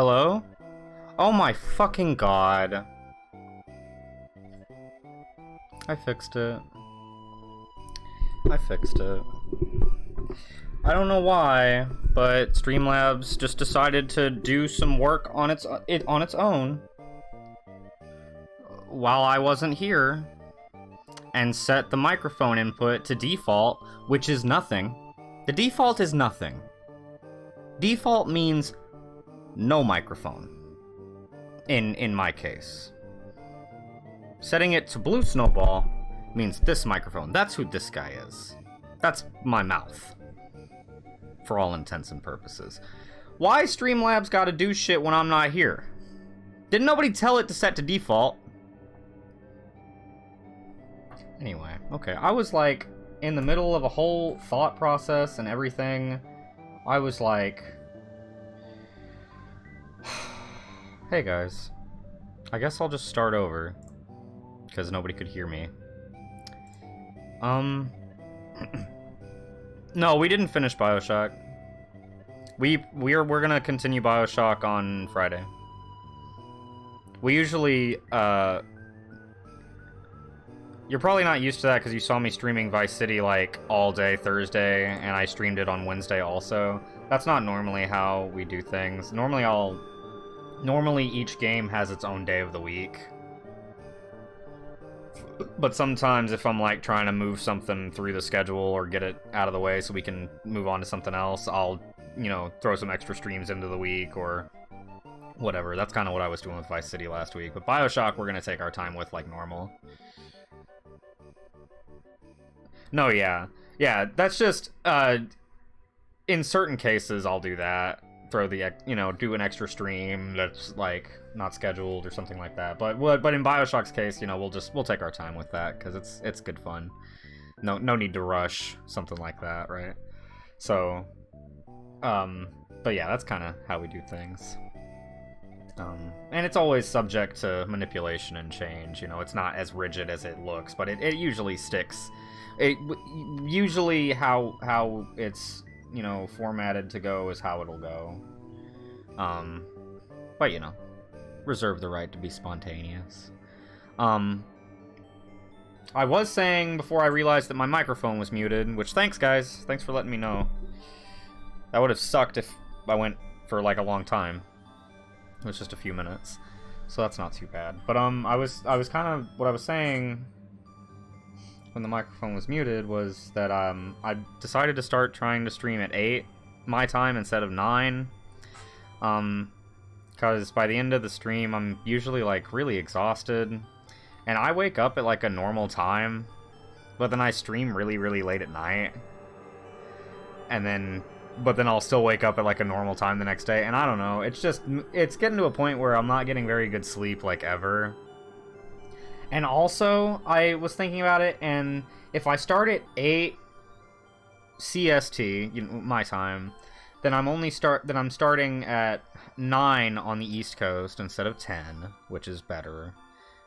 Hello? Oh my fucking god. I fixed it. I fixed it. I don't know why, but Streamlabs just decided to do some work on its own while I wasn't here and set the microphone input to default, which is nothing. The default is nothing. Default means no microphone. In my case. Setting it to Blue Snowball means this microphone. That's who this guy is. That's my mouth. For all intents and purposes. Why Streamlabs gotta do shit when I'm not here? Didn't nobody tell it to set to default? Anyway, okay. I was like in the middle of a whole thought process and everything. I was like, hey guys, I guess I'll just start over because nobody could hear me. No, we didn't finish BioShock. We're gonna continue BioShock on Friday. We usually you're probably not used to that because you saw me streaming Vice City like all day Thursday, and I streamed it on Wednesday also. That's not normally how we do things. Normally each game has its own day of the week. But sometimes if I'm like trying to move something through the schedule or get it out of the way so we can move on to something else, I'll, you know, throw some extra streams into the week or whatever. That's kind of what I was doing with Vice City last week. But BioShock we're going to take our time with like normal. No, yeah. Yeah, that's just, in certain cases, I'll do that. Throw the, you know, do an extra stream that's, like, not scheduled or something like that. But in BioShock's case, you know, we'll take our time with that, because it's good fun. No need to rush something like that, right? So, but yeah, that's kind of how we do things. And it's always subject to manipulation and change, you know, it's not as rigid as it looks, but it usually sticks. Usually how it's, you know, formatted to go is how it'll go. But, you know, reserve the right to be spontaneous. I was saying before I realized that my microphone was muted, which thanks, guys. Thanks for letting me know. That would have sucked if I went for, like, a long time. It was just a few minutes. So that's not too bad. But, I was kind of, what I was saying when the microphone was muted was that I decided to start trying to stream at 8 my time instead of 9. Because by the end of the stream I'm usually like really exhausted, and I wake up at like a normal time, but then I stream really late at night, but then I'll still wake up at like a normal time the next day, and I don't know, it's getting to a point where I'm not getting very good sleep like ever. And also, I was thinking about it, and if I start at 8 CST, you know, my time, then I'm starting at 9 on the East Coast instead of 10, which is better,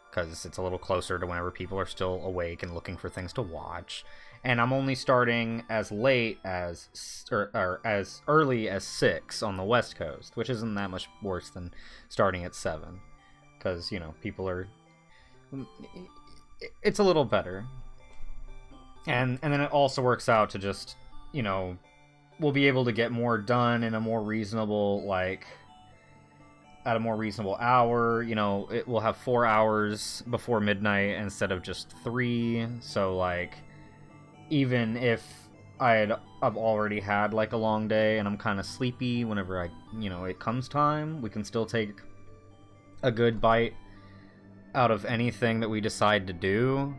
because it's a little closer to whenever people are still awake and looking for things to watch. And I'm only starting as late as, or as early as 6 on the West Coast, which isn't that much worse than starting at 7, because, you know, people are... It's a little better, and then it also works out to just, you know, we'll be able to get more done in a more reasonable, like, at a more reasonable hour. You know, it will have 4 hours before midnight instead of just 3. So like, even if I've already had like a long day and I'm kind of sleepy whenever it comes time, we can still take a good bite out of anything that we decide to do,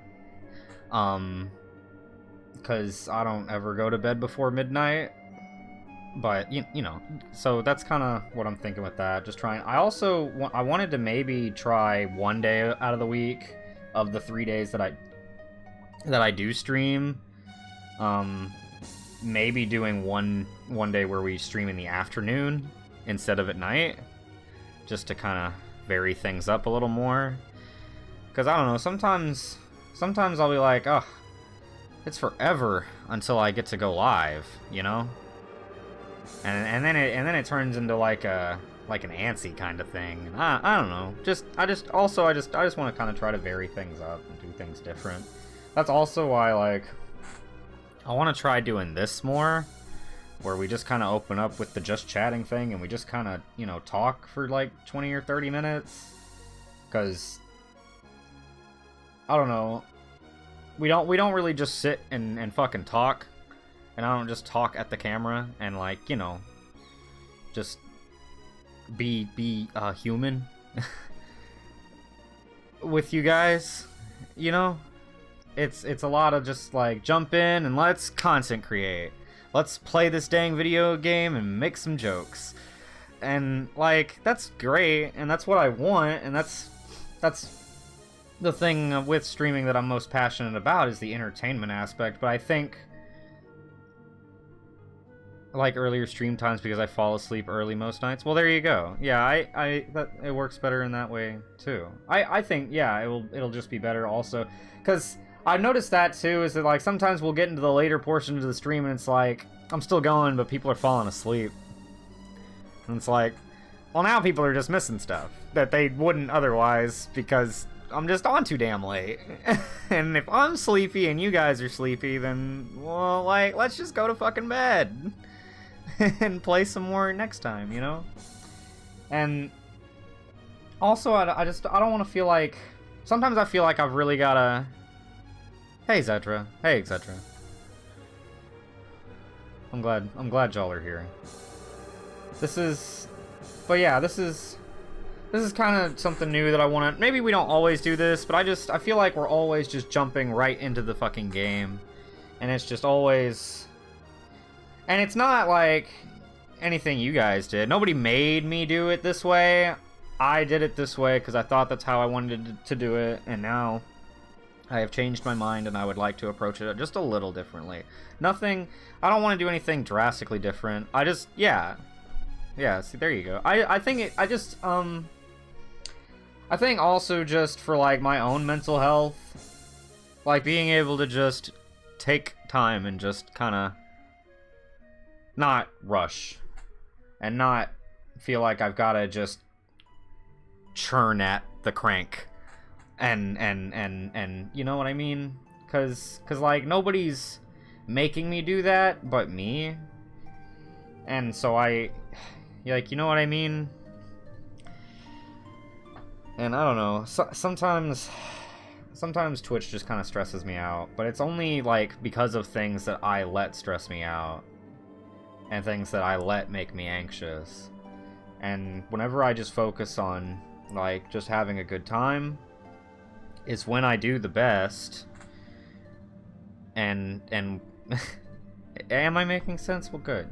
because I don't ever go to bed before midnight, but you know, so that's kind of what I'm thinking with that, just trying. I wanted to maybe try 1 day out of the week of the 3 days that I do stream, maybe doing one day where we stream in the afternoon instead of at night, just to kind of vary things up a little more. Because, I don't know, sometimes I'll be like, it's forever until I get to go live, you know? and then it turns into like an antsy kind of thing. I don't know. I just want to kind of try to vary things up and do things different. That's also why, like, I want to try doing this more, where we just kind of open up with the just chatting thing and we just kind of, you know, talk for like 20 or 30 minutes. Because I don't know, we don't really just sit and fucking talk, and I don't just talk at the camera and, like, you know, just be human with you guys, you know. It's a lot of just like jump in and let's content create, let's play this dang video game and make some jokes, and like that's great and that's what I want, and that's the thing with streaming that I'm most passionate about, is the entertainment aspect. But I think, like, earlier stream times, because I fall asleep early most nights. Well, there you go. Yeah, that it works better in that way too. I think, yeah, it'll just be better also, because I've noticed that too, is that, like, sometimes we'll get into the later portion of the stream and it's like I'm still going but people are falling asleep, and it's like, well, now people are just missing stuff that they wouldn't otherwise because I'm just on too damn late. And if I'm sleepy and you guys are sleepy, then, well, like, let's just go to fucking bed and play some more next time, you know? And also, I don't want to feel like, sometimes I feel like I've really gotta, hey Zetra, hey Zetra. I'm glad y'all are here. This is kind of something new that I want to, maybe we don't always do this, but I feel like we're always just jumping right into the fucking game, and it's just always, and it's not like anything you guys did. Nobody made me do it this way. I did it this way because I thought that's how I wanted to do it, and now I have changed my mind and I would like to approach it just a little differently. Nothing, I don't want to do anything drastically different. I just, yeah, see, there you go. I think I think also just for, like, my own mental health, like, being able to just take time and just kind of not rush and not feel like I've got to just churn at the crank and you know what I mean? Cause like, nobody's making me do that but me, and so like, you know what I mean? And I don't know, sometimes Twitch just kind of stresses me out, but it's only, like, because of things that I let stress me out and things that I let make me anxious. And whenever I just focus on, like, just having a good time is when I do the best. And am I making sense? Well, good.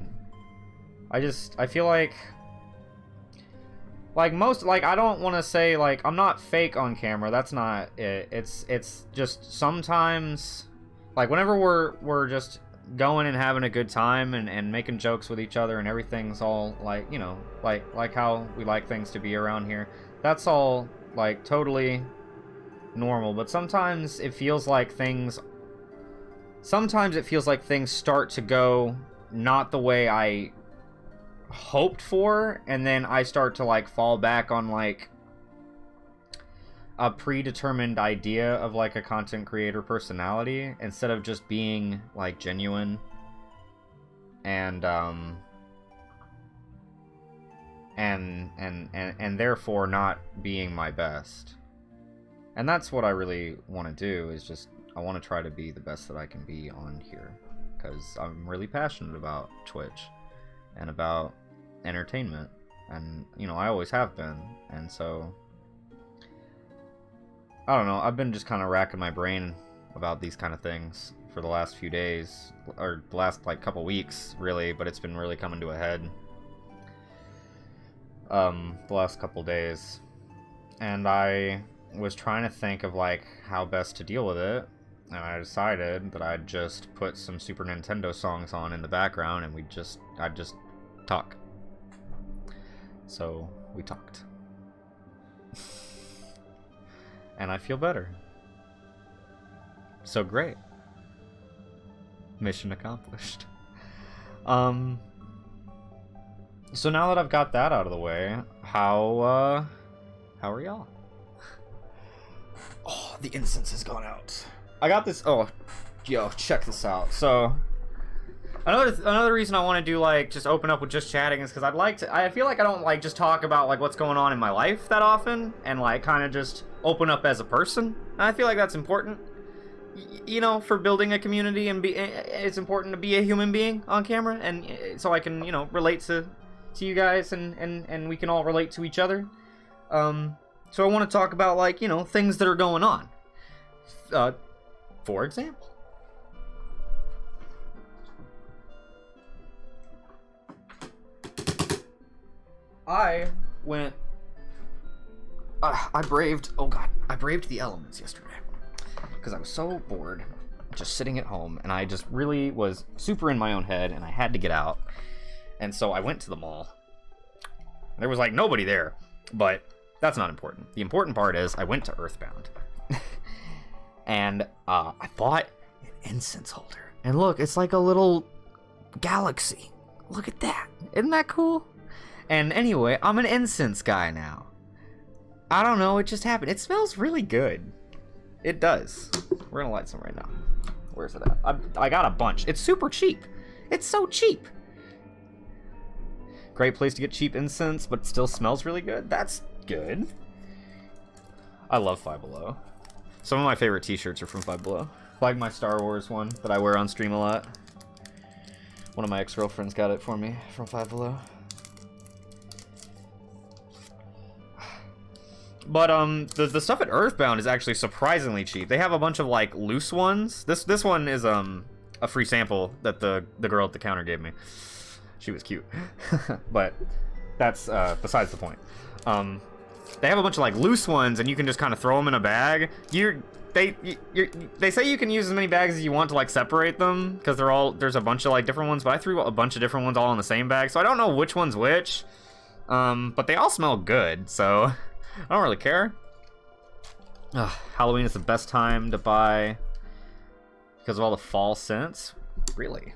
I feel like most, like, I don't want to say, like, I'm not fake on camera. That's not it. It's just sometimes, like, whenever we're just going and having a good time and making jokes with each other and everything's all, like, you know, like how we like things to be around here. That's all, like, totally normal. But sometimes it feels like things start to go not the way I hoped for, and then I start to, like, fall back on, like, a predetermined idea of, like, a content creator personality instead of just being, like, genuine and therefore not being my best. And that's what I really want to do, is just, I want to try to be the best that I can be on here, because I'm really passionate about Twitch and about entertainment, and, you know, I always have been. And so I don't know, I've been just kind of racking my brain about these kind of things for the last few days, or the last, like, couple weeks, really, but it's been really coming to a head the last couple days, and I was trying to think of, like, how best to deal with it, and I decided that I'd just put some Super Nintendo songs on in the background and I'd just talk. So we talked. And I feel better. So great. Mission accomplished. So now that I've got that out of the way, how are y'all? Oh, the incense has gone out. I got this. Oh, yo, check this out. So another reason I want to do like just open up with just chatting is because I feel like I don't like just talk about like what's going on in my life that often, and like kind of just open up as a person. And I feel like that's important. You know, for building a community, and it's important to be a human being on camera, and so I can, you know, relate to you guys, and we can all relate to each other. So I want to talk about, like, you know, things that are going on. For example, I braved the elements yesterday because I was so bored just sitting at home, and I just really was super in my own head, and I had to get out. And so I went to the mall. There was like nobody there, but that's not important. The important part is I went to Earthbound. And I bought an incense holder. And look, it's like a little galaxy. Look at that. Isn't that cool? And anyway, I'm an incense guy now. I don't know, it just happened. It smells really good. It does. We're gonna light some right now. Where's it at? I got a bunch. It's super cheap. It's so cheap. Great place to get cheap incense, but it still smells really good. That's good. I love Five Below. Some of my favorite t-shirts are from Five Below. Like my Star Wars one that I wear on stream a lot. One of my ex-girlfriends got it for me from Five Below. But the stuff at Earthbound is actually surprisingly cheap. They have a bunch of like loose ones. This one is a free sample that the girl at the counter gave me. She was cute. But that's besides the point. They have a bunch of like loose ones, and you can just kind of throw them in a bag. They say you can use as many bags as you want to like separate them, because there's a bunch of like different ones. But I threw a bunch of different ones all in the same bag, so I don't know which one's which. But they all smell good, so I don't really care. Halloween is the best time to buy because of all the fall scents. Really?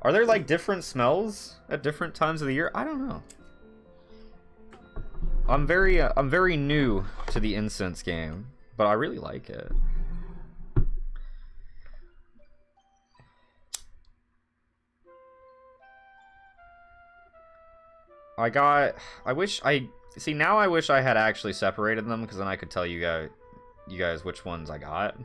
Are there like different smells at different times of the year? I don't know. I'm very new to the incense game, but I really like it. I wish I had actually separated them, because then I could tell you guys which ones I got.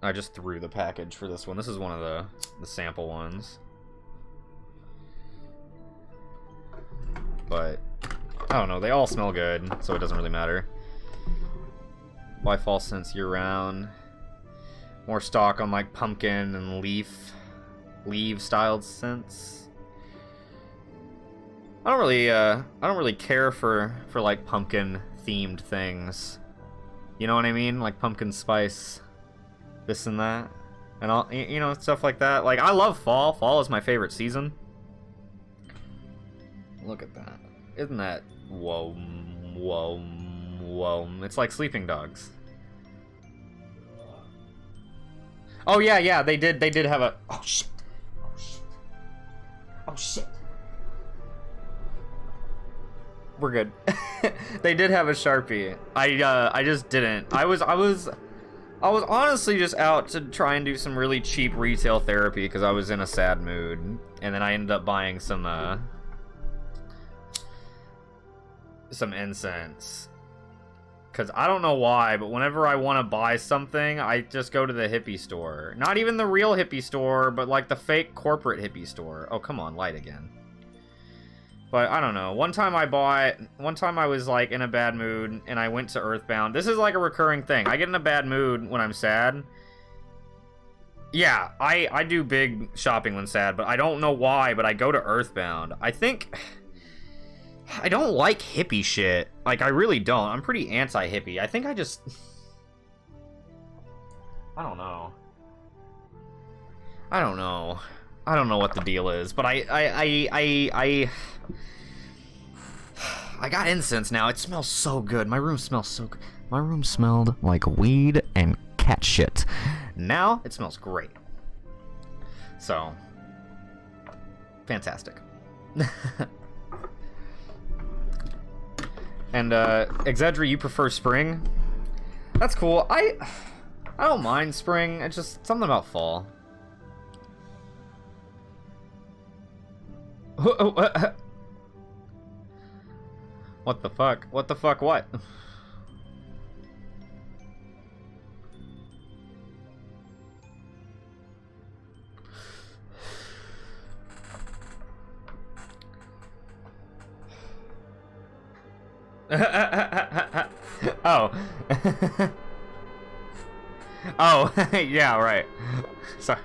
I just threw the package for this one. This is one of the sample ones. But I don't know, they all smell good, so it doesn't really matter. Buy fall scents year round. More stock on like pumpkin and leaf styled scents. I don't really care for like pumpkin themed things. You know what I mean? Like pumpkin spice, this and that, and all, you know, stuff like that. Like, I love fall. Fall is my favorite season. Look at that. Isn't that whoa. It's like Sleeping Dogs. Oh yeah, they did have a oh shit. We're good. They did have a Sharpie. I just didn't. I was honestly just out to try and do some really cheap retail therapy because I was in a sad mood, and then I ended up buying some incense. Because I don't know why, but whenever I want to buy something, I just go to the hippie store. Not even the real hippie store, but like the fake corporate hippie store. Oh, come on, light again. But I don't know. One time I was like in a bad mood, and I went to Earthbound. This is like a recurring thing. I get in a bad mood when I'm sad. Yeah, I do big shopping when sad, but I don't know why, but I go to Earthbound. I think I don't like hippie shit. Like, I really don't. I'm pretty anti-hippie. I think I just I don't know. I don't know what the deal is, but I got incense now. It smells so good. My room smells so good. My room smelled like weed and cat shit. Now it smells great. So Fantastic. And Exedra, you prefer spring? That's cool. I don't mind spring. It's just something about fall. What the fuck? What the fuck? What? Oh. Oh, yeah, right. Sorry.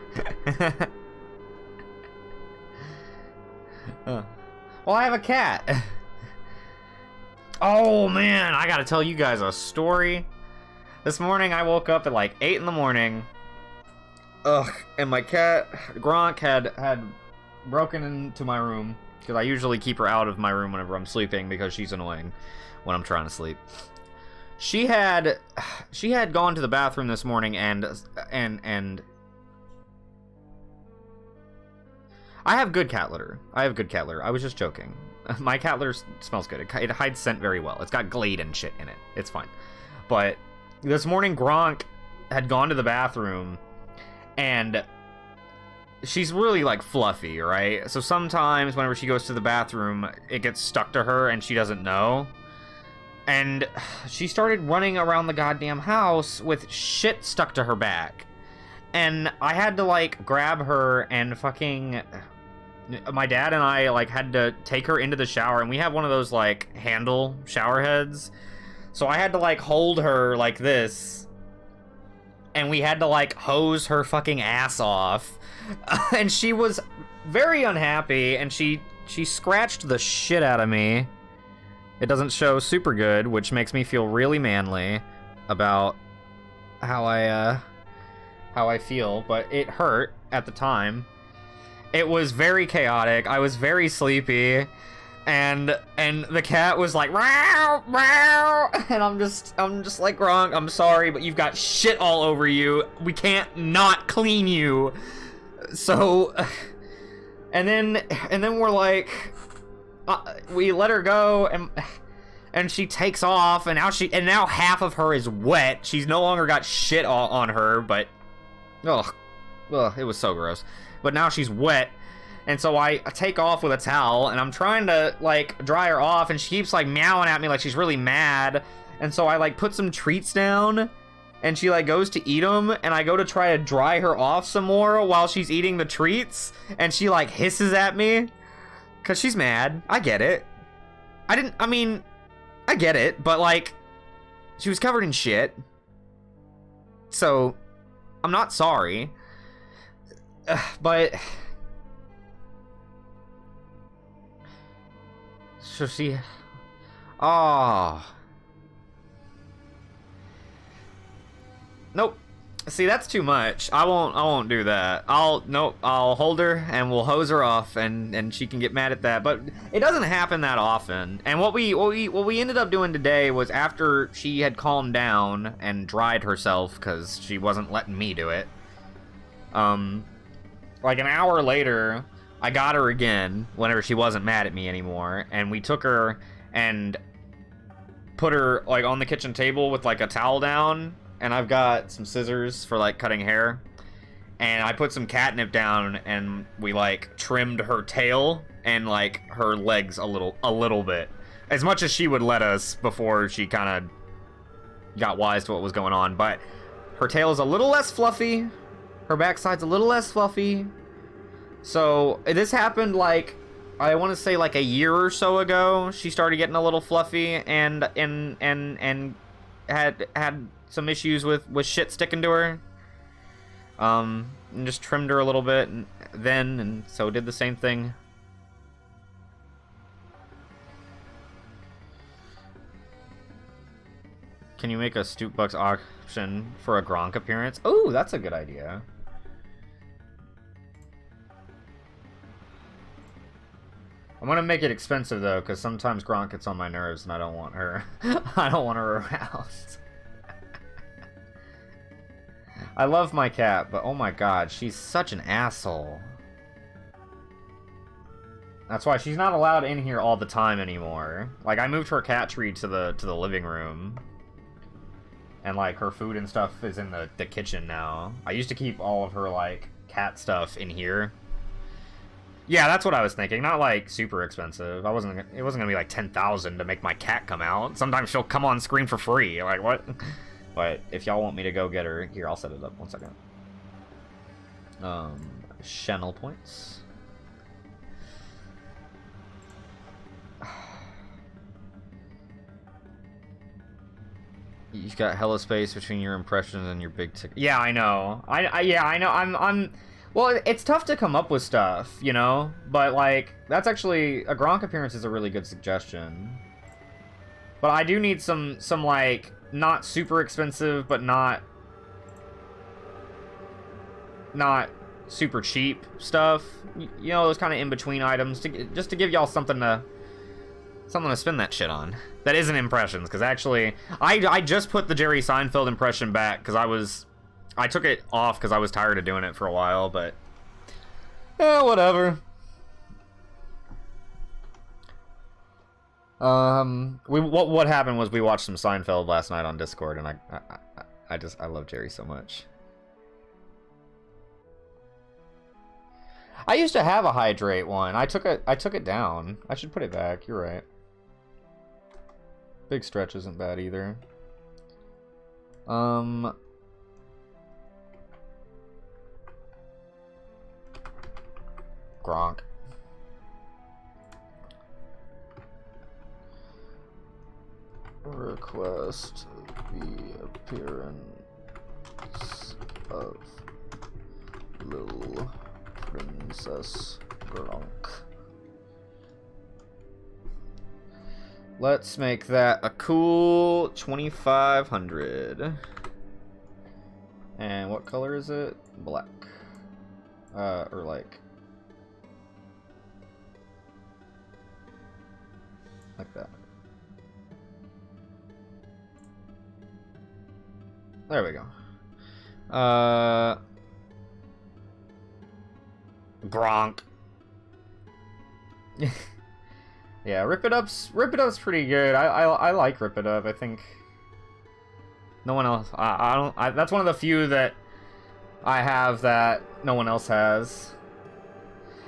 Well, I have a cat. Oh, man, I gotta tell you guys a story. This morning, I woke up at like 8 in the morning. Ugh, and my cat, Gronk, had broken into my room. Because I usually keep her out of my room whenever I'm sleeping because she's annoying when I'm trying to sleep. She had gone to the bathroom this morning and I have good cat litter. I was just joking. My cat litter smells good. It hides scent very well. It's got Glade and shit in it. It's fine. But this morning Gronk had gone to the bathroom and she's really like fluffy, right? So sometimes whenever she goes to the bathroom, it gets stuck to her and she doesn't know. And she started running around the goddamn house with shit stuck to her back. And I had to like grab her and fucking... My dad and I like had to take her into the shower, and we have one of those like handle shower heads. So I had to like hold her like this. And we had to like hose her fucking ass off. And she was very unhappy, and she scratched the shit out of me. It doesn't show super good, which makes me feel really manly about how I feel, but it hurt at the time. It was very chaotic. I was very sleepy, and the cat was like meow meow, and I'm just like, Gronk, I'm sorry, but you've got shit all over you. We can't not clean you. So, and then we're like, we let her go, and she takes off, and now half of her is wet. She's no longer got shit on her, but ugh, it was so gross. But now she's wet, and so I take off with a towel, and I'm trying to like dry her off, and she keeps like meowing at me like she's really mad, and so I like put some treats down. And she like goes to eat them, and I go to try to dry her off some more while she's eating the treats, and she like hisses at me because she's mad. I get it. I get it, but like, she was covered in shit, so I'm not sorry. But so she, oh. Nope. See, that's too much. I won't do that. I'll hold her and we'll hose her off, and she can get mad at that. But it doesn't happen that often. And what we ended up doing today was, after she had calmed down and dried herself because she wasn't letting me do it. Like an hour later, I got her again whenever she wasn't mad at me anymore, and we took her and put her like on the kitchen table with like a towel down. And I've got some scissors for like cutting hair, and I put some catnip down, and we like trimmed her tail and like her legs a little bit, as much as she would let us before she kind of got wise to what was going on. But her tail is a little less fluffy, her backside's a little less fluffy. So this happened like, I want to say like a year or so ago. She started getting a little fluffy and had some issues with shit sticking to her. And just trimmed her a little bit and so did the same thing. Can you make a Stoopbucks option for a Gronk appearance? Oh, that's a good idea. I'm gonna make it expensive though, because sometimes Gronk gets on my nerves and I don't want her. I don't want her around. I love my cat, but oh my god, she's such an asshole. That's why she's not allowed in here all the time anymore. Like, I moved her cat tree to the living room. And, like, her food and stuff is in the kitchen now. I used to keep all of her, like, cat stuff in here. Yeah, that's what I was thinking. Not, like, super expensive. It wasn't gonna be, like, 10,000 to make my cat come out. Sometimes she'll come on screen for free. Like, what? But if y'all want me to go get her... Here, I'll set it up. 1 second. Channel points. You've got hella space between your impressions and your big ticket. Yeah, I know. Yeah, I know. I'm. Well, it's tough to come up with stuff, you know. But like, that's actually a Gronk appearance is a really good suggestion. But I do need some like not super expensive, but not super cheap stuff. You know, those kind of in between items just to give y'all something to spin that shit on. That isn't impressions, because actually, I just put the Jerry Seinfeld impression back, because I took it off because I was tired of doing it for a while, but... whatever. What happened was we watched some Seinfeld last night on Discord, and I love Jerry so much. I used to have a hydrate one. I took it down. I should put it back. You're right. Big stretch isn't bad either. Gronk. Request the appearance of Little Princess Gronk. Let's make that a cool 2,500. And what color is it? Black. Or like that. There we go. Gronk. Yeah, Rip It Up's pretty good. I like Rip It Up. I think no one else. I don't. That's one of the few that I have that no one else has.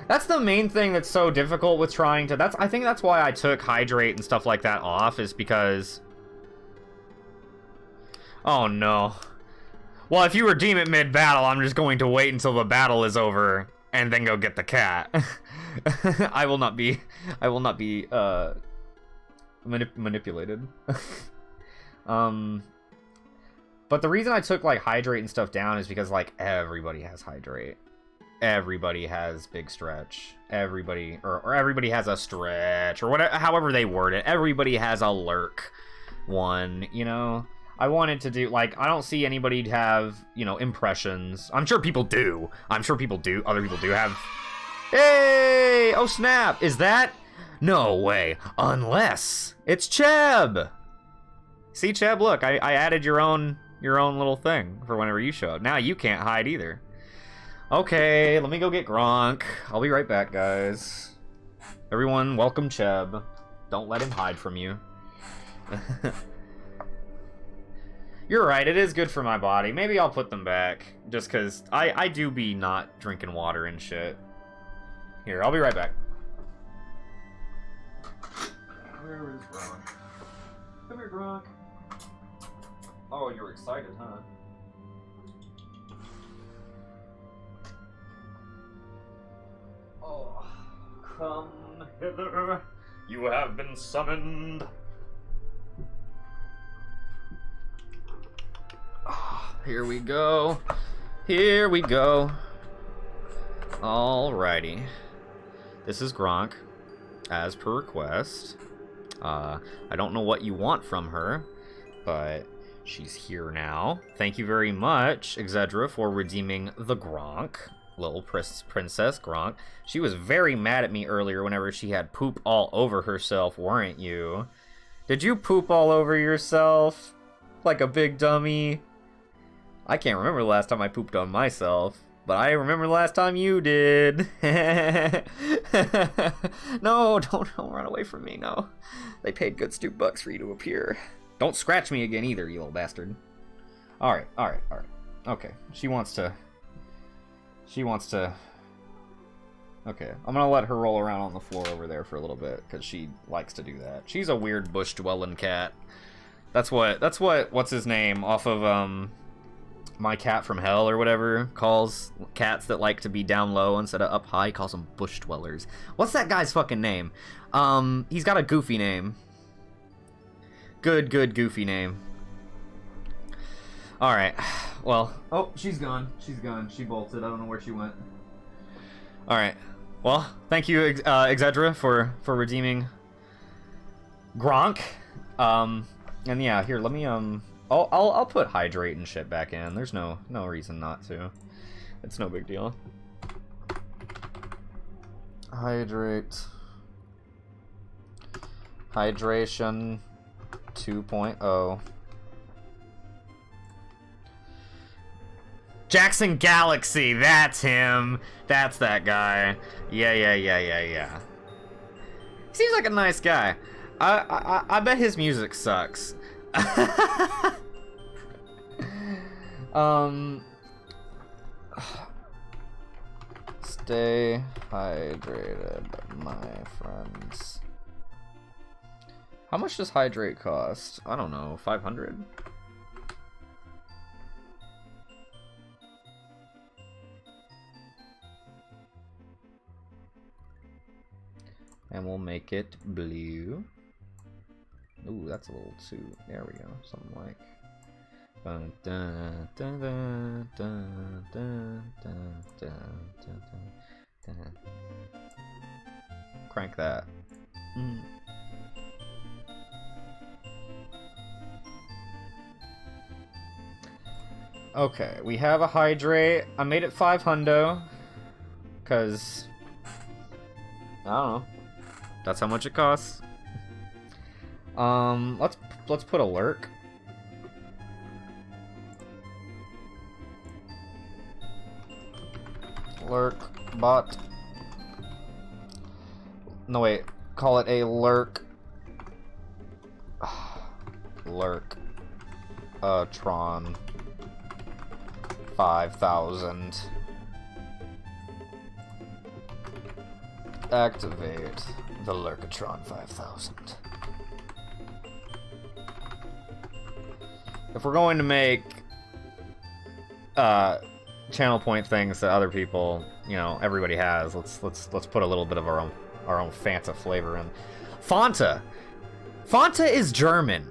That's the main thing that's so difficult with trying to. I think that's why I took Hydrate and stuff like that off, is because. Oh no. Well, if you redeem it mid-battle, I'm just going to wait until the battle is over and then go get the cat. I will not be manipulated. But the reason I took like Hydrate and stuff down is because like everybody has Hydrate. Everybody has big stretch. Everybody or everybody has a stretch or whatever, however they word it. Everybody has a lurk one, you know. I wanted to do, like, I don't see anybody have, you know, impressions. I'm sure people do. I'm sure people do. Other people do have. Hey! Oh, snap! Is that? No way. Unless it's Cheb! See, Cheb, look, I added your own little thing for whenever you show up. Now you can't hide either. Okay, let me go get Gronk. I'll be right back, guys. Everyone, welcome Cheb. Don't let him hide from you. You're right, it is good for my body. Maybe I'll put them back, just because I do be not drinking water and shit. Here, I'll be right back. Where is Gronk? Come here, Gronk. Oh, you're excited, huh? Oh, come hither. You have been summoned. Here we go. Here we go. Alrighty. This is Gronk, as per request. I don't know what you want from her, but she's here now. Thank you very much, Exedra, for redeeming the Gronk. Little Princess Gronk. She was very mad at me earlier whenever she had poop all over herself, weren't you? Did you poop all over yourself? Like a big dummy? I can't remember the last time I pooped on myself. But I remember the last time you did. No, don't run away from me, no. They paid good stew bucks for you to appear. Don't scratch me again either, you little bastard. Alright. Okay, she wants to... Okay, I'm gonna let her roll around on the floor over there for a little bit, because she likes to do that. She's a weird bush-dwelling cat. That's what's his name, off of, My Cat from Hell or whatever, calls cats that like to be down low instead of up high. He calls them bush dwellers. What's that guy's fucking name? He's got a goofy name. Good goofy name. Alright, well, oh, she's gone. She bolted. I don't know where she went. Alright, well, thank you, Exedra, for redeeming Gronk. And yeah, here, let me, I'll put hydrate and shit back in. There's no reason not to. It's no big deal. Hydrate. Hydration 2.0. Jackson Galaxy, that's him. That's that guy. Yeah. Seems like a nice guy. I bet his music sucks. Stay hydrated, my friends. How much does hydrate cost? I don't know, 500? And we'll make it blue. Ooh, that's a little too... There we go. Something like... Crank that. Okay, we have a hydrate. I made it 5 hundo. Because... I don't know. That's how much it costs. Let's put a lurk. Lurk bot. No wait, call it a lurk. Lurk. Tron 5000. Activate the Lurkatron 5000. If we're going to make channel point things that other people, you know, everybody has, let's put a little bit of our own Fanta flavor in. Fanta is German.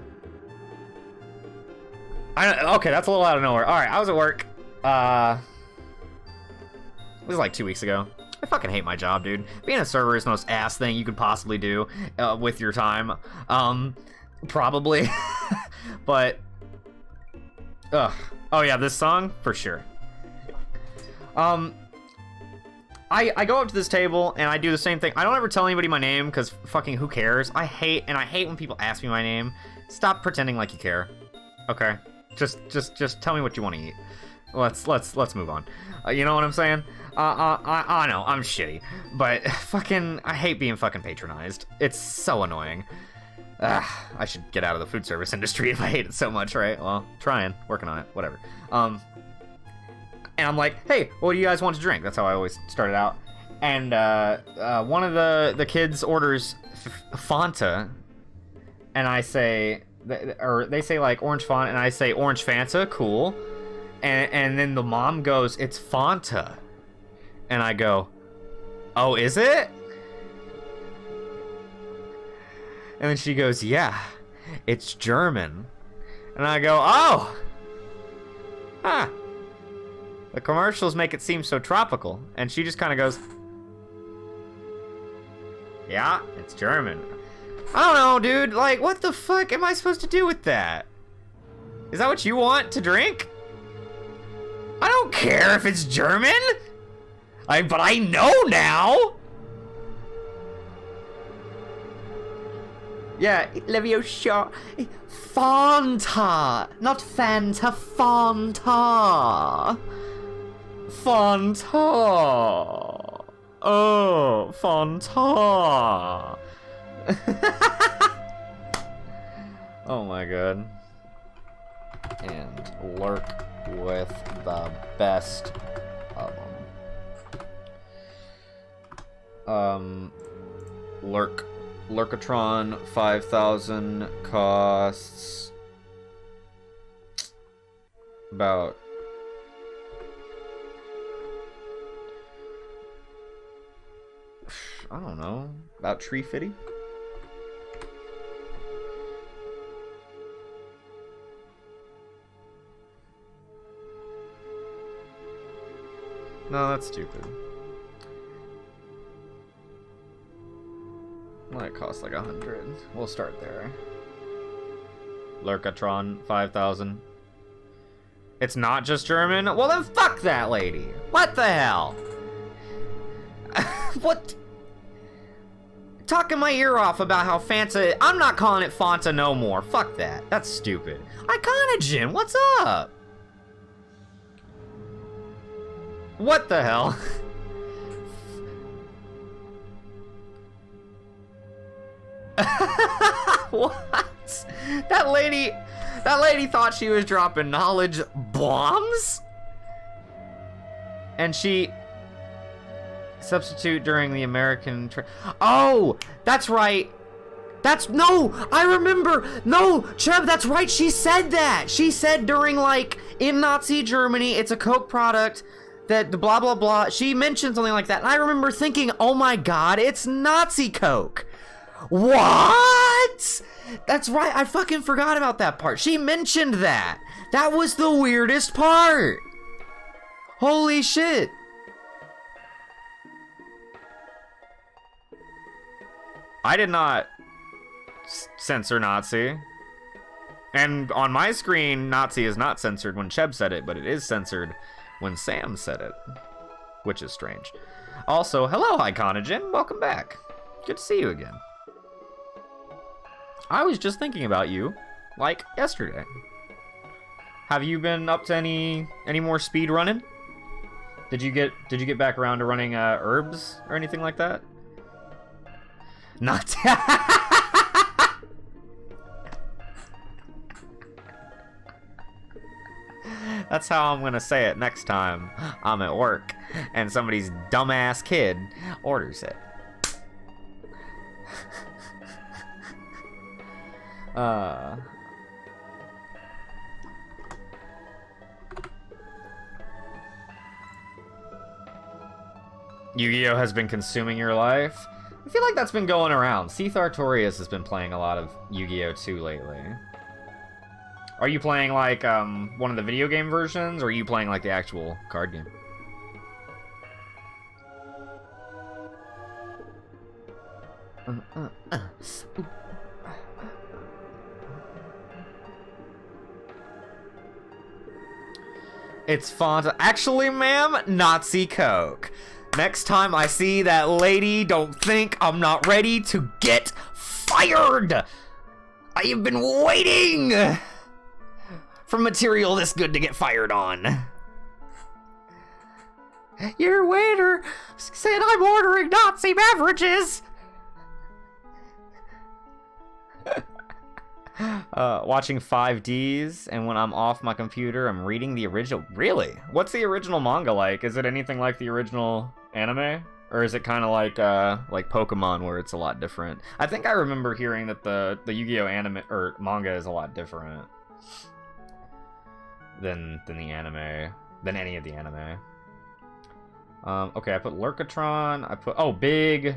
Okay, that's a little out of nowhere. All right, I was at work. It was like 2 weeks ago. I fucking hate my job, dude. Being a server is the most ass thing you could possibly do with your time. Probably. But, ugh. Oh yeah, this song? For sure. I go up to this table and I do the same thing. I don't ever tell anybody my name because fucking who cares? I hate when people ask me my name. Stop pretending like you care. Okay? Just tell me what you want to eat. Let's move on. You know what I'm saying? I know, I'm shitty. But fucking, I hate being fucking patronized. It's so annoying. I should get out of the food service industry if I hate it so much, right? Well, working on it, whatever. And I'm like, hey, what do you guys want to drink? That's how I always started out. And one of the kids orders Fanta, and I say, or they say like orange Fanta, and I say orange Fanta, cool. And then the mom goes, it's Fanta. And I go, oh, is it? And then she goes, yeah, it's German. And I go, oh! Huh. The commercials make it seem so tropical. And she just kind of goes, yeah, it's German. I don't know, dude. Like, what the fuck am I supposed to do with that? Is that what you want to drink? I don't care if it's German. But I know now. Yeah, Leviosa. Fanta, not Fanta, Fanta. Fanta. Oh, Fanta. Oh my god. And lurk with the best of them. Lurkatron 5000 costs about I don't know, about Tree Fitty. No, that's stupid. Well, it costs like 100. We'll start there. Lurkatron 5000. It's not just German? Well then fuck that lady! What the hell? What? Talking my ear off about how Fanta... I'm not calling it Fanta no more. Fuck that. That's stupid. Iconogen, what's up? What the hell? What? That lady thought she was dropping knowledge bombs? And she... Substitute during the American... Oh! That's right! No! I remember! No! Cheb, that's right! She said that! She said during, like, in Nazi Germany, it's a Coke product that blah blah blah. She mentioned something like that. And I remember thinking, oh my god, it's Nazi Coke! What? That's right, I fucking forgot about that part. She mentioned that! That was the weirdest part! Holy shit! I did not censor Nazi. And on my screen, Nazi is not censored when Cheb said it, but it is censored when Sam said it. Which is strange. Also, hello, Iconogen. Welcome back. Good to see you again. I was just thinking about you, like, yesterday. Have you been up to any more speed running? Did you get back around to running herbs or anything like that? Not. That's how I'm gonna say it next time I'm at work and somebody's dumbass kid orders it. Yu-Gi-Oh has been consuming your life. I feel like that's been going around. Seath Artorias has been playing a lot of Yu-Gi-Oh 2 lately. Are you playing like one of the video game versions, or are you playing like the actual card game? It's Fanta. Actually, ma'am, Nazi Coke. Next time I see that lady, don't think I'm not ready to get fired. I have been waiting for material this good to get fired on. Your waiter said I'm ordering Nazi beverages. Watching 5Ds, and when I'm off my computer, I'm reading the original. Really? What's the original manga like? Is it anything like the original anime? Or is it kind of like Pokemon, where it's a lot different? I think I remember hearing that the Yu-Gi-Oh anime or manga is a lot different than the anime, than any of the anime. Okay, I put Lurkatron. I put big.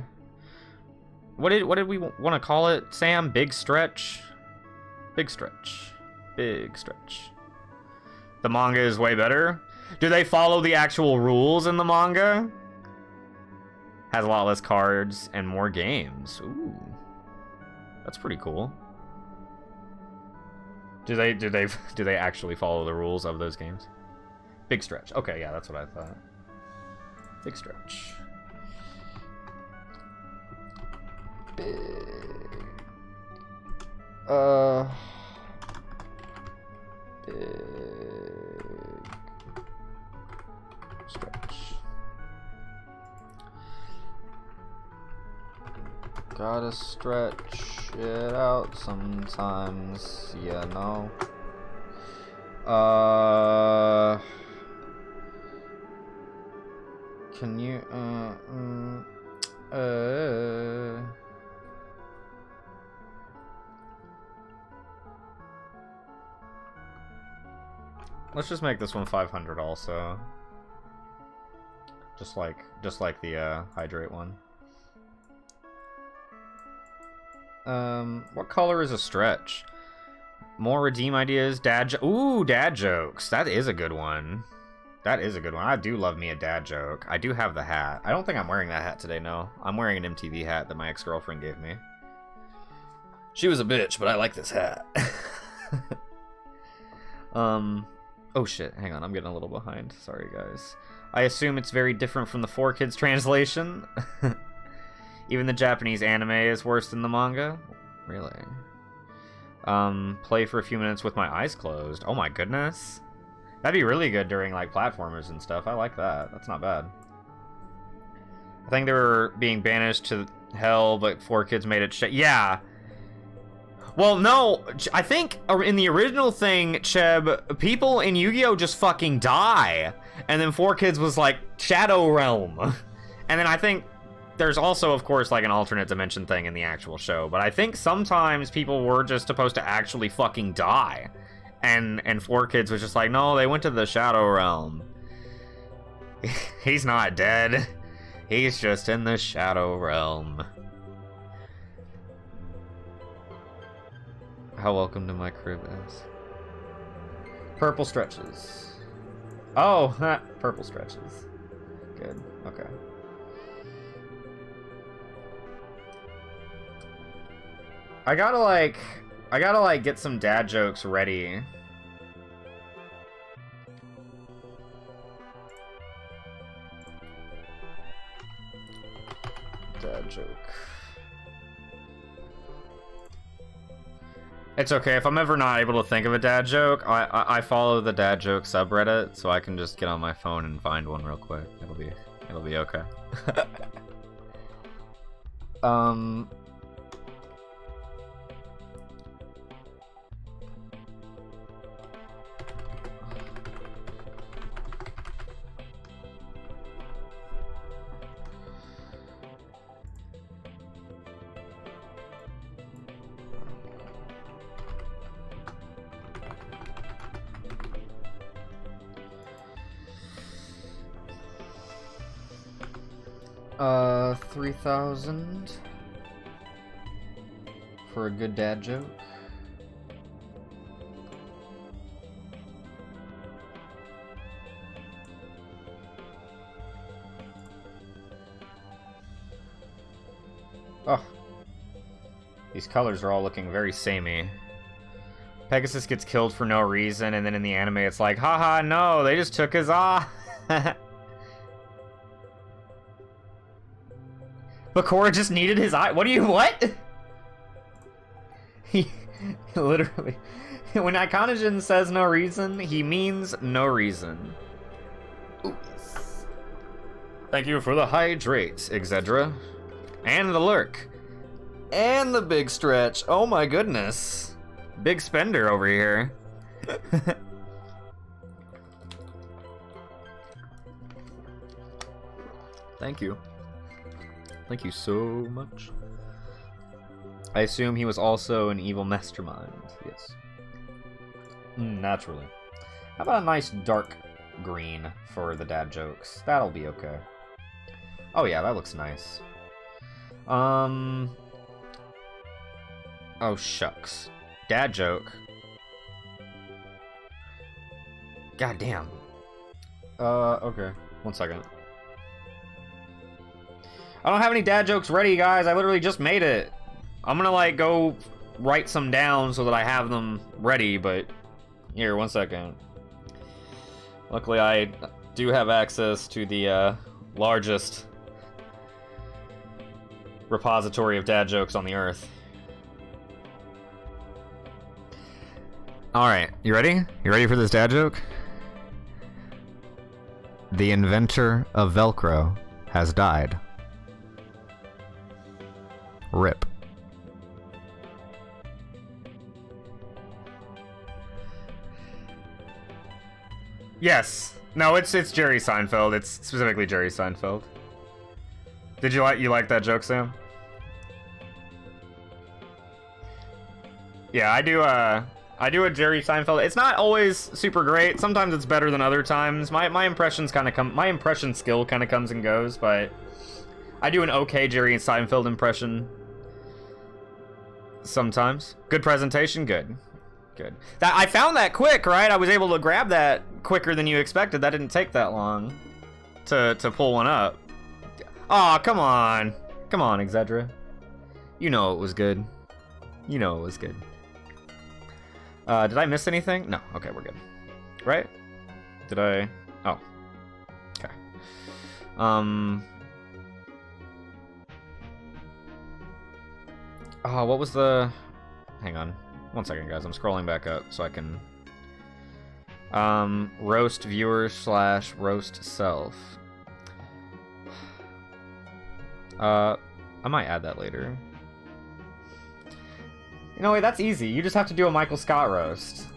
What did we want to call it, Sam? Big Stretch. Big Stretch. Big Stretch. The manga is way better. Do they follow the actual rules in the manga? Has a lot less cards and more games. Ooh, that's pretty cool. Do they actually follow the rules of those games? Big Stretch. Okay, yeah, that's what I thought. Big Stretch. Big. Big Stretch. Gotta stretch it out sometimes, you know. Can you, let's just make this one 500 also. Just like the, hydrate one. What color is a stretch? More redeem ideas, ooh, dad jokes. That is a good one. That is a good one. I do love me a dad joke. I do have the hat. I don't think I'm wearing that hat today, no. I'm wearing an MTV hat that my ex-girlfriend gave me. She was a bitch, but I like this hat. Oh shit, hang on, I'm getting a little behind. Sorry, guys. I assume it's very different from the 4Kids translation. Even the Japanese anime is worse than the manga? Really? Play for a few minutes with my eyes closed. Oh my goodness. That'd be really good during, like, platformers and stuff. I like that. That's not bad. I think they were being banished to hell, but 4Kids made it yeah. Well, no, I think in the original thing, Cheb, people in Yu-Gi-Oh! Just fucking die. And then 4Kids was like, Shadow Realm. And then I think there's also, of course, like an alternate dimension thing in the actual show. But I think sometimes people were just supposed to actually fucking die. And 4Kids was just like, no, they went to the Shadow Realm. He's not dead. He's just in the Shadow Realm. How welcome to my crib is. Purple stretches. Oh, purple stretches. Good. Okay. I gotta like get some dad jokes ready. Dad joke. It's okay, if I'm ever not able to think of a dad joke, I follow the dad joke subreddit, so I can just get on my phone and find one real quick. It'll be okay. $3,000 for a good dad joke. Oh, these colors are all looking very samey. Pegasus gets killed for no reason, and then in the anime it's like, haha, no, they just took his Bakura just needed his eye. What? He literally, when Iconogen says no reason, he means no reason. Oops. Thank you for the hydrate, Exedra. And the lurk. And the big stretch. Oh my goodness. Big spender over here. Thank you. Thank you so much. I assume he was also an evil mastermind. Yes. Naturally. How about a nice dark green for the dad jokes? That'll be okay. Oh yeah, that looks nice. Oh shucks. Dad joke. God damn. Okay. 1 second. I don't have any dad jokes ready, guys. I literally just made it. I'm gonna, like, go write some down so that I have them ready, but... Here, 1 second. Luckily, I do have access to the, largest repository of dad jokes on the earth. Alright, you ready? You ready for this dad joke? The inventor of Velcro has died. Rip. Yes. No, it's Jerry Seinfeld. It's specifically Jerry Seinfeld. Did you like that joke, Sam? Yeah, I do a Jerry Seinfeld. It's not always super great. Sometimes it's better than other times. My impression skill kind of comes and goes, but I do an okay Jerry Seinfeld impression sometimes. Good presentation, good. Good. I found that quick, right? I was able to grab that quicker than you expected. That didn't take that long to pull one up. Aw, come on. Come on, Exedra. You know it was good. You know it was good. Did I miss anything? No. Okay, we're good. Right? Did I? Oh. Okay. Oh, what was the... Hang on. 1 second, guys. I'm scrolling back up so I can... roast viewers / roast self. I might add that later. You know, wait, that's easy. You just have to do a Michael Scott roast.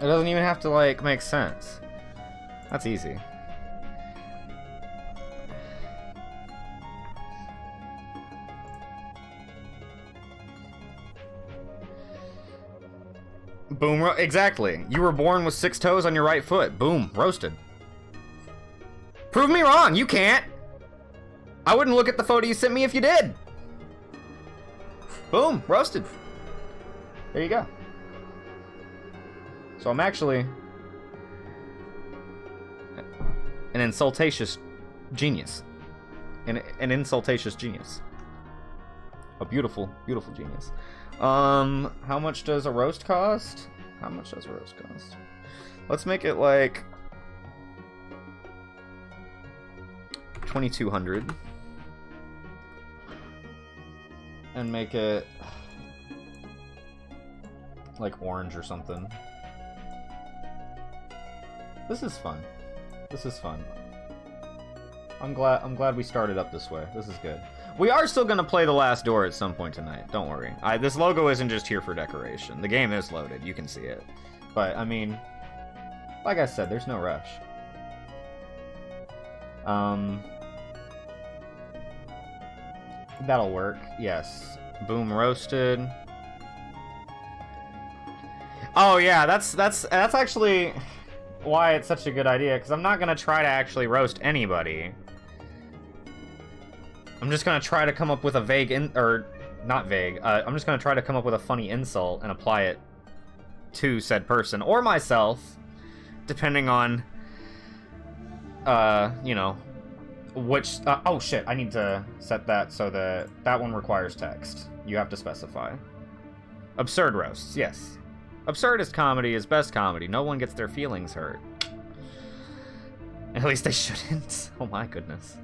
It doesn't even have to, like, make sense. That's easy. Boom, exactly. You were born with 6 toes on your right foot. Boom, roasted. Prove me wrong, you can't. I wouldn't look at the photo you sent me if you did. Boom, roasted. There you go. So I'm actually an insultacious genius. An insultacious genius. A beautiful, beautiful genius. How much does a roast cost? How much does a roast cost? Let's make it like 2,200. And make it like orange or something. This is fun. This is fun. I'm glad we started up this way. This is good. We are still gonna play The Last Door at some point tonight. Don't worry. This logo isn't just here for decoration. The game is loaded. You can see it. But I mean, like I said, there's no rush. That'll work. Yes. Boom, roasted. Oh yeah, that's actually why it's such a good idea, because I'm not gonna try to actually roast anybody. I'm just gonna try to come up with a vague not vague. I'm just gonna try to come up with a funny insult and apply it to said person or myself, depending on, you know, which. Oh shit! I need to set that so that one requires text. You have to specify. Absurd roasts, yes. Absurdist comedy is best comedy. No one gets their feelings hurt. At least they shouldn't. Oh my goodness.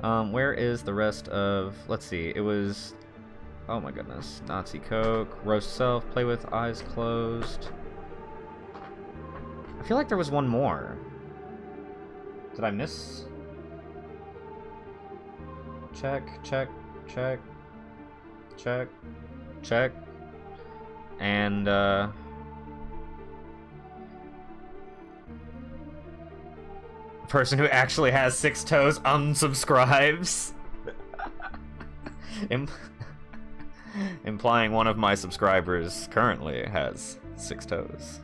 Where is the rest of... Let's see. It was... Oh my goodness. Nazi Coke. Roast self. Play with eyes closed. I feel like there was one more. Did I miss? Check, check, check. Check. Check. And, person who actually has 6 toes unsubscribes. Implying one of my subscribers currently has 6 toes.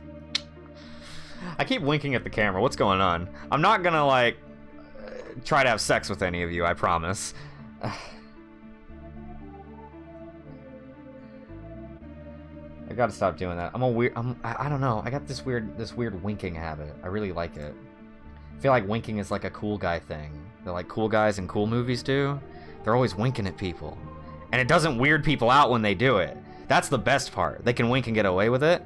I keep winking at the camera. What's going on? I'm not gonna, like, try to have sex with any of you, I promise. I gotta stop doing that. I don't know. I got this weird winking habit. I really like it. I feel like winking is like a cool guy thing. That like cool guys in cool movies do. They're always winking at people. And it doesn't weird people out when they do it. That's the best part. They can wink and get away with it.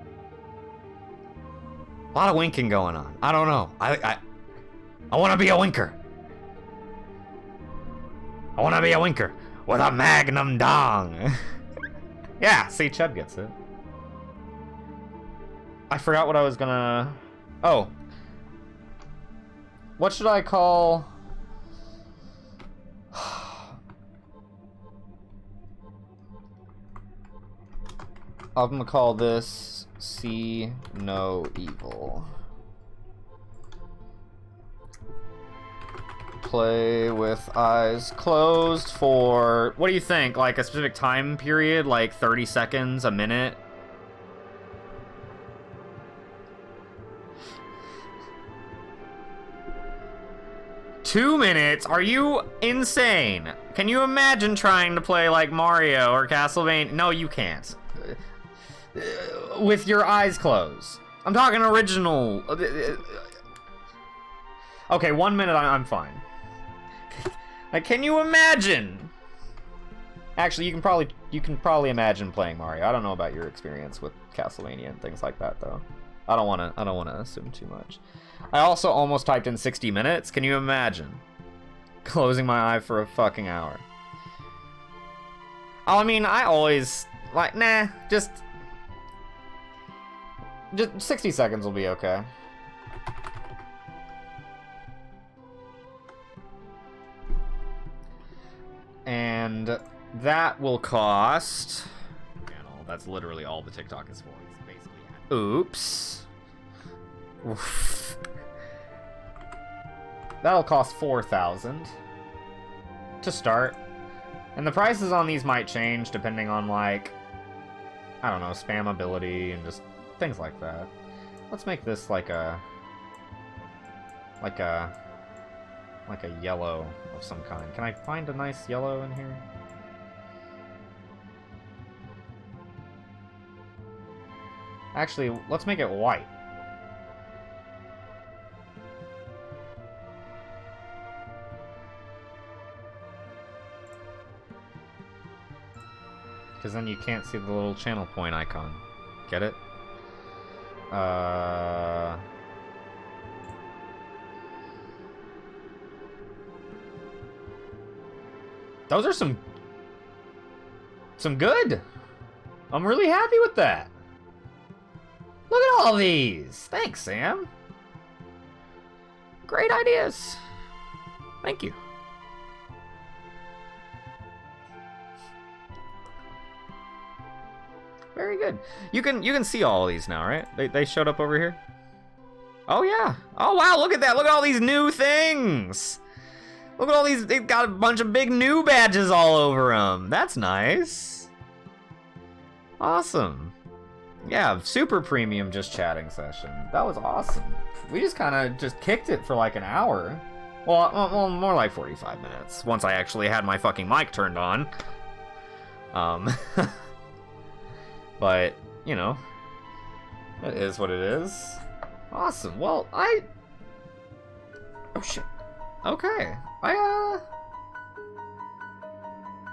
A lot of winking going on. I don't know. I want to be a winker. I want to be a winker with a magnum dong. Yeah, see, Cheb gets it. I forgot what I was gonna... Oh. What should I call... I'm gonna call this See No Evil. Play with eyes closed for... What do you think? Like a specific time period? Like 30 seconds, a minute? Two minutes? Are you insane? Can you imagine trying to play like Mario or Castlevania? No, you can't. With your eyes closed. I'm talking original. Okay, 1 minute, I'm fine. Like, can you imagine? Actually, you can probably imagine playing Mario. I don't know about your experience with Castlevania and things like that, though. I don't wanna assume too much. I also almost typed in 60 minutes. Can you imagine closing my eye for a fucking hour? Oh, I mean, I always like, nah, just 60 seconds will be okay. And that will cost... That's literally all the TikTok is for. It's basically... Oops. Oof. That'll cost 4,000 to start. And the prices on these might change depending on, like, I don't know, spamability and just things like that. Let's make this like a yellow of some kind. Can I find a nice yellow in here? Actually, let's make it white. Because then you can't see the little channel point icon. Get it? Those are some good. I'm really happy with that. Look at all these. Thanks, Sam. Great ideas. Thank you. Very good. You can see all of these now, right? They showed up over here. Oh yeah. Oh wow, look at that. Look at all these new things. Look at all these. They've got a bunch of big new badges all over them. That's nice. Awesome. Yeah, super premium just chatting session. That was awesome. We just kind of just kicked it for like an hour. Well, more like 45 minutes. Once I actually had my fucking mic turned on. But, you know, it is what it is. Awesome. Well, oh shit. Okay. Alright,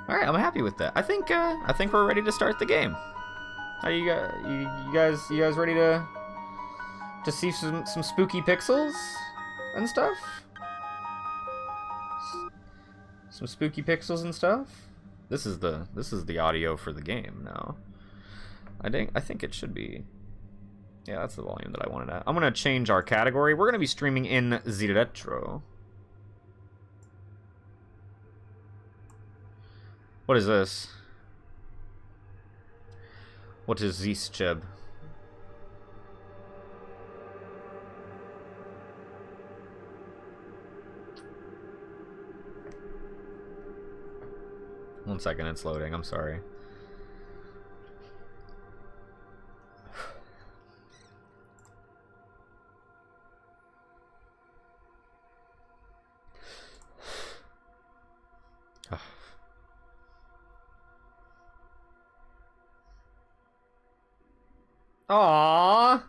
I'm happy with that. I think we're ready to start the game. Are you guys ready to see some spooky pixels and stuff? Some spooky pixels and stuff? This is the audio for the game now. I think it should be. Yeah, that's the volume that I wanted at. I'm gonna change our category. We're gonna be streaming in the retro. What is this? What is this, Cheb? One second, it's loading. I'm sorry. Aww.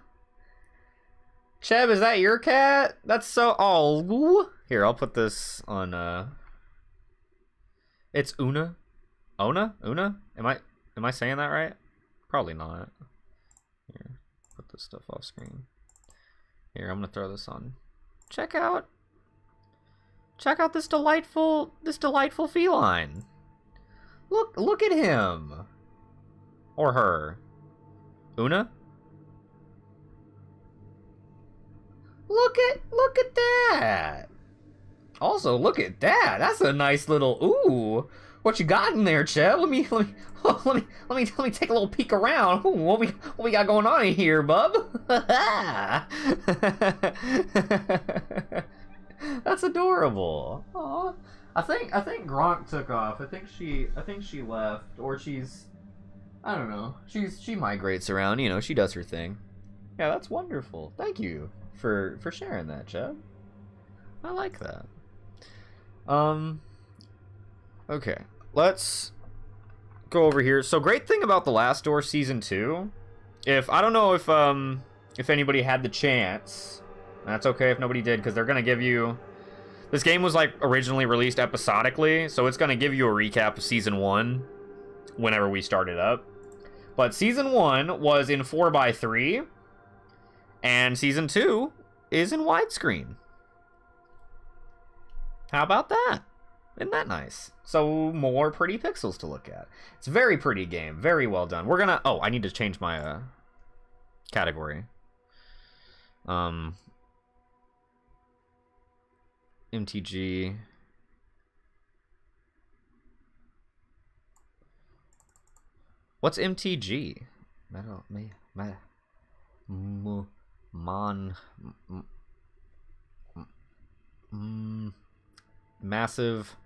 Cheb, is that your cat? That's so... Oh. Here, I'll put this on, It's Una? Ona? Una? Am I saying that right? Probably not. Here, put this stuff off screen. Here, I'm gonna throw this on. Check out this delightful feline. Look at him. Or her. Una? Look at that. Also, look at that. That's a nice little ooh. What you got in there, Chet? Let me take a little peek around. Ooh, what we got going on in here, bub? That's adorable. Aw. I think Gronk took off. I think she left, or she's, I don't know. She migrates around. You know, she does her thing. Yeah, that's wonderful. Thank you for sharing that, Chad. I like that. Okay, let's go over here. So, great thing about The Last Door Season 2, I don't know if anybody had the chance, that's okay if nobody did, because they're going to give you, this game was like originally released episodically, so it's going to give you a recap of Season 1 whenever we start it up. But Season 1 was in 4:3, and Season 2 is in widescreen. How about that? Isn't that nice? So, more pretty pixels to look at. It's a very pretty game. Very well done. We're gonna... Oh, I need to change my category. MTG. What's MTG? Massive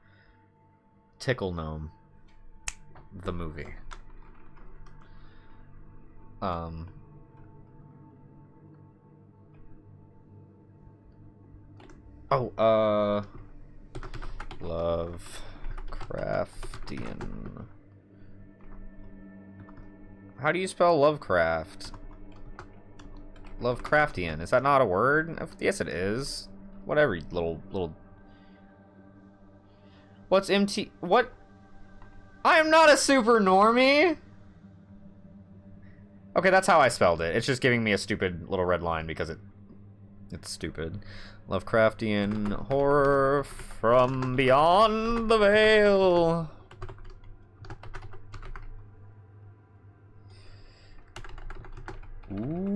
Tickle Gnome, the movie. Lovecraftian. How do you spell Lovecraft? Lovecraftian. Is that not a word? Yes, it is. Whatever, you little. What's MT? What? I am not a super normie. Okay, that's how I spelled it. It's just giving me a stupid little red line because it's stupid. Lovecraftian horror from beyond the veil. Ooh.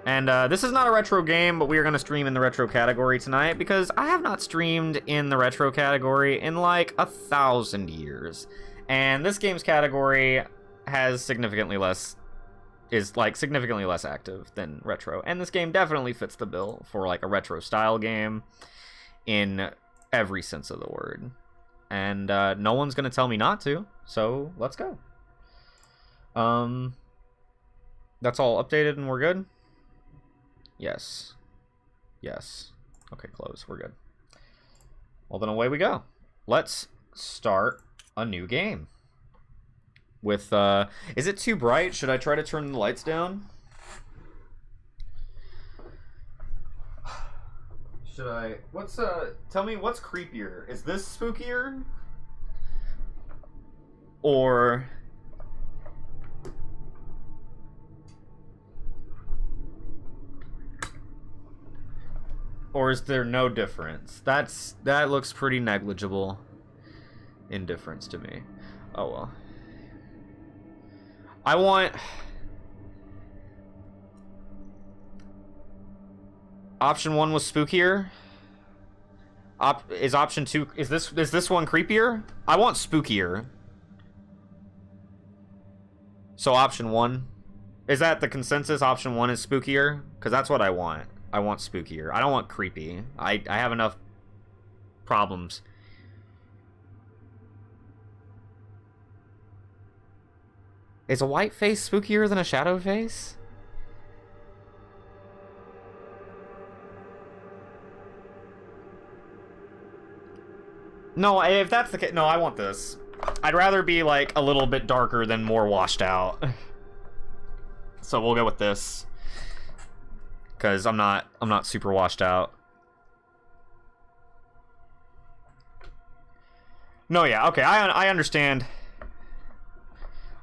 And this is not a retro game, but we are going to stream in the retro category tonight because I have not streamed in the retro category in like 1,000 years. And this game's category has significantly less active than retro. And this game definitely fits the bill for like a retro style game in every sense of the word. And no one's going to tell me not to, so let's go. That's all updated and we're good? Yes. Okay, close. We're good. Well, then away we go. Let's start a new game. With, is it too bright? Should I try to turn the lights down? Should I? Tell me what's creepier? Is this spookier? Or... Or is there no difference? That looks pretty negligible indifference to me. Oh well. I want option 1 was spookier. Is option 2 is this one creepier? I want spookier. So option 1, is that the consensus? Option 1 is spookier, because that's what I want. I want spookier. I don't want creepy. I have enough problems. Is a white face spookier than a shadow face? No, if that's the case, no, I want this. I'd rather be like a little bit darker than more washed out. So we'll go with this. Because I'm not super washed out. No, yeah, okay, I understand.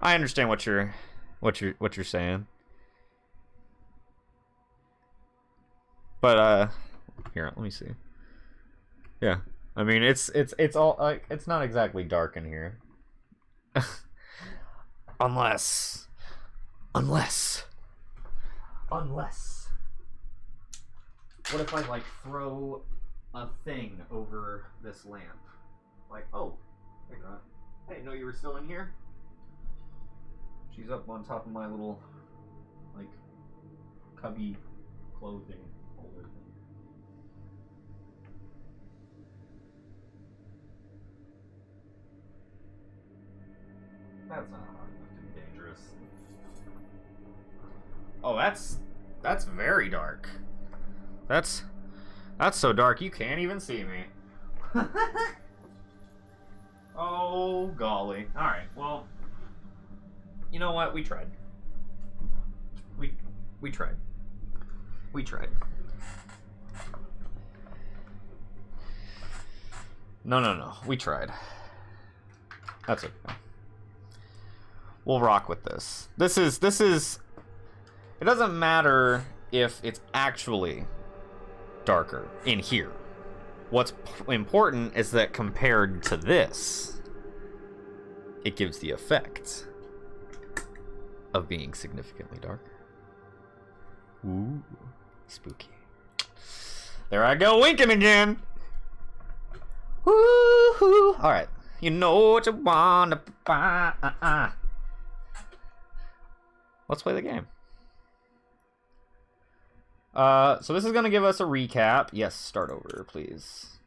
I understand what you're saying. But here, let me see. Yeah, I mean it's all like it's not exactly dark in here, unless. What if I like throw a thing over this lamp? Like, oh, hey, Grant. I didn't know you were still in here. She's up on top of my little, like, cubby clothing holder thing. That's not hard enough to be dangerous. Oh, that's very dark. That's so dark you can't even see me. Oh, golly. Alright, well, you know what? We tried. We tried. We tried. No. We tried. That's okay. We'll rock with this. This is... It doesn't matter if it's actually darker in here. What's important is that compared to this, it gives the effect of being significantly darker. Ooh, spooky. There I go winking again. Woo-hoo. All right, you know what you want to buy. Let's play the game. So this is going to give us a recap. Yes, start over, please.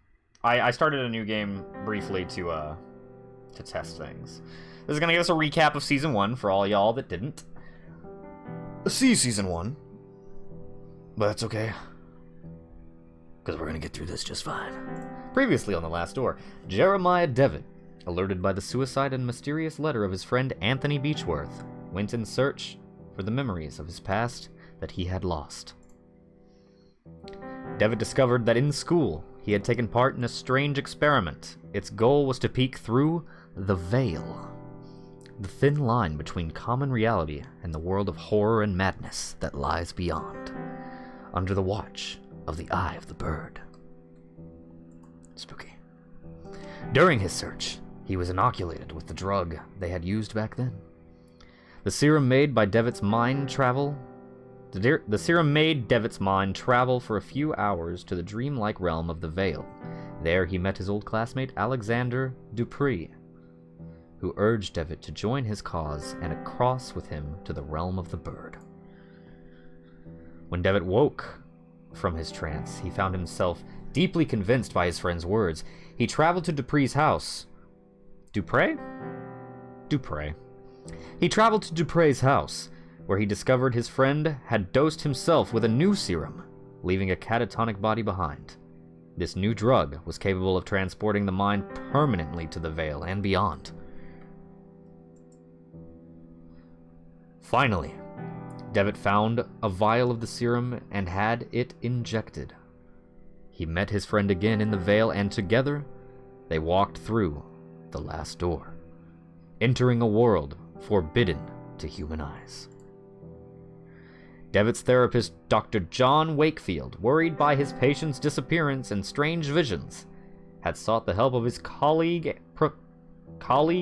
I started a new game briefly to test things. This is going to give us a recap of Season 1 for all y'all that didn't see Season 1. But that's okay, because we're going to get through this just fine. Previously on The Last Door, Jeremiah Devitt, alerted by the suicide and mysterious letter of his friend Anthony Beechworth, went in search for the memories of his past that he had lost. Devitt discovered that in school, he had taken part in a strange experiment. Its goal was to peek through the veil, the thin line between common reality and the world of horror and madness that lies beyond, under the watch of the Eye of the Bird. Spooky. During his search, he was inoculated with the drug they had used back then. The serum made Devitt's mind travel for a few hours to the dreamlike realm of the Veil. There he met his old classmate Alexander Dupree, who urged Devitt to join his cause and cross with him to the realm of the Bird. When Devitt woke from his trance, he found himself deeply convinced by his friend's words. He traveled to Dupree's house. Dupre? He traveled to Dupree's house, where he discovered his friend had dosed himself with a new serum, leaving a catatonic body behind. This new drug was capable of transporting the mind permanently to the Veil and beyond. Finally, Devitt found a vial of the serum and had it injected. He met his friend again in the Veil, and together they walked through the Last Door, entering a world forbidden to human eyes. Devitt's therapist, Dr. John Wakefield, worried by his patient's disappearance and strange visions, had sought the help of his colleague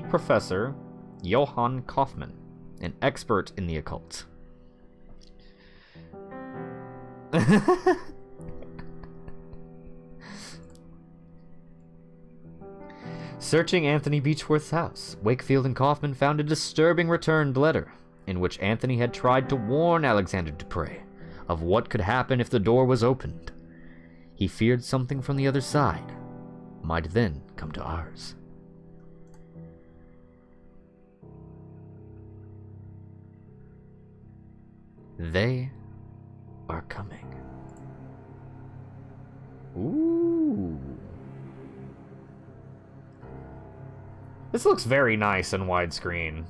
Professor Johann Kaufman, an expert in the occult. Searching Anthony Beechworth's house, Wakefield and Kaufman found a disturbing returned letter in which Anthony had tried to warn Alexander Dupree of what could happen if the door was opened. He feared something from the other side might then come to ours. They are coming. Ooh. This looks very nice in widescreen.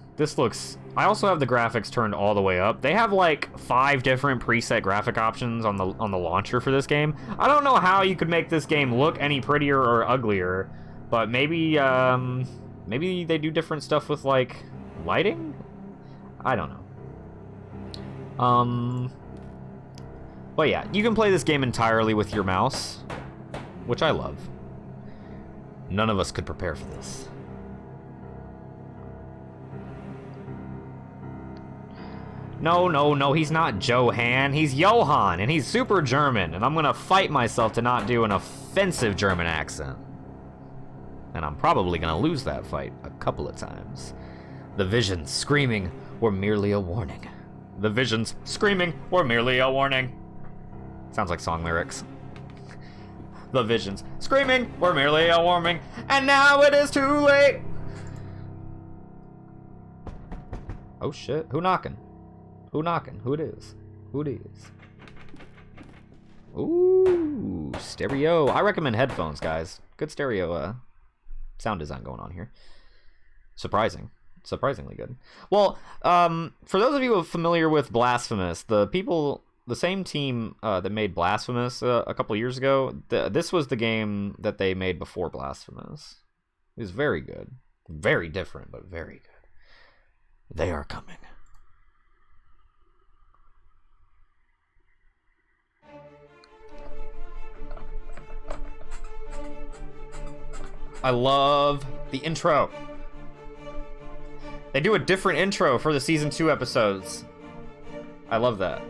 I also have the graphics turned all the way up. They have like 5 different preset graphic options on the launcher for this game. I don't know how you could make this game look any prettier or uglier, but maybe they do different stuff with like lighting? I don't know. But yeah, you can play this game entirely with your mouse, which I love. None of us could prepare for this. No, he's not Johann, he's Johann, and he's super German, and I'm gonna fight myself to not do an offensive German accent. And I'm probably gonna lose that fight a couple of times. The visions screaming were merely a warning. The visions screaming were merely a warning. Sounds like song lyrics. The visions screaming were merely a warning, and now it is too late. Oh shit, who knocking? Who knocking? Who it is? Who it is? Ooh, stereo. I recommend headphones, guys. Good stereo sound design going on here. Surprisingly good. Well, for those of you who are familiar with Blasphemous, the same team that made Blasphemous a couple years ago, this was the game that they made before Blasphemous. It was very good. Very different, but very good. They are coming. I love the intro. They do a different intro for the Season 2 episodes. I love that.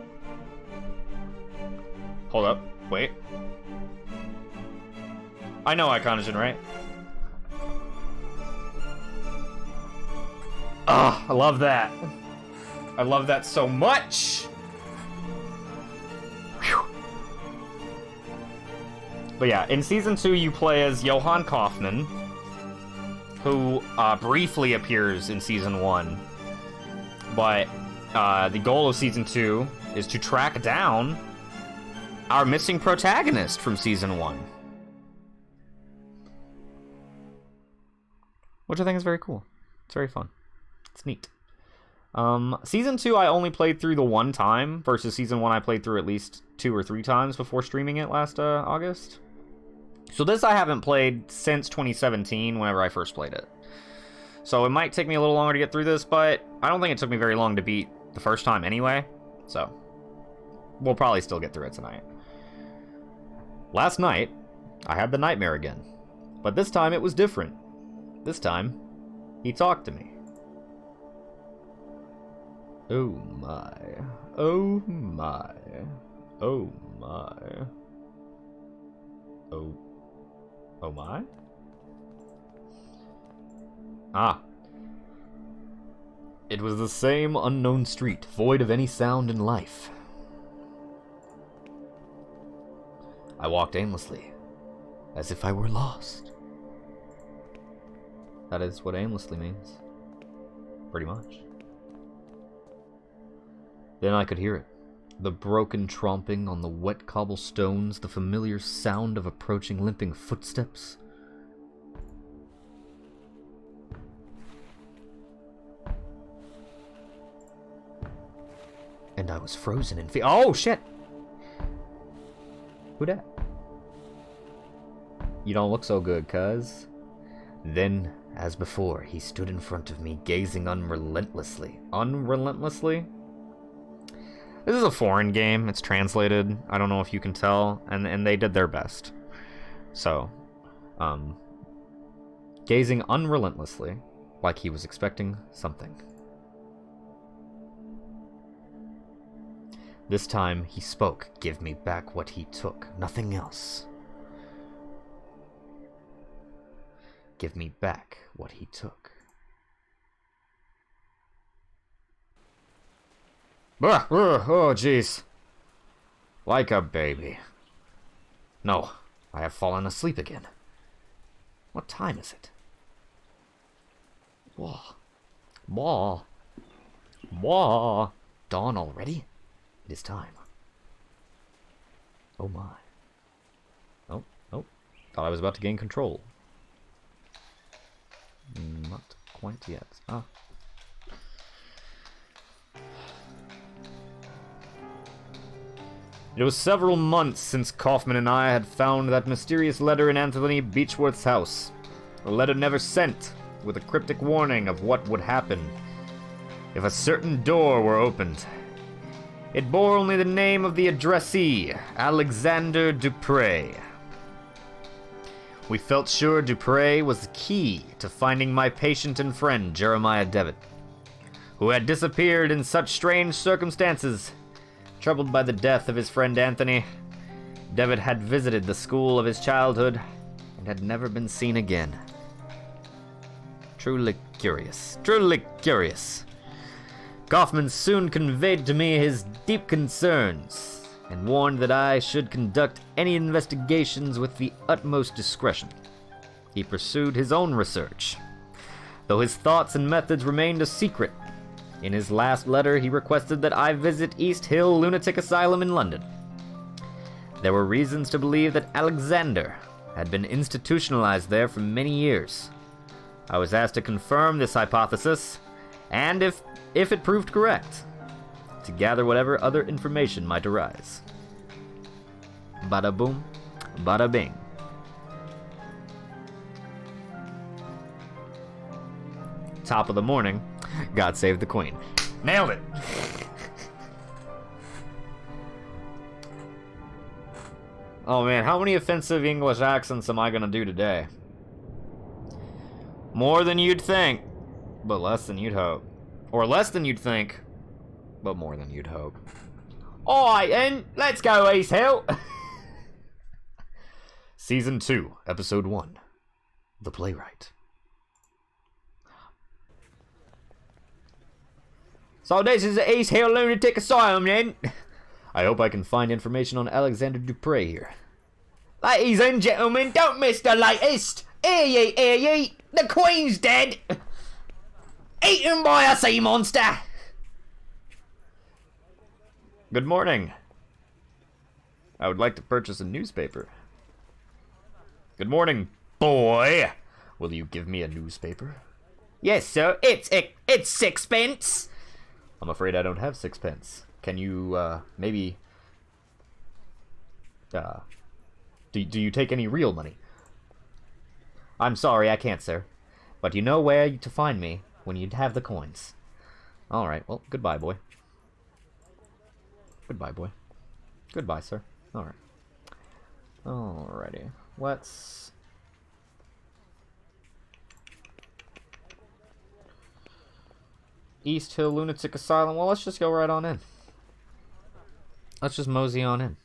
Hold up. Wait. I know Iconogen, right? Ah, I love that. I love that so much. Whew. But yeah, in Season 2, you play as Johann Kaufman, who briefly appears in Season 1. But the goal of Season 2 is to track down our missing protagonist from Season 1. Which I think is very cool. It's very fun. It's neat. Season 2 I only played through the one time, versus Season 1 I played through at least 2 or 3 times before streaming it last August. So this I haven't played since 2017, whenever I first played it. So it might take me a little longer to get through this, but I don't think it took me very long to beat the first time anyway. So we'll probably still get through it tonight. Last night, I had the nightmare again. But this time it was different. This time, he talked to me. Oh my. Oh my. Oh my. Oh my? Ah. It was the same unknown street, void of any sound and life. I walked aimlessly, as if I were lost. That is what aimlessly means. Pretty much. Then I could hear it. The broken tromping on the wet cobblestones, the familiar sound of approaching limping footsteps. And I was frozen in fear. Oh, shit! Who dat? You don't look so good, cuz. Then, as before, he stood in front of me, gazing unrelentlessly. Unrelentlessly? This is a foreign game. It's translated. I don't know if you can tell. And they did their best. So, gazing unrelentlessly, like he was expecting something. This time, he spoke. Give me back what he took. Nothing else. Give me back what he took. Oh, jeez. Like a baby. No, I have fallen asleep again. What time is it? Wah. Wah. Wah. Dawn already? It is time. Oh my. Oh, oh. Thought I was about to gain control. Not quite yet. Ah. It was several months since Kaufman and I had found that mysterious letter in Anthony Beechworth's house. A letter never sent, with a cryptic warning of what would happen if a certain door were opened. It bore only the name of the addressee, Alexander Dupre. We felt sure Dupre was the key to finding my patient and friend, Jeremiah Devitt, who had disappeared in such strange circumstances. Troubled by the death of his friend Anthony, Devitt had visited the school of his childhood and had never been seen again. Truly curious, truly curious. Kaufman soon conveyed to me his deep concerns and warned that I should conduct any investigations with the utmost discretion. He pursued his own research, though his thoughts and methods remained a secret. In his last letter, he requested that I visit East Hill Lunatic Asylum in London. There were reasons to believe that Alexander had been institutionalized there for many years. I was asked to confirm this hypothesis, and if it proved correct, to gather whatever other information might arise. Bada boom, bada bing. Top of the morning, God save the Queen. Nailed it! Oh man, how many offensive English accents am I gonna do today? More than you'd think, but less than you'd hope. Or less than you'd think, but more than you'd hope. Alright then, let's go East Hill! Season 2, Episode 1. The Playwright. So this is the East Hill Lunatic Asylum then? I hope I can find information on Alexander Dupre here. Ladies and gentlemen, don't miss the latest! Hear ye, hear ye! The Queen's dead! Eaten by a sea monster! Good morning. I would like to purchase a newspaper. Good morning, boy. Will you give me a newspaper? Yes, sir. It's sixpence. I'm afraid I don't have sixpence. Can you, maybe... Do you take any real money? I'm sorry, I can't, sir. But you know where to find me when you have the coins. Alright, well, goodbye, boy. Goodbye, boy. Goodbye, sir. Alright. Alrighty. Let's... East Hill Lunatic Asylum. Well, let's just go right on in. Let's just mosey on in.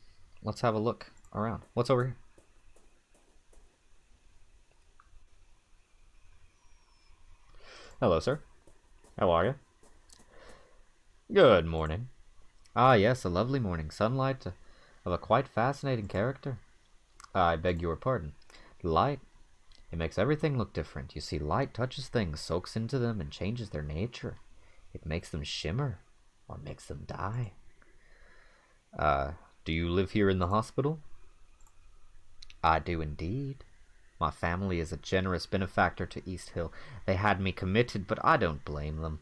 Let's have a look around. What's over here? Hello, sir. How are you? Good morning. Ah, yes, a lovely morning. Sunlight of a quite fascinating character. I beg your pardon. Light. It makes everything look different. You see, light touches things, soaks into them, and changes their nature. It makes them shimmer, or makes them die. Do you live here in the hospital? I do indeed. My family is a generous benefactor to East Hill. They had me committed, but I don't blame them.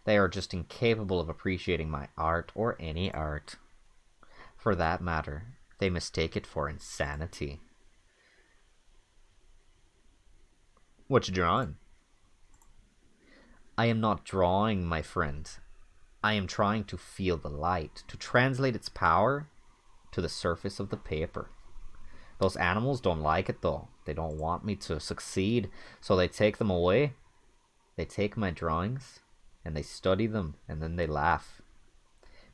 They are just incapable of appreciating my art, or any art. For that matter, they mistake it for insanity. What you drawing? I am not drawing, my friend. I am trying to feel the light, to translate its power to the surface of the paper. Those animals don't like it, though. They don't want me to succeed, so they take them away. They take my drawings, and they study them, and then they laugh.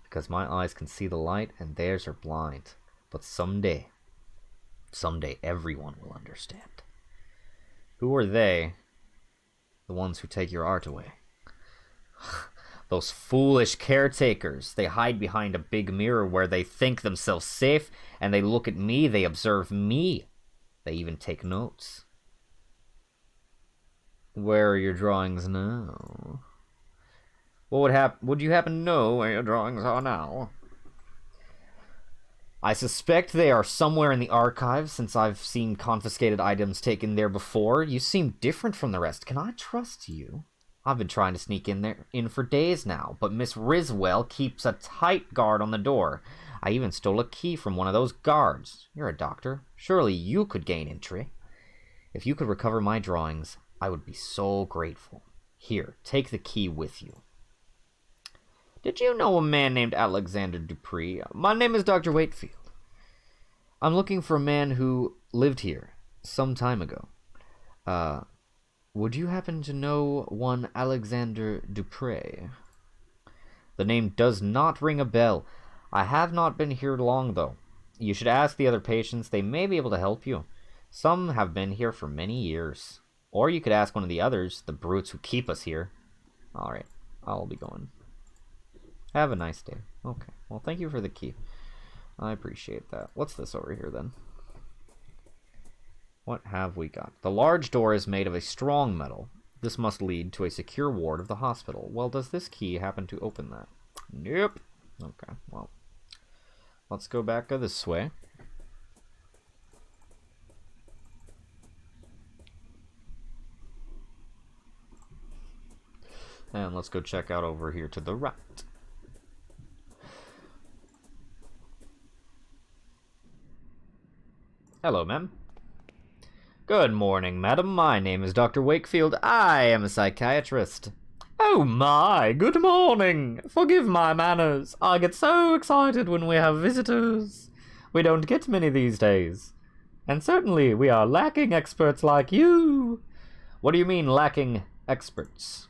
Because my eyes can see the light, and theirs are blind. But someday everyone will understand. Who are they? The ones who take your art away. Those foolish caretakers. They hide behind a big mirror where they think themselves safe, and they look at me, they observe me. They even take notes. Where are your drawings now? What would you happen to know where your drawings are now? I suspect they are somewhere in the archives, since I've seen confiscated items taken there before. You seem different from the rest. Can I trust you? I've been trying to sneak in for days now, but Miss Riswell keeps a tight guard on the door. I even stole a key from one of those guards. You're a doctor. Surely you could gain entry. If you could recover my drawings, I would be so grateful. Here, take the key with you. Did you know a man named Alexander Dupree? My name is Dr. Wakefield. I'm looking for a man who lived here some time ago. Would you happen to know one Alexander Dupree? The name does not ring a bell. I have not been here long, though. You should ask the other patients. They may be able to help you. Some have been here for many years. Or you could ask one of the others, the brutes who keep us here. Alright, I'll be going. Have a nice day. Okay, well, thank you for the key. I appreciate that. What's this over here, then? What have we got? The large door is made of a strong metal. This must lead to a secure ward of the hospital. Well, does this key happen to open that? Nope. Okay, well. Let's go back this way. And let's go check out over here to the right. Hello, ma'am. Good morning, madam. My name is Dr. Wakefield. I am a psychiatrist. Oh my, good morning. Forgive my manners. I get so excited when we have visitors. We don't get many these days. And certainly we are lacking experts like you. What do you mean, lacking experts?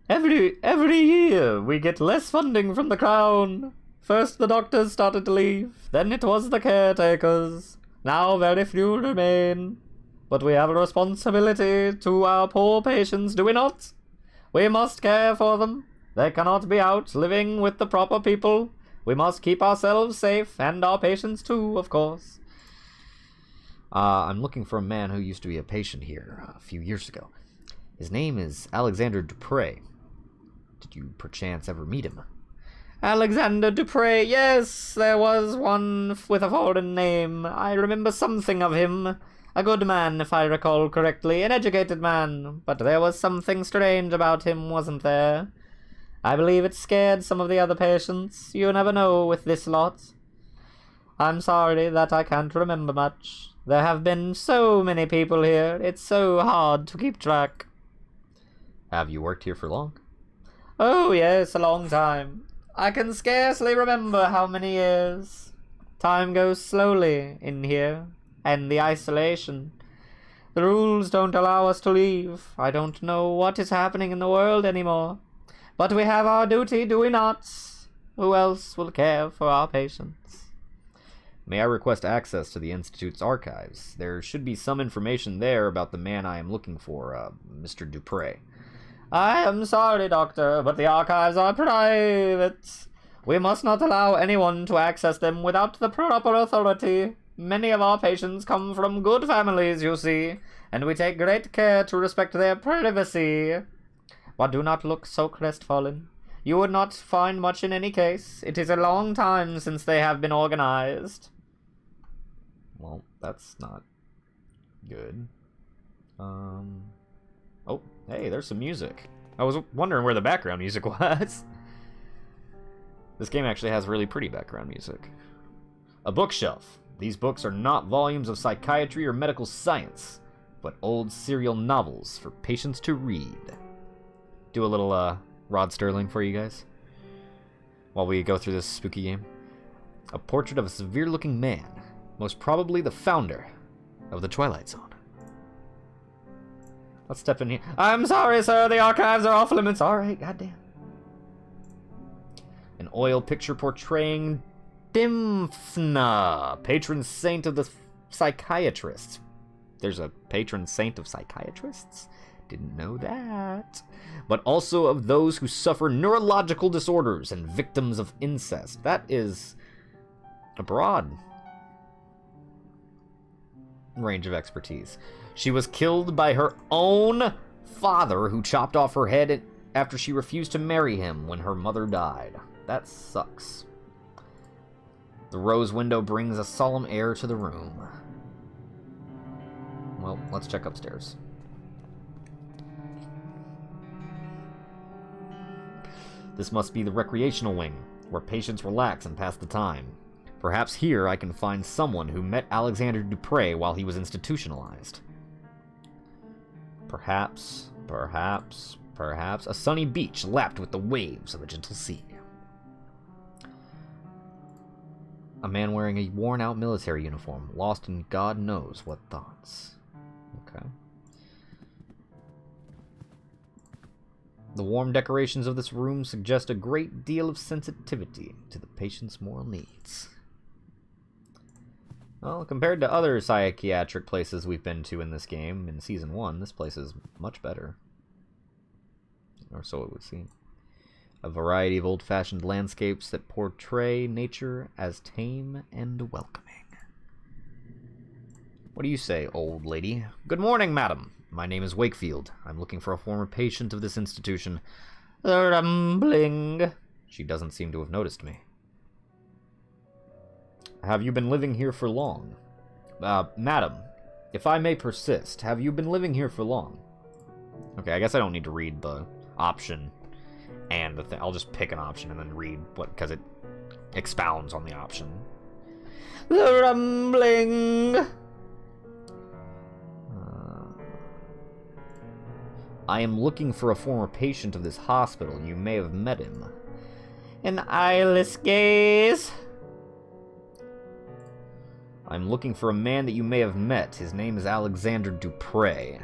Every year we get less funding from the Crown. First the doctors started to leave, then it was the caretakers. Now very few remain. But we have a responsibility to our poor patients, do we not? We must care for them. They cannot be out living with the proper people. We must keep ourselves safe, and our patients too, of course. I'm looking for a man who used to be a patient here a few years ago. His name is Alexander Dupree. Did you perchance ever meet him? Alexander Dupree, yes, there was one with a foreign name. I remember something of him. A good man, if I recall correctly, an educated man. But there was something strange about him, wasn't there? I believe it scared some of the other patients. You never know with this lot. I'm sorry that I can't remember much. There have been so many people here, it's so hard to keep track. Have you worked here for long? Oh, yes, a long time. I can scarcely remember how many years. Time goes slowly in here, and the isolation. The rules don't allow us to leave. I don't know what is happening in the world anymore. But we have our duty, do we not? Who else will care for our patients? May I request access to the Institute's archives? There should be some information there about the man I am looking for, Mr. Dupree. I am sorry, Doctor, but the archives are private. We must not allow anyone to access them without the proper authority. Many of our patients come from good families, you see, and we take great care to respect their privacy. But do not look so crestfallen. You would not find much in any case. It is a long time since they have been organized. Well, that's not good. Oh, hey, there's some music. I was wondering where the background music was. This game actually has really pretty background music. A bookshelf. These books are not volumes of psychiatry or medical science, but old serial novels for patients to read. Do a little, Rod Sterling for you guys, while we go through this spooky game. A portrait of a severe-looking man, most probably the founder of the Twilight Zone. Let's step in here. I'm sorry, sir, the archives are off limits. Alright, goddamn. An oil picture portraying Dymphna, patron saint of the psychiatrists. There's a patron saint of psychiatrists? Didn't know that. But also of those who suffer neurological disorders and victims of incest. That is a broad range of expertise. She was killed by her own father, who chopped off her head after she refused to marry him when her mother died. That sucks. The rose window brings a solemn air to the room. Well, let's check upstairs. This must be the recreational wing, where patients relax and pass the time. Perhaps here I can find someone who met Alexander Dupree while he was institutionalized. Perhaps. Perhaps a sunny beach lapped with the waves of a gentle sea. A man wearing a worn-out military uniform, lost in God knows what thoughts. Okay. The warm decorations of this room suggest a great deal of sensitivity to the patient's moral needs. Well, compared to other psychiatric places we've been to in this game, in Season 1, this place is much better. Or so it would seem. A variety of old-fashioned landscapes that portray nature as tame and welcoming. What do you say, old lady? Good morning, madam. My name is Wakefield. I'm looking for a former patient of this institution. Rumbling. She doesn't seem to have noticed me. Have you been living here for long? Madam, if I may persist, have you been living here for long? Okay, I guess I don't need to read the option and the thing. I'll just pick an option and then read what, because it expounds on the option. The rumbling. I am looking for a former patient of this hospital. You may have met him. An eyeless gaze. I'm looking for a man that you may have met. His name is Alexander Dupre.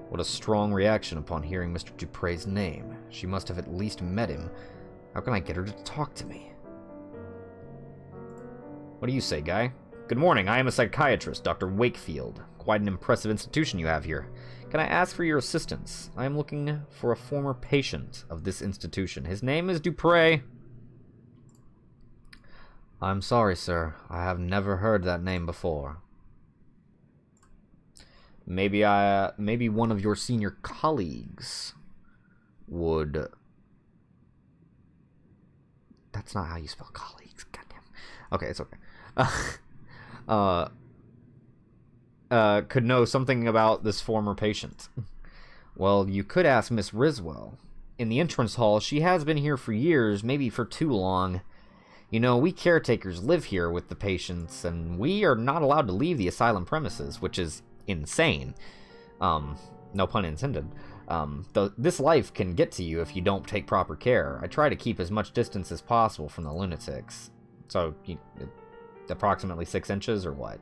What a strong reaction upon hearing Mr. Dupre's name. She must have at least met him. How can I get her to talk to me? What do you say, guy? Good morning, I am a psychiatrist, Dr. Wakefield. Quite an impressive institution you have here. Can I ask for your assistance? I am looking for a former patient of this institution. His name is Dupre. I'm sorry, sir. I have never heard that name before. Maybe one of your senior colleagues would... That's not how you spell colleagues. Goddamn. Okay, it's okay. Could know something about this former patient. Well, you could ask Miss Riswell. In the entrance hall, she has been here for years, maybe for too long. You know, we caretakers live here with the patients, and we are not allowed to leave the asylum premises, which is insane. No pun intended. This life can get to you if you don't take proper care. I try to keep as much distance as possible from the lunatics. So, approximately 6 inches or what?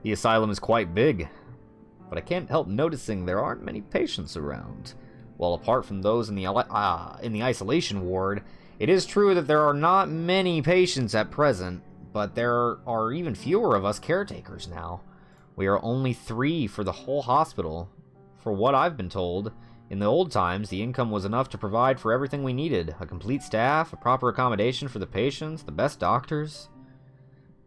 The asylum is quite big, but I can't help noticing there aren't many patients around. Well, apart from those in the isolation ward, it is true that there are not many patients at present, but there are even fewer of us caretakers now. We are only 3 for the whole hospital. For what I've been told, in the old times, the income was enough to provide for everything we needed. A complete staff, a proper accommodation for the patients, the best doctors.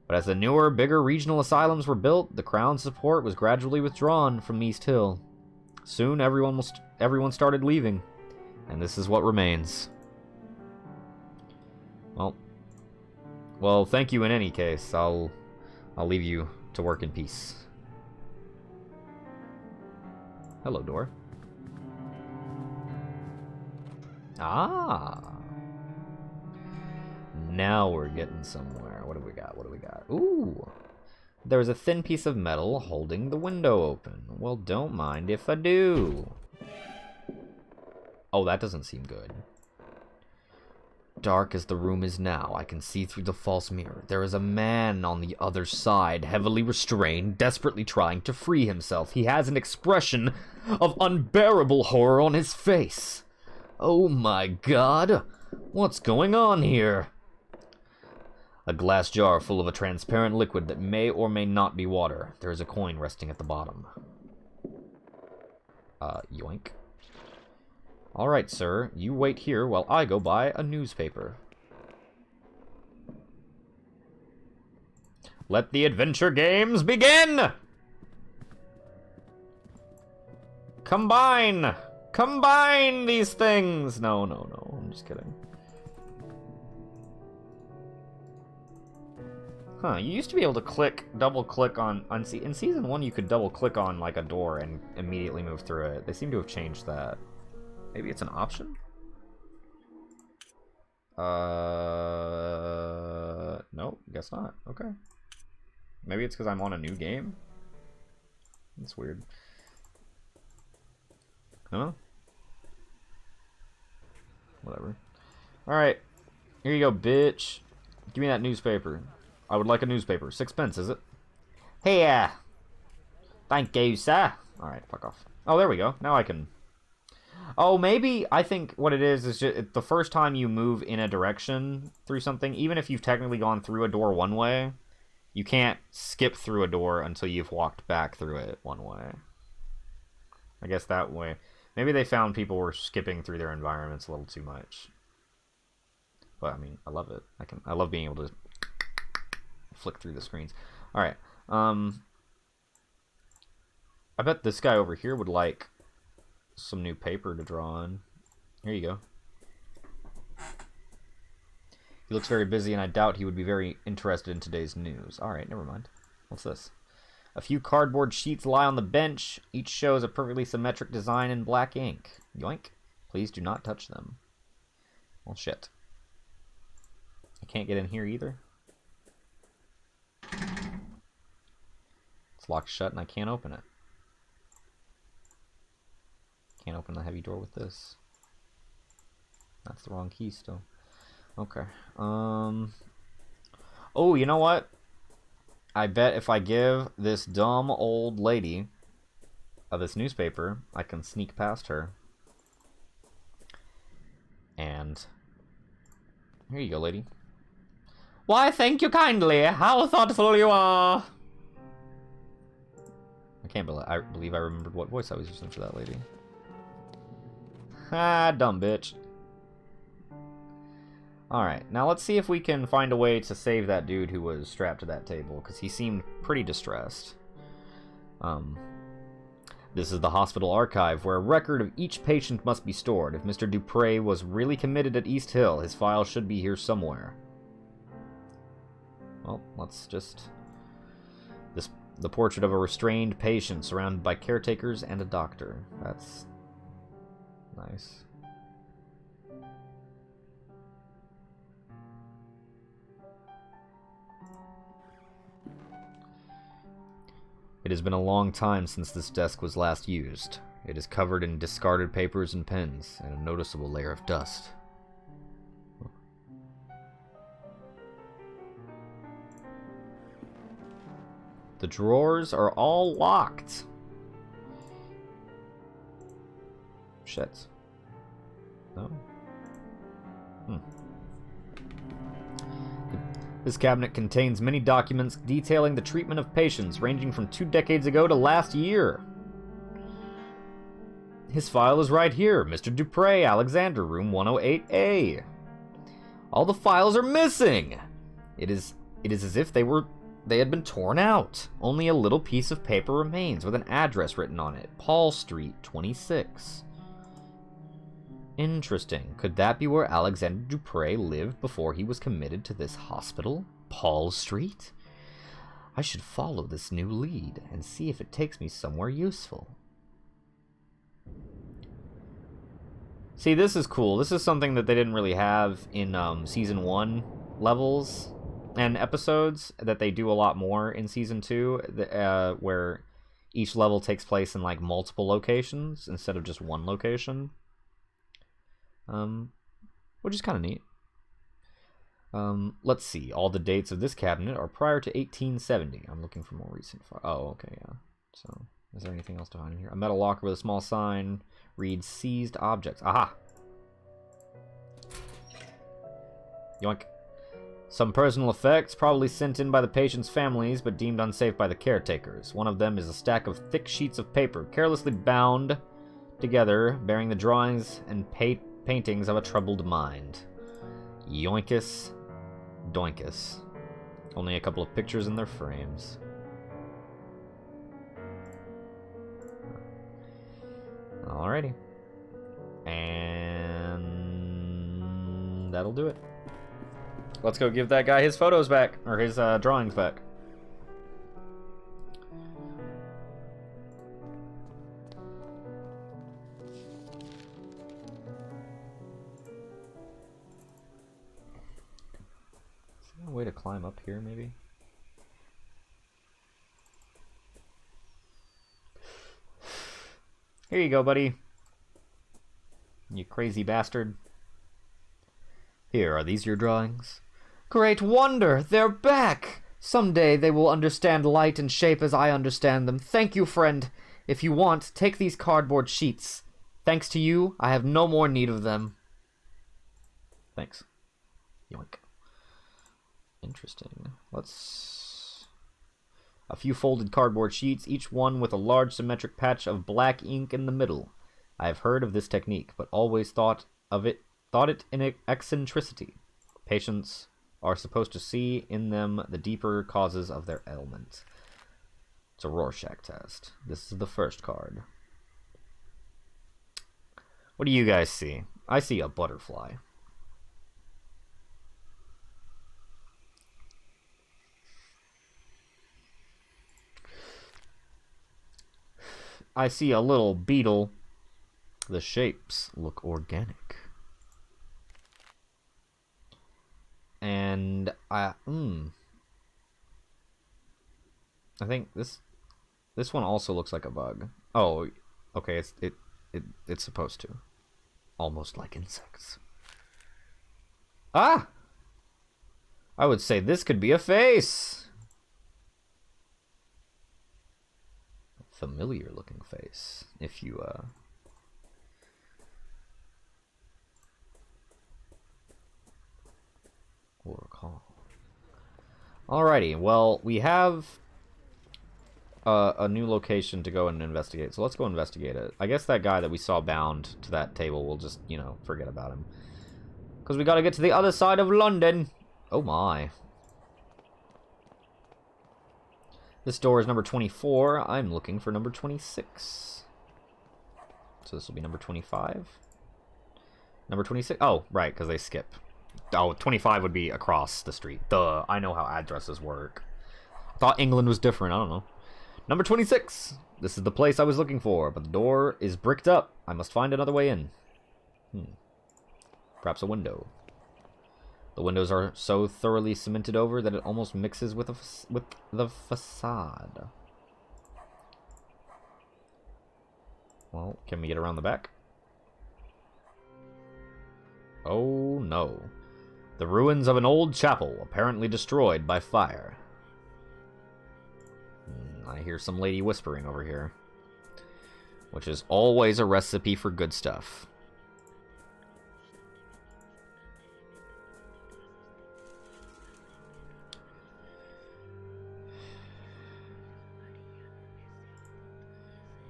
But as the newer, bigger regional asylums were built, the Crown's support was gradually withdrawn from East Hill. Soon, everyone started leaving, and this is what remains. Well, thank you in any case. I'll leave you to work in peace. Hello, door. Ah. Now we're getting somewhere. What do we got? Ooh. There's a thin piece of metal holding the window open. Well, don't mind if I do. Oh, that doesn't seem good. Dark as the room is now, I can see through the false mirror. There is a man on the other side, heavily restrained, desperately trying to free himself. He has an expression of unbearable horror on his face. Oh my god, what's going on here? A glass jar full of a transparent liquid that may or may not be water. There is a coin resting at the bottom. Yoink. Alright, sir, you wait here while I go buy a newspaper. Let the adventure games begin! Combine! Combine these things! No, I'm just kidding. Huh, you used to be able to double-click on in Season 1 you could double-click on, like, a door and immediately move through it. They seem to have changed that. Maybe it's an option? No, guess not. Okay. Maybe it's because I'm on a new game? That's weird. Huh? Whatever. Alright. Here you go, bitch. Give me that newspaper. I would like a newspaper. 6 pence, is it? Here! Thank you, sir. Alright, fuck off. Oh, there we go. Now I can... Oh, maybe, I think what it is just the first time you move in a direction through something, even if you've technically gone through a door one way, you can't skip through a door until you've walked back through it one way. I guess that way. Maybe they found people were skipping through their environments a little too much. But, I mean, I love it. I love being able to flick through the screens. Alright, I bet this guy over here would like some new paper to draw on. Here you go. He looks very busy, and I doubt he would be very interested in today's news. Alright, never mind. What's this? A few cardboard sheets lie on the bench. Each shows a perfectly symmetric design in black ink. Yoink. Please do not touch them. Well, shit. I can't get in here either. It's locked shut, and I can't open it. Can't open the heavy door with this. That's the wrong key still. Okay. Oh, you know what? I bet if I give this dumb old lady this newspaper, I can sneak past her. And here you go, lady. Why, thank you kindly. How thoughtful you are. I can't believe I remembered what voice I was using for that lady. Ah, dumb bitch. Alright, now let's see if we can find a way to save that dude who was strapped to that table, because he seemed pretty distressed. This is the hospital archive, where a record of each patient must be stored. If Mr. Dupre was really committed at East Hill, his file should be here somewhere. Well, let's just... The portrait of a restrained patient surrounded by caretakers and a doctor. That's... nice. It has been a long time since this desk was last used. It is covered in discarded papers and pens, and a noticeable layer of dust. The drawers are all locked. Shit. No? This cabinet contains many documents detailing the treatment of patients, ranging from 2 decades ago to last year. His file is right here. Mr. Dupre, Alexander, room 108A. All the files are missing! It is as if they had been torn out. Only a little piece of paper remains with an address written on it. Paul Street, 26. Interesting. Could that be where Alexander Dupre lived before he was committed to this hospital? Paul Street? I should follow this new lead and see if it takes me somewhere useful. See, this is cool. This is something that they didn't really have in Season 1 levels and episodes, that they do a lot more in Season 2, where each level takes place in, like, multiple locations instead of just one location. Which is kind of neat. Let's see. All the dates of this cabinet are prior to 1870. I'm looking for more recent files. Oh, okay, yeah. So, is there anything else to find in here? A metal locker with a small sign reads seized objects. Aha! Yoink. Some personal effects, probably sent in by the patient's families, but deemed unsafe by the caretakers. One of them is a stack of thick sheets of paper, carelessly bound together, bearing the drawings and paintings of a troubled mind. Yoinkus, doinkus. Only a couple of pictures in their frames. Alrighty. And that'll do it. Let's go give that guy his photos back, or his drawings back. climb up here, maybe? Here you go, buddy. You crazy bastard. Here, are these your drawings? Great wonder! They're back! Someday they will understand light and shape as I understand them. Thank you, friend. If you want, take these cardboard sheets. Thanks to you, I have no more need of them. Thanks. Yoink. Interesting. Let's... A few folded cardboard sheets, each one with a large symmetric patch of black ink in the middle. I have heard of this technique, but always thought it in eccentricity. Patients are supposed to see in them the deeper causes of their ailment. It's a Rorschach test. This is the first card. What do you guys see? I see a butterfly. I see a little beetle. The shapes look organic. And I think this one also looks like a bug. Oh, okay, it's supposed to. Almost like insects. Ah! I would say this could be a face. Familiar looking face, if you will recall. Alrighty, well, we have a new location to go and investigate, so let's go investigate it. I guess that guy that we saw bound to that table, we'll just, you know, forget about him. Because we gotta get to the other side of London. Oh my. This door is number 24. I'm looking for number 26. So this will be number 25. Number 26. Oh, right, because they skip. Oh, 25 would be across the street. Duh, I know how addresses work. I thought England was different. I don't know. Number 26. This is the place I was looking for, but the door is bricked up. I must find another way in. Perhaps a window. The windows are so thoroughly cemented over that it almost mixes with the facade. Well, can we get around the back? Oh no. The ruins of an old chapel, apparently destroyed by fire. I hear some lady whispering over here. Which is always a recipe for good stuff.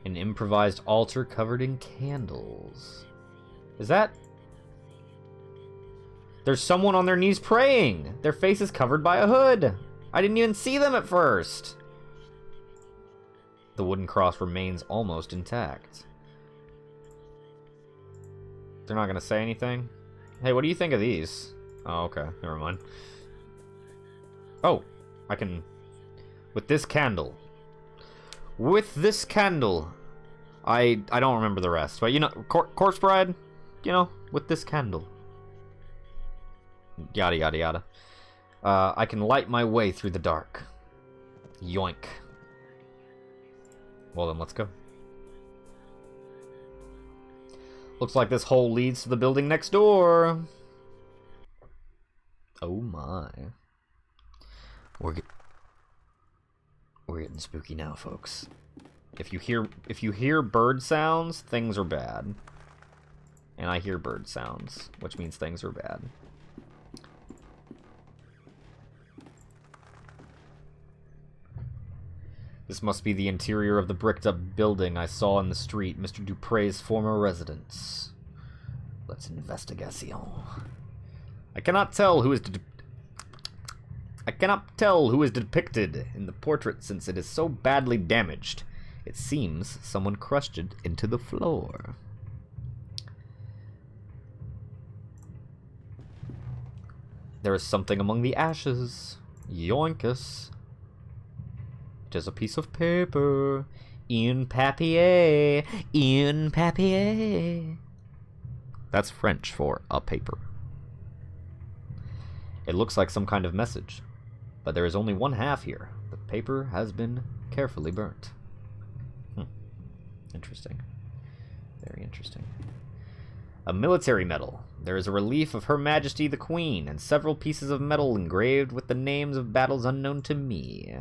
An improvised altar covered in candles. Is that... There's someone on their knees praying! Their face is covered by a hood! I didn't even see them at first! The wooden cross remains almost intact. They're not gonna say anything? Hey, what do you think of these? Oh, okay. Never mind. Oh! I can... With this candle... With this candle... I don't remember the rest, but you know, Corpse Bride, you know, with this candle. Yada yada yada. I can light my way through the dark. Yoink. Well then, let's go. Looks like this hole leads to the building next door. Oh my. We're getting spooky now, folks. If you hear bird sounds, things are bad. And I hear bird sounds, which means things are bad. This must be the interior of the bricked-up building I saw in the street, Mr. Dupre's former residence. Let's investigation. I cannot tell who is depicted in the portrait since it is so badly damaged. It seems someone crushed it into the floor. There is something among the ashes. Yoinkus. It is a piece of paper. Un papier. Un papier. That's French for a paper. It looks like some kind of message. But there is only one half here. The paper has been carefully burnt. Interesting. Very interesting. A military medal. There is a relief of Her Majesty the Queen, and several pieces of metal engraved with the names of battles unknown to me.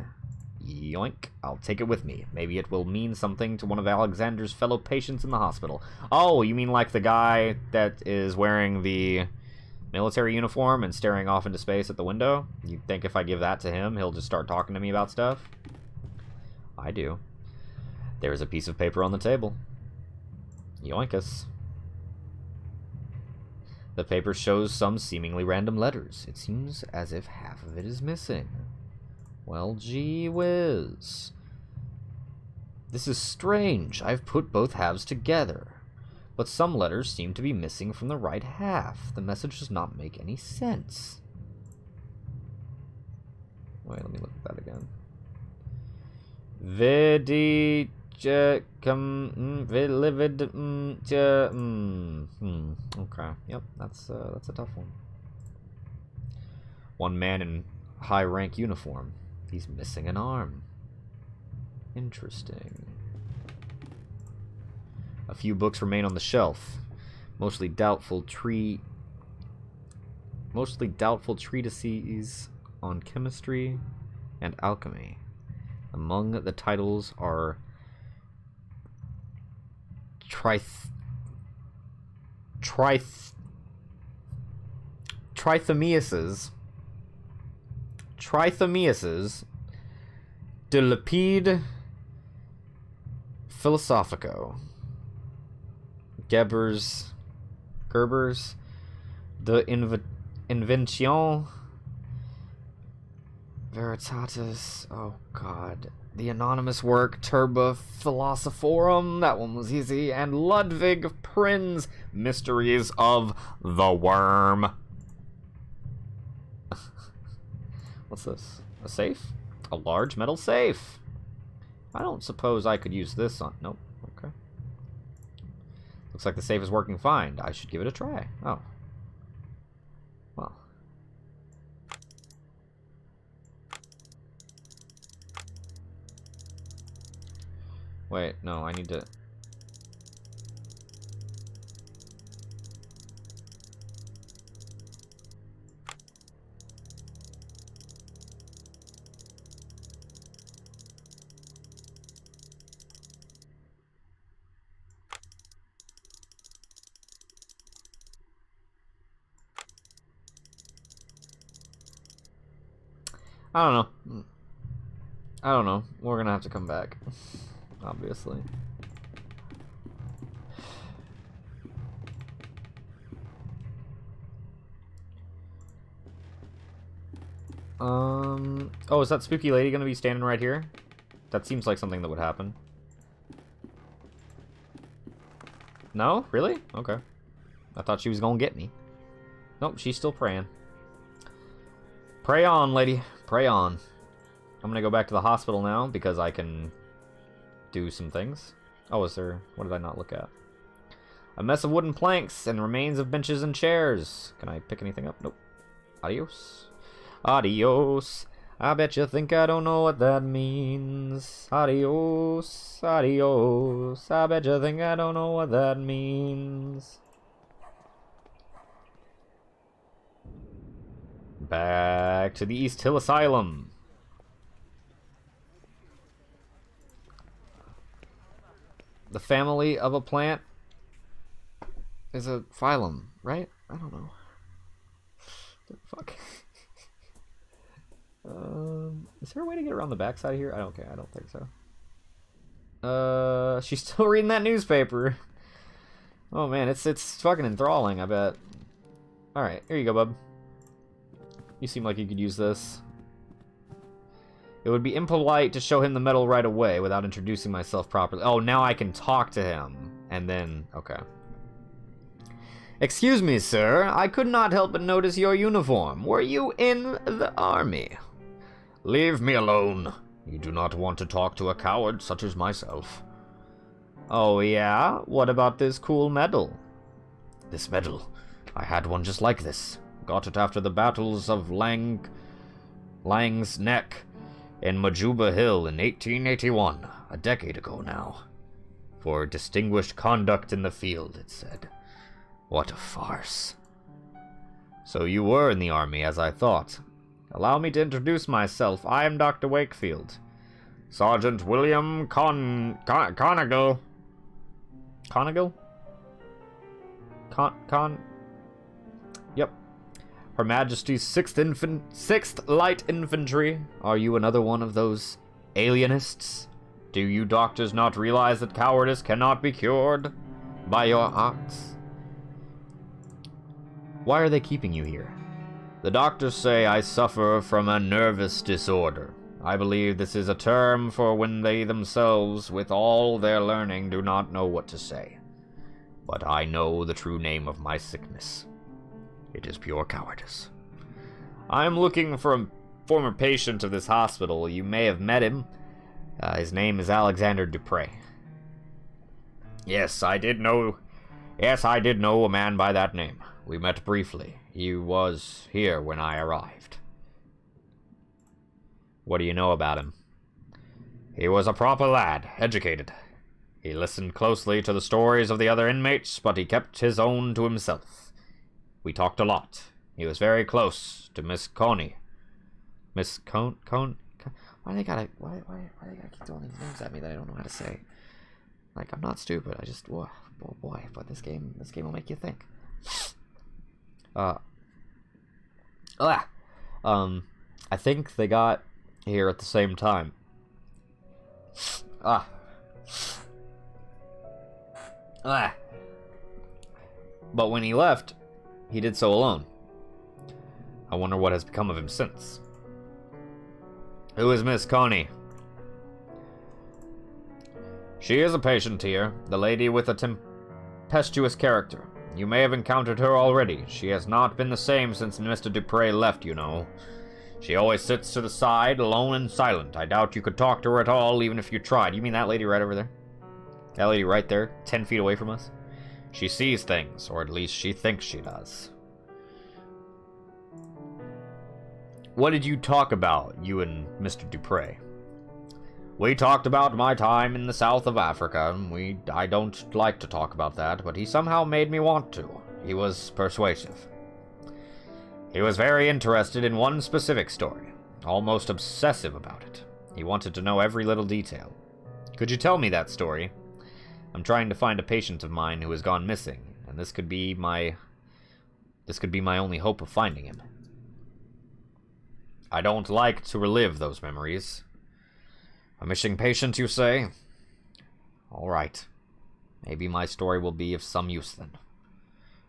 Yoink. I'll take it with me. Maybe it will mean something to one of Alexander's fellow patients in the hospital. Oh, you mean like the guy that is wearing the military uniform and staring off into space at the window? You think if I give that to him, he'll just start talking to me about stuff? I do. There is a piece of paper on the table. Yoinkus. The paper shows some seemingly random letters. It seems as if half of it is missing. Well, gee whiz. This is strange. I've put both halves together. But some letters seem to be missing from the right half. The message does not make any sense. Wait, let me look at that again. Okay, yep, that's a tough one. One man in high rank uniform. He's missing an arm. Interesting. A few books remain on the shelf. Mostly doubtful treatises on chemistry and alchemy. Among the titles are Trithemiuses, De Lapide Philosophico, Geber's, De Invention Veritatis, oh god, the anonymous work, Turba Philosophorum, that one was easy, and Ludwig Prinz, Mysteries of the Worm. What's this? A safe? A large metal safe. I don't suppose I could use this on... Nope. Okay. Looks like the safe is working fine. I should give it a try. Oh. Well. Wait, no, I need to... I don't know. We're gonna have to come back. Obviously. Oh, is that spooky lady gonna be standing right here? That seems like something that would happen. No? Really? Okay. I thought she was gonna get me. Nope, she's still praying. Pray on, lady. Pray on. I'm gonna go back to the hospital now because I can do some things. Oh, is there... What did I not look at? A mess of wooden planks and remains of benches and chairs. Can I pick anything up? Nope. Adios. Adios. I bet you think I don't know what that means. Adios. Adios. I bet you think I don't know what that means. Back to the East Hill Asylum. The family of a plant is a phylum, right? I don't know. Fuck. Is there a way to get around the backside of here? I don't care. I don't think so. She's still reading that newspaper. Oh man, it's fucking enthralling, I bet. Alright, here you go, bub. You seem like you could use this. It would be impolite to show him the medal right away without introducing myself properly. Oh, now I can talk to him. And then, okay. Excuse me, sir. I could not help but notice your uniform. Were you in the army? Leave me alone. You do not want to talk to a coward such as myself. Oh, yeah? What about this cool medal? This medal? I had one just like this. Got it after the battles of Lang's neck in Majuba Hill in 1881, a decade ago now. For distinguished conduct in the field, it said. What a farce. So you were in the army, as I thought. Allow me to introduce myself. I am Dr. Wakefield. Sergeant William Conagle. Conagle? Yep. Her Majesty's 6th Light Infantry. Are you another one of those alienists? Do you doctors not realize that cowardice cannot be cured by your arts? Why are they keeping you here? The doctors say I suffer from a nervous disorder. I believe this is a term for when they themselves, with all their learning, do not know what to say. But I know the true name of my sickness. It is pure cowardice. I am looking for a former patient of this hospital. You may have met him. His name is Alexander Dupre. Yes, I did know a man by that name. We met briefly. He was here when I arrived. What do you know about him? He was a proper lad, educated. He listened closely to the stories of the other inmates, but he kept his own to himself. We talked a lot. He was very close to Miss Coney. Miss Why do they gotta keep throwing these names at me that I don't know how to say? Like, I'm not stupid. I just, oh boy, but this game will make you think. I think they got here at the same time. But when he left, he did so alone. I wonder what has become of him since. Who is Miss Coney? She is a patient here, the lady with a tempestuous character. You may have encountered her already. She has not been the same since Mr. Dupre left, you know. She always sits to the side, alone and silent. I doubt you could talk to her at all, even if you tried. You mean that lady right over there? That lady right there, 10 feet away from us? She sees things, or at least she thinks she does. What did you talk about, you and Mr. Dupre? We talked about my time in the south of Africa. I don't like to talk about that, but he somehow made me want to. He was persuasive. He was very interested in one specific story, almost obsessive about it. He wanted to know every little detail. Could you tell me that story? I'm trying to find a patient of mine who has gone missing, and this could be my only hope of finding him. I don't like to relive those memories. A missing patient, you say? All right. Maybe my story will be of some use then.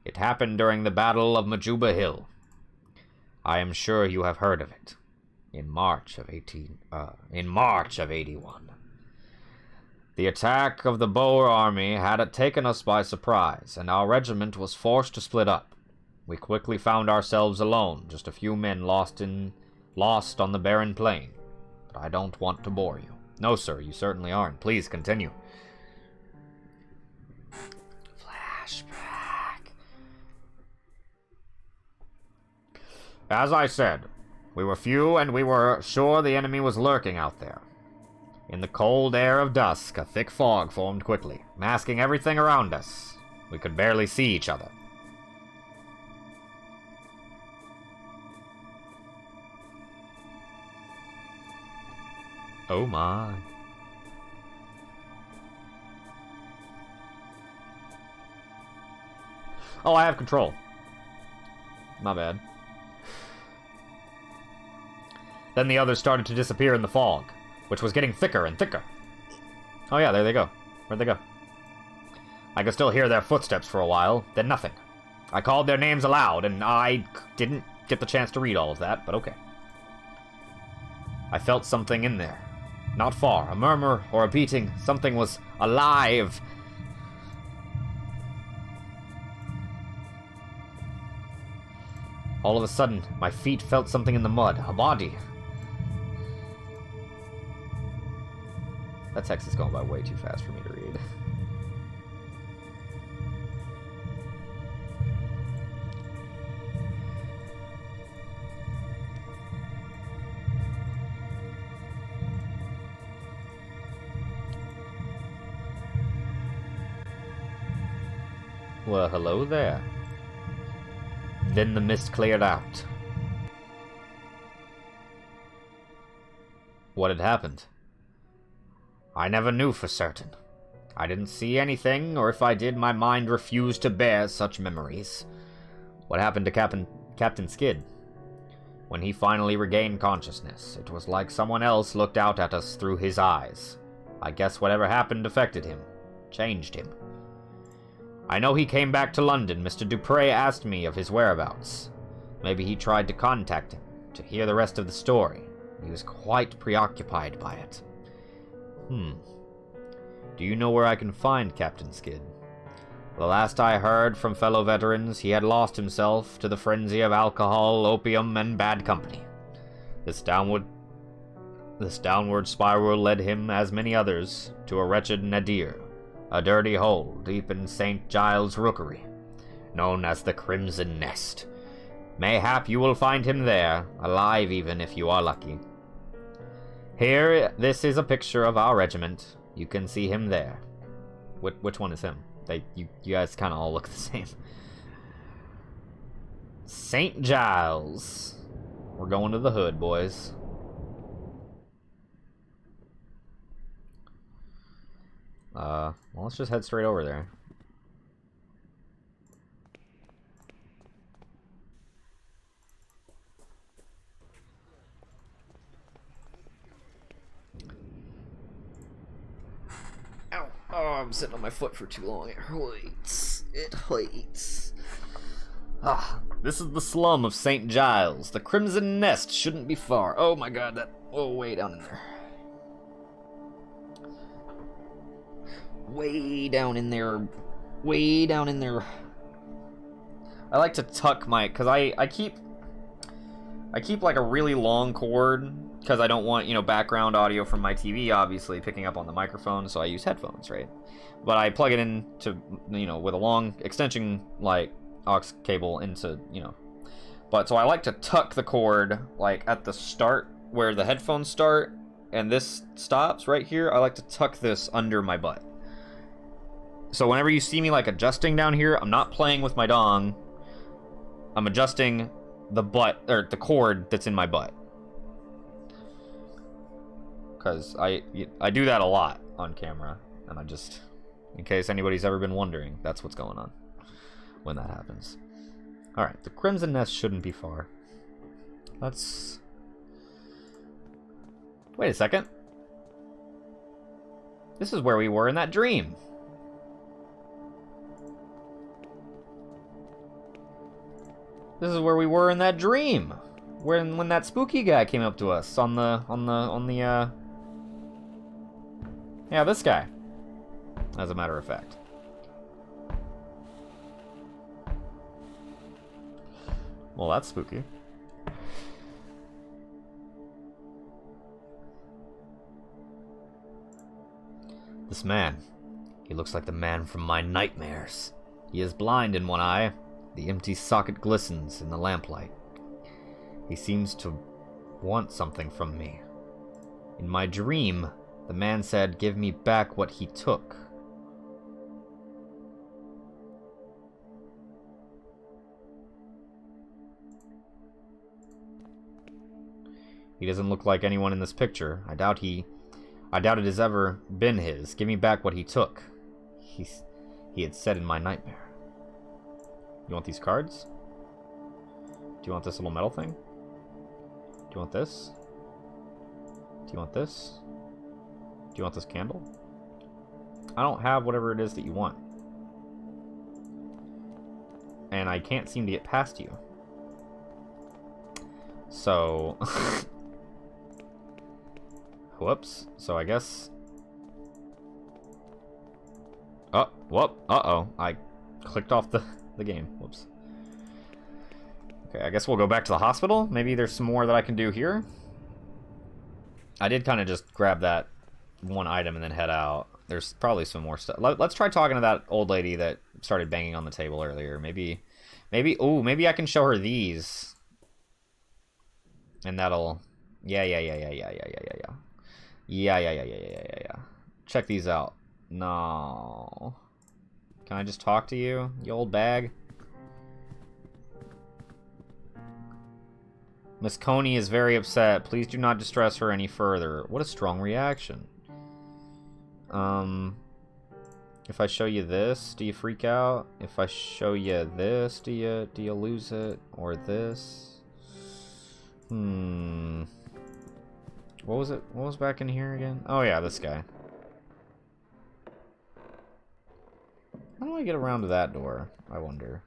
It happened during the Battle of Majuba Hill. I am sure you have heard of it. In March of 81. The attack of the Boer army had taken us by surprise, and our regiment was forced to split up. We quickly found ourselves alone, just a few men lost on the barren plain. But I don't want to bore you. No, sir, you certainly aren't. Please continue. Flashback. As I said, we were few and we were sure the enemy was lurking out there. In the cold air of dusk, a thick fog formed quickly, masking everything around us. We could barely see each other. Oh my. Oh, I have control. My bad. Then the others started to disappear in the fog, which was getting thicker and thicker. Oh yeah, there they go. Where'd they go? I could still hear their footsteps for a while, then nothing. I called their names aloud, and I didn't get the chance to read all of that, but okay. I felt something in there. Not far. A murmur or a beating. Something was alive. All of a sudden, my feet felt something in the mud. A body. That text is going by way too fast for me to read. Well, hello there. Then the mist cleared out. What had happened? I never knew for certain. I didn't see anything, or if I did, my mind refused to bear such memories. What happened to Captain Skid? When he finally regained consciousness, it was like someone else looked out at us through his eyes. I guess whatever happened affected him, changed him. I know he came back to London. Mr. Dupre asked me of his whereabouts. Maybe he tried to contact him, to hear the rest of the story. He was quite preoccupied by it. Do you know where I can find Captain Skid? The last I heard from fellow veterans, he had lost himself to the frenzy of alcohol, opium, and bad company. This downward spiral led him, as many others, to a wretched nadir, a dirty hole deep in St. Giles' Rookery, known as the Crimson Nest. Mayhap you will find him there, alive even if you are lucky. Here, this is a picture of our regiment. You can see him there. Which one is him? You guys kind of all look the same. St. Giles. We're going to the hood, boys. Well, let's just head straight over there. Ow. Oh, I'm sitting on my foot for too long. It hurts. It hurts. This is the slum of St. Giles. The Crimson Nest shouldn't be far. Oh my god, that... Oh, way down in there. Way down in there. Way down in there. I like to tuck my... Because I keep like a really long cord, because I don't want, background audio from my TV, obviously, picking up on the microphone, so I use headphones, right? But I plug it into, with a long extension, like, aux cable into, But, so I like to tuck the cord, like, at the start, where the headphones start, and this stops right here. I like to tuck this under my butt. So whenever you see me, like, adjusting down here, I'm not playing with my dong. I'm adjusting the butt, or the cord that's in my butt. Because I do that a lot on camera, and I just, in case anybody's ever been wondering, that's what's going on when that happens. Alright, the Crimson Nest shouldn't be far. Let's... Wait a second. This is where we were in that dream. This is where we were in that dream. When that spooky guy came up to us on the yeah, this guy, as a matter of fact. Well, that's spooky. This man, he looks like the man from my nightmares. He is blind in one eye. The empty socket glistens in the lamplight. He seems to want something from me. In my dream, the man said, "Give me back what he took." He doesn't look like anyone in this picture. I doubt it has ever been his. Give me back what he took. He had said in my nightmare. You want these cards? Do you want this little metal thing? Do you want this? Do you want this? Do you want this candle? I don't have whatever it is that you want. And I can't seem to get past you. So... Whoops. So I guess... Oh, whoop. Uh-oh. I clicked off the game. Whoops. Okay, I guess we'll go back to the hospital. Maybe there's some more that I can do here. I did kind of just grab that one item and then head out. There's probably some more stuff. Let's try talking to that old lady that started banging on the table earlier. Maybe I can show her these. And that'll... Yeah. Yeah. Check these out. No. Can I just talk to you, you old bag? Miss Coney is very upset. Please do not distress her any further. What a strong reaction. If I show you this, do you freak out? If I show you this, do you lose it? Or this? What was it? What was back in here again? Oh yeah, this guy. How do I get around to that door? I wonder.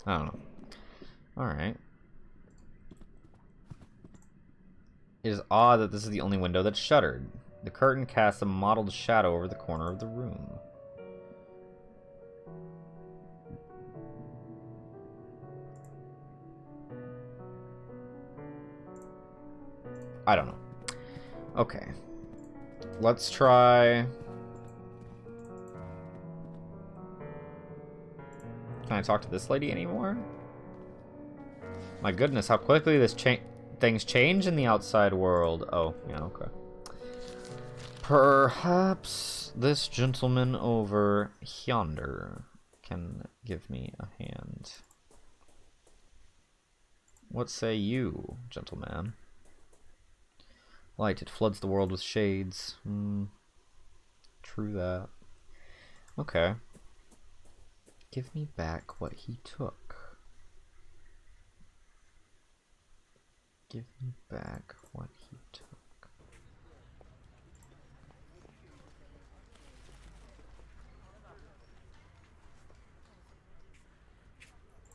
I don't know. Alright. It is odd that this is the only window that's shuttered. The curtain casts a mottled shadow over the corner of the room. I don't know. Okay. Let's try... Can I talk to this lady anymore? My goodness, how quickly this things change in the outside world. Oh, yeah, okay. Perhaps this gentleman over yonder can give me a hand. What say you, gentleman? Light, it floods the world with shades. True that. Okay. Give me back what he took. Give me back what he took.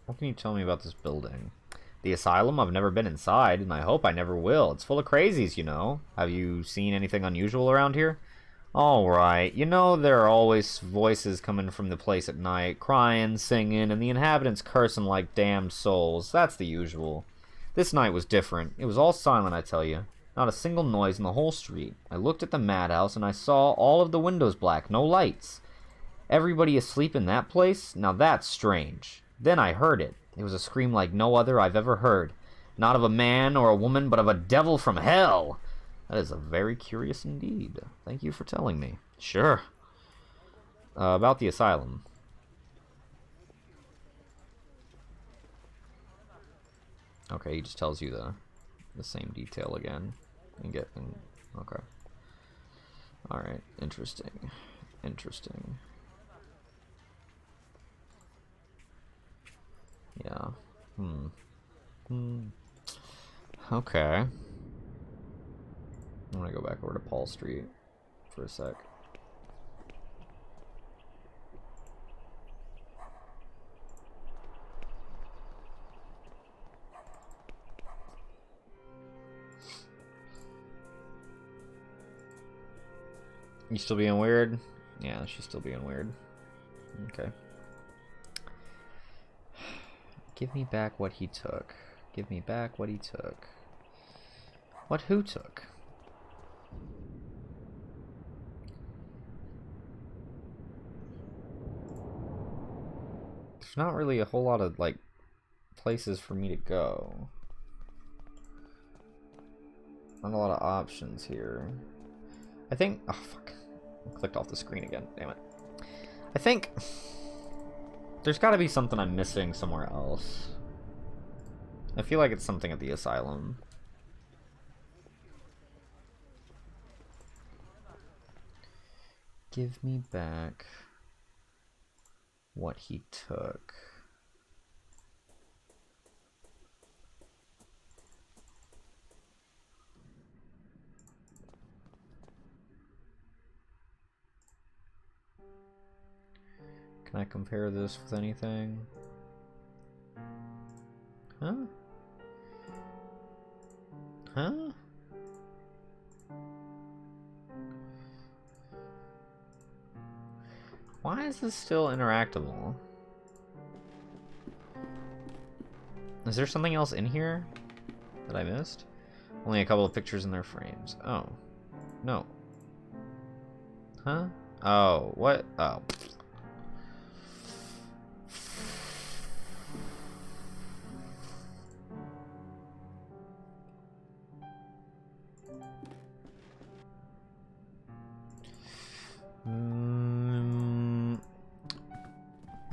What can you tell me about this building? The asylum? I've never been inside, and I hope I never will. It's full of crazies, you know. Have you seen anything unusual around here? Alright, you know there are always voices coming from the place at night, crying, singing, and the inhabitants cursing like damned souls. That's the usual. This night was different. It was all silent, I tell you. Not a single noise in the whole street. I looked at the madhouse, and I saw all of the windows black, no lights. Everybody asleep in that place? Now that's strange. Then I heard it. It was a scream like no other I've ever heard. Not of a man or a woman, but of a devil from hell. That is very curious indeed. Thank you for telling me. Sure. About the asylum. Okay, he just tells you the same detail again. Okay. Alright, interesting. Interesting. Yeah. Okay. I'm gonna go back over to Paul Street for a sec. You still being weird? Yeah, she's still being weird. Okay. Give me back what he took. Give me back what he took. What who took? There's not really a whole lot of, like, places for me to go. Not a lot of options here. I think... Oh, fuck. I clicked off the screen again. Damn it. I think... There's gotta be something I'm missing somewhere else. I feel like it's something at the asylum. Give me back what he took. Can I compare this with anything? Huh? Huh? Why is this still interactable? Is there something else in here that I missed? Only a couple of pictures in their frames. Oh. No. Huh? Oh, what? Oh.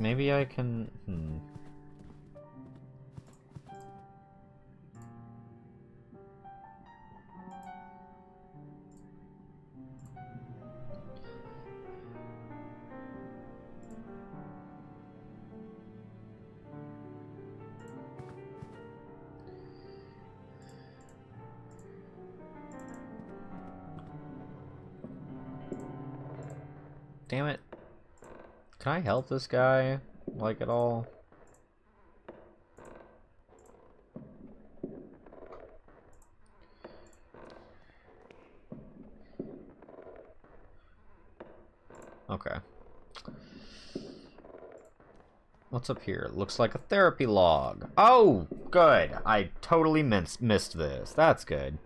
maybe I can... Damn it. Can I help this guy, like, at all? Okay. What's up here? Looks like a therapy log. Oh, good. I totally missed this. That's good.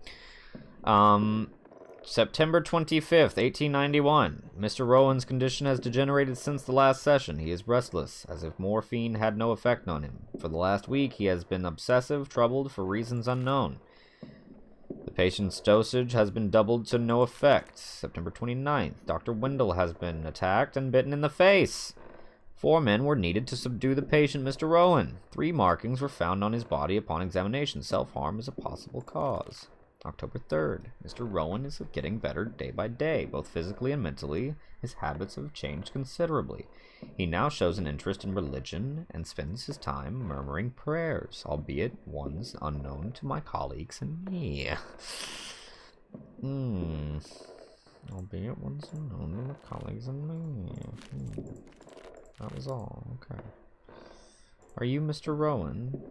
September 25th, 1891. Mr. Rowan's condition has degenerated since the last session. He is restless, as if morphine had no effect on him. For the last week, he has been obsessive, troubled for reasons unknown. The patient's dosage has been doubled to no effect. September 29th. Dr. Wendell has been attacked and bitten in the face. 4 men were needed to subdue the patient, Mr. Rowan. 3 markings were found on his body upon examination. Self-harm is a possible cause. October 3rd. Mr. Rowan is getting better day by day, both physically and mentally. His habits have changed considerably. He now shows an interest in religion and spends his time murmuring prayers, albeit ones unknown to my colleagues and me. Albeit ones unknown to my colleagues and me. That was all. Okay. Are you Mr. Rowan?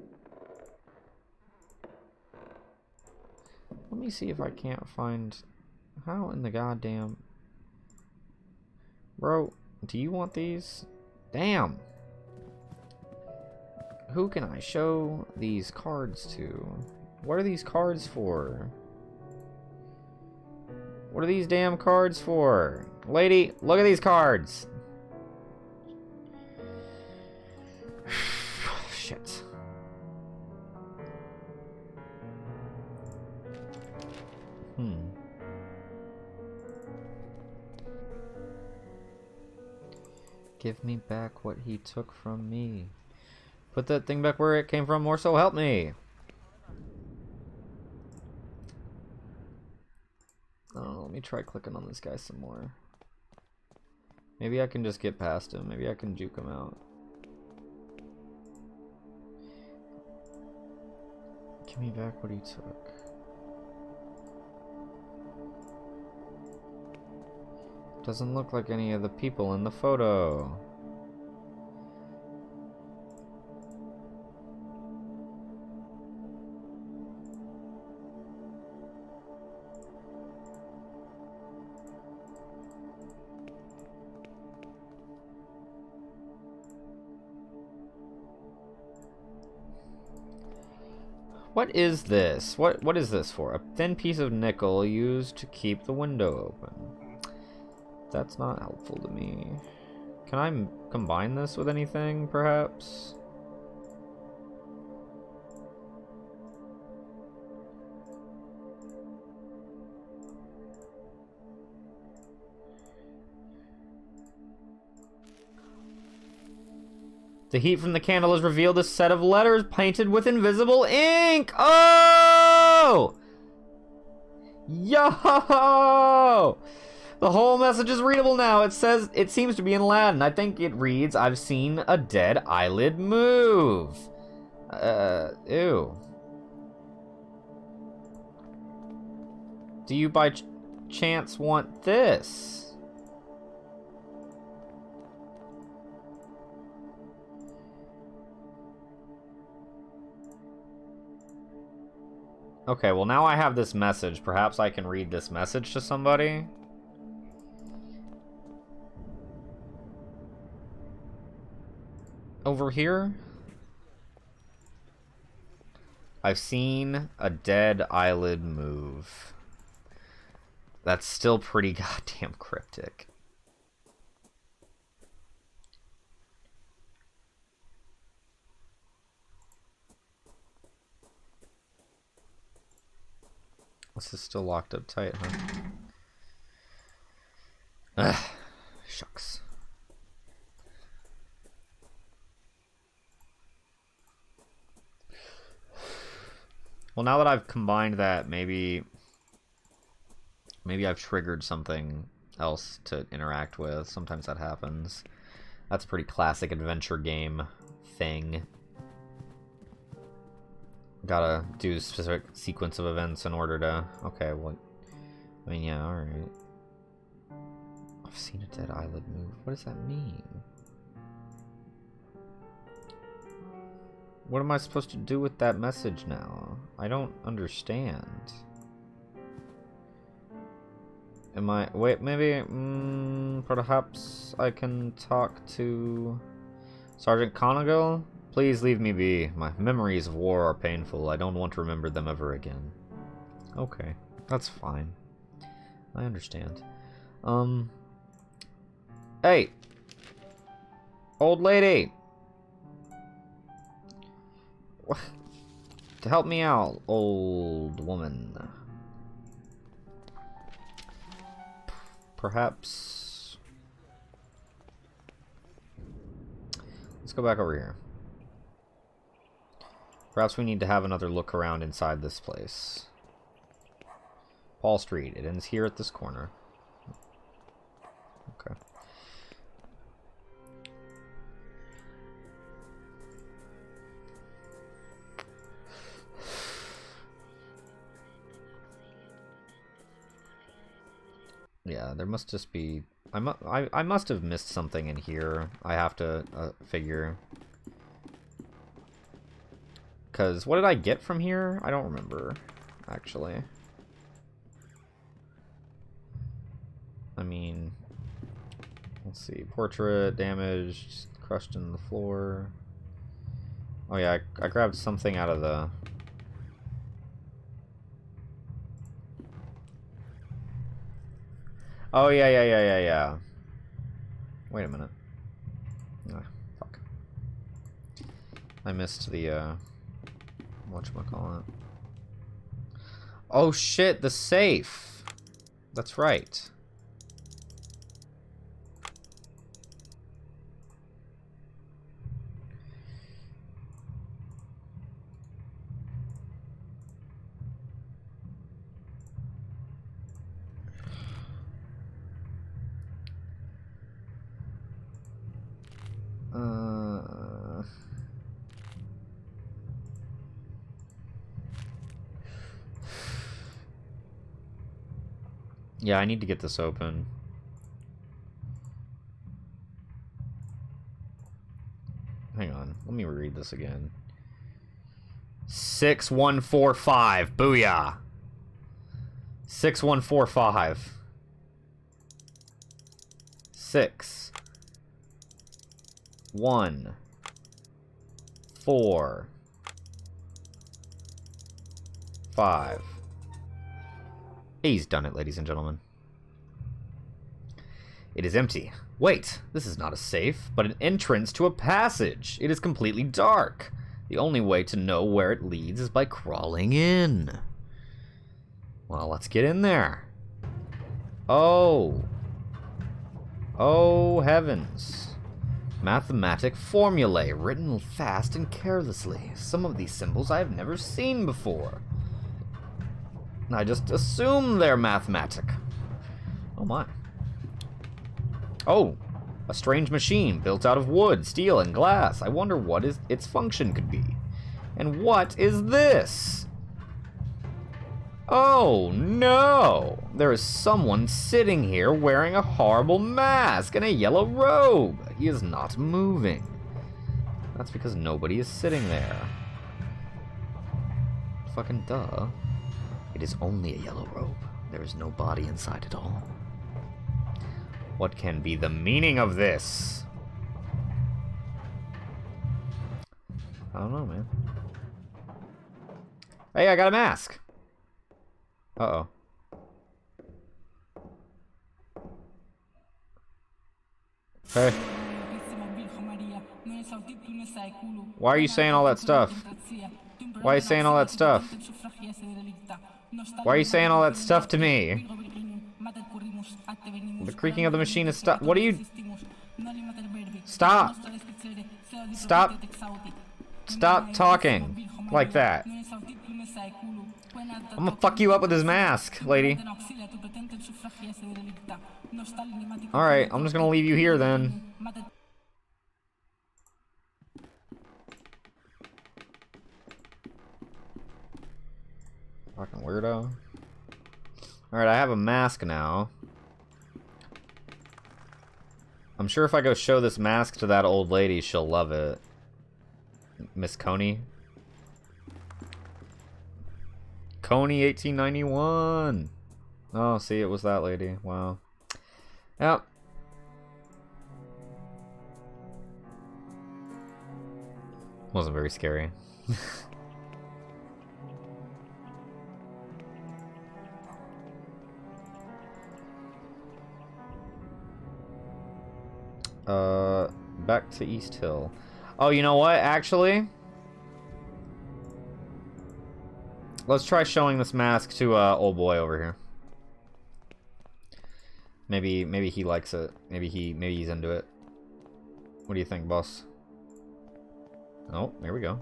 Let me see if I can't find... How in the goddamn... Bro, do you want these? Damn! Who can I show these cards to? What are these cards for? What are these damn cards for? Lady, look at these cards! Shit. Give me back what he took from me. Put that thing back where it came from, or so help me. Oh, let me try clicking on this guy some more. Maybe I can just get past him. Maybe I can juke him out. Give me back what he took. Doesn't look like any of the people in the photo. What is this? What is this for? A thin piece of nickel used to keep the window open. That's not helpful to me. Can I combine this with anything, perhaps? The heat from the candle has revealed a set of letters painted with invisible ink! Oh! Yo! The whole message is readable now. It seems to be in Latin. I think it reads, I've seen a dead eyelid move. Ew. Do you by chance want this? Okay, well now I have this message. Perhaps I can read this message to somebody? Over here? I've seen a dead eyelid move. That's still pretty goddamn cryptic. This is still locked up tight, huh? Ugh, shucks. Well, now that I've combined that, maybe I've triggered something else to interact with. Sometimes that happens. That's a pretty classic adventure game thing. Gotta do a specific sequence of events in order to... Okay, well... I mean, yeah, alright. I've seen a dead eyelid move. What does that mean? What am I supposed to do with that message now? I don't understand. Am I... Wait, maybe... perhaps I can talk to... Sergeant Conagle? Please leave me be. My memories of war are painful. I don't want to remember them ever again. Okay. That's fine. I understand. Hey! Old lady! To help me out, old woman. Perhaps... Let's go back over here. Perhaps we need to have another look around inside this place. Paul Street. It ends here at this corner. Okay. Yeah, there must just be... I must have missed something in here. I have to figure. Because what did I get from here? I don't remember, actually. I mean... Let's see. Portrait, damaged, crushed in the floor. Oh yeah, I grabbed something out of the... Oh, yeah. Wait a minute. Ah, fuck. I missed the, whatchamacallit. Oh shit, the safe! That's right. Yeah, I need to get this open. Hang on, let me read this again. 6145, booyah! 6145. 6 1 4 5. He's done it, ladies and gentlemen. It is empty. Wait, this is not a safe, but an entrance to a passage. It is completely dark. The only way to know where it leads is by crawling in. Well, let's get in there. Oh. Oh, heavens. Mathematic formulae written fast and carelessly. Some of these symbols I have never seen before. I just assume they're mathematic. Oh my. Oh, a strange machine built out of wood, steel, and glass. I wonder what its function could be. And what is this? Oh no! There is someone sitting here wearing a horrible mask and a yellow robe. He is not moving. That's because nobody is sitting there. Fucking duh. It is only a yellow robe. There is no body inside at all. What can be the meaning of this? I don't know, man. Hey, I got a mask. Uh-oh. Hey. Why are you saying all that stuff? Why are you saying all that stuff? Why are you saying all that stuff to me? The creaking of the machine is stop. What are you? Stop. Stop. Stop talking like that. I'm gonna fuck you up with his mask, lady. Alright, I'm just gonna leave you here then. Fucking weirdo. Alright, I have a mask now. I'm sure if I go show this mask to that old lady, she'll love it. Miss Coney. Coney 1891. Oh, see, it was that lady. Wow. Yep. Wasn't very scary. Back to East Hill. Oh, you know what? Actually, let's try showing this mask to old boy over here. Maybe he likes it. Maybe he's into it. What do you think, boss? Oh, there we go.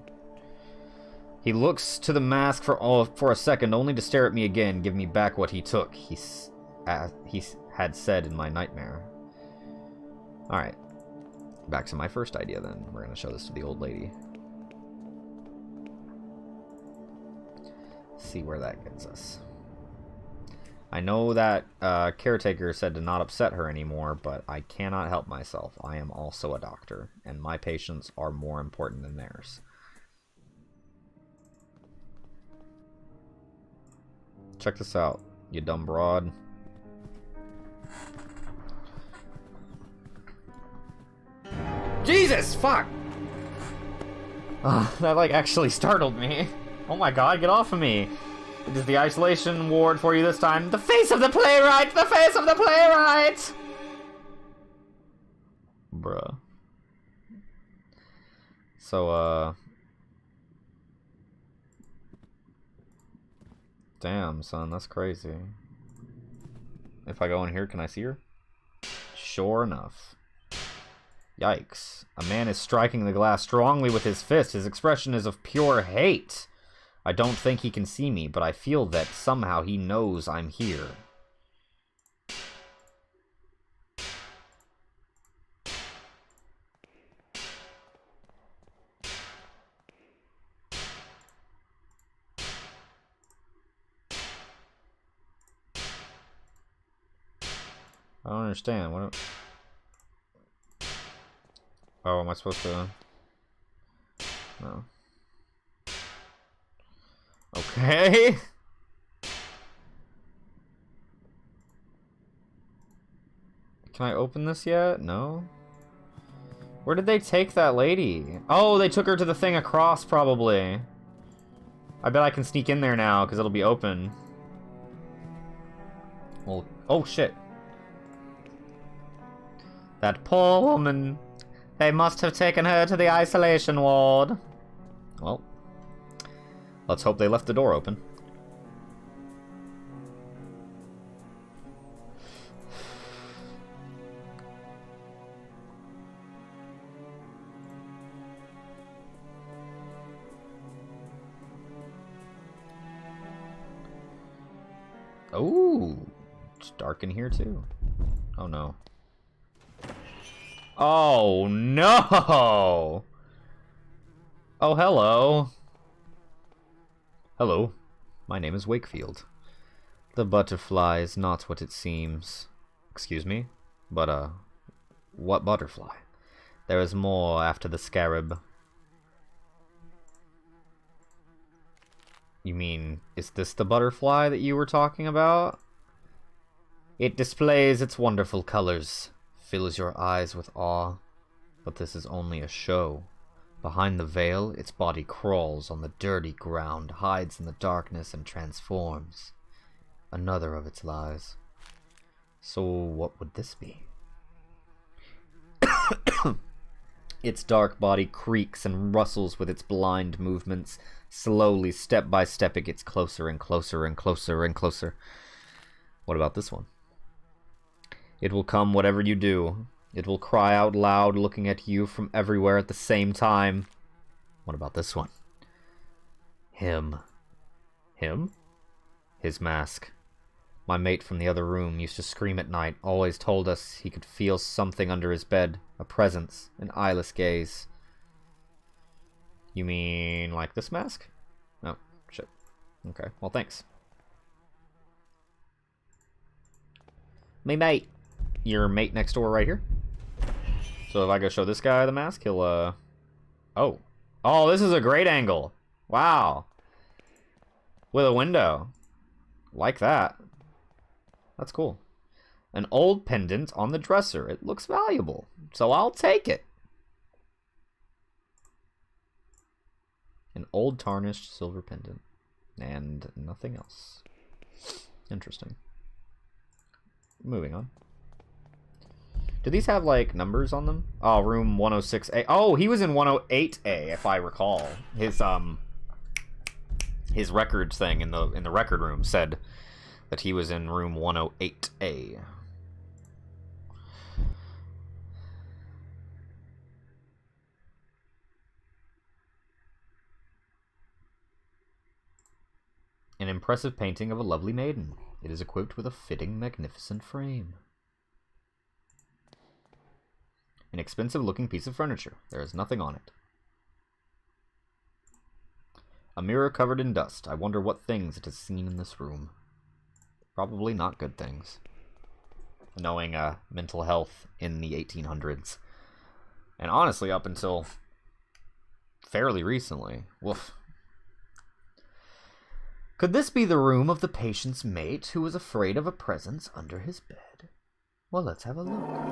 He looks to the mask for a second, only to stare at me again, give me back what he took. He had said in my nightmare. Alright. Back to my first idea then. We're going to show this to the old lady. See where that gets us. I know that caretaker said to not upset her anymore, but I cannot help myself. I am also a doctor, and my patients are more important than theirs. Check this out, you dumb broad. Jesus, fuck! That like actually startled me. Oh my god, get off of me. It is the isolation ward for you this time. The face of the playwright! The face of the playwright! Bruh. So, damn, son, that's crazy. If I go in here, can I see her? Sure enough. Yikes. A man is striking the glass strongly with his fist. His expression is of pure hate. I don't think he can see me, but I feel that somehow he knows I'm here. I don't understand. What? Oh, am I supposed to? No. Okay. Can I open this yet? No. Where did they take that lady? Oh, they took her to the thing across, probably. I bet I can sneak in there now, because it'll be open. Well, oh shit. That poor woman. They must have taken her to the isolation ward. Well, let's hope they left the door open. Oh, it's dark in here too. Oh no. Oh no! Oh, hello. Hello. My name is Wakefield. The butterfly is not what it seems. Excuse me? But, what butterfly? There is more after the scarab. You mean, is this the butterfly that you were talking about? It displays its wonderful colors, fills your eyes with awe, but this is only a show. Behind the veil, its body crawls on the dirty ground, hides in the darkness, and transforms. Another of its lies. So what would this be? Its dark body creaks and rustles with its blind movements. Slowly, step by step, it gets closer and closer and closer and closer. What about this one? It will come whatever you do. It will cry out loud, looking at you from everywhere at the same time. What about this one? Him. Him? His mask. My mate from the other room used to scream at night, always told us he could feel something under his bed, a presence, an eyeless gaze. You mean like this mask? Oh, shit. Okay, well thanks. Me mate. Your mate next door right here? So if I go show this guy the mask, he'll, Oh. Oh, this is a great angle. Wow. With a window. Like that. That's cool. An old pendant on the dresser. It looks valuable, so I'll take it. An old tarnished silver pendant. And nothing else. Interesting. Moving on. Do these have, like, numbers on them? Oh, room 106A. Oh, he was in 108A, if I recall. His records thing in the record room said that he was in room 108A. An impressive painting of a lovely maiden. It is equipped with a fitting, magnificent frame. An expensive-looking piece of furniture. There is nothing on it. A mirror covered in dust. I wonder what things it has seen in this room. Probably not good things. Knowing mental health in the 1800s. And honestly, up until fairly recently. Woof. Could this be the room of the patient's mate who was afraid of a presence under his bed? Well, let's have a look.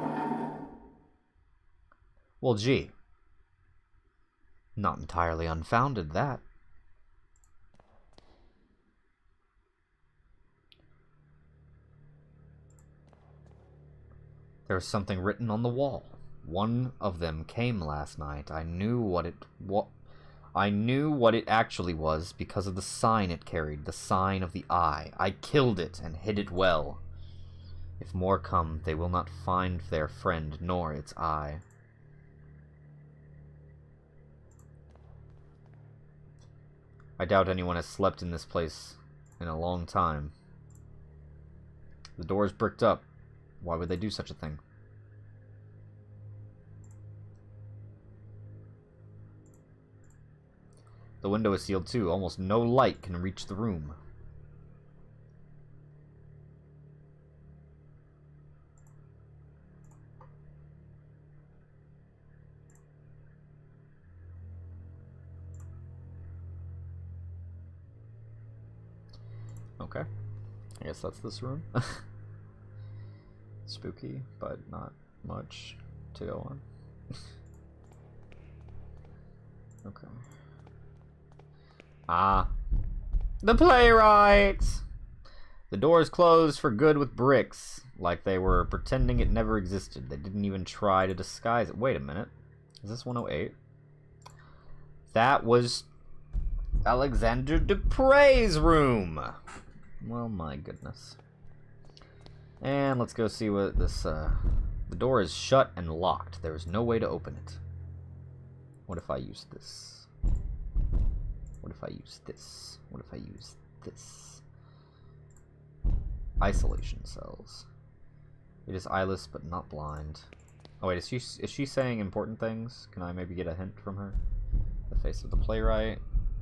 Well, gee. Not entirely unfounded, that. There's something written on the wall. One of them came last night. I knew what it actually was because of the sign it carried, the sign of the eye. I killed it and hid it well. If more come, they will not find their friend nor its eye. I doubt anyone has slept in this place in a long time. The door is bricked up. Why would they do such a thing? The window is sealed too. Almost no light can reach the room. Okay. I guess that's this room. Spooky, but not much to go on. Okay. Ah. The playwright! The door is closed for good with bricks, like they were pretending it never existed. They didn't even try to disguise it. Wait a minute. Is this 108? That was Alexander Dupre's room! Well, my goodness. And let's go see what this, the door is shut and locked. There is no way to open it. What if I use this? What if I use this? What if I use this? Isolation cells. It is eyeless but not blind. Oh wait, is she saying important things? Can I maybe get a hint from her? The face of the playwright.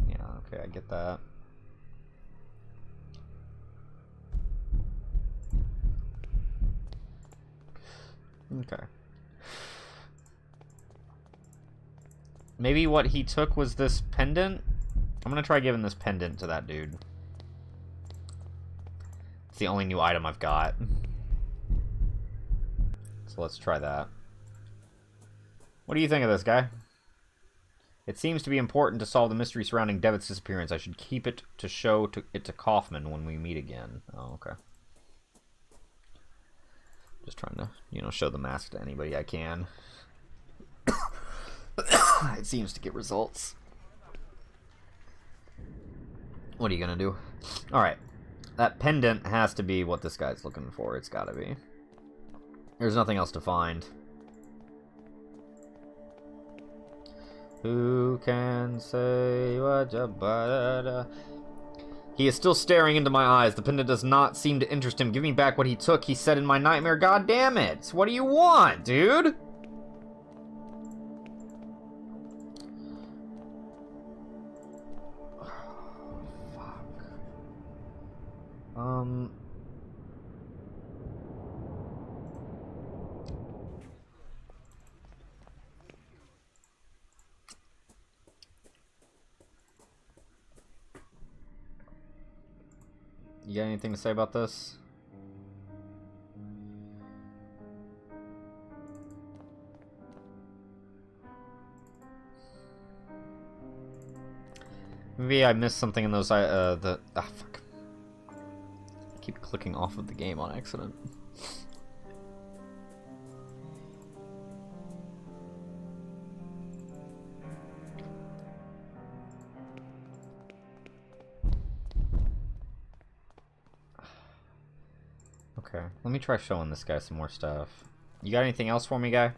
Yeah, okay, I get that. Okay. Maybe what he took was this pendant? I'm gonna try giving this pendant to that dude. It's the only new item I've got. So let's try that. What do you think of this, guy? It seems to be important to solve the mystery surrounding Devitt's disappearance. I should keep it to show it to Kaufman when we meet again. Oh, okay. Just trying to, you know, show the mask to anybody I can. It seems to get results. What are you gonna do? Alright. That pendant has to be what this guy's looking for. It's gotta be. There's nothing else to find. Who can say what He is still staring into my eyes. The pendant does not seem to interest him. Give me back what he took, he said in my nightmare. God damn it! What do you want, dude? You got anything to say about this? Maybe I missed something in those, fuck. I keep clicking off of the game on accident. Okay, let me try showing this guy some more stuff. You got anything else for me, guy?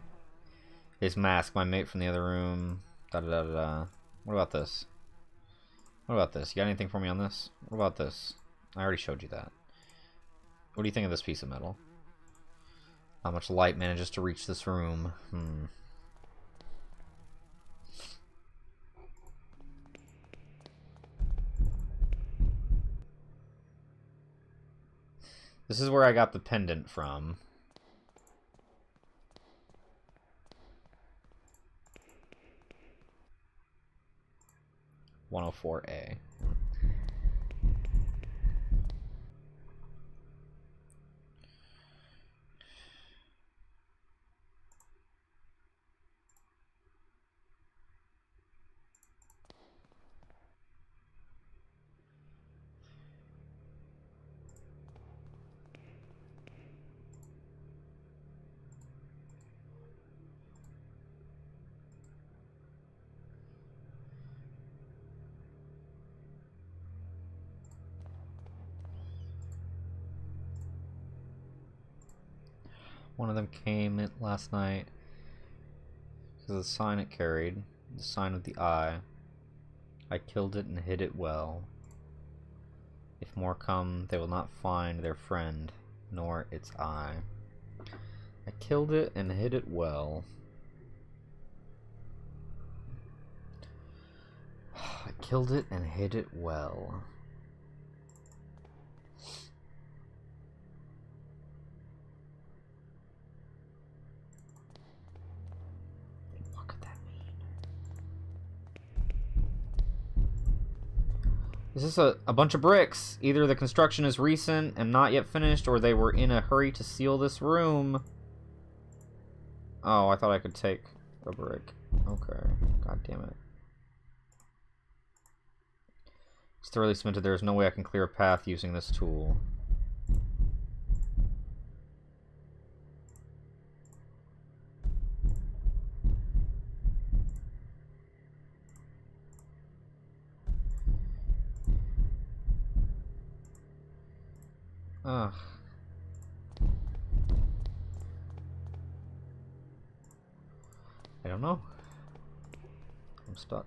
His mask, my mate from the other room. Da da da da da. What about this? What about this? You got anything for me on this? What about this? I already showed you that. What do you think of this piece of metal? How much light manages to reach this room? This is where I got the pendant from. (104A). One of them came in last night because of the sign it carried, the sign of the eye. I killed it and hid it well. If more come, they will not find their friend, nor its eye. I killed it and hid it well. I killed it and hid it well. This is a bunch of bricks. Either the construction is recent and not yet finished, or they were in a hurry to seal this room. Oh, I thought I could take a brick. Okay. God damn it. It's thoroughly cemented. There is no way I can clear a path using this tool. Ugh. I don't know. I'm stuck.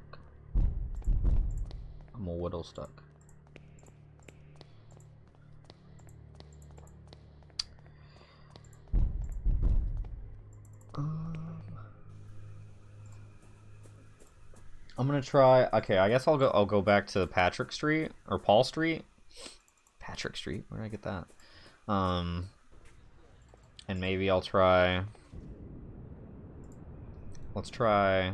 I'm a little stuck. I'm gonna try. Okay, I guess I'll go back to Patrick Street or Paul Street. Patrick Street. Where did I get that? And maybe I'll try. Let's try.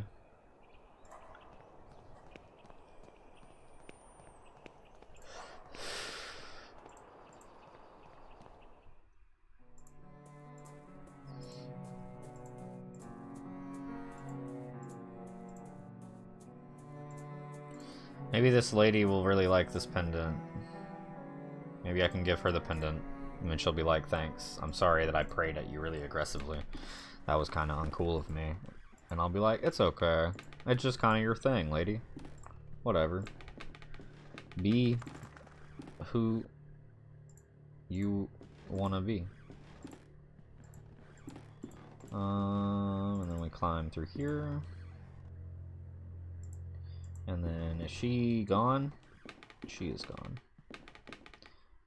Maybe this lady will really like this pendant. Maybe I can give her the pendant, and then she'll be like, thanks. I'm sorry that I prayed at you really aggressively. That was kind of uncool of me. And I'll be like, it's okay. It's just kind of your thing, lady. Whatever. Be who you want to be. And then we climb through here. And then is she gone? She is gone.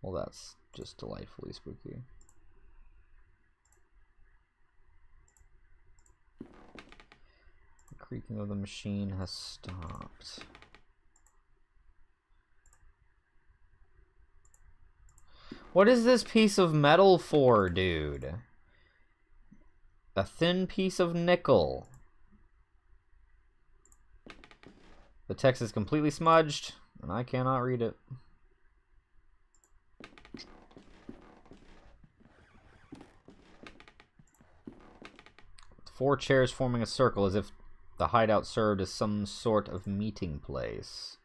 Well, that's just delightfully spooky. The creaking of the machine has stopped. What is this piece of metal for, dude? A thin piece of nickel. The text is completely smudged, and I cannot read it. Four chairs forming a circle as if the hideout served as some sort of meeting place.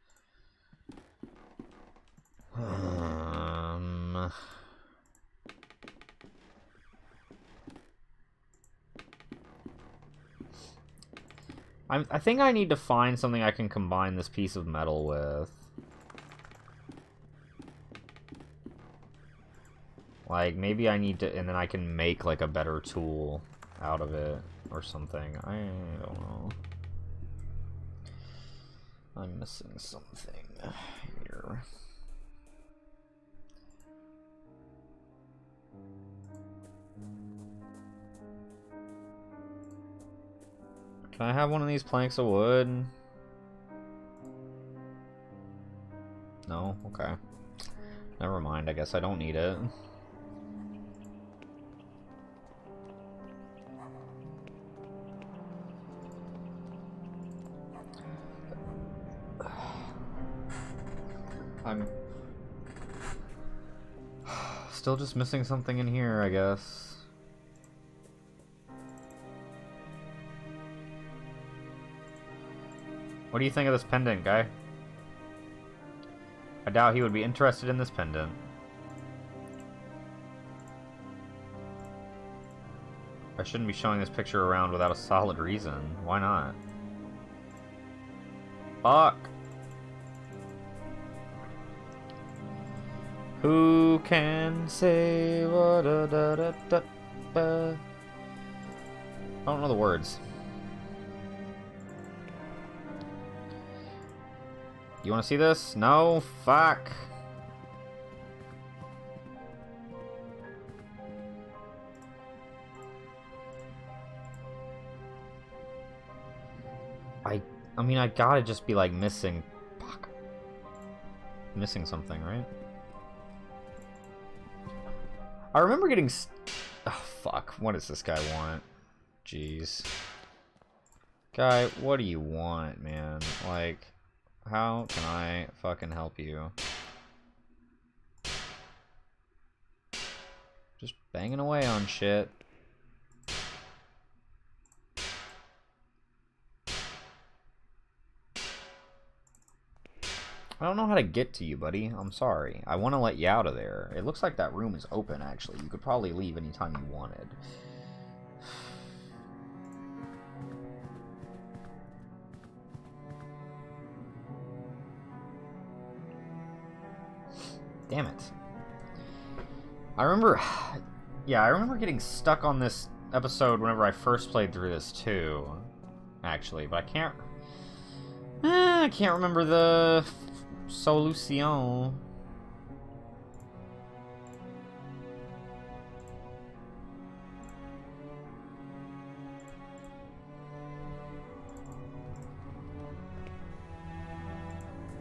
I think I need to find something I can combine this piece of metal with. Like, maybe I need to, and then I can make, like, a better tool out of it or something. I don't know. I'm missing something here. Can I have one of these planks of wood? No? Okay. Never mind, I guess I don't need it. I'm still just missing something in here, I guess. What do you think of this pendant, guy? I doubt he would be interested in this pendant. I shouldn't be showing this picture around without a solid reason. Why not? Fuck! Who can say what da da da da da? I don't know the words. You want to see this? No? Fuck. I mean, I gotta just be like missing. Fuck. Missing something, right? I remember getting. Oh, fuck. What does this guy want? Jeez. Guy, what do you want, man? Like, how can I fucking help you? Just banging away on shit. I don't know how to get to you, buddy. I'm sorry. I want to let you out of there. It looks like that room is open, actually. You could probably leave anytime you wanted. Damn it. I remember... Yeah, I remember getting stuck on this episode whenever I first played through this, too. Actually, but I can't remember the solution.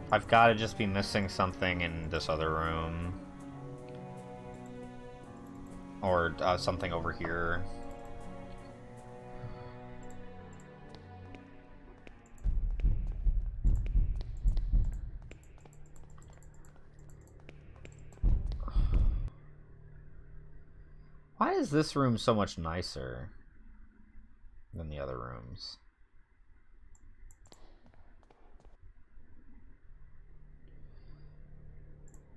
I've got to just be missing something in this other room. Or something over here. Why is this room so much nicer than the other rooms?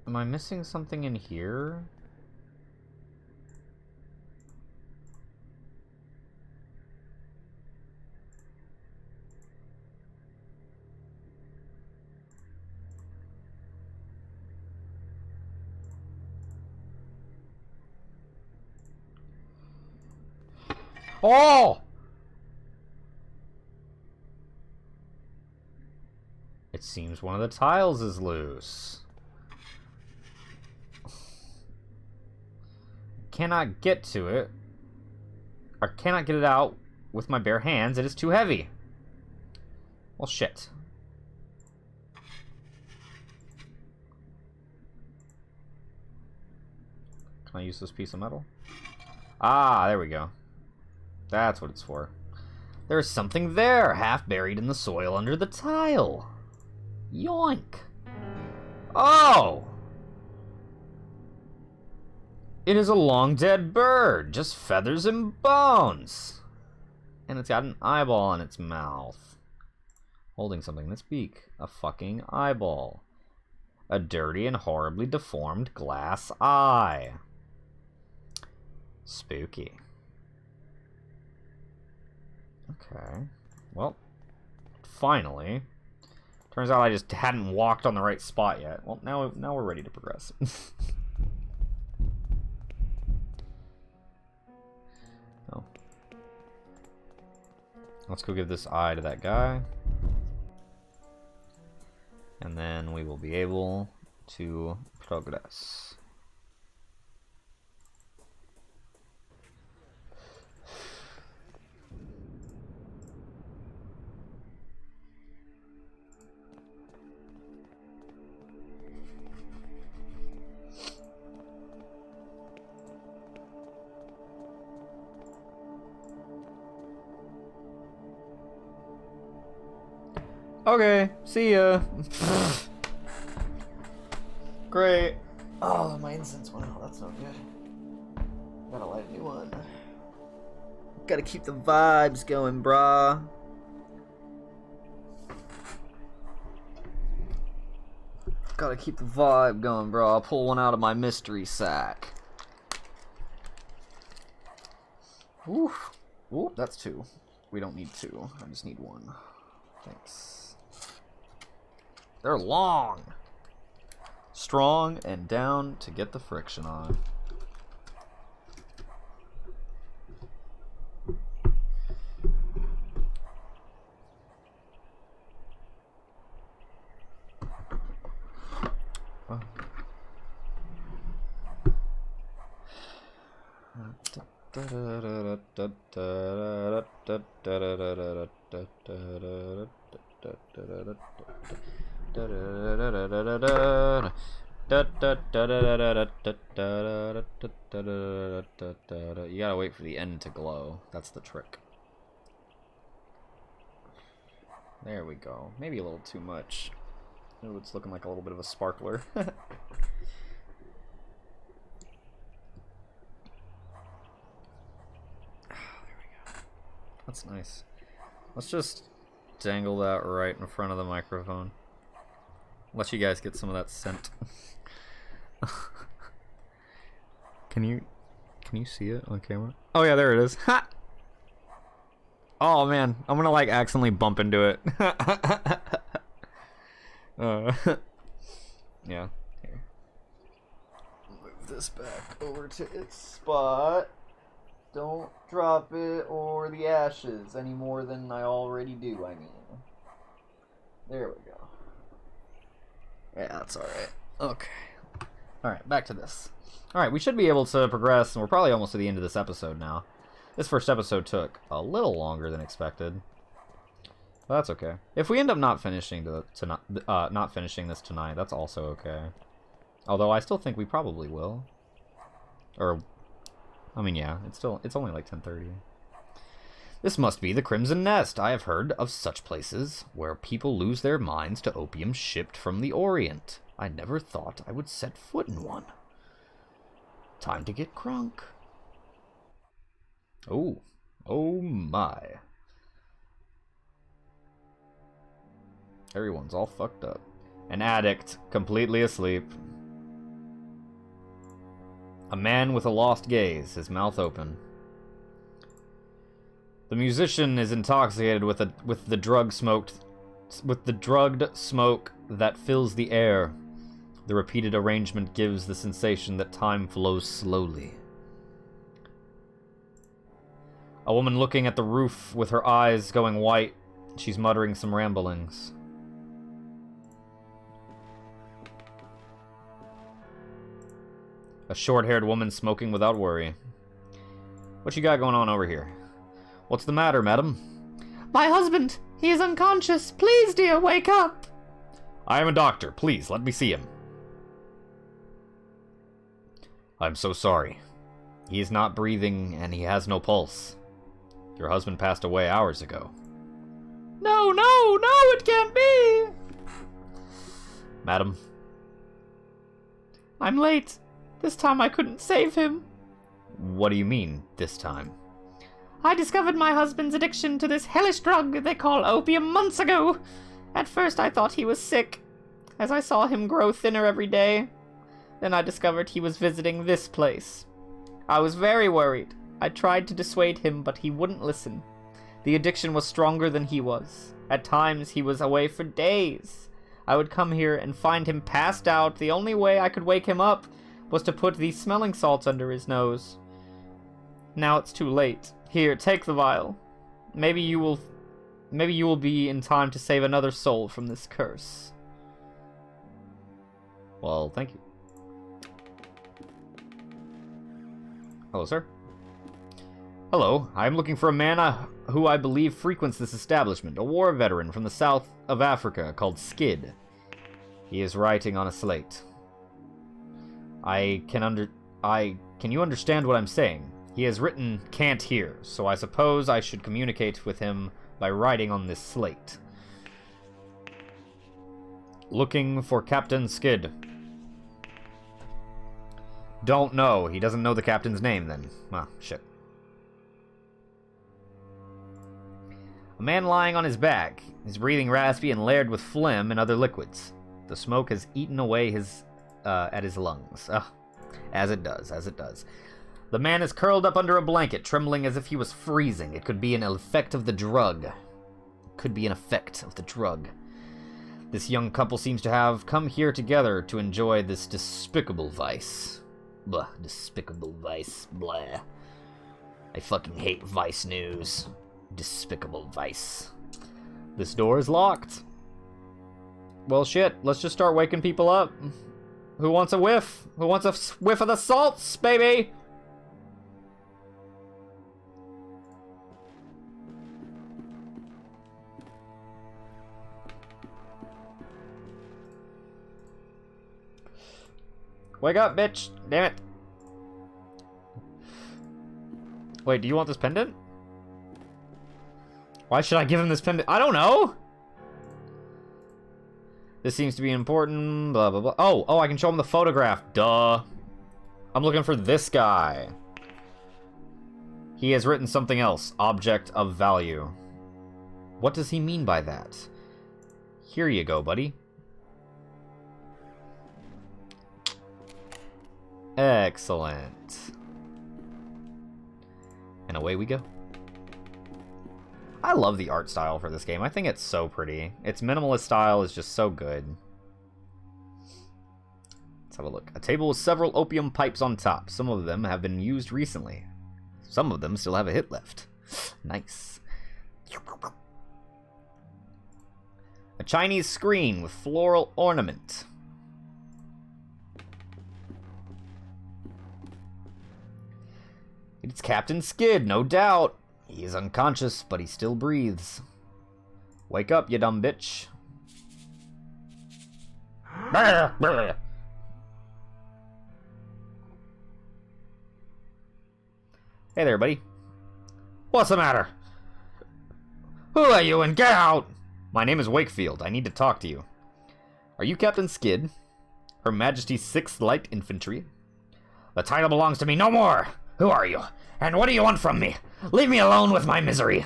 Am I missing something in here? Oh! It seems one of the tiles is loose. cannot get to it. I cannot get it out with my bare hands. It is too heavy. Well, shit. Can I use this piece of metal? Ah, there we go. That's what it's for. There's something there, half buried in the soil under the tile. Yoink. Oh! It is a long-dead bird, just feathers and bones. And it's got an eyeball in its mouth. Holding something in its beak. A fucking eyeball. A dirty and horribly deformed glass eye. Spooky. Okay. Well, finally. Turns out I just hadn't walked on the right spot yet. Well, now we're ready to progress. Oh. Let's go give this eye to that guy. And then we will be able to progress. Okay, see ya. Great. Oh, my incense went out. That's not good. Gotta light a new one. Gotta keep the vibes going, brah. Gotta keep the vibe going, bro. I'll pull one out of my mystery sack. Ooh. Ooh, that's two. We don't need two. I just need one. Thanks. They're long. Strong and down to get the friction on. Oh. You gotta wait for the end to glow. That's the trick. There we go. Maybe a little too much. Ooh, it's looking like a little bit of a sparkler. Oh, there we go. That's nice. Let's just dangle that right in front of the microphone. Let you guys get some of that scent. Can you see it on camera? Oh yeah, there it is. Ha! Oh man, I'm gonna like accidentally bump into it. Yeah. Here. Move this back over to its spot. Don't drop it or the ashes any more than I already do, I mean. There we go. Yeah, that's alright. Okay. Alright, back to this. Alright, we should be able to progress, and we're probably almost to the end of this episode now. This first episode took a little longer than expected. But that's okay. If we end up not finishing not finishing this tonight, that's also okay. Although I still think we probably will. Or I mean, yeah, it's only like 10:30. This must be the Crimson Nest. I have heard of such places where people lose their minds to opium shipped from the Orient. I never thought I would set foot in one. Time to get crunk. Oh. Oh my. Everyone's all fucked up. An addict, completely asleep. A man with a lost gaze, his mouth open. The musician is intoxicated with the drugged smoke that fills the air. The repeated arrangement gives the sensation that time flows slowly. A woman looking at the roof with her eyes going white. She's muttering some ramblings. A short-haired woman smoking without worry. What you got going on over here? What's the matter, madam? My husband! He is unconscious! Please, dear, wake up! I am a doctor. Please, let me see him. I'm so sorry. He is not breathing, and he has no pulse. Your husband passed away hours ago. No, no, no, it can't be! Madam? I'm late. This time I couldn't save him. What do you mean, this time? I discovered my husband's addiction to this hellish drug they call opium months ago. At first I thought he was sick, as I saw him grow thinner every day. Then I discovered he was visiting this place. I was very worried. I tried to dissuade him, but he wouldn't listen. The addiction was stronger than he was. At times he was away for days. I would come here and find him passed out. The only way I could wake him up was to put these smelling salts under his nose. Now it's too late. Here, take the vial. Maybe you will be in time to save another soul from this curse. Well, thank you. Hello, sir. Hello, I am looking for a man who I believe frequents this establishment, a war veteran from the south of Africa called Skid. He is writing on a slate. Can you understand what I'm saying? He has written can't hear, so I suppose I should communicate with him by writing on this slate. Looking for Captain Skid. Don't know. He doesn't know the captain's name, then. Ah, shit. A man lying on his back. His breathing raspy and layered with phlegm and other liquids. The smoke has eaten away at his lungs. As it does, as it does. The man is curled up under a blanket, trembling as if he was freezing. It could be an effect of the drug. This young couple seems to have come here together to enjoy this despicable vice. Blah, despicable vice, blah. I fucking hate Vice News. Despicable vice. This door is locked. Well, shit, let's just start waking people up. Who wants a whiff? Who wants a whiff of the salts, baby? Wake up, bitch. Damn it. Wait, do you want this pendant? Why should I give him this pendant? I don't know. This seems to be important. Blah, blah, blah. Oh, I can show him the photograph. Duh. I'm looking for this guy. He has written something else. Object of value. What does he mean by that? Here you go, buddy. Excellent. And away we go. I love the art style for this game. I think it's so pretty. Its minimalist style is just so good. Let's have a look. A table with several opium pipes on top. Some of them have been used recently. Some of them still have a hit left. Nice. A Chinese screen with floral ornament. It's Captain Skid, no doubt. He is unconscious, but he still breathes. Wake up, you dumb bitch. Hey there, buddy. What's the matter? Who are you, and get out! My name is Wakefield. I need to talk to you. Are you Captain Skid? Her Majesty's 6th Light Infantry? The title belongs to me no more! Who are you? And what do you want from me? Leave me alone with my misery.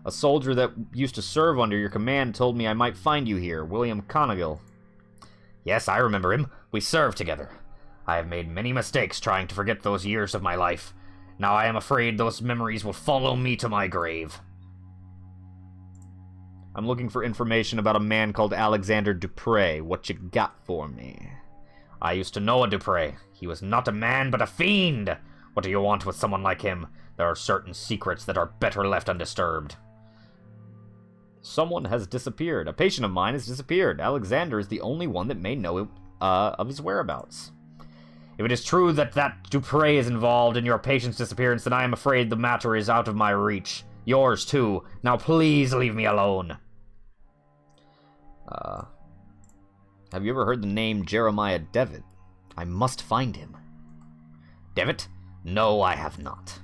A soldier that used to serve under your command told me I might find you here, William Conagill. Yes, I remember him. We served together. I have made many mistakes trying to forget those years of my life. Now I am afraid those memories will follow me to my grave. I'm looking for information about a man called Alexander Dupre. What you got for me? I used to know a Dupre. He was not a man, but a fiend. What do you want with someone like him? There are certain secrets that are better left undisturbed. Someone has disappeared. A patient of mine has disappeared. Alexander is the only one that may know of his whereabouts. If it is true that Dupre is involved in your patient's disappearance, then I am afraid the matter is out of my reach. Yours, too. Now please leave me alone. Have you ever heard the name Jeremiah Devitt? I must find him. Devitt? No, I have not.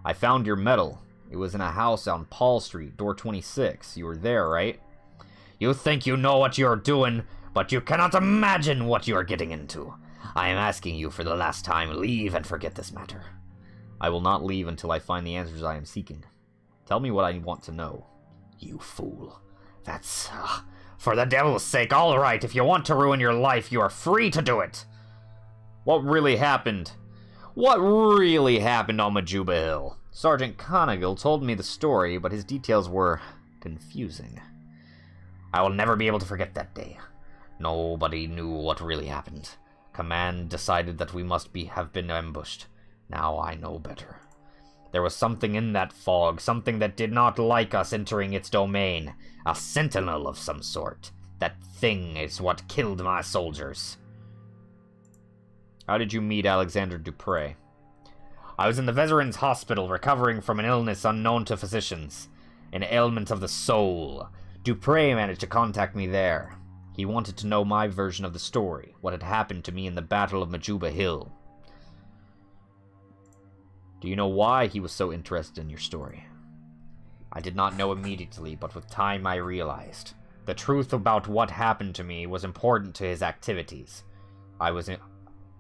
I found your medal. It was in a house on Paul Street, door 26. You were there, right? You think you know what you're doing, but you cannot imagine what you are getting into. I am asking you for the last time, leave and forget this matter. I will not leave until I find the answers I am seeking. Tell me what I want to know. You fool. That's... for the devil's sake, all right. If you want to ruin your life, you are free to do it. What really happened? What really happened on Majuba Hill? Sergeant Conagill told me the story, but his details were confusing. I will never be able to forget that day. Nobody knew what really happened. Command decided that we must have been ambushed. Now I know better. There was something in that fog, something that did not like us entering its domain. A sentinel of some sort. That thing is what killed my soldiers. How did you meet Alexander Dupre? I was in the Veterans Hospital recovering from an illness unknown to physicians. An ailment of the soul. Dupre managed to contact me there. He wanted to know my version of the story, what had happened to me in the Battle of Majuba Hill. Do you know why he was so interested in your story? I did not know immediately, but with time I realized. The truth about what happened to me was important to his activities.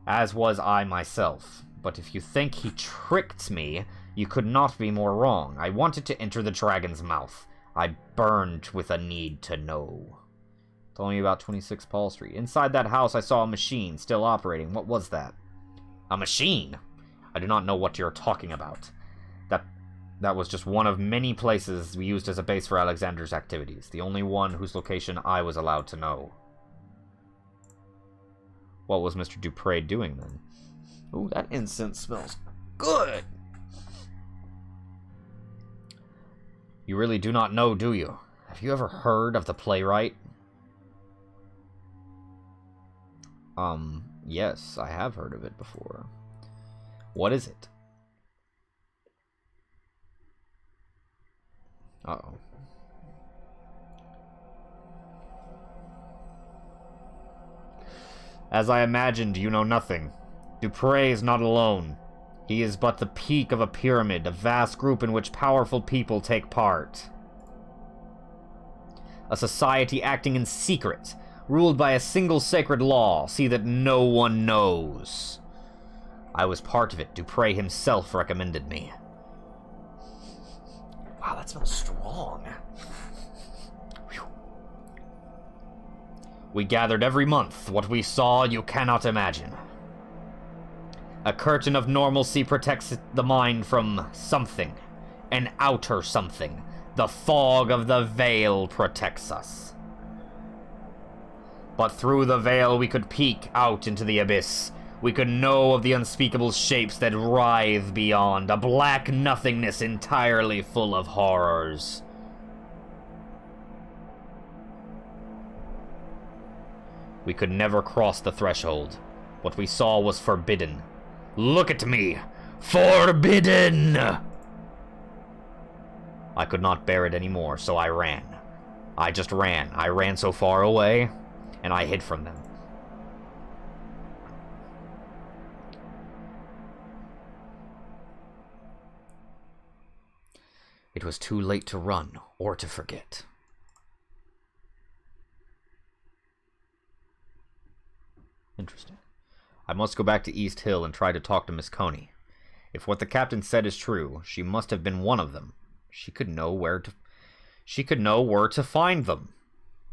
As was I myself. But if you think he tricked me, you could not be more wrong. I wanted to enter the dragon's mouth. I burned with a need to know. Tell me about 26 Paul Street. Inside that house I saw a machine still operating. What was that? A machine? I do not know what you're talking about. That was just one of many places we used as a base for Alexander's activities. The only one whose location I was allowed to know. What was Mr. Dupre doing then? Ooh, that incense smells good! You really do not know, do you? Have you ever heard of the playwright? Yes, I have heard of it before. What is it? Uh-oh. As I imagined, you know nothing. Dupre is not alone. He is but the peak of a pyramid, a vast group in which powerful people take part. A society acting in secret, ruled by a single sacred law, see that no one knows. I was part of it. Dupre himself recommended me. Wow, that smells strong. Whew. We gathered every month. What we saw, you cannot imagine. A curtain of normalcy protects the mind from something. An outer something. The fog of the veil protects us. But through the veil we could peek out into the abyss. We could know of the unspeakable shapes that writhe beyond, a black nothingness entirely full of horrors. We could never cross the threshold. What we saw was forbidden. Look at me! Forbidden! I could not bear it anymore, so I ran. I just ran. I ran so far away, and I hid from them. It was too late to run or to forget. Interesting. I must go back to East Hill and try to talk to Miss Coney. If what the captain said is true, she must have been one of them. She could know where to find them.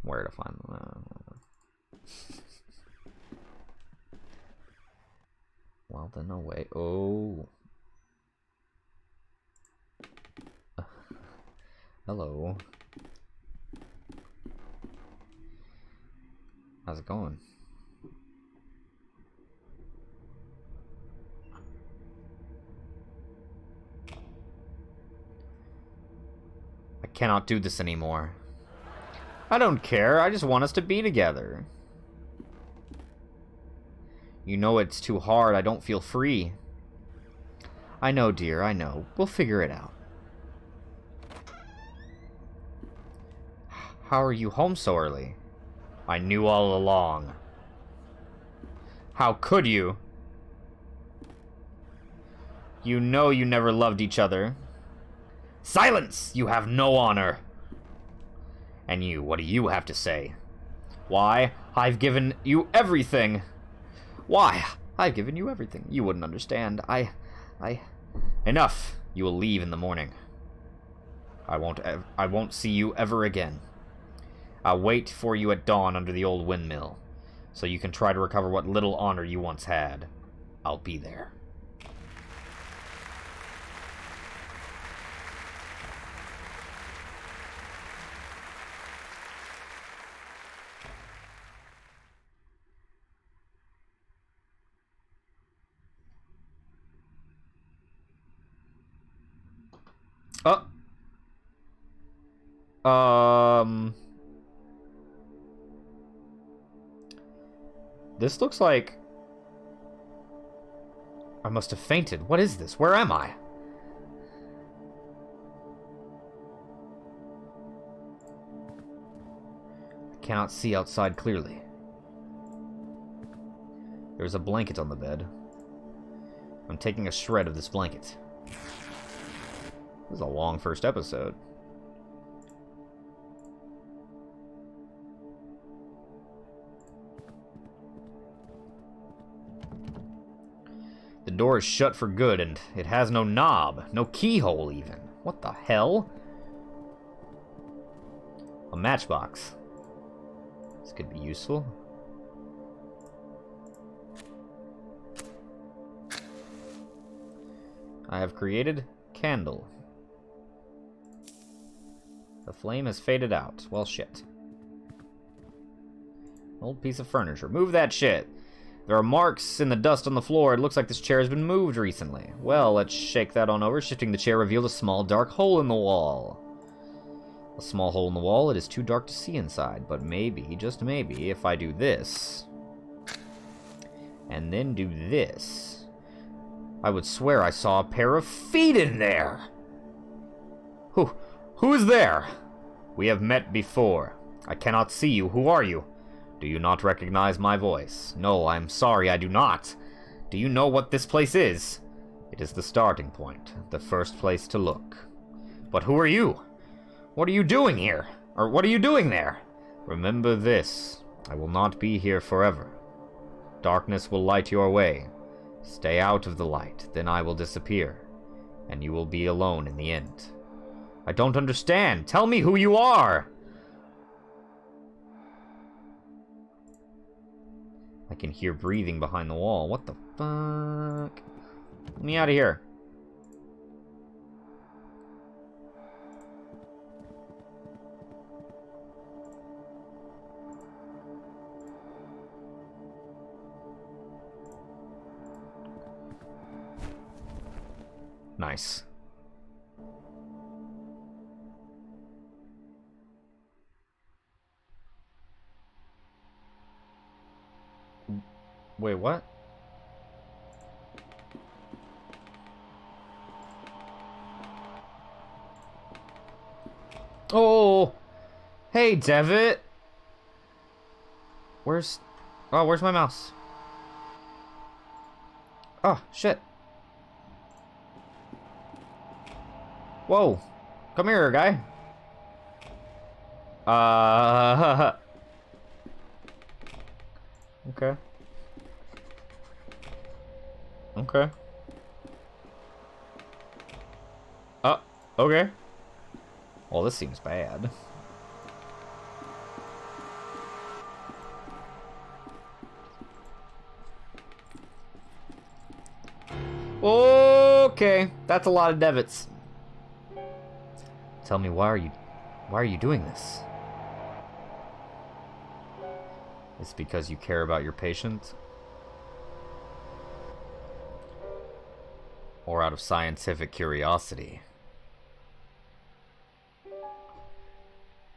Where to find them. Well, then away. Oh. Hello. How's it going? I cannot do this anymore. I don't care. I just want us to be together. You know it's too hard. I don't feel free. I know, dear, I know. We'll figure it out. How are you home so early? I knew all along. How could you? You know you never loved each other. Silence! You have no honor. And you, what do you have to say? Why, I've given you everything. Why, I've given you everything. You wouldn't understand. Enough. You will leave in the morning. I won't see you ever again. I'll wait for you at dawn under the old windmill, so you can try to recover what little honor you once had. I'll be there. This looks like... I must have fainted. What is this? Where am I? I cannot see outside clearly. There's a blanket on the bed. I'm taking a shred of this blanket. This is a long first episode. The door is shut for good, and it has no knob, no keyhole even. What the hell? A matchbox. This could be useful. I have created candle. The flame has faded out. Well, shit. Old piece of furniture. Move that shit. There are marks in the dust on the floor. It looks like this chair has been moved recently. Well, let's shake that on over. Shifting the chair revealed a small dark hole in the wall. A small hole in the wall. It is too dark to see inside, but maybe, just maybe, if I do this, and then do this, I would swear I saw a pair of feet in there. Who is there? We have met before. I cannot see you. Who are you? Do you not recognize my voice? No, I'm sorry, I do not. Do you know what this place is? It is the starting point, the first place to look. But who are you? What are you doing here? Or what are you doing there? Remember this, I will not be here forever. Darkness will light your way. Stay out of the light, then I will disappear, and you will be alone in the end. I don't understand. Tell me who you are! I can hear breathing behind the wall. What the fuck? Get me out of here. Nice. Wait, what? Oh! Hey, Devitt! Where's my mouse? Oh, shit. Whoa. Come here, guy. Okay. Okay. Okay. Well, this seems bad. Okay, that's a lot of debits. Tell me, why are you doing this? It's because you care about your patient? Or out of scientific curiosity?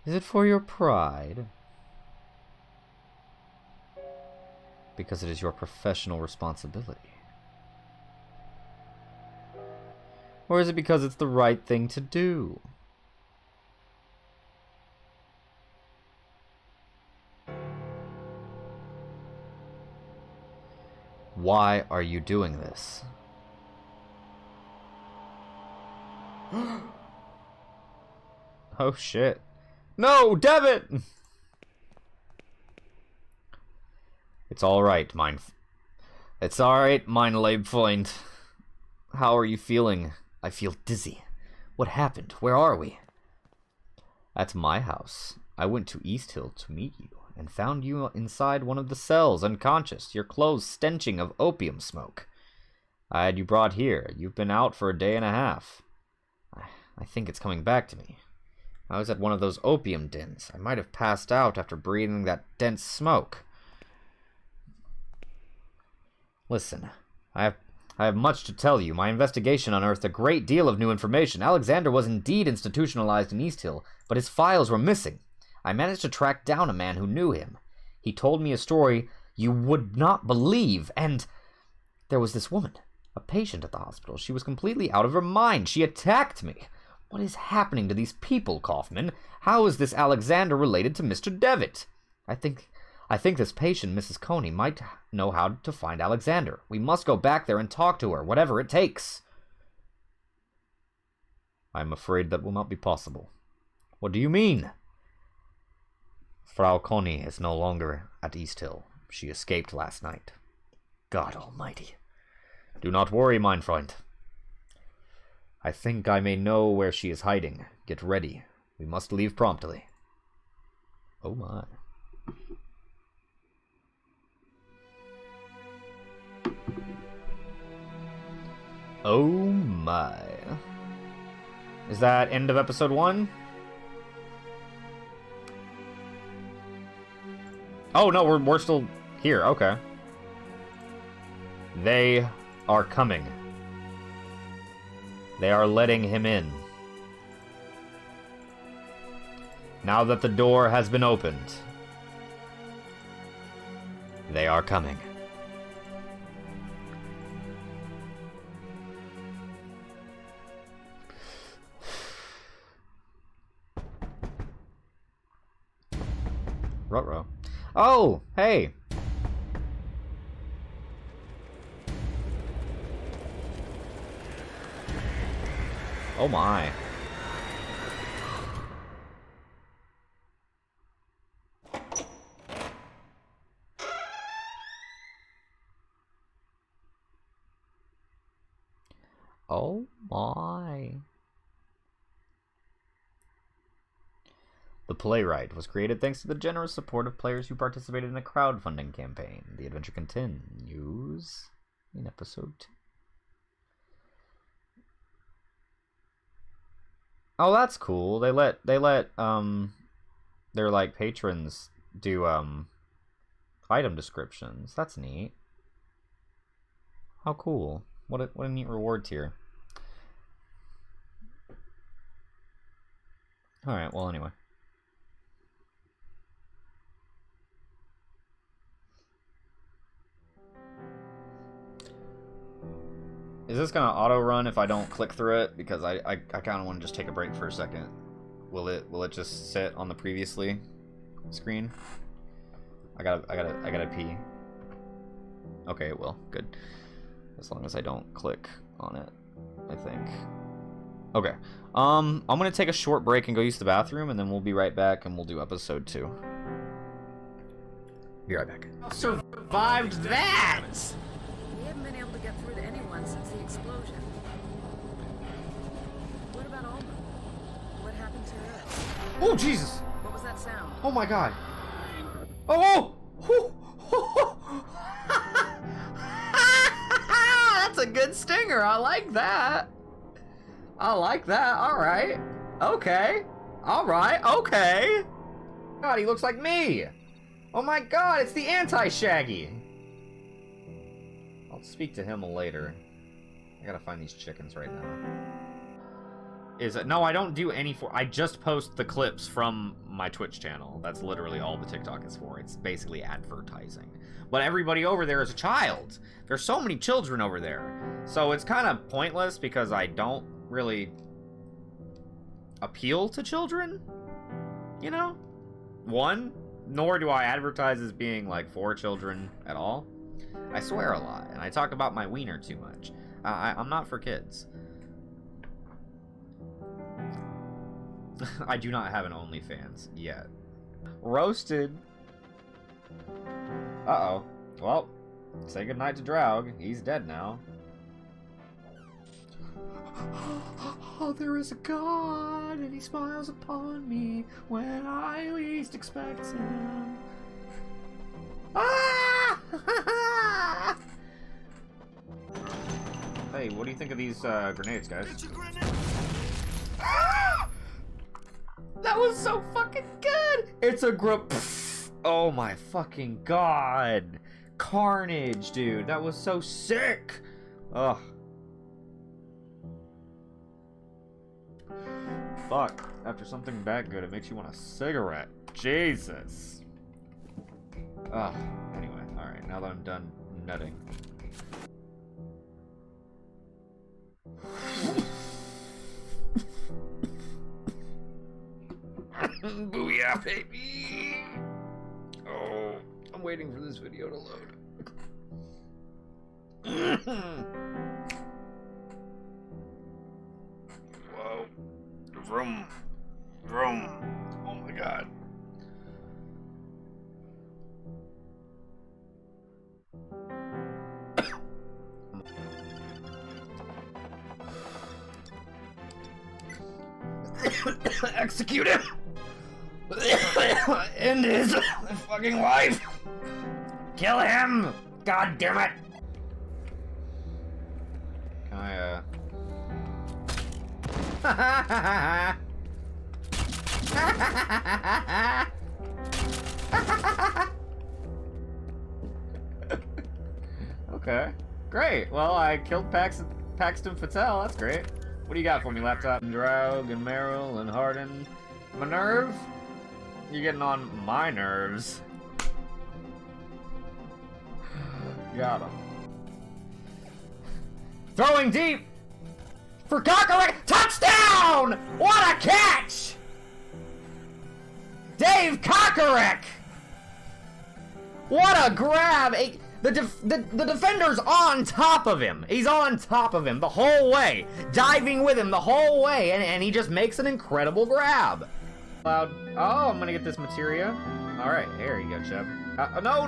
Is it for your pride? Because it is your professional responsibility. Or is it because it's the right thing to do? Why are you doing this? Oh shit. No, Devitt! It's alright, It's alright, mein Liebfreund. How are you feeling? I feel dizzy. What happened? Where are we? At my house. I went to East Hill to meet you, and found you inside one of the cells, unconscious, your clothes stenching of opium smoke. I had you brought here. You've been out for a day and a half. I think it's coming back to me. I was at one of those opium dens. I might have passed out after breathing that dense smoke. Listen, I have much to tell you. My investigation unearthed a great deal of new information. Alexander was indeed institutionalized in East Hill, but his files were missing. I managed to track down a man who knew him. He told me a story you would not believe, and there was this woman, a patient at the hospital. She was completely out of her mind. She attacked me. What is happening to these people, Kaufman? How is this Alexander related to Mr. Devitt? I think this patient, Mrs. Coney, might know how to find Alexander. We must go back there and talk to her, whatever it takes. I'm afraid that will not be possible. What do you mean? Frau Coney is no longer at East Hill. She escaped last night. God almighty. Do not worry, mein Freund. I think I may know where she is hiding. Get ready. We must leave promptly. Oh my. Oh my. Is that end of episode 1? Oh no, we're still here. Okay. They are coming. They are letting him in. Now that the door has been opened, they are coming. Ruh-roh. Oh, hey. Oh my. Oh my. The Playwright was created thanks to the generous support of players who participated in a crowdfunding campaign. The adventure continues in episode 2. Oh, that's cool. They let their like patrons do item descriptions. That's neat. How cool. What a neat reward tier. Alright, well anyway. Is this gonna auto run if I don't click through it? Because I kind of want to just take a break for a second. Will it just sit on the previously screen? I gotta pee. Okay, it will. Good. As long as I don't click on it, I think. Okay. I'm gonna take a short break and go use the bathroom, and then we'll be right back, and we'll do episode 2. Be right back. Survived that! We haven't been able to get through to anyone since the explosion. What about Alma? What happened to her? Oh, Jesus! What was that sound? Oh my god. Oh! That's a good stinger. I like that. I like that. Alright. Okay. Alright. Okay. God, he looks like me. Oh my god, it's the anti-Shaggy. I'll speak to him later. I gotta find these chickens right now. is no, I don't do any I just post the clips from my Twitch channel. That's literally all the TikTok is for. It's basically advertising. But everybody over there is a child. There's so many children over there. So it's kind of pointless because I don't really appeal to children, you know? Nor do I advertise as being like for children at all. I swear a lot, and I talk about my wiener too much. I'm not for kids. I do not have an OnlyFans yet. Roasted. Uh-oh. Well, say goodnight to Draug. He's dead now. Oh, there is a God, and he smiles upon me when I least expect him. Ah! Hey, what do you think of these grenades, guys? It's a grenade! Ah! That was so fucking good! It's a oh my fucking god! Carnage, dude. That was so sick! Ugh. Fuck. After something that good, it makes you want a cigarette. Jesus. Ugh. Anyway, alright. Now that I'm done nutting. Booyah, baby! Oh, I'm waiting for this video to load. Whoa. Vroom. Vroom. Oh my god. Execute him! End his fucking life! Kill him! God damn it! Can I, Okay. Great. Well, I killed Paxton Patel. That's great. What do you got for me, laptop? Draug and Meryl and Harden. My nerve? You're getting on my nerves. Got him. Throwing deep for Kakarot. Touchdown! What a catch! Dave Kakarek! What a grab! The defender's on top of him. He's on top of him the whole way. Diving with him the whole way. And he just makes an incredible grab. Loud. Oh, I'm gonna get this materia. Alright, there you go, Chip. No.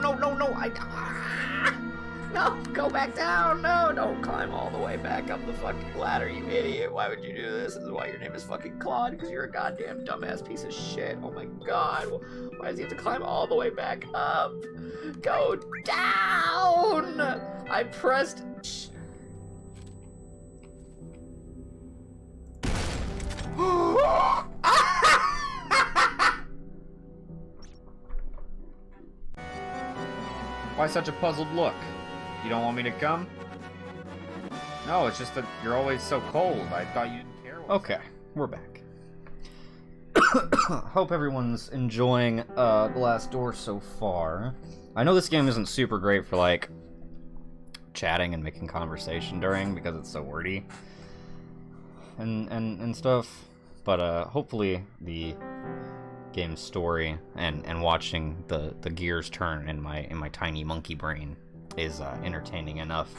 No, go back down. No, don't climb all the way back up the fucking ladder, you idiot. Why would you do this? This is why your name is fucking Claude, because you're a goddamn dumbass piece of shit. Oh my god. Why does he have to climb all the way back up? Go down! I pressed... Why such a puzzled look? You don't want me to come? No, it's just that you're always so cold. I thought you didn't care. Okay, we're back. Hope everyone's enjoying The Last Door so far. I know this game isn't super great for, like, chatting and making conversation during, because it's so wordy and stuff, but hopefully the game's story and watching the gears turn in my tiny monkey brain is entertaining enough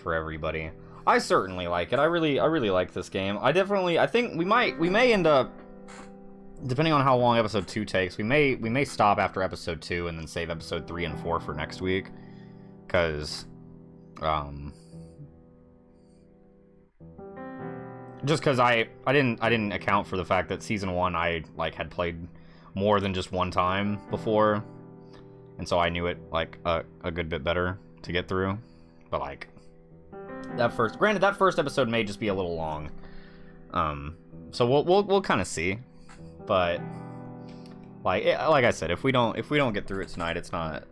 for everybody. I certainly like it. I really like this game. I think we may end up, depending on how long episode 2 takes, we may stop after episode 2 and then save episode 3 and 4 for next week, because just because I didn't account for the fact that season 1 I had played more than just one time before, and so I knew it a good bit better to get through. But that first episode may just be a little long, so we'll kind of see. But like I said, if we don't get through it tonight, it's not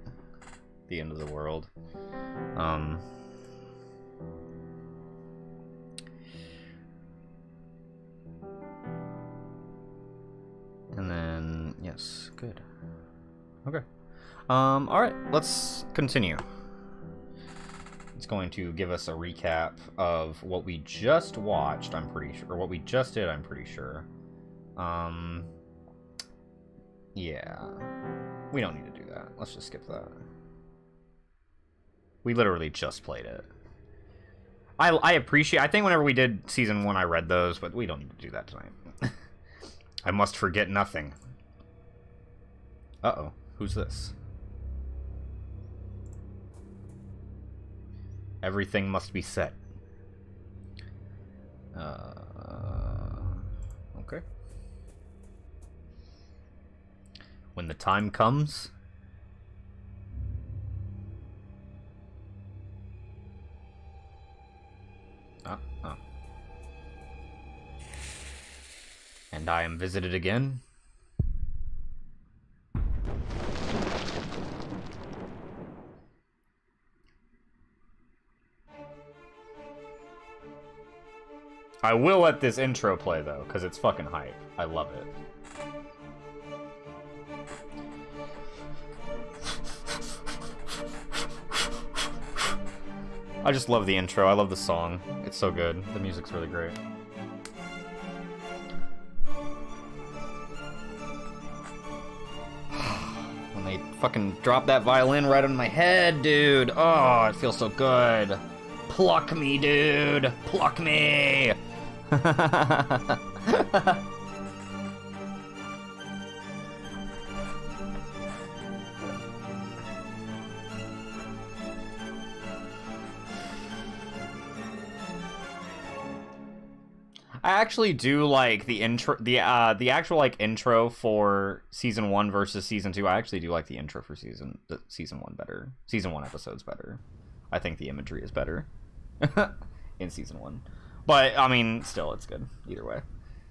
the end of the world. good. Okay. Alright, let's continue. It's going to give us a recap of what we just watched, I'm pretty sure. Or what we just did, I'm pretty sure. Yeah. We don't need to do that. Let's just skip that. We literally just played it. I think whenever we did Season 1, I read those, but we don't need to do that tonight. I must forget nothing. Uh-oh. Who's this? Everything must be set. Okay. When the time comes... And I am visited again. I will let this intro play, though, because it's fucking hype. I love it. I just love the intro. I love the song. It's so good. The music's really great. When they fucking drop that violin right on my head, dude. Oh, it feels so good. Pluck me, dude. Pluck me. I actually do like the intro, the actual like intro for season 1 versus season 2. I actually do like the intro for season 1 better. Season 1 episodes better. I think the imagery is better in season 1. But I mean, still, it's good either way.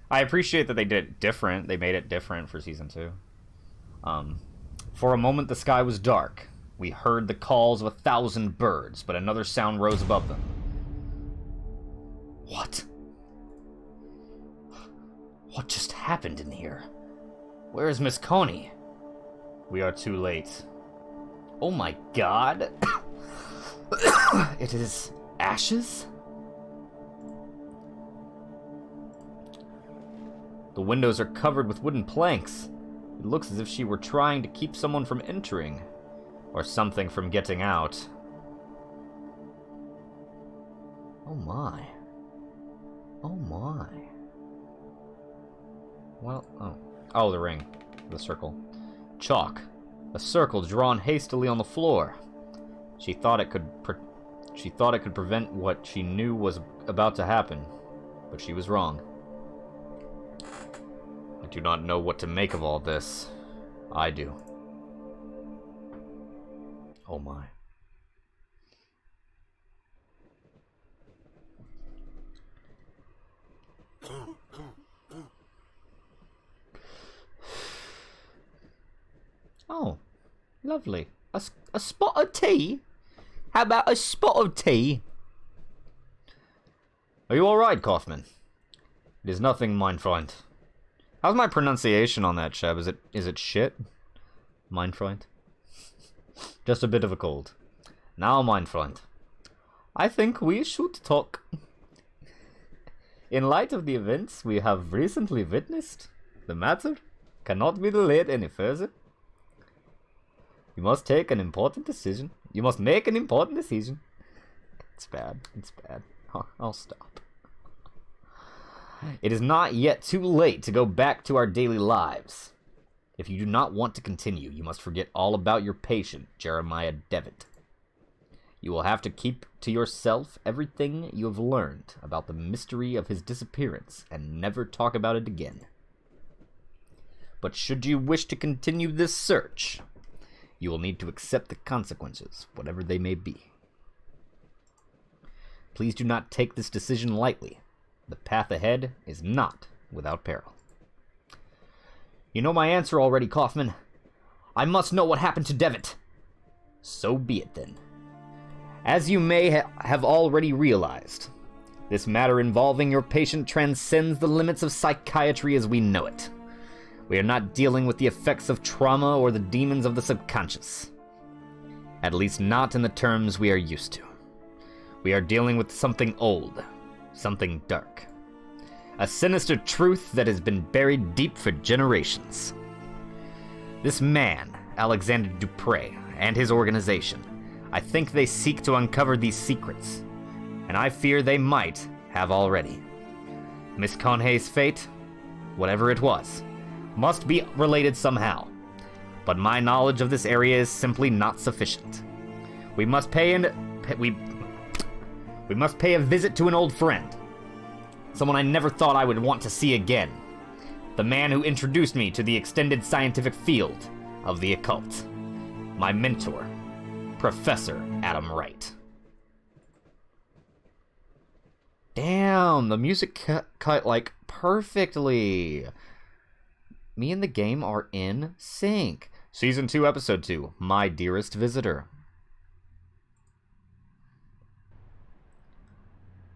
I appreciate that they did it different. They made it different for season 2. For a moment, the sky was dark. We heard the calls of 1,000 birds, but another sound rose above them. What? What just happened in here? Where is Miss Coney? We are too late. Oh my god. It is ashes? The windows are covered with wooden planks. It looks as if she were trying to keep someone from entering, or something from getting out. Oh my. Oh my. Well, oh, the ring. The circle. Chalk. A circle drawn hastily on the floor. She thought it could prevent what she knew was about to happen, but she was wrong. I do not know what to make of all this. I do. Oh my. Oh, lovely. A spot of tea? How about a spot of tea? Are you alright, Kaufman? It is nothing, mein Freund. How's my pronunciation on that, Sheb? Is it shit? Mein Freund? Just a bit of a cold. Now, mein Freund, I think we should talk. In light of the events we have recently witnessed, the matter cannot be delayed any further. You must take an important decision. You must make an important decision. It's bad. It's bad. I'll stop. It is not yet too late to go back to our daily lives. If you do not want to continue, you must forget all about your patient, Jeremiah Devitt. You will have to keep to yourself everything you have learned about the mystery of his disappearance and never talk about it again. But should you wish to continue this search, you will need to accept the consequences, whatever they may be. Please do not take this decision lightly. The path ahead is not without peril. You know my answer already, Kaufman. I must know what happened to Devitt. So be it then. As you may have already realized, this matter involving your patient transcends the limits of psychiatry as we know it. We are not dealing with the effects of trauma or the demons of the subconscious. At least not in the terms we are used to. We are dealing with something old, something dark. A sinister truth that has been buried deep for generations. This man, Alexander Dupre, and his organization, I think they seek to uncover these secrets, and I fear they might have already. Miss Conhay's fate, whatever it was, must be related somehow, but my knowledge of this area is simply not sufficient. We must pay a visit to an old friend, someone I never thought I would want to see again, the man who introduced me to the extended scientific field of the occult, my mentor, Professor Adam Wright. Damn, the music cut like perfectly. Me and the game are in sync. Season 2, Episode 2, My Dearest Visitor.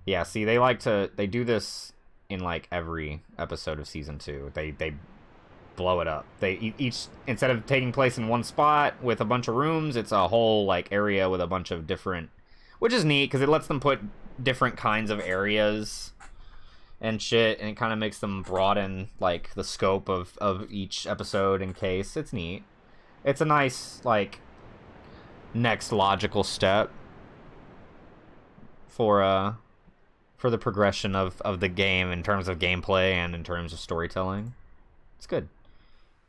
Yeah, see, they do this in, like, every episode of Season 2. They blow it up. They each, instead of taking place in one spot with a bunch of rooms, it's a whole, like, area with a bunch of different... Which is neat, because it lets them put different kinds of areas and shit, and it kind of makes them broaden, like, the scope of each episode in case. It's neat. It's a nice, like, next logical step for the progression of the game in terms of gameplay and in terms of storytelling. It's good.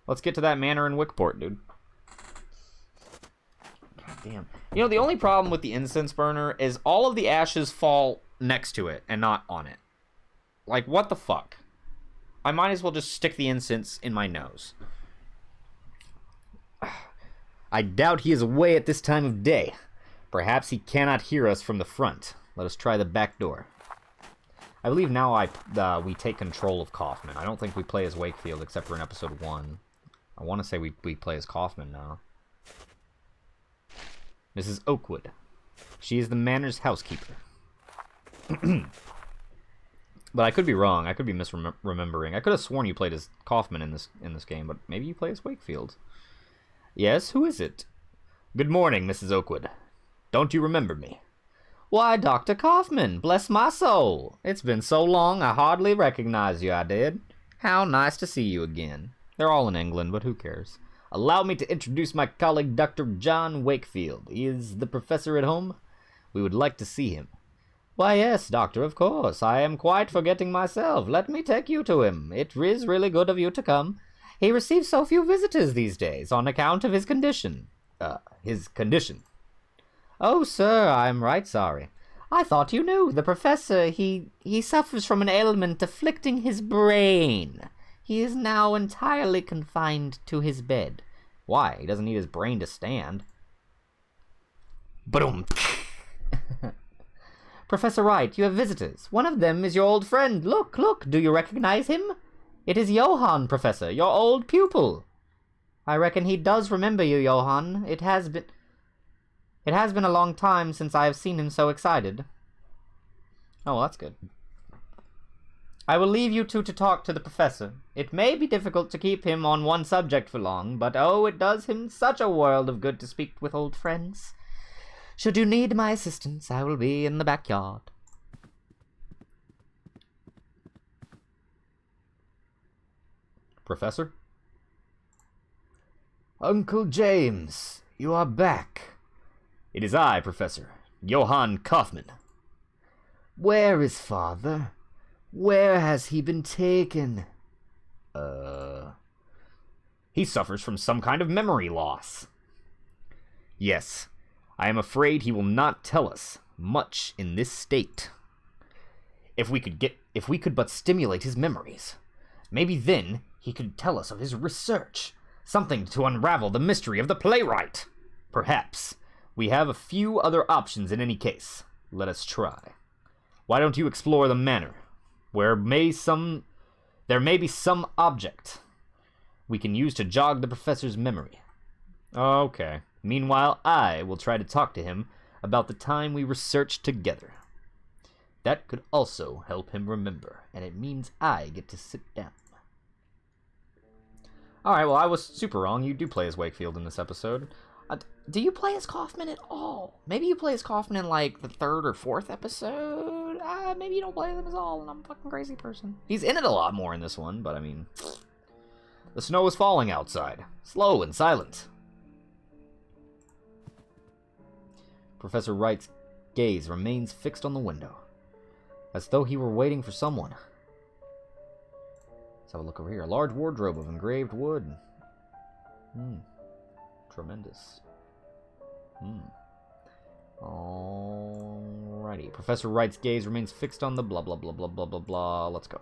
Let's get to that manor in Wickport, dude. God damn. You know, the only problem with the incense burner is all of the ashes fall next to it and not on it. Like, what the fuck? I might as well just stick the incense in my nose. I doubt he is away at this time of day. Perhaps he cannot hear us from the front. Let us try the back door. I believe now we take control of Kaufman. I don't think we play as Wakefield except for in episode 1. I want to say we play as Kaufman now. Mrs. Oakwood. She is the manor's housekeeper. But I could be wrong. I could be misremembering. I could have sworn you played as Kaufman in this game, but maybe you play as Wakefield. Yes, who is it? Good morning, Mrs. Oakwood. Don't you remember me? Why, Dr. Kaufman, bless my soul. It's been so long I hardly recognized you, I did. How nice to see you again. They're all in England, but who cares? Allow me to introduce my colleague, Dr. John Wakefield. Is the professor at home? We would like to see him. Why, yes, doctor, of course. I am quite forgetting myself. Let me take you to him. It is really good of you to come. He receives so few visitors these days on account of his condition. His condition. Oh, sir, I am right sorry. I thought you knew. The professor, he suffers from an ailment afflicting his brain. He is now entirely confined to his bed. Why? He doesn't need his brain to stand. Boom. Professor Wright, you have visitors. One of them is your old friend. Look, look, do you recognize him? It is Johann, Professor, your old pupil. I reckon he does remember you, Johann. It has been a long time since I have seen him so excited. Oh, well, that's good. I will leave you two to talk to the professor. It may be difficult to keep him on one subject for long, but oh, it does him such a world of good to speak with old friends. Should you need my assistance, I will be in the backyard. Professor? Uncle James, you are back. It is I, Professor. Johann Kaufman. Where is father? Where has he been taken? He suffers from some kind of memory loss. Yes, I am afraid he will not tell us much in this state. If we could but stimulate his memories, maybe then he could tell us of his research, something to unravel the mystery of the playwright. Perhaps. We have a few other options in any case. Let us try. Why don't you explore the manor, where there may be some object we can use to jog the professor's memory. Okay. Meanwhile, I will try to talk to him about the time we researched together. That could also help him remember, and it means I get to sit down. Alright, well, I was super wrong. You do play as Wakefield in this episode. Do you play as Kaufman at all? Maybe you play as Kaufman in, like, the 3rd or 4th episode? Maybe you don't play them at all, and I'm a fucking crazy person. He's in it a lot more in this one, but I mean... The snow is falling outside. Slow and silent. Professor Wright's gaze remains fixed on the window, as though he were waiting for someone. Let's have a look over here. A large wardrobe of engraved wood. Tremendous. Alrighty. Professor Wright's gaze remains fixed on the blah blah blah blah blah blah blah. Let's go.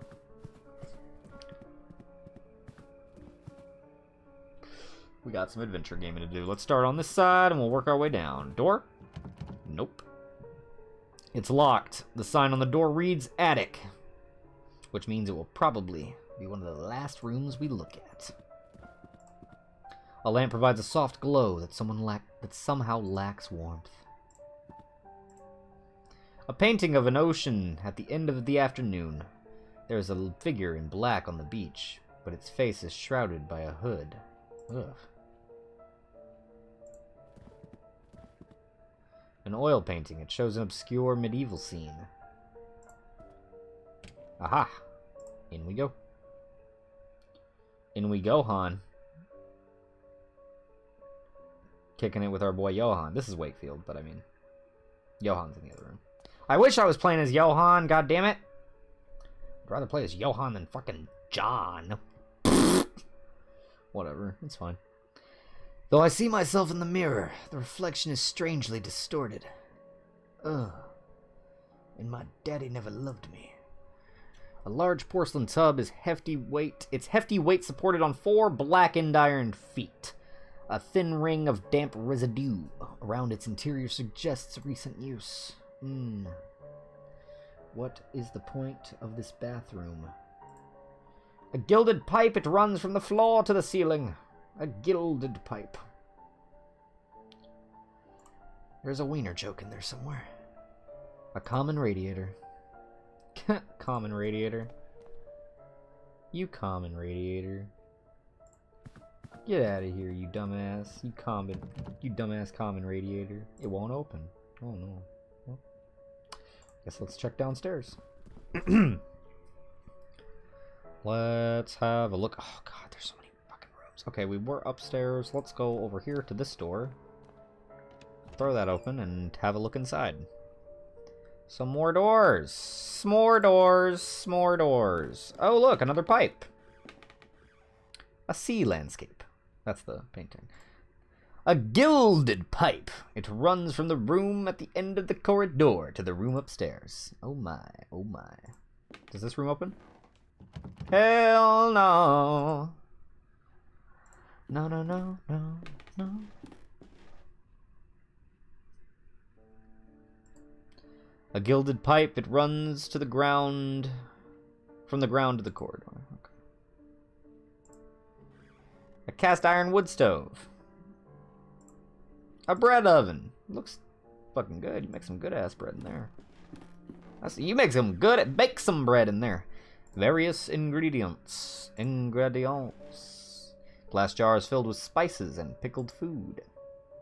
We got some adventure gaming to do. Let's start on this side and we'll work our way down. Door? Nope. It's locked. The sign on the door reads attic, which means it will probably be one of the last rooms we look at. A lamp provides a soft glow that somehow lacks warmth. A painting of an ocean at the end of the afternoon. There is a figure in black on the beach, but its face is shrouded by a hood. Ugh. An oil painting. It shows an obscure medieval scene. Aha! In we go. In we go, Han. Kicking it with our boy Johan. This is Wakefield, but I mean, Johan's in the other room. I wish I was playing as Johan, god damn it. I'd rather play as Johan than fucking John. Whatever, it's fine. Though I see myself in the mirror, the reflection is strangely distorted. Ugh. And my daddy never loved me. A large porcelain tub is its hefty weight supported on 4 blackened iron feet. A thin ring of damp residue around its interior suggests recent use. What is the point of this bathroom? A gilded pipe, it runs from the floor to the ceiling. A gilded pipe. There's a wiener joke in there somewhere. A common radiator. Common radiator. You common radiator. Get out of here, you dumbass. You dumbass common radiator. It won't open. Oh no. Well, guess let's check downstairs. Let's have a look. Oh god, there's so many fucking rooms. Okay, we were upstairs. Let's go over here to this door. Throw that open and have a look inside. Some more doors. S'more doors. S'more doors. Oh look, another pipe. A sea landscape. That's the painting. A gilded pipe. It runs from the room at the end of the corridor to the room upstairs. Oh my, oh my. Does this room open? Hell no. No, no, no, no, no. A gilded pipe. It runs to the ground. From the ground to the corridor. Okay. A cast iron wood stove. A bread oven. Looks fucking good. You make some good ass bread in there. You make some good. Bake some bread in there. Various ingredients. Glass jars filled with spices and pickled food.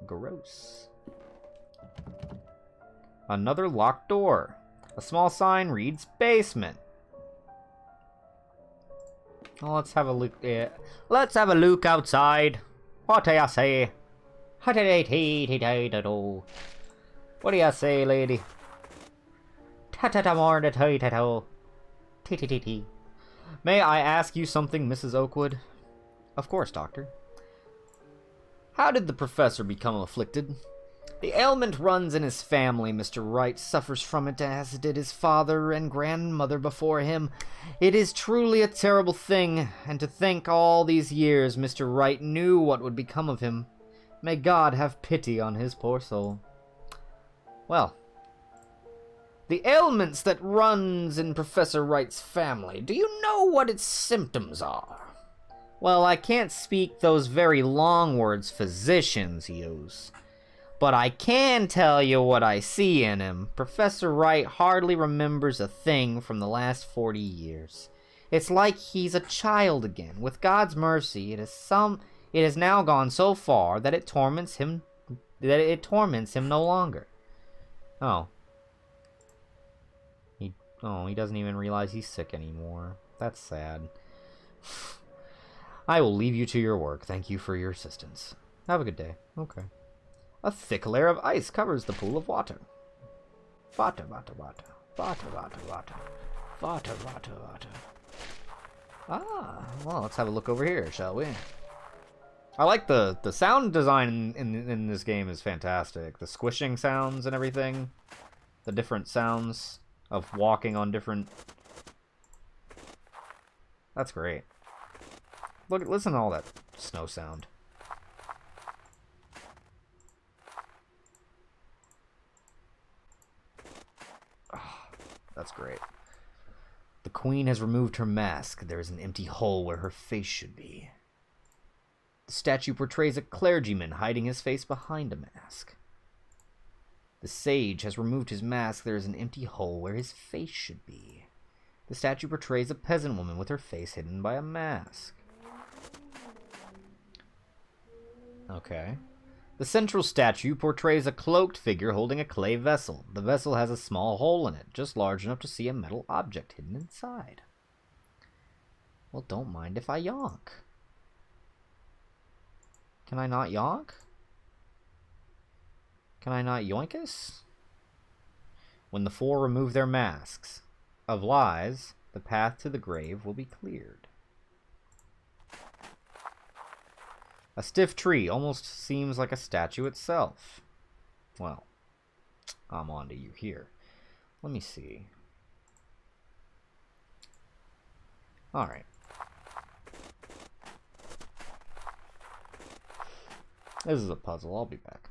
Gross. Another locked door. A small sign reads basement. Well, let's have a look. Let's have a look outside. What do you say? What do you say, lady? May I ask you something, Mrs. Oakwood? Of course, Doctor. How did the professor become afflicted? The ailment runs in his family. Mr. Wright suffers from it, as did his father and grandmother before him. It is truly a terrible thing, and to think all these years Mr. Wright knew what would become of him. May God have pity on his poor soul. Well, the ailments that runs in Professor Wright's family, do you know what its symptoms are? Well, I can't speak those very long words physicians use. But I can tell you what I see in him. Professor Wright hardly remembers a thing from the last 40 years. It's like he's a child again. With God's mercy, it has now gone so far that it torments him no longer. Oh. He doesn't even realize he's sick anymore. That's sad. I will leave you to your work. Thank you for your assistance. Have a good day. Okay. A thick layer of ice covers the pool of water. Water, water, water. Water, water, water. Water, water, water. Ah, well, let's have a look over here, shall we? I like the sound design in this game is fantastic. The squishing sounds and everything. The different sounds of walking on different... That's great. Look, listen to all that snow sound. Oh, that's great. The queen has removed her mask. There is an empty hole where her face should be. The statue portrays a clergyman hiding his face behind a mask. The sage has removed his mask. There is an empty hole where his face should be. The statue portrays a peasant woman with her face hidden by a mask. Okay. The central statue portrays a cloaked figure holding a clay vessel. The vessel has a small hole in it, just large enough to see a metal object hidden inside. Well, don't mind if I yonk. Can I not yonk? Can I not yoinkus? When the four remove their masks of lies, the path to the grave will be cleared. A stiff tree almost seems like a statue itself. Well, I'm on to you here. Let me see. Alright. This is a puzzle. I'll be back.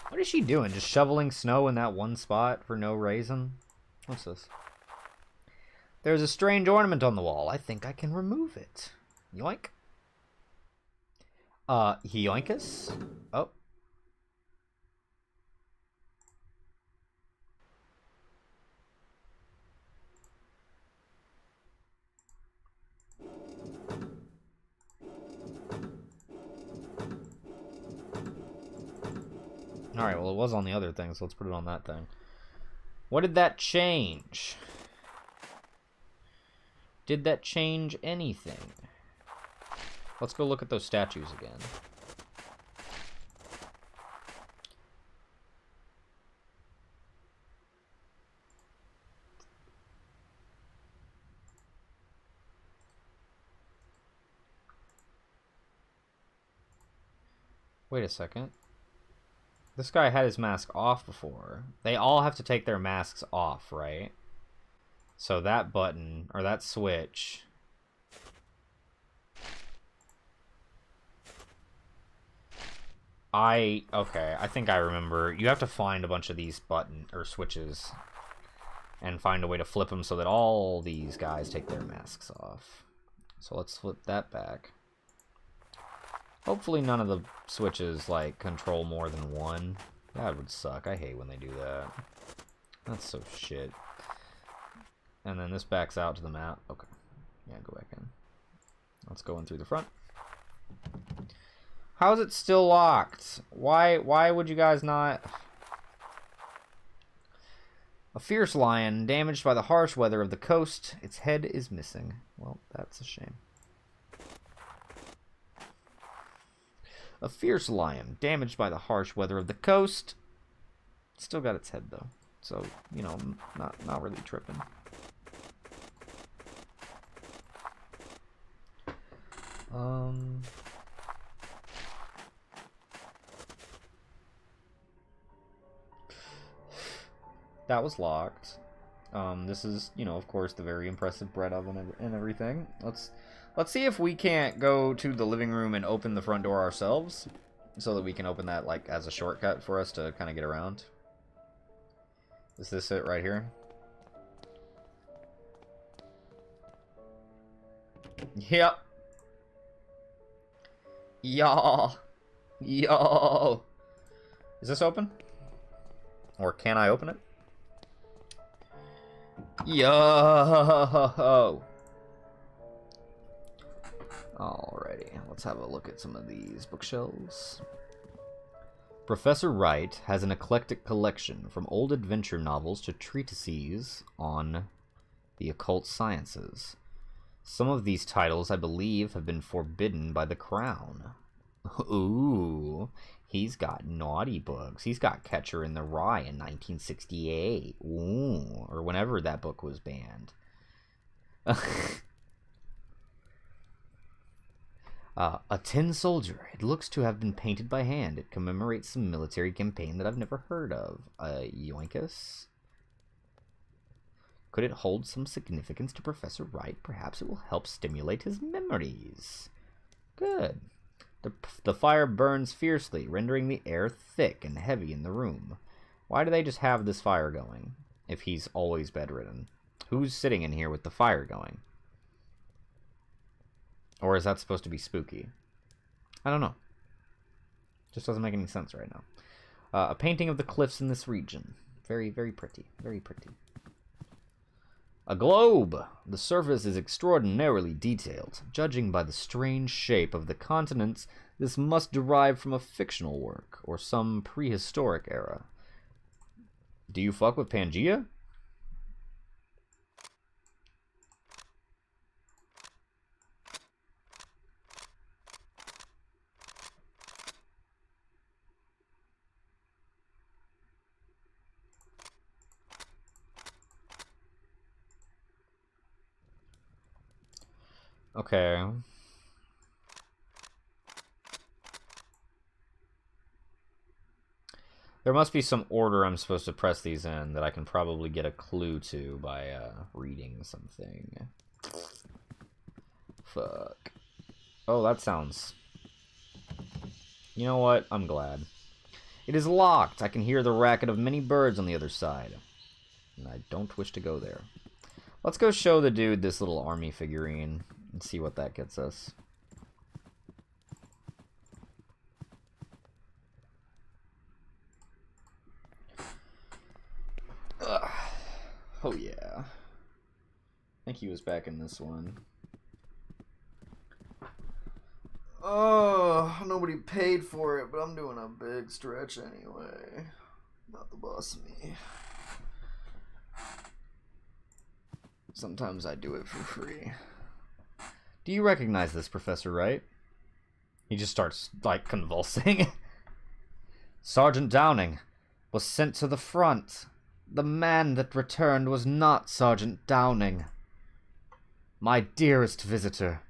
What is she doing? Just shoveling snow in that one spot for no reason? What's this? There's a strange ornament on the wall. I think I can remove it. Yoink. Yoinkus? Oh. Alright, well it was on the other thing, so let's put it on that thing. What did that change? Did that change anything? Let's go look at those statues again. Wait a second. This guy had his mask off before. They all have to take their masks off, right? So that button, or that switch... Okay, I think I remember. You have to find a bunch of these or switches and find a way to flip them so that all these guys take their masks off. So let's flip that back. Hopefully none of the switches, like, control more than one. That would suck. I hate when they do that. That's so shit. And then this backs out to the map. Okay. Yeah, go back in. Let's go in through the front. How is it still locked? Why would you guys not... A fierce lion, damaged by the harsh weather of the coast. Its head is missing. Well, that's a shame. A fierce lion, damaged by the harsh weather of the coast. Still got its head, though. So, you know, not really tripping. That was locked. This is, you know, of course, the very impressive bread oven and everything. Let's see if we can't go to the living room and open the front door ourselves, so that we can open that, like, as a shortcut for us to kind of get around. Is this it right here? Yep. Yo. Is this open? Or can I open it? Yo! Alrighty, let's have a look at some of these bookshelves. Professor Wright has an eclectic collection from old adventure novels to treatises on the occult sciences. Some of these titles, I believe, have been forbidden by the Crown. Ooh, he's got naughty books. He's got Catcher in the Rye in 1968. Ooh, or whenever that book was banned. A tin soldier. It looks to have been painted by hand. It commemorates some military campaign that I've never heard of. Yoinkus? Could it hold some significance to Professor Wright? Perhaps it will help stimulate his memories. Good. The fire burns fiercely, rendering the air thick and heavy in the room. Why do they just have this fire going, if he's always bedridden? Who's sitting in here with the fire going? Or is that supposed to be spooky? I don't know. Just doesn't make any sense right now. A painting of the cliffs in this region. Very, very pretty. Very pretty. A globe! The surface is extraordinarily detailed. Judging by the strange shape of the continents, this must derive from a fictional work, or some prehistoric era. Do you fuck with Pangea? Okay. There must be some order I'm supposed to press these in that I can probably get a clue to by reading something. Fuck. Oh, that sounds... You know what? I'm glad. It is locked. I can hear the racket of many birds on the other side. And I don't wish to go there. Let's go show the dude this little army figurine and see what that gets us. Ugh. Oh yeah. I think he was back in this one. Oh, nobody paid for it, but I'm doing a big stretch anyway. Not the boss of me. Sometimes I do it for free. Do you recognize this, Professor Wright? He just starts, like, convulsing. Sergeant Downing was sent to the front. The man that returned was not Sergeant Downing. My dearest visitor,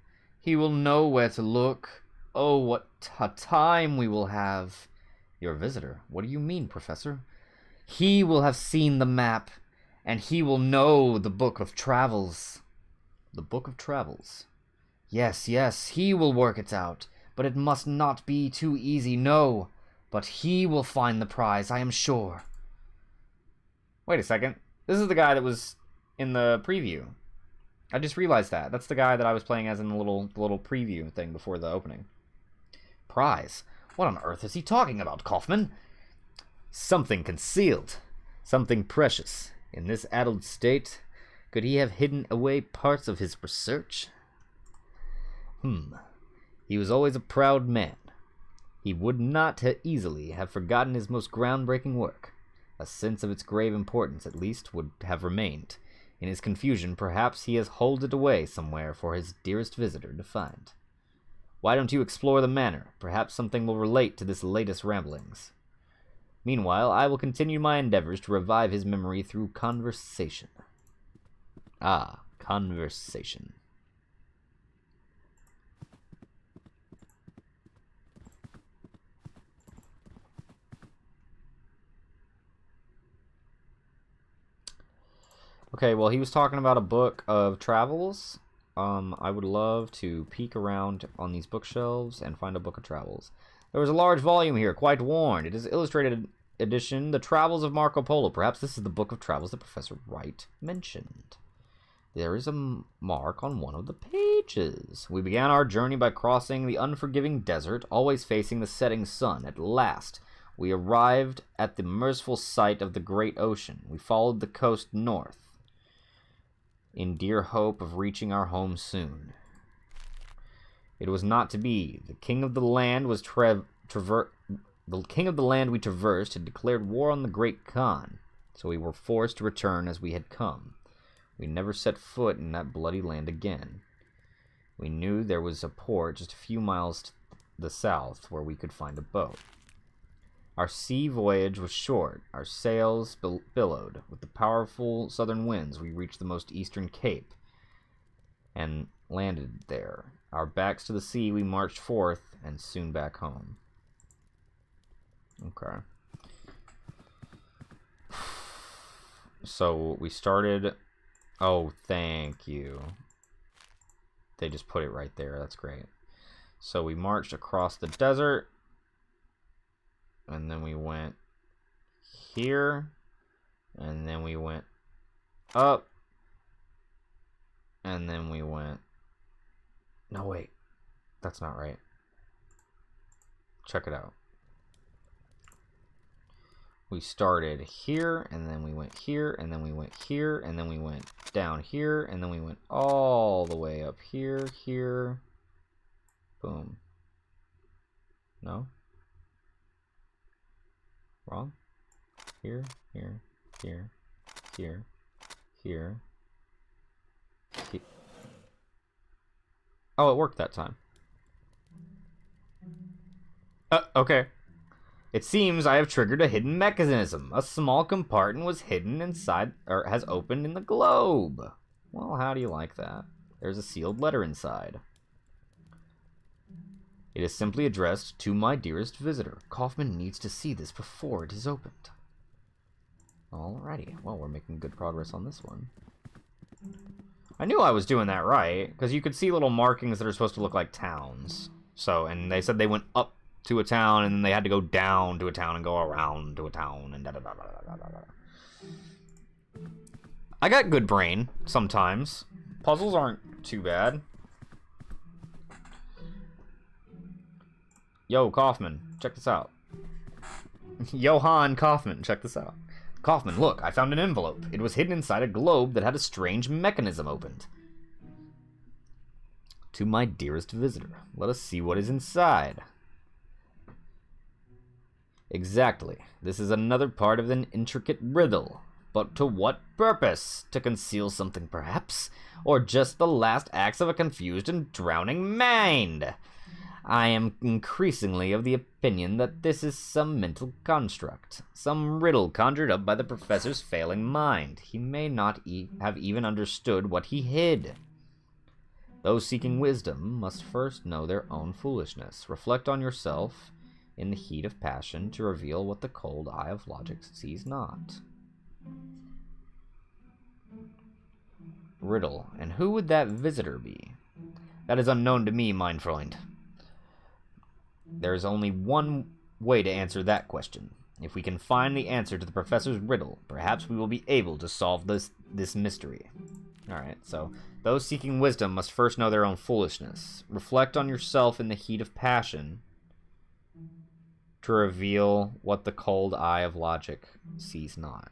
he will know where to look. Oh, what a time we will have. Your visitor? What do you mean, Professor? He will have seen the map, and he will know the Book of Travels. The Book of Travels? Yes, yes, he will work it out, but it must not be too easy, no. But he will find the prize, I am sure. Wait a second. This is the guy that was in the preview. I just realized that. That's the guy that I was playing as in the little preview thing before the opening. Prize? What on earth is he talking about, Kaufman? Something concealed. Something precious. In this addled state, could he have hidden away parts of his research? He was always a proud man. He would not easily have forgotten his most groundbreaking work. A sense of its grave importance, at least, would have remained. In his confusion, perhaps he has holed it away somewhere for his dearest visitor to find. Why don't you explore the manor? Perhaps something will relate to this latest ramblings. Meanwhile, I will continue my endeavors to revive his memory through conversation. Ah, conversation. Okay, well, he was talking about a book of travels. I would love to peek around on these bookshelves and find a book of travels. There was a large volume here, quite worn. It is an illustrated edition, The Travels of Marco Polo. Perhaps this is the book of travels that Professor Wright mentioned. There is a mark on one of the pages. We began our journey by crossing the unforgiving desert, always facing the setting sun. At last, We arrived at the merciful sight of the great ocean. We followed the coast north, in dear hope of reaching our home soon. It was not to be. The king of the land was the king of the land we traversed had declared war on the Great Khan, so we were forced to return as we had come. We never set foot in that bloody land again. We knew there was a port just a few miles to the south where we could find a boat. Our sea voyage was short. Our sails billowed. With the powerful southern winds, we reached the most eastern cape and landed there. Our backs to the sea, we marched forth and soon back home. Okay. So we started... Oh, thank you. They just put it right there. That's great. So we marched across the desert. And then we went here. And then we went up. And then we went... No, wait. That's not right. Check it out. We started here, and then we went here, and then we went here, and then we went down here, and then we went all the way up here, here. Boom. No? Wrong? Here, here, here, here, here. Oh, it worked that time. Okay. It seems I have triggered a hidden mechanism. A small compartment was hidden inside, or has opened in the globe. Well, how do you like that? There's a sealed letter inside. It is simply addressed to my dearest visitor. Kaufman needs to see this before it is opened. Alrighty. Well, we're making good progress on this one. I knew I was doing that right, because you could see little markings that are supposed to look like towns. So, and they said they went up to a town, and then they had to go down to a town and go around to a town, and da-da-da-da-da-da-da. I got good brain, sometimes. Puzzles aren't too bad. Yo, Kaufman, check this out. Johann Kaufman, check this out. Kaufman, look, I found an envelope. It was hidden inside a globe that had a strange mechanism opened. To my dearest visitor, let us see what is inside. Exactly. This is another part of an intricate riddle. But to what purpose? To conceal something, perhaps? Or just the last acts of a confused and drowning mind? I am increasingly of the opinion that this is some mental construct, some riddle conjured up by the professor's failing mind. He may not have even understood what he hid. Those seeking wisdom must first know their own foolishness. Reflect on yourself in the heat of passion to reveal what the cold eye of logic sees not. Riddle. And who would that visitor be? That is unknown to me, mein Freund. There is only one way to answer that question. If we can find the answer to the professor's riddle, perhaps we will be able to solve this mystery. Alright, so those seeking wisdom must first know their own foolishness. Reflect on yourself in the heat of passion to reveal what the cold eye of logic sees not.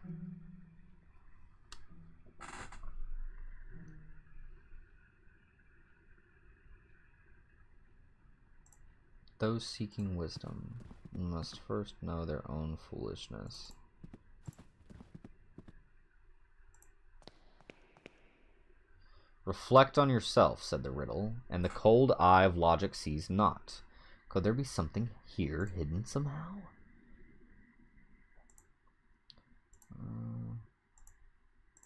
Those seeking wisdom must first know their own foolishness. Reflect on yourself, said the riddle, and the cold eye of logic sees not. Could there be something here hidden somehow?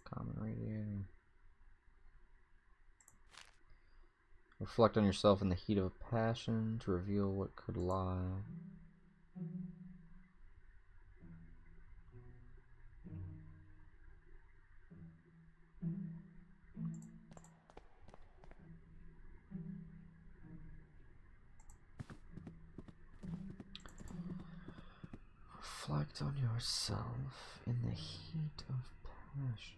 Common radiator. Reflect on yourself in the heat of passion to reveal what could lie. Reflect on yourself in the heat of passion.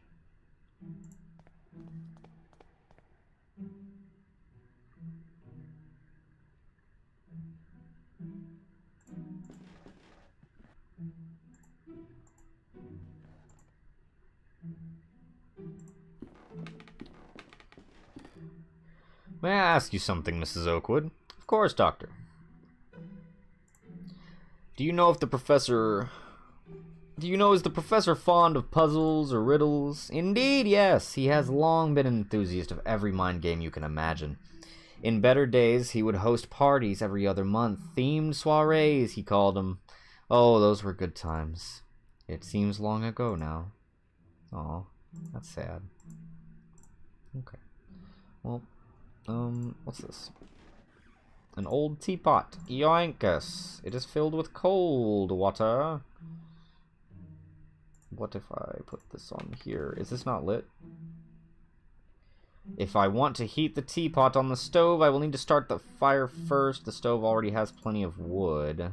May I ask you something, Mrs. Oakwood? Of course, Doctor. Do you know if the professor... is the professor fond of puzzles or riddles? Indeed, yes. He has long been an enthusiast of every mind game you can imagine. In better days, he would host parties every other month. Themed soirees, he called them. Oh, those were good times. It seems long ago now. Aw, that's sad. Okay. Well, what's this? An old teapot. Yoinkus. It is filled with cold water. What if I put this on here? Is this not lit? If I want to heat the teapot on the stove, I will need to start the fire first. The stove already has plenty of wood.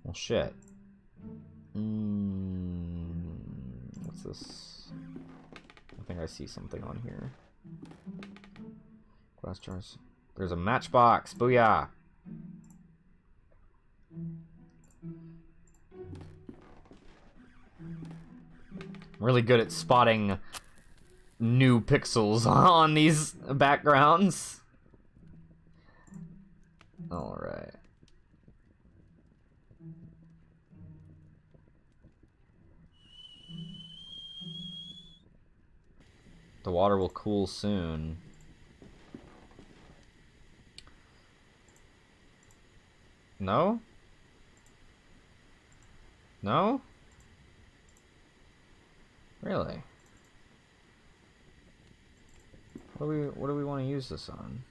Well, shit. What's this? I think I see something on here. Glass jars. There's a matchbox. Booyah! Really good at spotting new pixels on these backgrounds. Alright. The water will cool soon. No? No? Really? What do we want to use this on?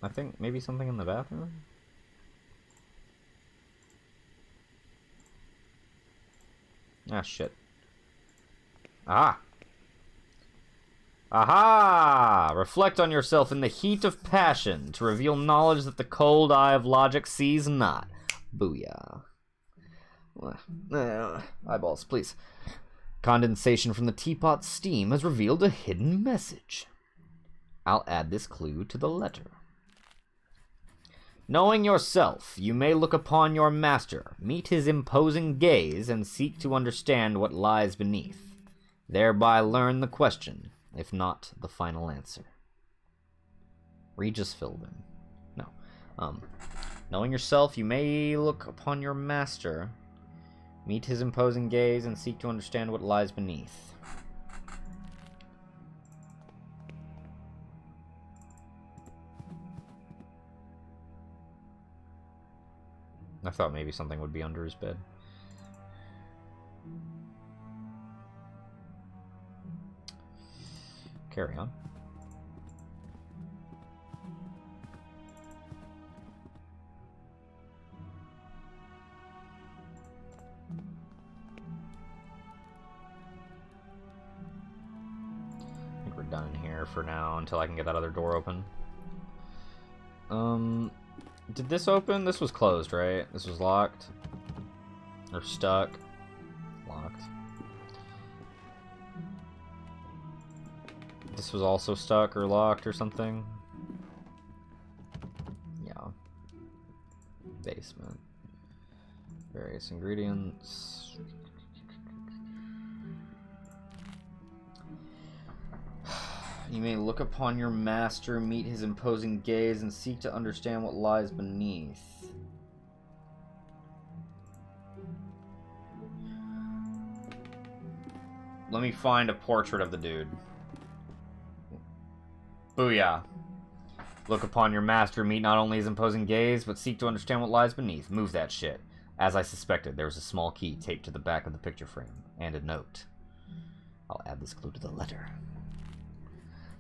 I think maybe something in the bathroom? Ah, shit. Ah! Aha! Reflect on yourself in the heat of passion to reveal knowledge that the cold eye of logic sees not. Booyah. Eyeballs, please. Condensation from the teapot's steam has revealed a hidden message. I'll add this clue to the letter. Knowing yourself, you may look upon your master, meet his imposing gaze, and seek to understand what lies beneath. Thereby learn the question, if not the final answer. Regis Philbin. No. Knowing yourself, you may look upon your master, meet his imposing gaze, and seek to understand what lies beneath. I thought maybe something would be under his bed. Carry on. I think we're done in here for now until I can get that other door open. Did this open? This was closed, right? This was locked? Or stuck? Locked. This was also stuck or locked or something? Yeah. Basement. Various ingredients. You may look upon your master, meet his imposing gaze, and seek to understand what lies beneath. Let me find a portrait of the dude. Booyah. Look upon your master, meet not only his imposing gaze, but seek to understand what lies beneath. Move that shit. As I suspected, there was a small key taped to the back of the picture frame, and a note. I'll add this clue to the letter.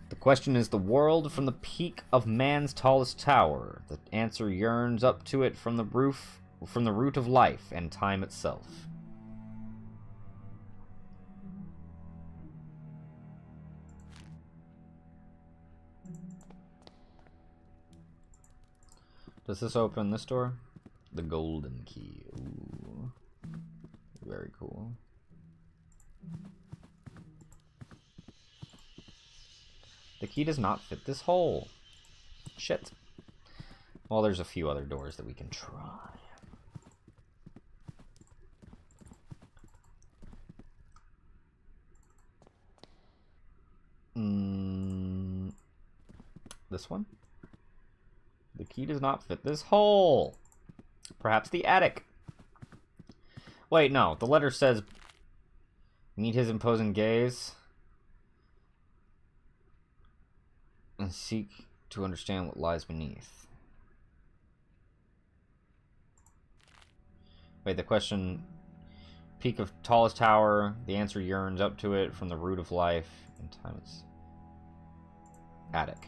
The question is the world from the peak of man's tallest tower. The answer yearns up to it from the root of life and time itself. Does this open this door? The golden key. Ooh. Very cool. The key does not fit this hole. Shit. Well, there's a few other doors that we can try. This one? The key does not fit this hole. Perhaps the attic. Wait, no. The letter says, meet his imposing gaze and seek to understand what lies beneath. Wait, the question, peak of tallest tower, the answer yearns up to it from the root of life and time is attic.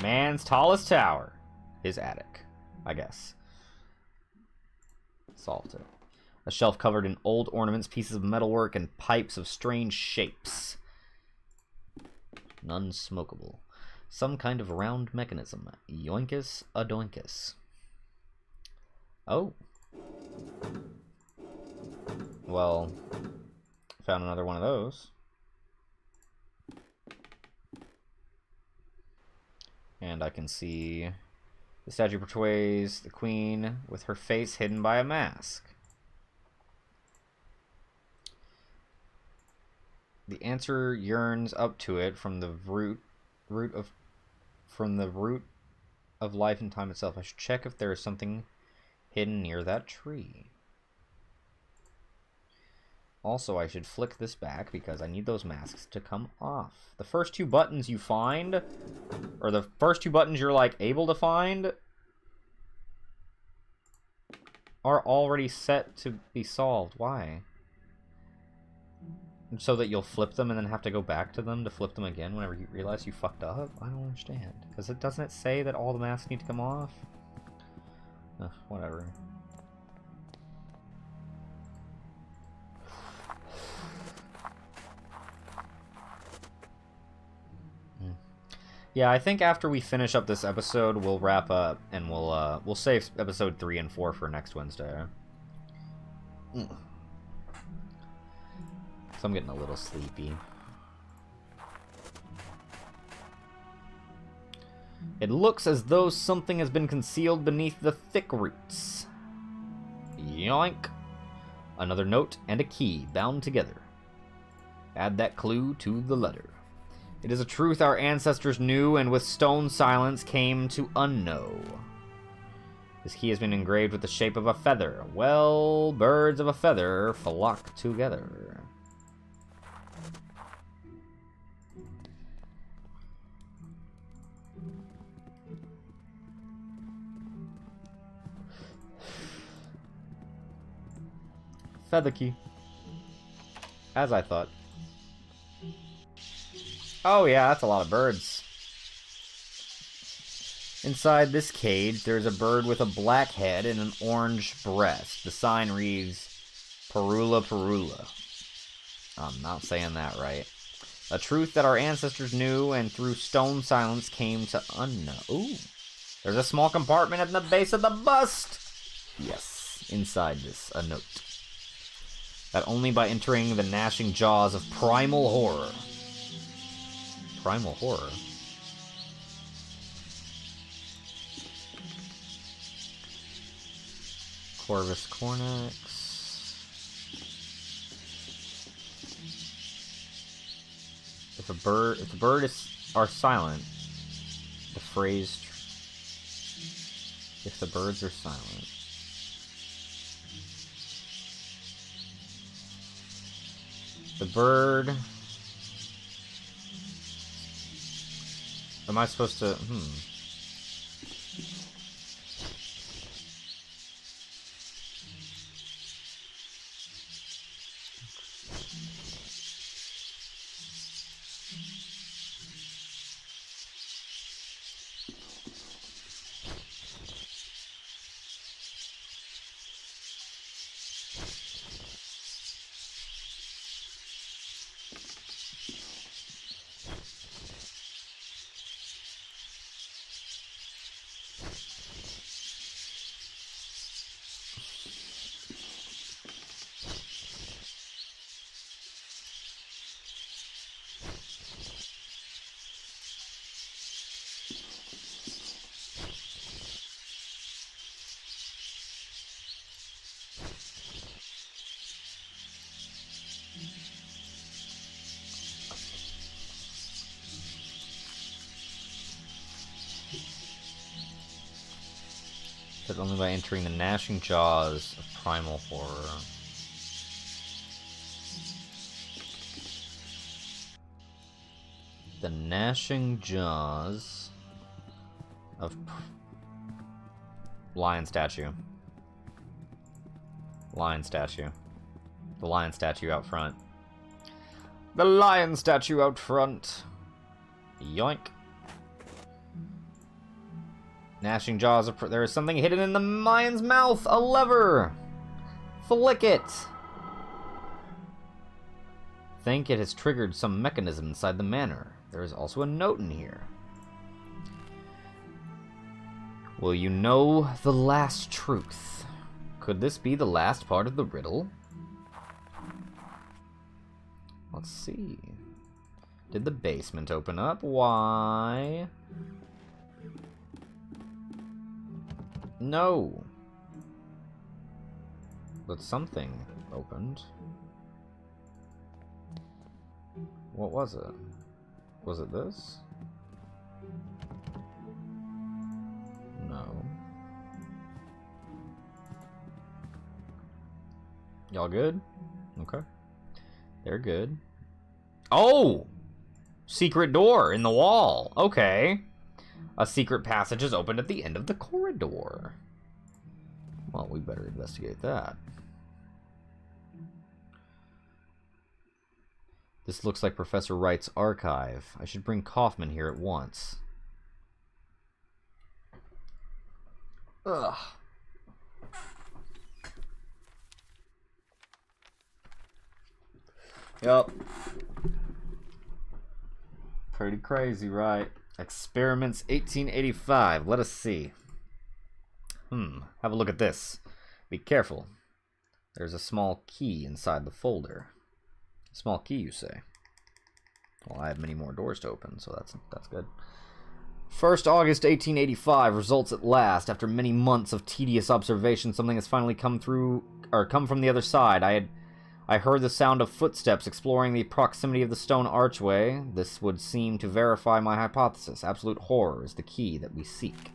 Man's tallest tower is attic, I guess. Solved it. A shelf covered in old ornaments, pieces of metalwork, and pipes of strange shapes. None smokable. Some kind of round mechanism. Yoinkus adoinkus. Oh. Well, found another one of those. And I can see the statue portrays the queen with her face hidden by a mask. The answer yearns up to it from the root of life and time itself. I should check if there is something hidden near that tree. Also, I should flick this back because I need those masks to come off. The first two buttons you find, or the first two buttons you're like able to find, are already set to be solved. Why? So that you'll flip them and then have to go back to them to flip them again whenever you realize you fucked up? I don't understand. Because it doesn't say that all the masks need to come off? Whatever. Yeah, I think after we finish up this episode, we'll wrap up and we'll save episode 3 and 4 for next Wednesday. So I'm getting a little sleepy. It looks as though something has been concealed beneath the thick roots. Yoink! Another note and a key bound together. Add that clue to the letter. It is a truth our ancestors knew and with stone silence came to unknow. This key has been engraved with the shape of a feather. Well, birds of a feather flock together. Feather key. As I thought. Oh yeah, that's a lot of birds. Inside this cage, there's a bird with a black head and an orange breast. The sign reads, Parula Parula. I'm not saying that right. A truth that our ancestors knew and through stone silence came to unknow. Ooh. There's a small compartment at the base of the bust. Yes, inside this, a note. That only by entering the gnashing jaws of primal horror. Primal horror? Corvus Cornix. If the bird are silent, the phrase. If the birds are silent. The bird. Am I supposed to? but only by entering the gnashing jaws of primal horror. The gnashing jaws of lion statue. Lion statue. The lion statue out front. The lion statue out front. Yoink. Gnashing jaws. There is something hidden in the lion's mouth. A lever. Flick it. Think it has triggered some mechanism inside the manor. There is also a note in here. Will you know the last truth? Could this be the last part of the riddle? Let's see. Did the basement open up? Why? No. But something opened. What was it? Was it this? No. Y'all good? Okay. They're good. Oh! Secret door in the wall. Okay. A secret passage is opened at the end of the corridor. Well, we better investigate that. This looks like Professor Wright's archive. I should bring Kaufman here at once. Ugh. Yup. Pretty crazy, right? Experiments 1885. Let us see. Have a look at this. Be careful. There's a small key inside the folder. Small key, you say? Well, I have many more doors to open, so that's good. 1st August 1885, results at last. After many months of tedious observation, something has finally come from the other side. I heard the sound of footsteps exploring the proximity of the stone archway. This would seem to verify my hypothesis. Absolute horror is the key that we seek.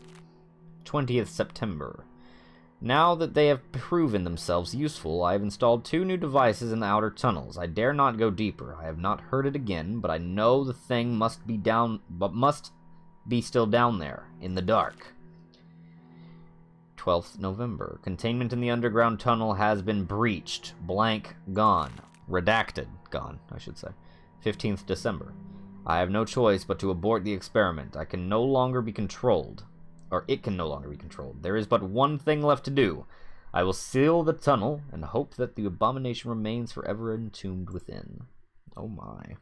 20th September. Now that they have proven themselves useful, I have installed 2 new devices in the outer tunnels. I dare not go deeper. I have not heard it again, but I know the thing must be still down there, in the dark. 12th November. Containment in the underground tunnel has been breached. Blank gone. Redacted gone, I should say. 15th December. I have no choice but to abort the experiment. It can no longer be controlled. There is but one thing left to do. I will seal the tunnel and hope that the abomination remains forever entombed within. Oh my.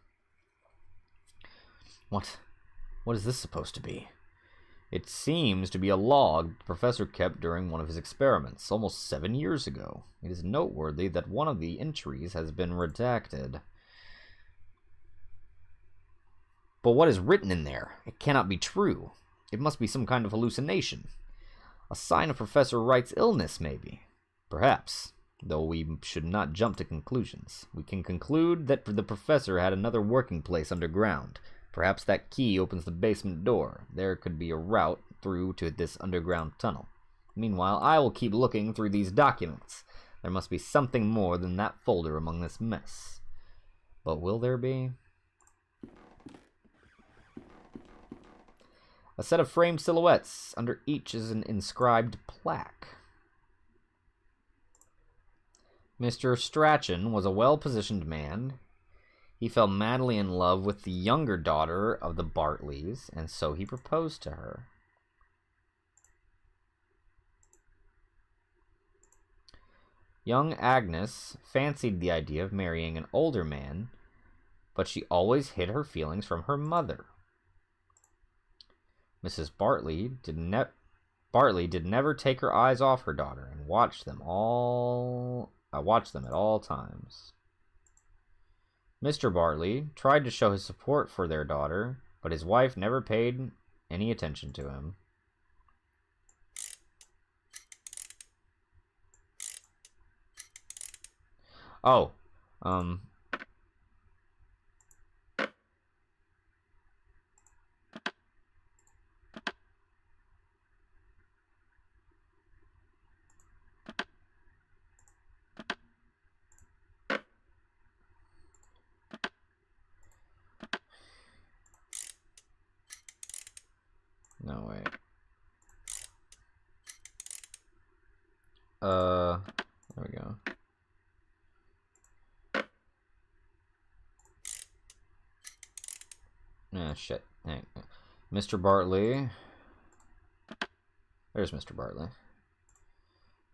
What is this supposed to be? It seems to be a log the professor kept during one of his experiments, almost 7 years ago. It is noteworthy that one of the entries has been redacted. But what is written in there? It cannot be true. It must be some kind of hallucination. A sign of Professor Wright's illness, maybe. Perhaps, though we should not jump to conclusions. We can conclude that the professor had another working place underground. Perhaps that key opens the basement door. There could be a route through to this underground tunnel. Meanwhile, I will keep looking through these documents. There must be something more than that folder among this mess. But will there be? A set of framed silhouettes. Under each is an inscribed plaque. Mr. Strachan was a well-positioned man. He fell madly in love with the younger daughter of the Bartleys, and so he proposed to her. Young Agnes fancied the idea of marrying an older man, but she always hid her feelings from her mother. Mrs. Bartley did never take her eyes off her daughter and watched them at all times. Mr. Bartley tried to show his support for their daughter, but his wife never paid any attention to him. Oh, No, wait. There we go. Ah, shit. Hey, Mr. Bartley. There's Mr. Bartley.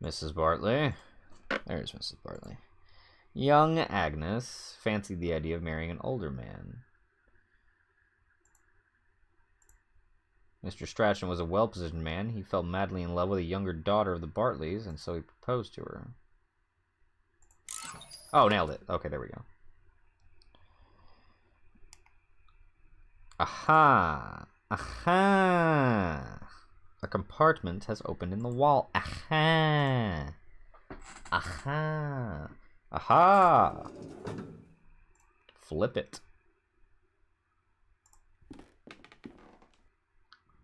Mrs. Bartley. There's Mrs. Bartley. Young Agnes fancied the idea of marrying an older man. Mr. Strachan was a well-positioned man. He fell madly in love with a younger daughter of the Bartleys, and so he proposed to her. Oh, nailed it. Okay, there we go. Aha! Aha! A compartment has opened in the wall. Aha! Aha! Aha! Flip it.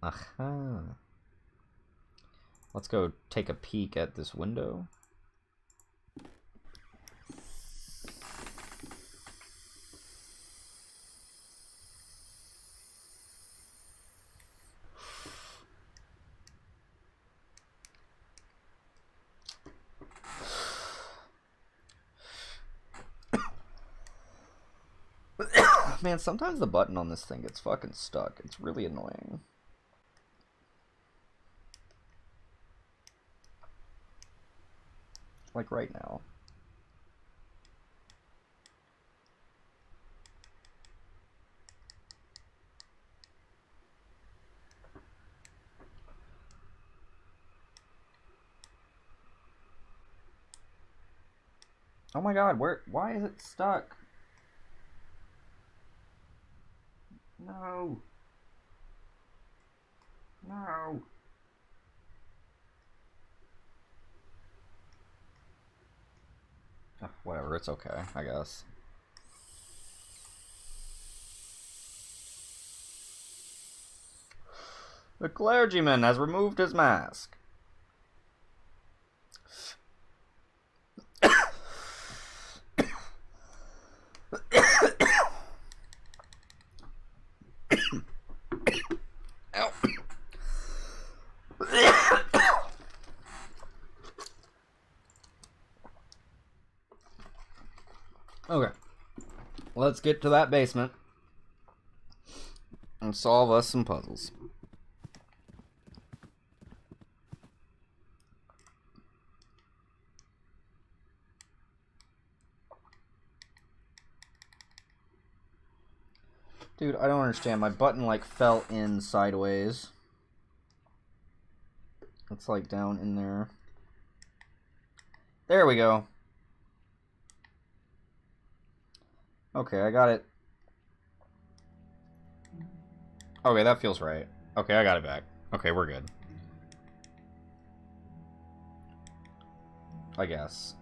Aha. Let's go take a peek at this window. Man, sometimes the button on this thing gets fucking stuck. It's really annoying. Like right now. Oh my god, why is it stuck? No. No. Whatever, it's okay, I guess. The clergyman has removed his mask. Ow. Okay, let's get to that basement and solve us some puzzles. Dude, I don't understand. My button, like, fell in sideways. It's, like, down in there. There we go. Okay, I got it. Okay, that feels right. Okay, I got it back. Okay, we're good. I guess.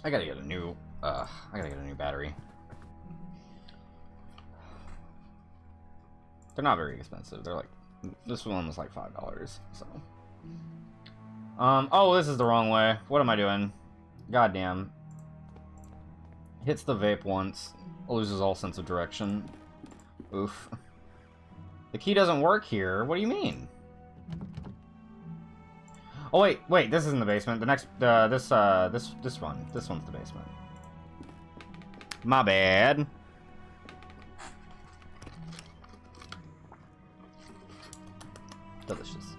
I gotta get a new battery. They're not very expensive. They're like, this one was like $5, so. Oh, this is the wrong way. What am I doing? Goddamn. Hits the vape once, loses all sense of direction. Oof. The key doesn't work here. What do you mean? Oh wait, this isn't the basement. The next, this one's the basement. My bad. Delicious.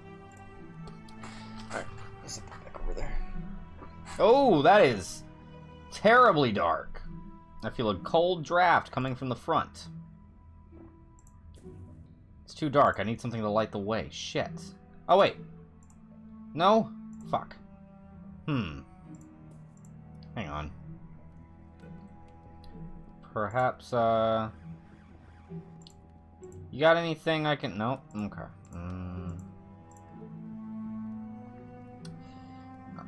Alright, let's put it back over there. Oh, that is terribly dark. I feel a cold draft coming from the front. It's too dark. I need something to light the way. Shit. Oh, wait. No? Fuck. Hang on. Perhaps, you got anything I can... Nope. Okay.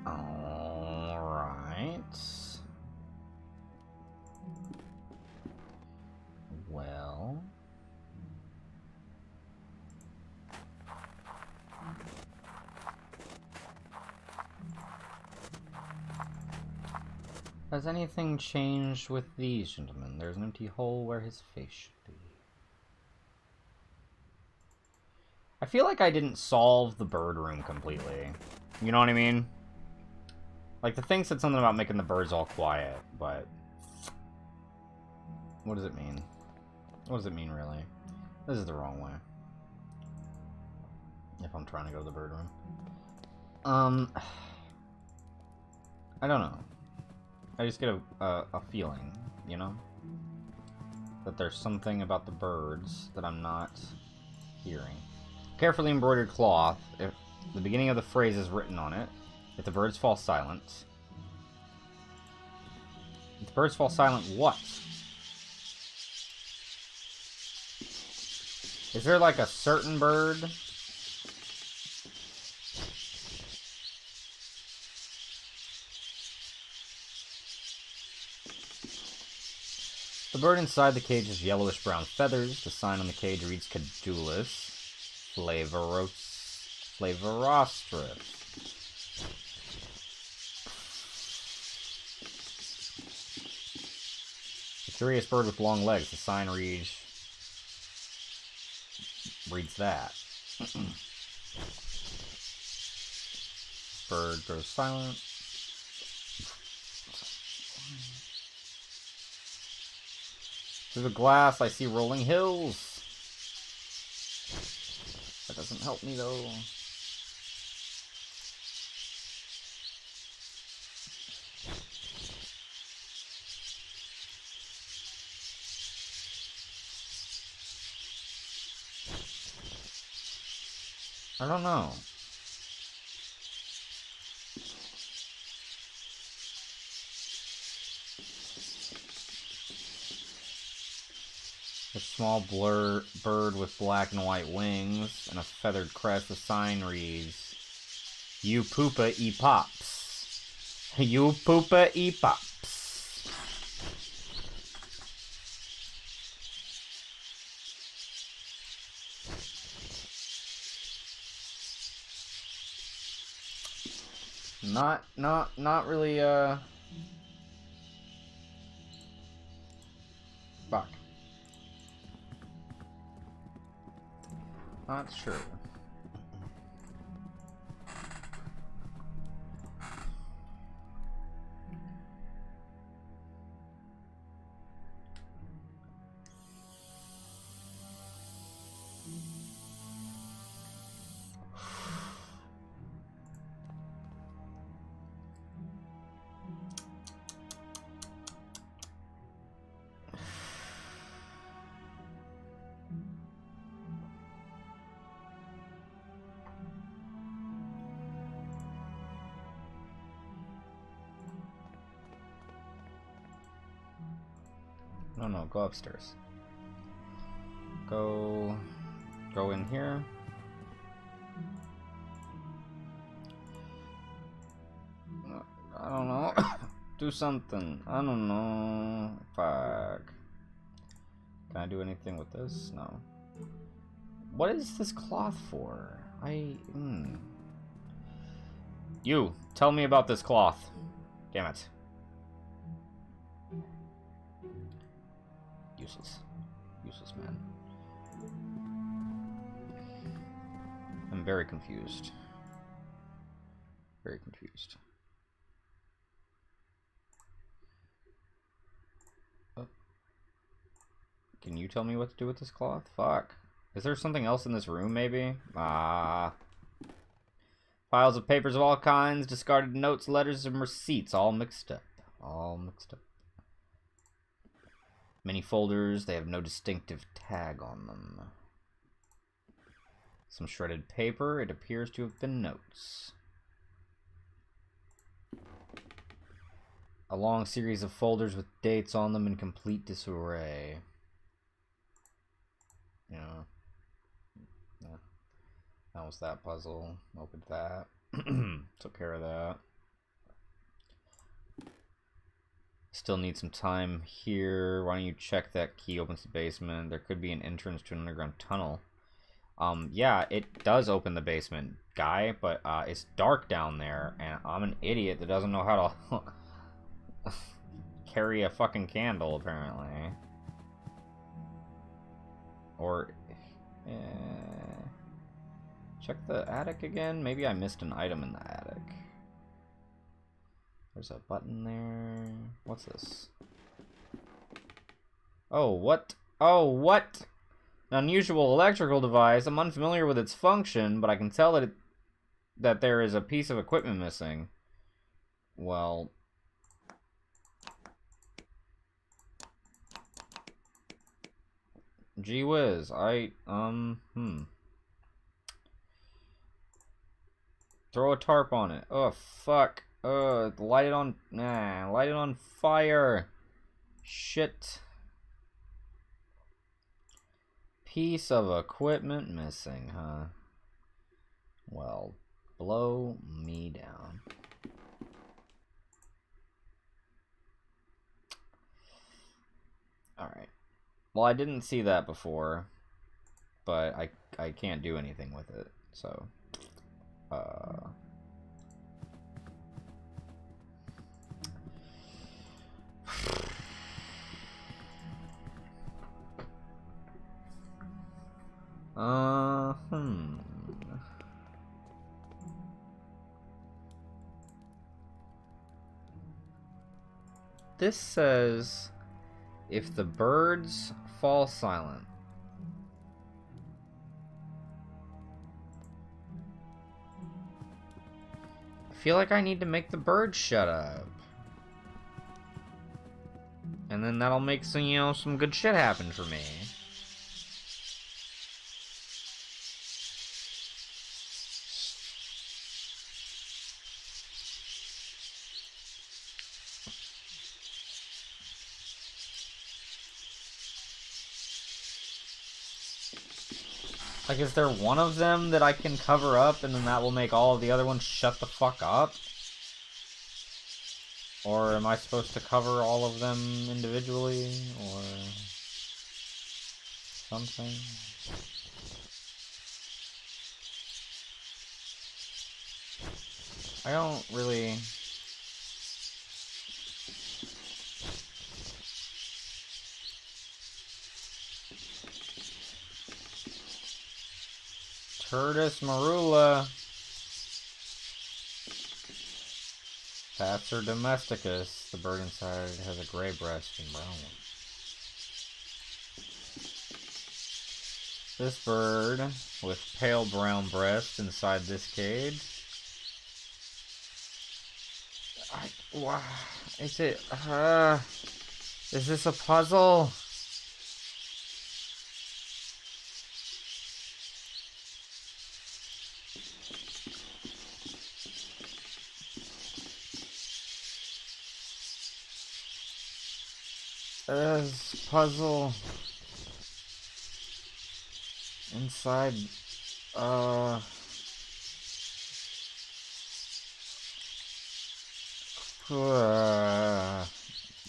Alright. Well... Has anything changed with these gentlemen? There's an empty hole where his face should be. I feel like I didn't solve the bird room completely. You know what I mean? Like, the thing said something about making the birds all quiet, but... What does it mean? What does it mean, really? This is the wrong way. If I'm trying to go to the bird room. I don't know. I just get a feeling, you know? That there's something about the birds that I'm not hearing. Carefully embroidered cloth. If the beginning of the phrase is written on it. If the birds fall silent. If the birds fall silent, what? Is there like a certain bird? The bird inside the cage has yellowish-brown feathers. The sign on the cage reads Cadulis flavorostris. A curious bird with long legs. The sign reads that. Bird goes silent. Through the glass, I see rolling hills. That doesn't help me, though. I don't know. A small bird with black and white wings and a feathered crest. The sign reads, "You poopa e pops. You poopa e pops." Not really, fuck. Not sure. No, go upstairs. Go in here. I don't know. Do something. I don't know. Fuck. Can I do anything with this? No. What is this cloth for? You, tell me about this cloth. Damn it. Useless. Useless, man. I'm very confused. Very confused. Oh. Can you tell me what to do with this cloth? Fuck. Is there something else in this room, maybe? Piles of papers of all kinds, discarded notes, letters, and receipts, all mixed up. All mixed up. Many folders, they have no distinctive tag on them. Some shredded paper, it appears to have been notes. A long series of folders with dates on them in complete disarray. Yeah. That was that puzzle. Opened that. Took care of that. Still need some time here. Why don't you check that key opens the basement? There could be an entrance to an underground tunnel. Yeah, it does open the basement, guy, but it's dark down there, and I'm an idiot that doesn't know how to carry a fucking candle, apparently. Or... Check the attic again. Maybe I missed an item in the attic. There's a button there. What's this? Oh, what? Oh, what? An unusual electrical device. I'm unfamiliar with its function, but I can tell that there is a piece of equipment missing. Well... Gee whiz, Throw a tarp on it. Oh, fuck. Light it on... Nah, light it on fire. Shit. Piece of equipment missing, huh? Well, blow me down. Alright. Well, I didn't see that before, but I can't do anything with it, so... This says, if the birds fall silent. I feel like I need to make the birds shut up. And then that'll make some, you know, some good shit happen for me. Like, is there one of them that I can cover up and then that will make all of the other ones shut the fuck up? Or am I supposed to cover all of them individually? Or something? I don't really... Turdus marula. Passer domesticus. The bird inside has a gray breast and brown one. This bird with pale brown breast inside this cage. Wow. Is it? Is this a puzzle? Puzzle inside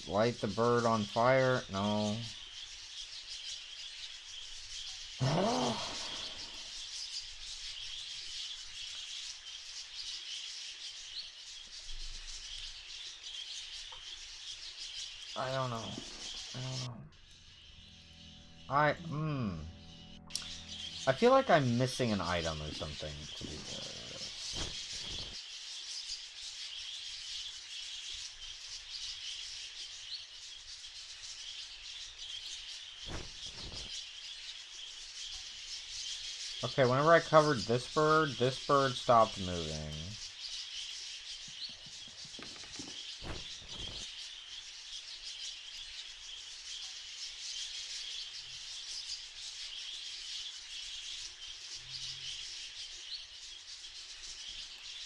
light the bird on fire. No. I don't know. I feel like I'm missing an item or something to do this. Okay, whenever I covered this bird stopped moving.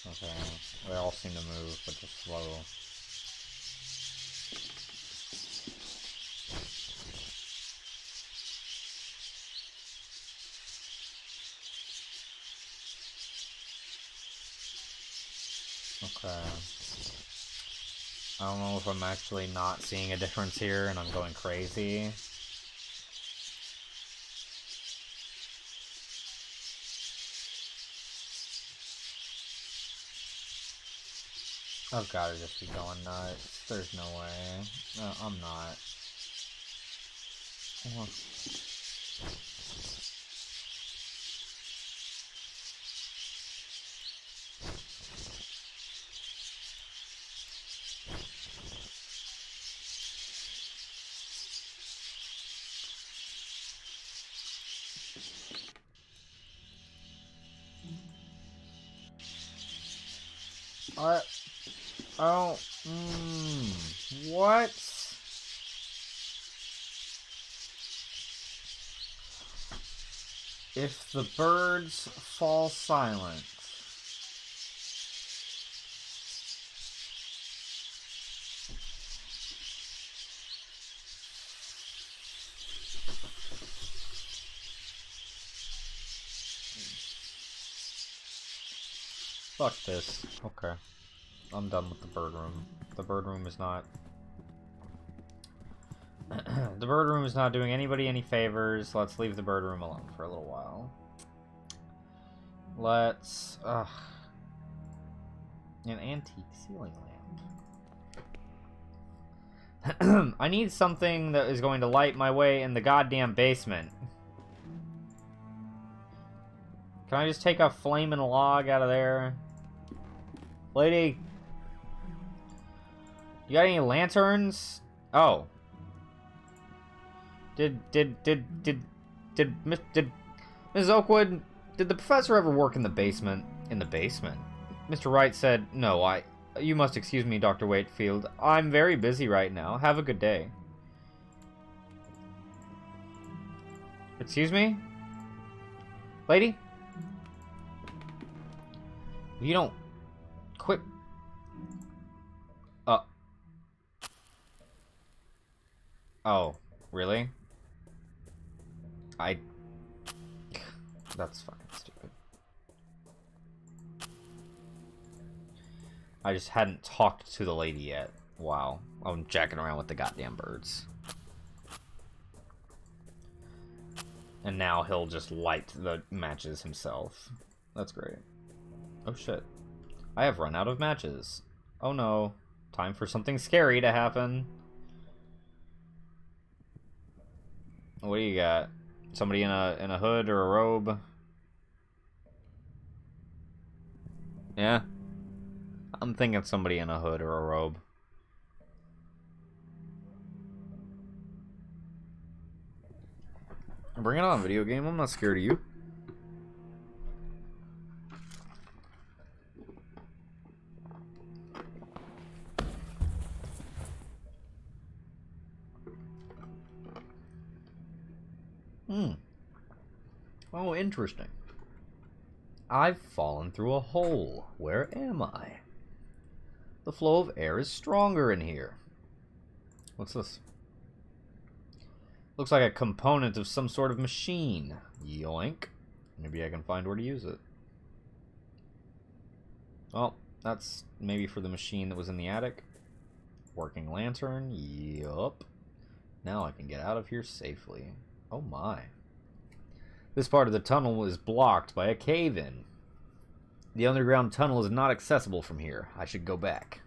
Okay, they all seem to move, but just slow. Okay. I don't know if I'm actually not seeing a difference here and I'm going crazy. I've gotta just be going nuts. There's no way. No, I'm not. Oh. What? If the birds fall silent. Fuck this. Okay. I'm done with the bird room. The bird room is not... the bird room is not doing anybody any favors. Let's leave the bird room alone for a little while. Let's... an antique ceiling lamp. I need something that is going to light my way in the goddamn basement. Can I just take a flaming log out of there? Lady? You got any lanterns? Oh. Did Ms. Oakwood, did the professor ever work in the basement? In the basement? Mr. Wright said, no, you must excuse me, Dr. Wakefield. I'm very busy right now. Have a good day. Excuse me? Lady? You don't quit. Oh, really? That's fucking stupid. I just hadn't talked to the lady yet. Wow. I'm jacking around with the goddamn birds. And now he'll just light the matches himself. That's great. Oh shit. I have run out of matches. Oh no. Time for something scary to happen. What do you got? Somebody in a hood or a robe? Yeah? I'm thinking somebody in a hood or a robe. Bring it on, video game. I'm not scared of you. Oh, interesting. I've fallen through a hole. Where am I? The flow of air is stronger in here. What's this? Looks like a component of some sort of machine. Yoink. Maybe I can find where to use it. Oh, that's maybe for the machine that was in the attic. Working lantern. Yup. Now I can get out of here safely. Oh my. This part of the tunnel is blocked by a cave-in. The underground tunnel is not accessible from here. I should go back.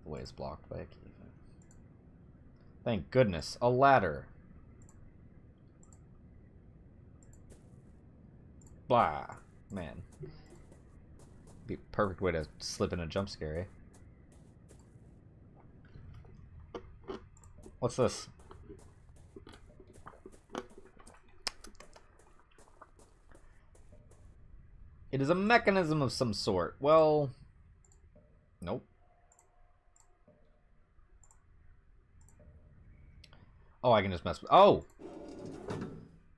The way is blocked by a cave-in. Thank goodness. A ladder. Blah. Man. Be a perfect way to slip in a jump scare, eh? What's this? It is a mechanism of some sort. Well... Nope. Oh, I can just mess with... Oh!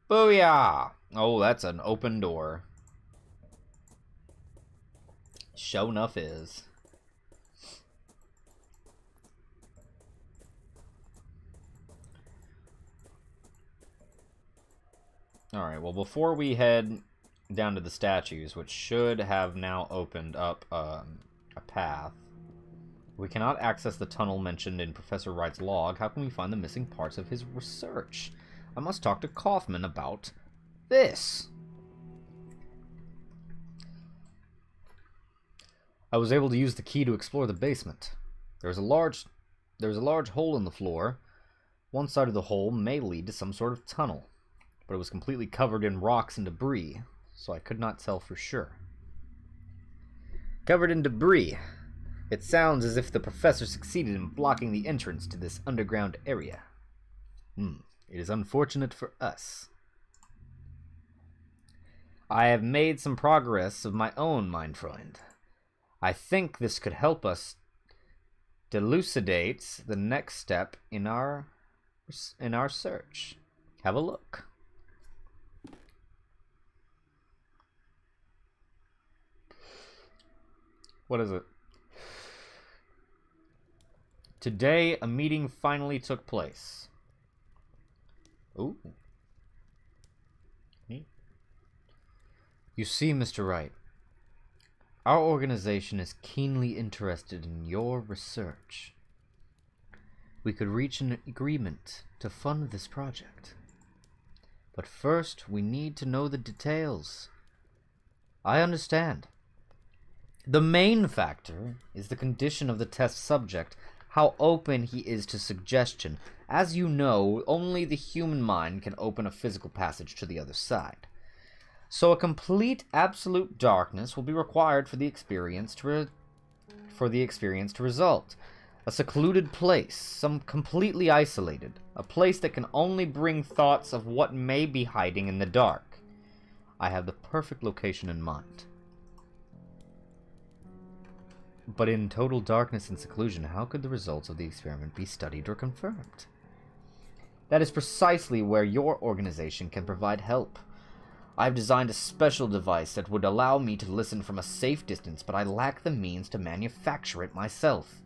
Booyah! Oh, that's an open door. Sure enough is. Alright, well, before we head down to the statues, which should have now opened up a path. We cannot access the tunnel mentioned in Professor Wright's log. How can we find the missing parts of his research? I must talk to Kaufman about this. I was able to use the key to explore the basement. There's a large hole in the floor. One side of the hole may lead to some sort of tunnel, but it was completely covered in rocks and debris, so I could not tell for sure. Covered in debris. It sounds as if the professor succeeded in blocking the entrance to this underground area. It is unfortunate for us. I have made some progress of my own, mein Freund. I think this could help us delucidate the next step in our search. Have a look. What is it? Today, a meeting finally took place. Ooh. Neat. You see, Mr. Wright, our organization is keenly interested in your research. We could reach an agreement to fund this project. But first, we need to know the details. I understand. The main factor is the condition of the test subject, how open he is to suggestion. As you know, only the human mind can open a physical passage to the other side. So a complete absolute darkness will be required for the experience to result. A secluded place, some completely isolated, a place that can only bring thoughts of what may be hiding in the dark. I have the perfect location in mind. But in total darkness and seclusion, how could the results of the experiment be studied or confirmed? That is precisely where your organization can provide help. I've designed a special device that would allow me to listen from a safe distance, but I lack the means to manufacture it myself.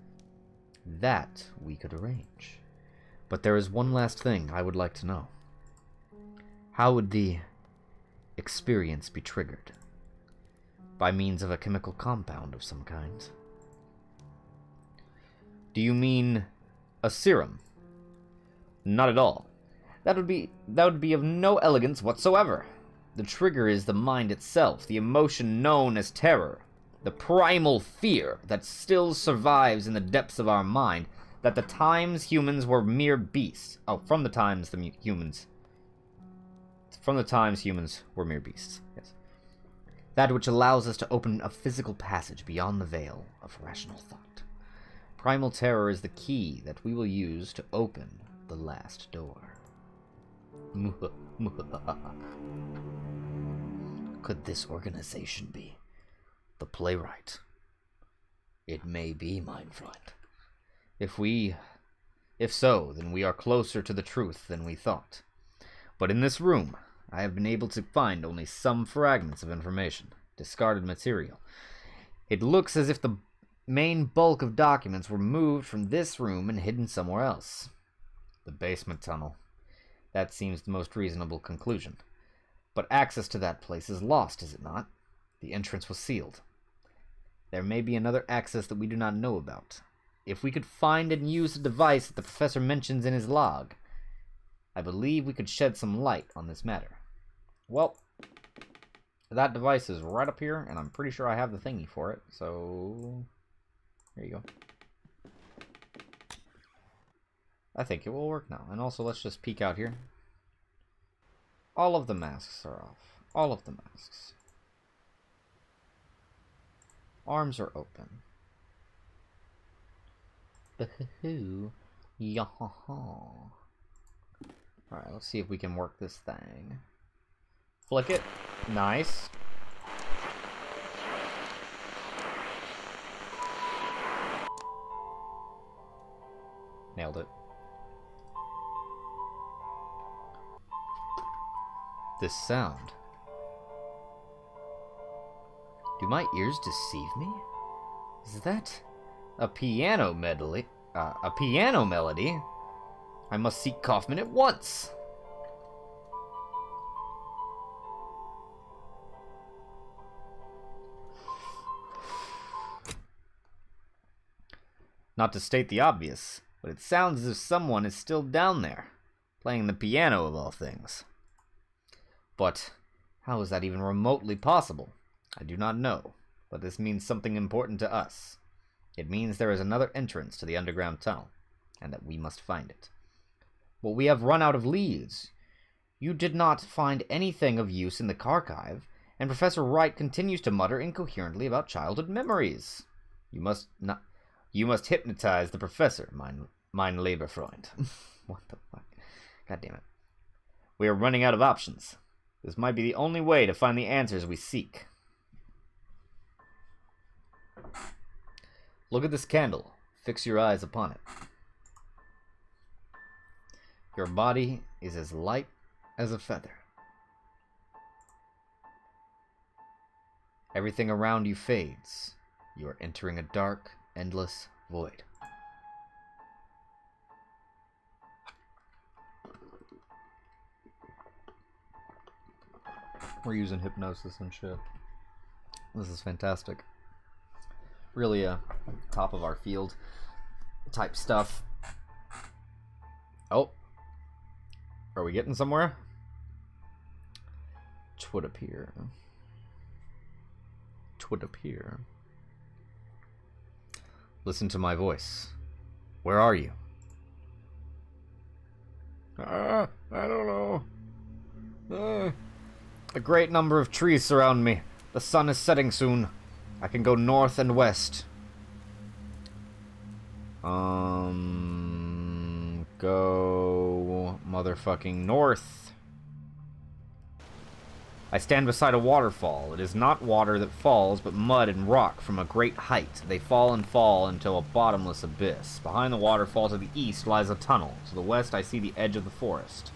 That we could arrange. But there is one last thing I would like to know. How would the experience be triggered? By means of a chemical compound of some kind? Do you mean a serum? Not at all. That would be of no elegance whatsoever. The trigger is the mind itself, the emotion known as terror, the primal fear that still survives in the depths of our mind, that the times humans were mere beasts. Oh, from the times humans were mere beasts. Yes. That which allows us to open a physical passage beyond the veil of rational thought. Primal terror is the key that we will use to open the last door. Could this organization be the Playwright? It may be, mein Freund. If so, then we are closer to the truth than we thought. But in this room, I have been able to find only some fragments of information, discarded material. It looks as if the main bulk of documents were moved from this room and hidden somewhere else. The basement tunnel. That seems the most reasonable conclusion. But access to that place is lost, is it not? The entrance was sealed. There may be another access that we do not know about. If we could find and use the device that the professor mentions in his log, I believe we could shed some light on this matter. Well, that device is right up here, and I'm pretty sure I have the thingy for it, so there you go. I think it will work now. And also, let's just peek out here. All of the masks are off. All of the masks. Arms are open. Boo-hoo-hoo. Yahaha. Alright, let's see if we can work this thing. Flick it. Nice. Nailed it. This sound. Do my ears deceive me? Is that a piano medley? A piano melody? I must seek Kaufman at once. Not to state the obvious, but it sounds as if someone is still down there, playing the piano of all things. But how is that even remotely possible? I do not know, but this means something important to us. It means there is another entrance to the underground tunnel, and that we must find it. But we have run out of leads. You did not find anything of use in the archive, and Professor Wright continues to mutter incoherently about childhood memories. You must hypnotize the professor, mein lieber Freund. What the fuck? God damn it. We are running out of options. This might be the only way to find the answers we seek. Look at this candle. Fix your eyes upon it. Your body is as light as a feather. Everything around you fades. You are entering a dark, endless void. We're using hypnosis and shit. This is fantastic. Really top of our field type stuff. Oh. Are we getting somewhere? Twould appear. Twould appear. Listen to my voice. Where are you? I don't know. A great number of trees surround me. The sun is setting soon. I can go north and west. Go motherfucking north. I stand beside a waterfall. It is not water that falls, but mud and rock from a great height. They fall and fall until a bottomless abyss. Behind the waterfall to the east lies a tunnel. To the west I see the edge of the forest.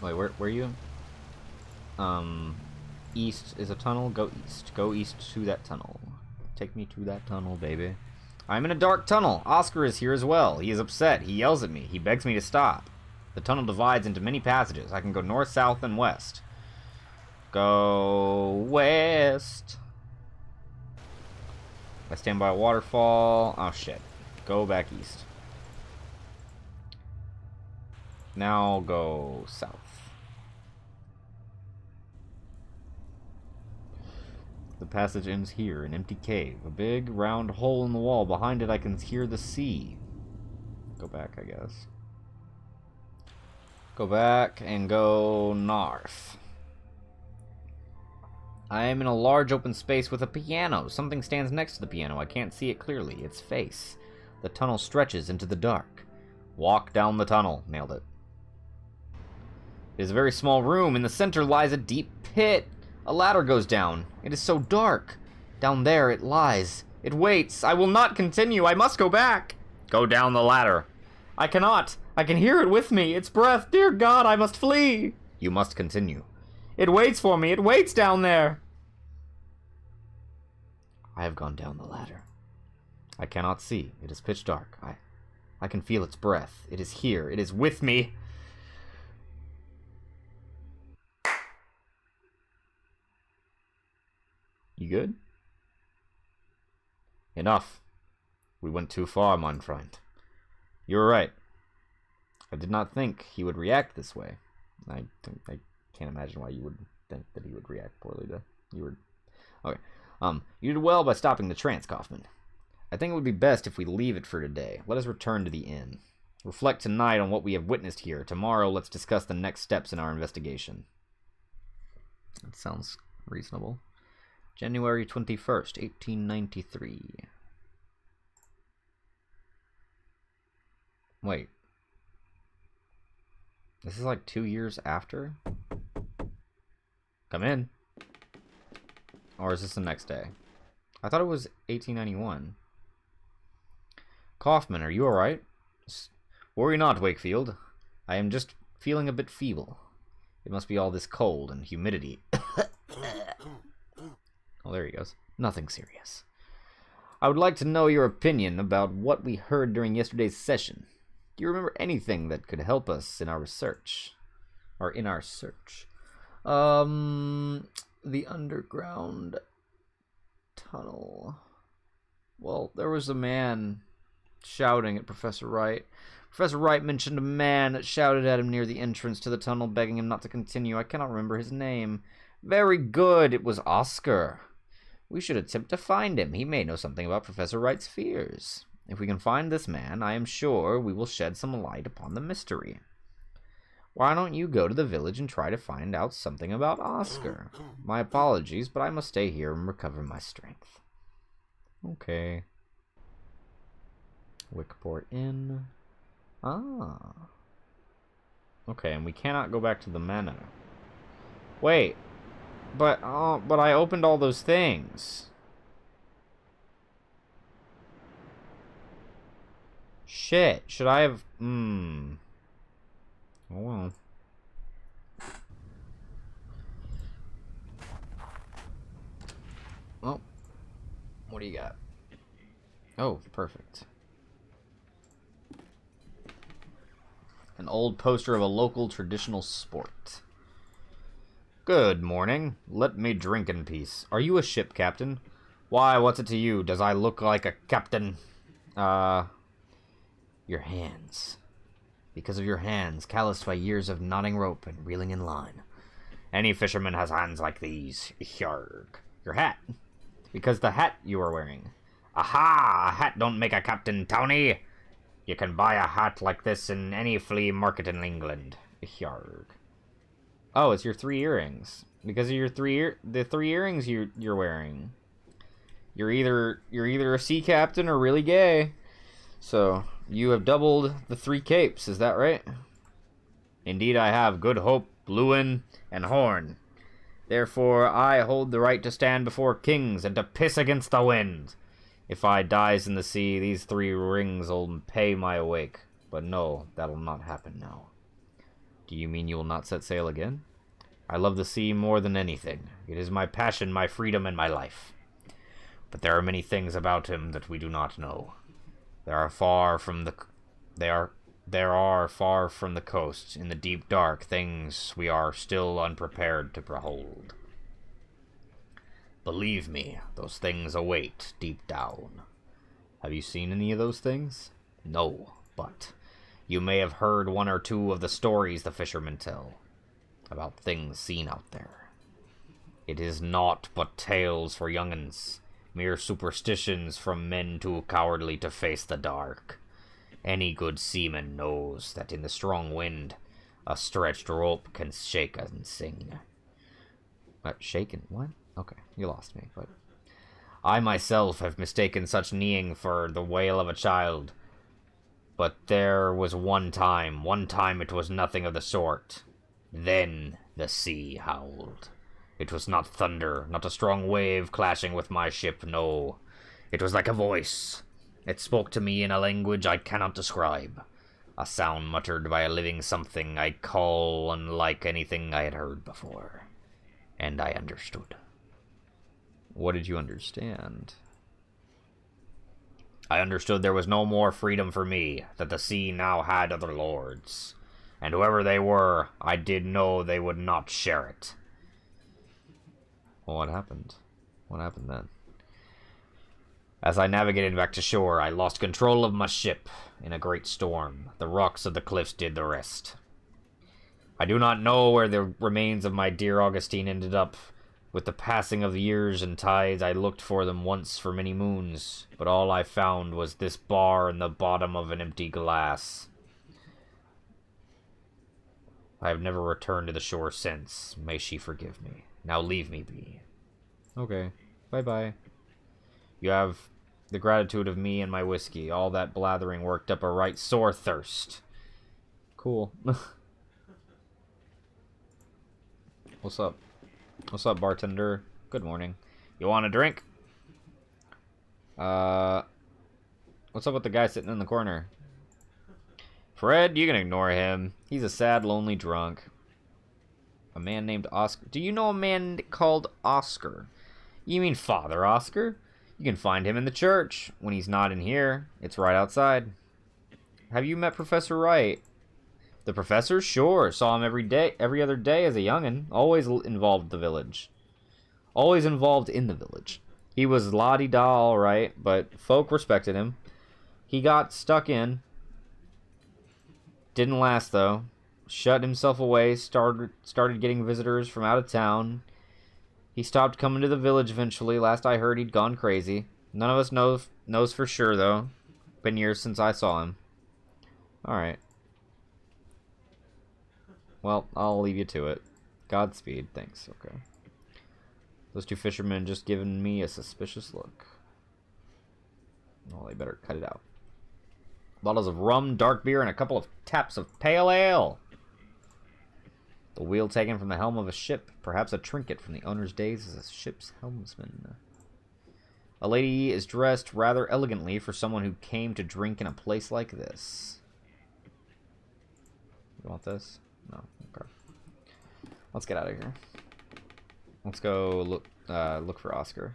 Wait, where are you? East is a tunnel. Go east. Go east to that tunnel. Take me to that tunnel, baby. I'm in a dark tunnel. Oscar is here as well. He is upset. He yells at me. He begs me to stop. The tunnel divides into many passages. I can go north, south, and west. Go west. I stand by a waterfall. Oh, shit. Go back east. Now go south. The passage ends here, an empty cave. A big, round hole in the wall. Behind it I can hear the sea. Go back, I guess. Go back and go north. I am in a large open space with a piano. Something stands next to the piano. I can't see it clearly. Its face. The tunnel stretches into the dark. Walk down the tunnel. Nailed it. It is a very small room. In the center lies a deep pit. A ladder goes down. It is so dark. Down there it lies. It waits. I will not continue. I must go back. Go down the ladder. I cannot. I can hear it with me. Its breath. Dear God, I must flee. You must continue. It waits for me. It waits down there. I have gone down the ladder. I cannot see. It is pitch dark. I can feel its breath. It is here. It is with me. You good? Enough. We went too far, mein Freund. You were right. I did not think he would react this way. I can't imagine why you would think that he would react poorly to you were. Okay. You did well by stopping the trance, Kaufman. I think it would be best if we leave it for today. Let us return to the inn. Reflect tonight on what we have witnessed here. Tomorrow, let's discuss the next steps in our investigation. That sounds reasonable. January 21st, 1893. Wait. This is like 2 years after? Come in. Or is this the next day? I thought it was 1891. Kaufman, are you alright? Worry not, Wakefield. I am just feeling a bit feeble. It must be all this cold and humidity. Oh, there he goes. Nothing serious. I would like to know your opinion about what we heard during yesterday's session. Do you remember anything that could help us in our research? Or in our search? The underground tunnel. Well, there was a man shouting at Professor Wright. Professor Wright mentioned a man that shouted at him near the entrance to the tunnel, begging him not to continue. I cannot remember his name. Very good. It was Oscar. We should attempt to find him. He may know something about Professor Wright's fears. If we can find this man, I am sure we will shed some light upon the mystery. Why don't you go to the village and try to find out something about Oscar? My apologies, but I must stay here and recover my strength. Okay. Wickport Inn. Ah. Okay, and we cannot go back to the manor. Wait. But I opened all those things. Shit, should I have... Oh well. Well, what do you got? Oh, perfect. An old poster of a local traditional sport. Good morning. Let me drink in peace. Are you a ship captain? Why, what's it to you? Does I look like a captain? Your hands. Because of your hands, calloused by years of knotting rope and reeling in line. Any fisherman has hands like these. Yarg. Your hat. Because the hat you are wearing. Aha! A hat don't make a captain, Townie! You can buy a hat like this in any flea market in England. Yarg. Oh, it's your 3 earrings. Because of your the 3 earrings you're wearing. You're either a sea captain or really gay. So, you have doubled the 3 capes, is that right? Indeed I have. Good Hope, Lewin, and Horn. Therefore, I hold the right to stand before kings and to piss against the wind. If I dies in the sea, these 3 rings'll pay my wake. But no, that'll not happen now. Do you mean you will not set sail again? I love the sea more than anything. It is my passion, my freedom, and my life. But there are many things about him that we do not know. There are far from the coast, in the deep dark, things we are still unprepared to behold. Believe me, those things await deep down. Have you seen any of those things? No, but you may have heard 1 or 2 of the stories the fishermen tell about things seen out there. It is naught but tales for young'uns, mere superstitions from men too cowardly to face the dark. Any good seaman knows that in the strong wind, a stretched rope can shake and sing. Shaken? What? Okay, you lost me, but... I myself have mistaken such kneeing for the wail of a child. But there was one time it was nothing of the sort. Then the sea howled. It was not thunder, not a strong wave clashing with my ship, no. It was like a voice. It spoke to me in a language I cannot describe. A sound muttered by a living something I call unlike anything I had heard before. And I understood. What did you understand? I understood there was no more freedom for me, that the sea now had other lords. And whoever they were, I did know they would not share it. Well, what happened? What happened then? As I navigated back to shore, I lost control of my ship in a great storm. The rocks of the cliffs did the rest. I do not know where the remains of my dear Augustine ended up. With the passing of the years and tides, I looked for them once for many moons, but all I found was this bar in the bottom of an empty glass. I have never returned to the shore since. May she forgive me. Now leave me be. Okay. Bye-bye. You have the gratitude of me and my whiskey. All that blathering worked up a right sore thirst. Cool. What's up? What's up, bartender? Good morning. You want a drink? What's up with the guy sitting in the corner? Fred, you can ignore him. He's a sad, lonely drunk. A man named Oscar. Do you know a man called Oscar? You mean Father Oscar? You can find him in the church when he's not in here. It's right outside. Have you met Professor Wright? The professor? Sure. Saw him every other day as a youngin'. Always involved the village. Always involved in the village. He was la-di-da all right, but folk respected him. He got stuck in. Didn't last, though. Shut himself away, started getting visitors from out of town. He stopped coming to the village eventually. Last I heard, he'd gone crazy. None of us knows for sure, though. Been years since I saw him. Alright. Well, I'll leave you to it. Godspeed. Thanks. Okay. Those 2 fishermen just giving me a suspicious look. Well, they better cut it out. Bottles of rum, dark beer, and a couple of taps of pale ale. The wheel taken from the helm of a ship. Perhaps a trinket from the owner's days as a ship's helmsman. A lady is dressed rather elegantly for someone who came to drink in a place like this. You want this? No. Okay. Let's get out of here. Let's go look for Oscar.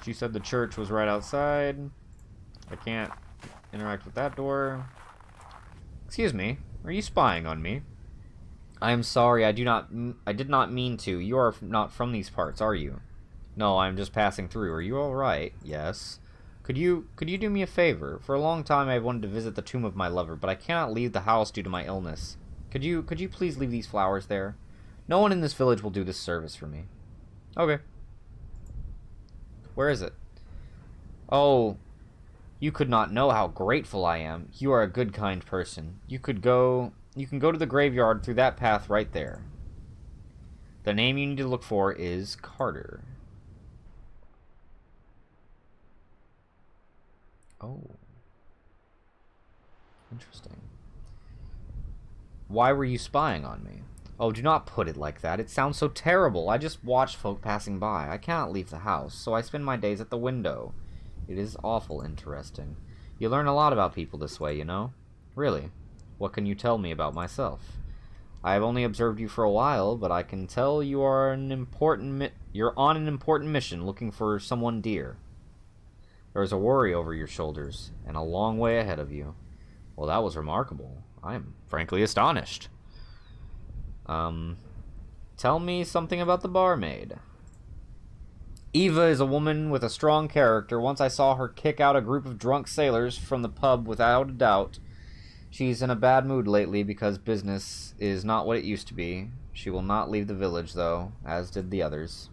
She said the church was right outside. I can't interact with that door. Excuse me. Are you spying on me? I am sorry. I did not mean to. You are not from these parts, are you? No, I'm just passing through. Are you all right? Yes. Could you do me a favor? For a long time I've wanted to visit the tomb of my lover, but I cannot leave the house due to my illness. Could you please leave these flowers there? No one in this village will do this service for me. Okay. Where is it? Oh, you could not know how grateful I am. You are a good, kind person. You can go to the graveyard through that path right there. The name you need to look for is Carter. Oh. Interesting. Why were you spying on me? Oh, do not put it like that. It sounds so terrible. I just watch folk passing by. I cannot leave the house, so I spend my days at the window. It is awful interesting. You learn a lot about people this way, you know? Really. What can you tell me about myself? I have only observed you for a while, but I can tell you are you're on an important mission looking for someone dear. There is a worry over your shoulders, and a long way ahead of you. Well, that was remarkable. I am frankly astonished. Tell me something about the barmaid. Eva is a woman with a strong character. Once I saw her kick out a group of drunk sailors from the pub without a doubt. She's in a bad mood lately because business is not what it used to be. She will not leave the village, though, as did the others.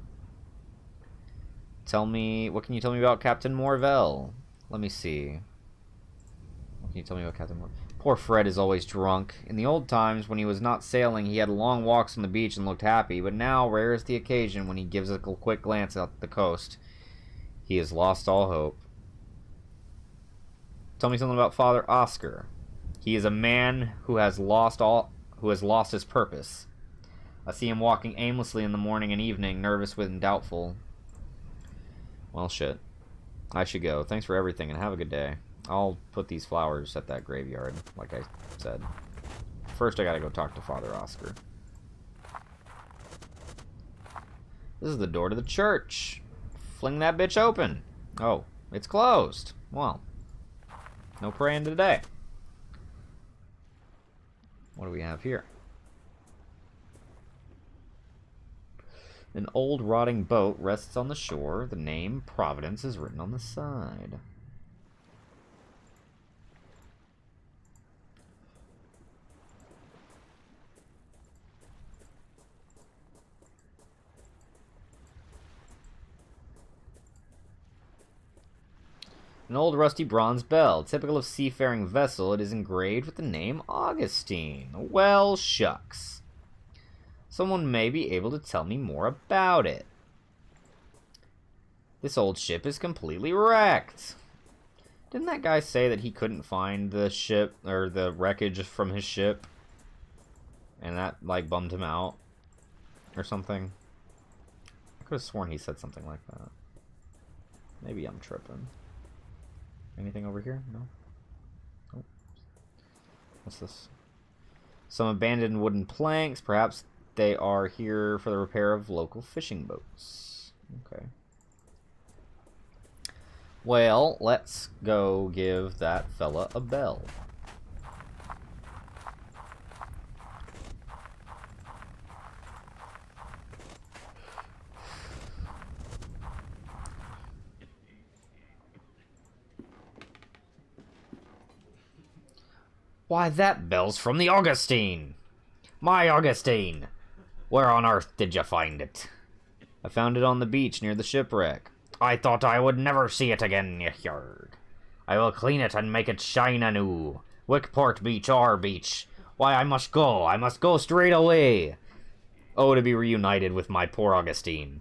What can you tell me about Captain Morvell? Let me see. What can you tell me about Captain Morvell? Poor Fred is always drunk. In the old times, when he was not sailing, he had long walks on the beach and looked happy, but now, rare is the occasion when he gives a quick glance at the coast. He has lost all hope. Tell me something about Father Oscar. He is a man who has lost his purpose. I see him walking aimlessly in the morning and evening, nervous and doubtful. Well, shit. I should go. Thanks for everything, and have a good day. I'll put these flowers at that graveyard, like I said. First, I gotta go talk to Father Oscar. This is the door to the church. Fling that bitch open. Oh, it's closed. Well, no praying today. What do we have here? An old rotting boat rests on the shore. The name Providence is written on the side. An old rusty bronze bell. Typical of seafaring vessel, it is engraved with the name Augustine. Well, shucks. Someone may be able to tell me more about it. This old ship is completely wrecked. Didn't that guy say that he couldn't find the ship, or the wreckage from his ship? And that, like, bummed him out? Or something? I could have sworn he said something like that. Maybe I'm tripping. Anything over here? No? Oh. What's this? Some abandoned wooden planks. Perhaps they are here for the repair of local fishing boats. Okay. Well, let's go give that fella a bell. Why, that bell's from the Augustine! My Augustine! Where on earth did you find it? I found it on the beach near the shipwreck. I thought I would never see it again, you heard. I will clean it and make it shine anew. Wickport Beach, our beach. Why, I must go straight away. Oh, to be reunited with my poor Augustine.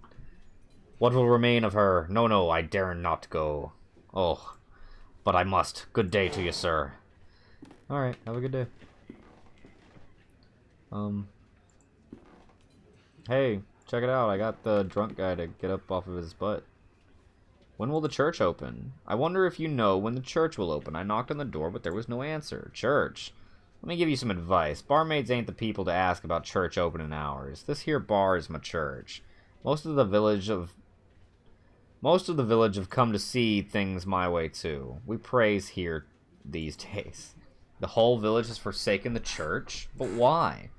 What will remain of her? No, I dare not go. Oh, but I must. Good day to you, sir. Alright, have a good day. Hey, Check it out. I got the drunk guy to get up off of his butt. When will the church open? I wonder if you know when the church will open. I knocked on the door, but there was no answer. Church. Let me give you some advice. Barmaids ain't the people to ask about church opening hours. This here bar is my church. Most of the village have come to see things my way too. We praise here these days. The whole village has forsaken the church? But why?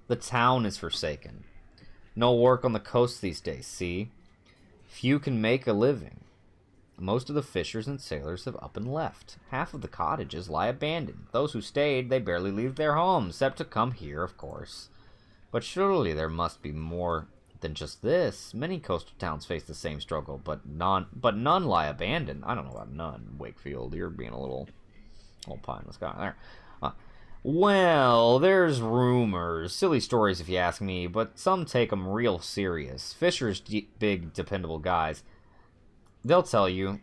The town is forsaken. No work on the coast these days, see? Few can make a living. Most of the fishers and sailors have up and left. Half of the cottages lie abandoned. Those who stayed, they barely leave their homes, except to come here, of course. But surely there must be more than just this. Many coastal towns face the same struggle, but none lie abandoned. I don't know about none. Wakefield, you're being a little pie in the sky there. Well, there's rumors. Silly stories if you ask me, but some take them real serious. Fishers, big, dependable guys. They'll tell you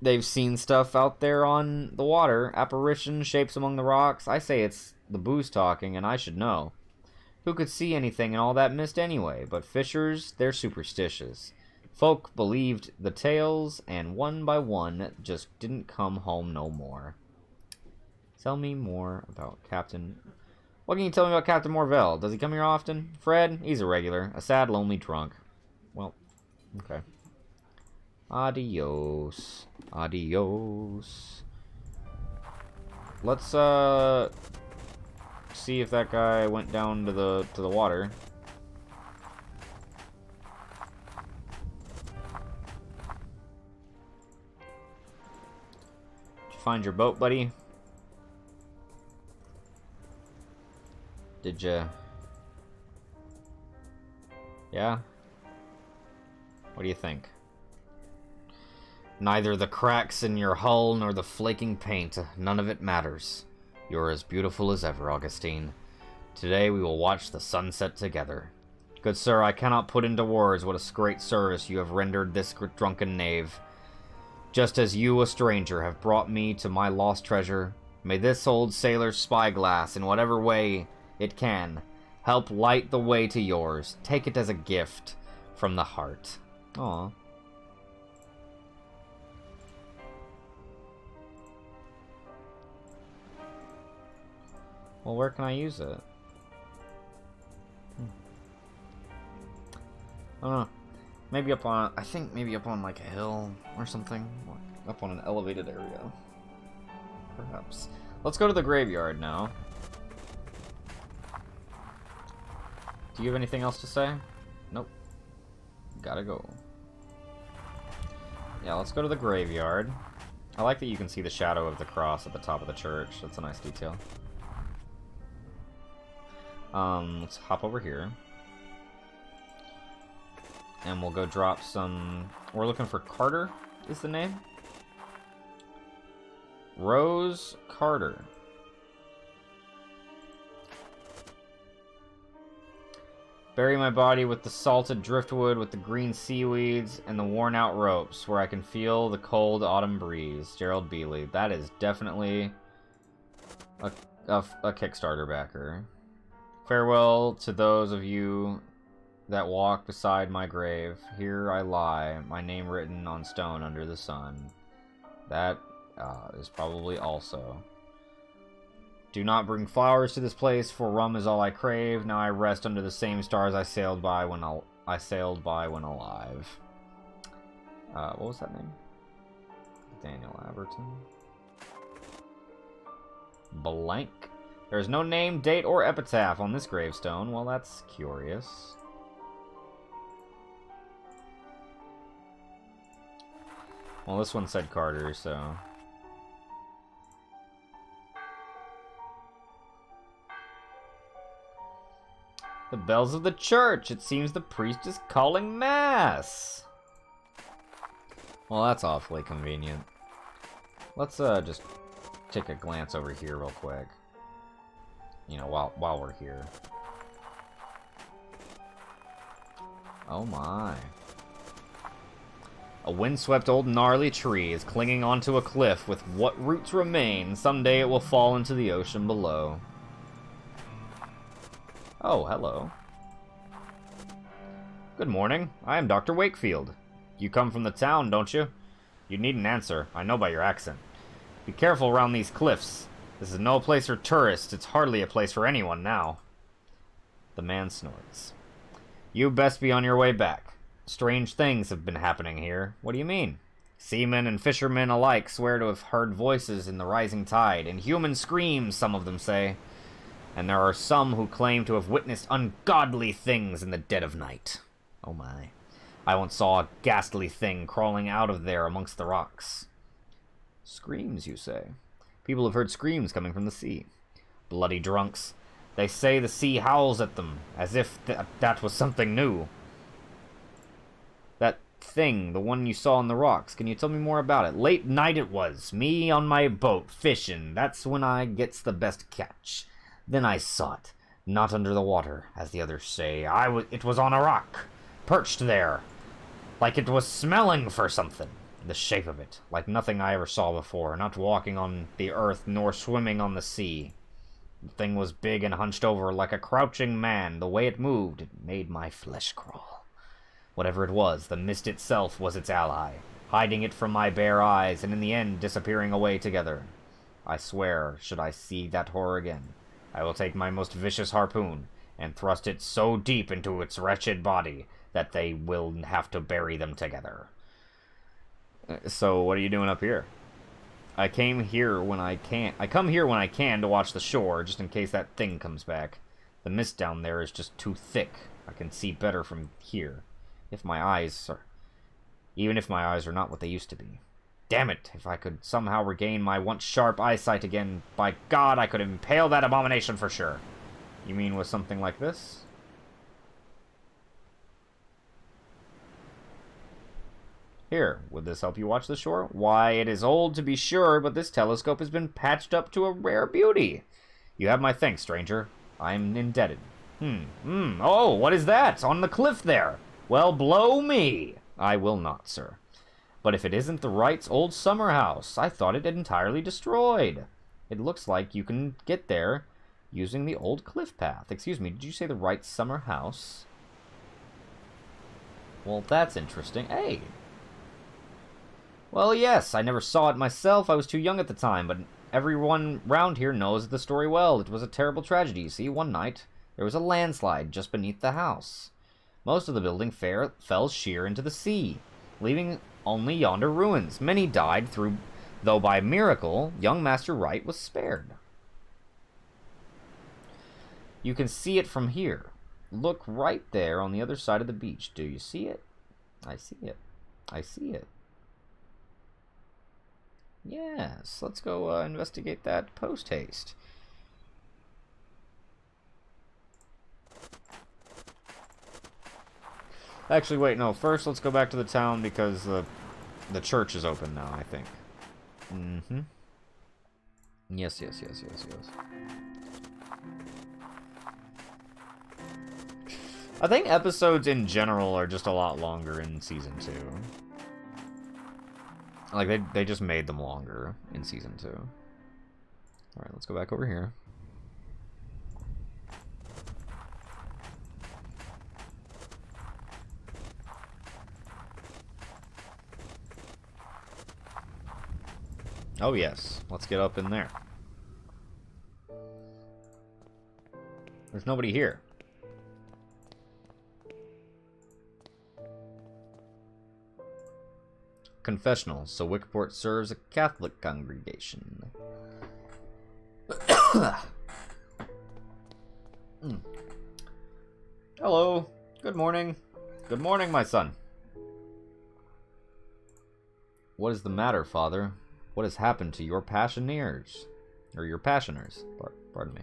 they've seen stuff out there on the water. Apparitions, shapes among the rocks. I say it's the booze talking, and I should know. Who could see anything in all that mist anyway? But fishers, they're superstitious. Folk believed the tales, and one by one just didn't come home no more. Tell me more about Captain... What can you tell me about Captain Morvell? Does he come here often? Fred? He's a regular. A sad, lonely drunk. Well, okay. Adios. Adios. Let's, see if that guy went down to the water. Did you find your boat, buddy? Did you? Yeah? What do you think? Neither the cracks in your hull nor the flaking paint, none of it matters. You're as beautiful as ever, Augustine. Today we will watch the sunset together. Good sir, I cannot put into words what a great service you have rendered this drunken knave. Just as you, a stranger, have brought me to my lost treasure, may this old sailor's spyglass, in whatever way it can, help light the way to yours. Take it as a gift from the heart. Aw. Well, where can I use it? I don't know. Maybe up on... I think maybe up on, like, a hill or something. Up on an elevated area. Perhaps. Let's go to the graveyard now. Do you have anything else to say? Nope. Gotta go. Yeah, let's go to the graveyard. I like that you can see the shadow of the cross at the top of the church. That's a nice detail. Let's hop over here. And we'll go drop some... We're looking for Carter, is the name? Rose Carter. Bury my body with the salted driftwood, with the green seaweeds, and the worn-out ropes, where I can feel the cold autumn breeze. Gerald Bealey. That is definitely a Kickstarter backer. Farewell to those of you that walk beside my grave. Here I lie, my name written on stone under the sun. That is probably also. Do not bring flowers to this place, for rum is all I crave. Now I rest under the same stars I sailed by when alive. What was that name? Daniel Aberton. Blank. There's no name, date, or epitaph on this gravestone. Well, that's curious. Well, this one said Carter, so... The bells of the church! It seems the priest is calling mass! Well, that's awfully convenient. Let's just take a glance over here real quick. You know, while we're here. Oh my. A windswept old gnarly tree is clinging onto a cliff with what roots remain. Someday it will fall into the ocean below. Oh, hello. Good morning. I am Dr. Wakefield. You come from the town, don't you? You need an answer. I know by your accent. Be careful around these cliffs. This is no place for tourists. It's hardly a place for anyone now. The man snorts. You best be on your way back. Strange things have been happening here. What do you mean? Seamen and fishermen alike swear to have heard voices in the rising tide, and human screams, some of them say. And there are some who claim to have witnessed ungodly things in the dead of night. Oh my. I once saw a ghastly thing crawling out of there amongst the rocks. Screams, you say? People have heard screams coming from the sea. Bloody drunks. They say the sea howls at them, as if that was something new. That thing, the one you saw on the rocks, can you tell me more about it? Late night it was. Me on my boat, fishing. That's when I gets the best catch. Then I saw it. Not under the water, as the others say. It was on a rock. Perched there. Like it was smelling for something. The shape of it. Like nothing I ever saw before. Not walking on the earth, nor swimming on the sea. The thing was big and hunched over like a crouching man. The way it moved, it made my flesh crawl. Whatever it was, the mist itself was its ally, hiding it from my bare eyes, and in the end disappearing away together. I swear, should I see that horror again, I will take my most vicious harpoon, and thrust it so deep into its wretched body, that they will have to bury them together. So, what are you doing up here? I come here when I can to watch the shore, just in case that thing comes back. The mist down there is just too thick. I can see better from here. Even if my eyes are not what they used to be. Damn it, if I could somehow regain my once sharp eyesight again, by God, I could impale that abomination for sure. You mean with something like this? Here, would this help you watch the shore? Why, it is old to be sure, but this telescope has been patched up to a rare beauty. You have my thanks, stranger. I am indebted. Oh, what is that? On the cliff there. Well, blow me. I will not, sir. But if it isn't the Wright's old summer house, I thought it entirely destroyed. It looks like you can get there using the old cliff path. Excuse me, did you say the Wright's summer house? Well, that's interesting. Hey. Well, yes, I never saw it myself. I was too young at the time, but everyone round here knows the story well. It was a terrible tragedy. You see, one night, there was a landslide just beneath the house. Most of the building fell sheer into the sea, leaving only yonder ruins. Many died, though by miracle, young Master Wright was spared. You can see it from here. Look right there on the other side of the beach. Do you see it? I see it. I see it. Yes, let's go investigate that post-haste. Actually, wait, no. First, let's go back to the town because the church is open now, I think. Mm-hmm. Yes. I think episodes in general are just a lot longer in Season 2. Like, they just made them longer in Season 2. Alright, let's go back over here. Oh yes, let's get up in there. There's nobody here. Confessional, so Wickport serves a Catholic congregation. Hello. Good morning. Good morning, my son. What is the matter, Father? What has happened to your passioners? Or your passioners, pardon me.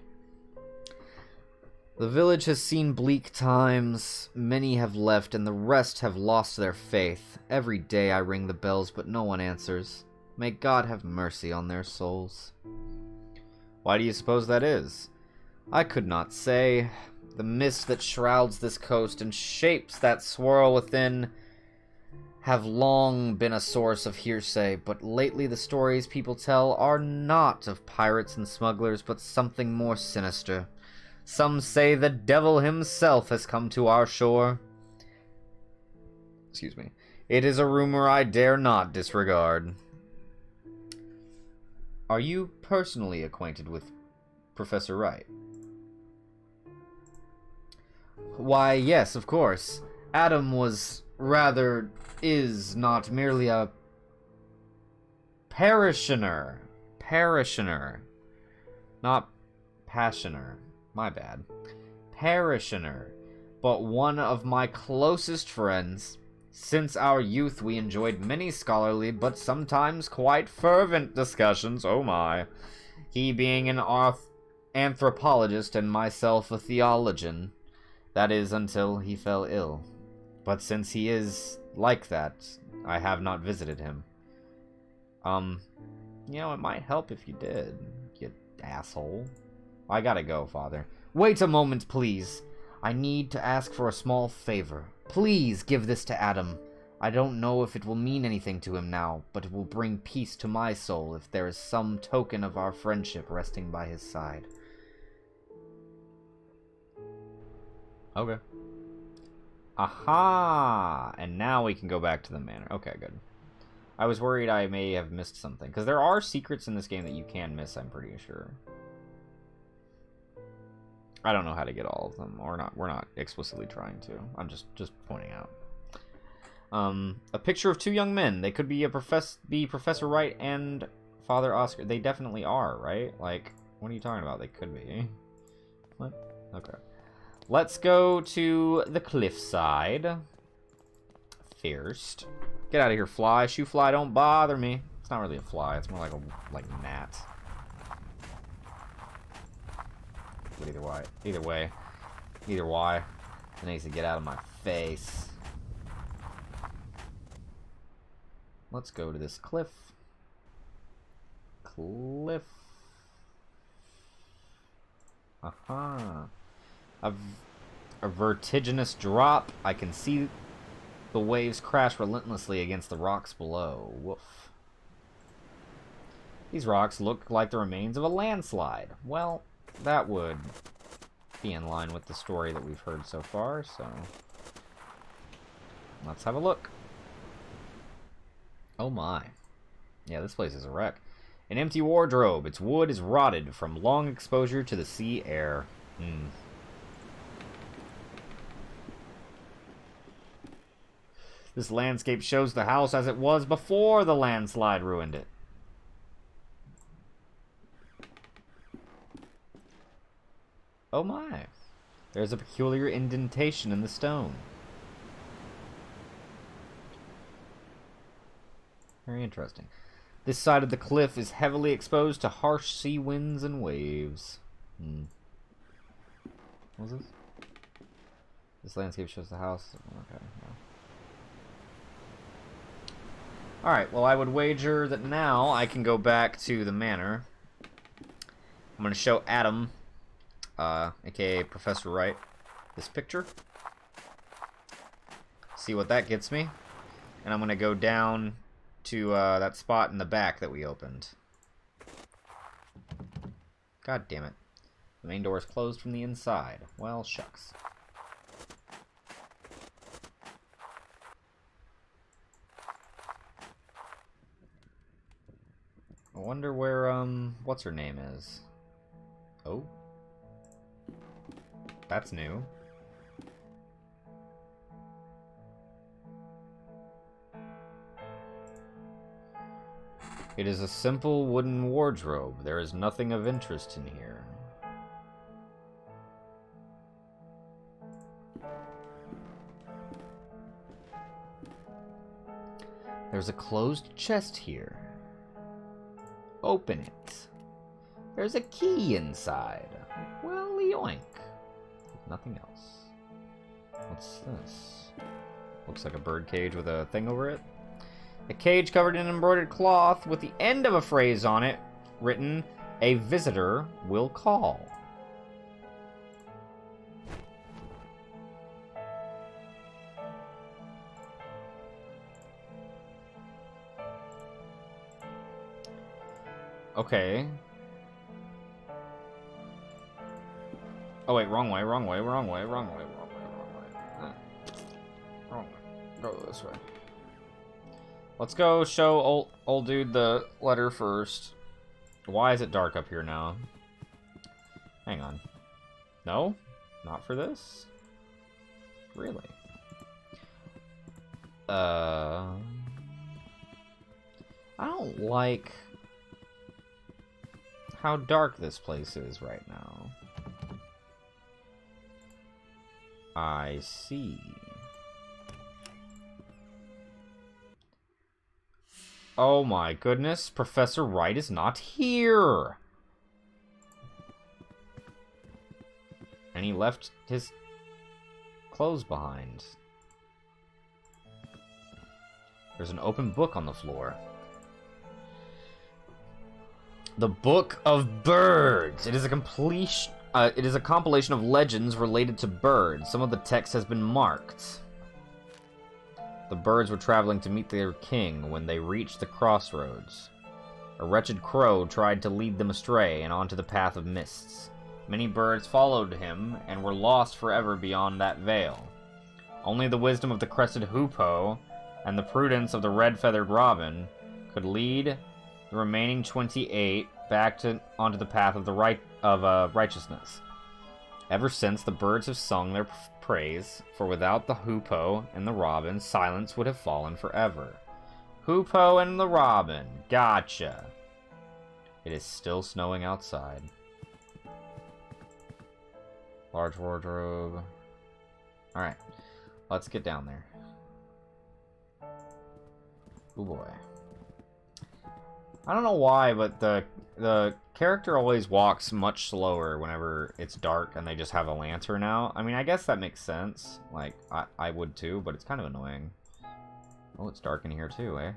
The village has seen bleak times. Many have left, and the rest have lost their faith. Every day I ring the bells, but no one answers. May God have mercy on their souls. Why do you suppose that is? I could not say. The mist that shrouds this coast and shapes that swirl within have long been a source of hearsay, but lately the stories people tell are not of pirates and smugglers, but something more sinister. Some say the devil himself has come to our shore. Excuse me. It is a rumor I dare not disregard. Are you personally acquainted with Professor Wright? Why, yes, of course. Adam is not merely a parishioner. Not passioner. My bad. Parishioner. But one of my closest friends. Since our youth we enjoyed many scholarly but sometimes quite fervent discussions, oh my. He being an anthropologist and myself a theologian. That is until he fell ill. But since he is like that, I have not visited him. It might help if you did, you asshole. I gotta go, Father. Wait a moment, please. I need to ask for a small favor. Please give this to Adam. I don't know if it will mean anything to him now, but it will bring peace to my soul if there is some token of our friendship resting by his side. Okay. Aha! And now we can go back to the manor. Okay, good. I was worried I may have missed something, because there are secrets in this game that you can miss, I'm pretty sure. I don't know how to get all of them, or not. We're not explicitly trying to. I'm just pointing out. A picture of two young men. They could be Professor Wright and Father Oscar. They definitely are, right? Like, what are you talking about? They could be. What? Okay. Let's go to the cliffside first. Get out of here, fly. Shoo fly, don't bother me. It's not really a fly. It's more like a gnat. But either way, it needs to get out of my face. Let's go to this cliff. Aha. A vertiginous drop. I can see the waves crash relentlessly against the rocks below. Woof. These rocks look like the remains of a landslide. Well, that would be in line with the story that we've heard so far, so let's have a look. Oh my. Yeah, this place is a wreck. An empty wardrobe. Its wood is rotted from long exposure to the sea air. This landscape shows the house as it was before the landslide ruined it. Oh my. There's a peculiar indentation in the stone. Very interesting. This side of the cliff is heavily exposed to harsh sea winds and waves. What's this? This landscape shows the house. Okay, yeah. Alright, well I would wager that now I can go back to the manor. I'm going to show Adam, aka Professor Wright, this picture. See what that gets me. And I'm going to go down to that spot in the back that we opened. God damn it. The main door is closed from the inside. Well, shucks. I wonder where, what's her name is. Oh. That's new. It is a simple wooden wardrobe. There is nothing of interest in here. There's a closed chest here. Open it. There's a key inside. Well, yoink. Nothing else. What's this? Looks like a bird cage with a thing over it. A cage covered in embroidered cloth with the end of a phrase on it written, "A visitor will call." Okay. Oh wait, wrong way, wrong way, wrong way, wrong way, wrong way, wrong way. Wrong way. Go this way. Let's go show old dude the letter first. Why is it dark up here now? Hang on. No? Not for this? Really? I don't like how dark this place is right now. I see. Oh my goodness, Professor Wright is not here! And he left his clothes behind. There's an open book on the floor. The Book of Birds! It is a compilation of legends related to birds. Some of the text has been marked. The birds were traveling to meet their king when they reached the crossroads. A wretched crow tried to lead them astray and onto the path of mists. Many birds followed him and were lost forever beyond that veil. Only the wisdom of the crested hoopoe and the prudence of the red-feathered robin could lead the remaining 28 back onto the path of righteousness. Ever since, the birds have sung their praise, for without the hoopoe and the robin, silence would have fallen forever. Hoopoe and the robin, gotcha. It is still snowing outside. Large wardrobe. Alright, let's get down there. Oh boy. I don't know why, but the character always walks much slower whenever it's dark and they just have a lantern out. I mean, I guess that makes sense. Like, I would too, but it's kind of annoying. Oh, it's dark in here too, eh?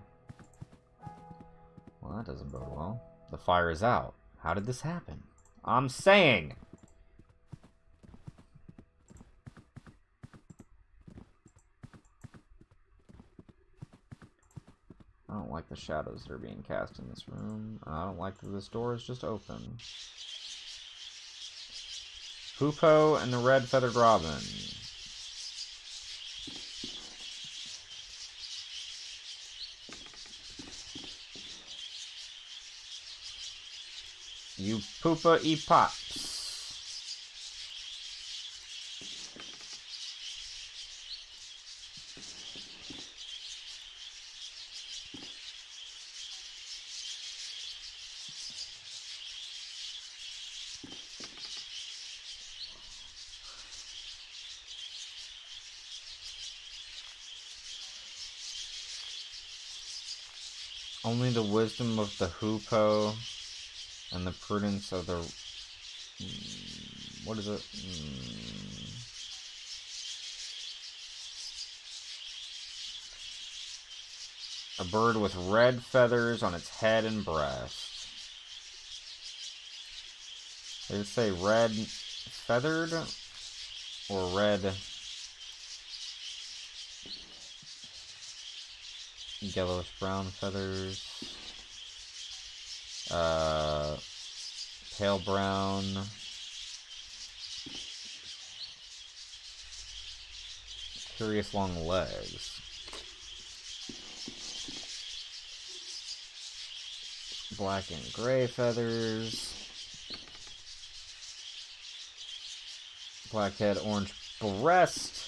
Well, that doesn't bode well. The fire is out. How did this happen? I'm saying! I don't like the shadows that are being cast in this room. I don't like that this door is just open. Hoopoe and the red-feathered robin. You poopa e pops. Only the wisdom of the hoopoe and the prudence of the... what is it? A bird with red feathers on its head and breast. Did it say red feathered or red yellowish brown feathers? Pale brown. Curious long legs. Black and gray feathers. Black head, orange breast.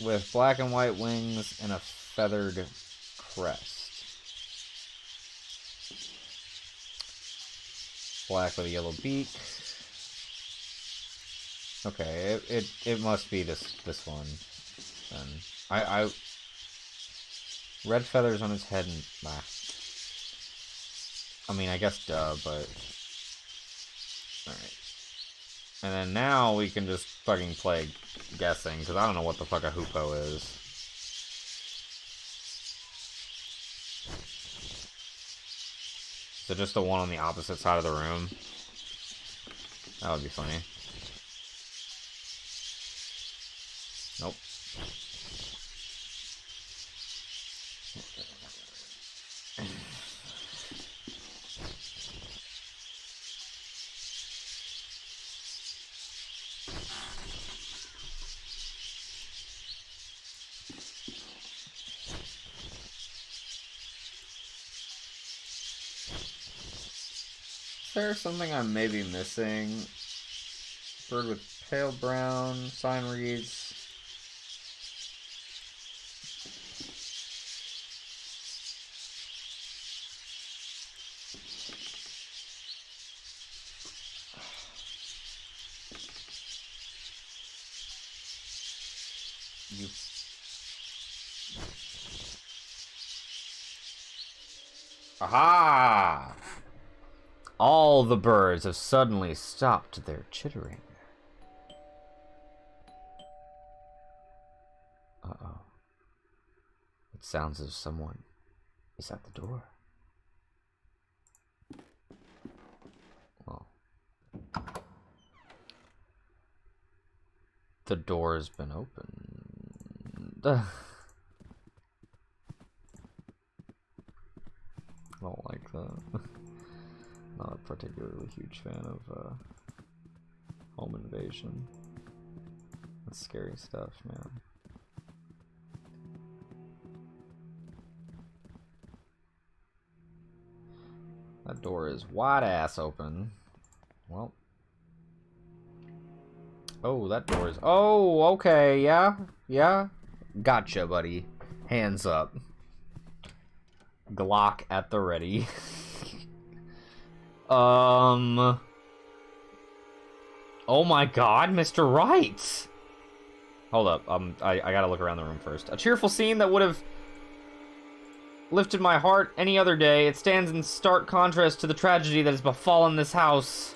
With black and white wings and a feathered crest. Black with a yellow beak. Okay, it must be this one then. Red feathers on his head and I mean, I guess duh, but alright. And then now we can just fucking play guessing, because I don't know what the fuck a hoopoe is. Is it just the one on the opposite side of the room? That would be funny. Nope. Is there something I may be missing? Bird with pale brown, sign reads. You. Aha! All the birds have suddenly stopped their chittering. Uh-oh. It sounds as if someone is at the door. Well. The door has been opened. I don't like that. Not a particularly huge fan of home invasion. That's scary stuff, man. That door is wide ass open. Well. Oh, that door is... Oh, okay, yeah. Yeah. Gotcha, buddy. Hands up. Glock at the ready. Oh my god, Mr. Wright! Hold up, I gotta look around the room first. A cheerful scene that would have lifted my heart any other day. It stands in stark contrast to the tragedy that has befallen this house.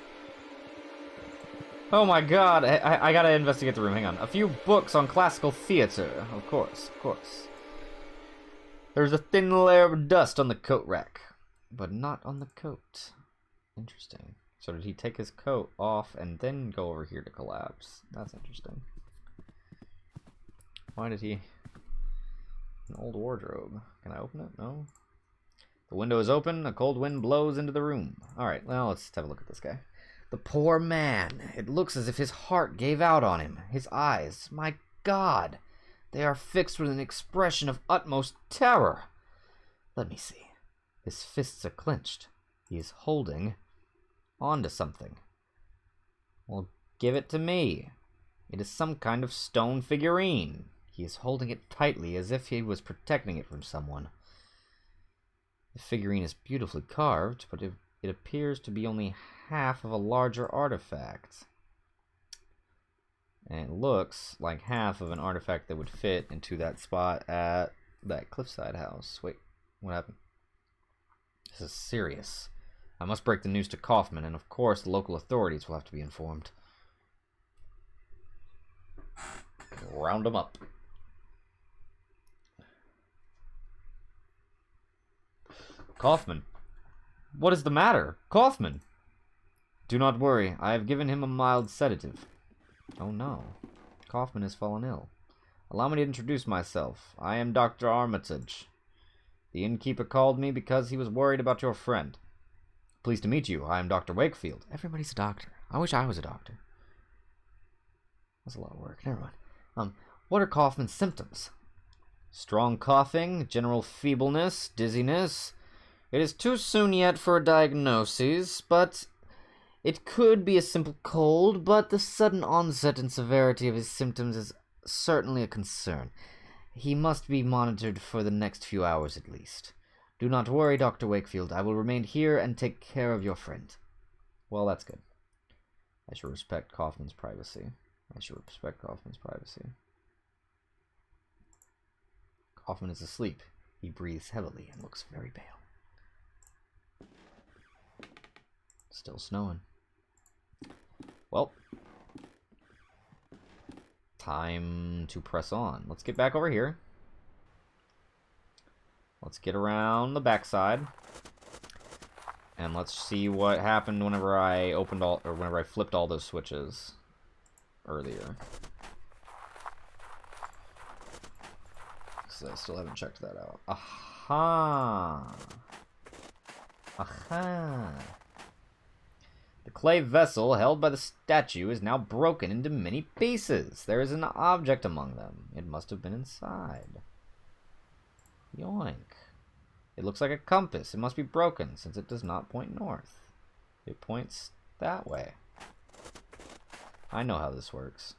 Oh my god, I gotta investigate the room, hang on. A few books on classical theater, of course, of course. There's a thin layer of dust on the coat rack, but not on the coat. Interesting. So did he take his coat off and then go over here to collapse? That's interesting. Why did he... An old wardrobe. Can I open it? No. The window is open. A cold wind blows into the room. Alright, well, let's have a look at this guy. The poor man. It looks as if his heart gave out on him. His eyes. My God. They are fixed with an expression of utmost terror. Let me see. His fists are clenched. He is holding onto something. Well, give it to me. It is some kind of stone figurine. He is holding it tightly as if he was protecting it from someone. The figurine is beautifully carved, but it appears to be only half of a larger artifact. And it looks like half of an artifact that would fit into that spot at that cliffside house. Wait, what happened? This is serious. I must break the news to Kaufman, and of course the local authorities will have to be informed. Round them up. Kaufman. What is the matter? Kaufman! Do not worry. I have given him a mild sedative. Oh no. Kaufman has fallen ill. Allow me to introduce myself. I am Dr. Armitage. The innkeeper called me because he was worried about your friend. Pleased to meet you. I am Dr. Wakefield. Everybody's a doctor. I wish I was a doctor. That's a lot of work. Never mind. What are Kaufman's symptoms? Strong coughing, general feebleness, dizziness. It is too soon yet for a diagnosis, but it could be a simple cold, but the sudden onset and severity of his symptoms is certainly a concern. He must be monitored for the next few hours at least. Do not worry, Dr. Wakefield. I will remain here and take care of your friend. Well, that's good. I should respect Kaufman's privacy. Kaufman is asleep. He breathes heavily and looks very pale. Still snowing. Well, time to press on. Let's get back over here. Let's get around the backside. And let's see what happened whenever I whenever I flipped all those switches earlier. So I still haven't checked that out. Aha! Aha! The clay vessel held by the statue is now broken into many pieces. There is an object among them. It must have been inside. Yoink. It looks like a compass. It must be broken, since it does not point north. It points that way. I know how this works.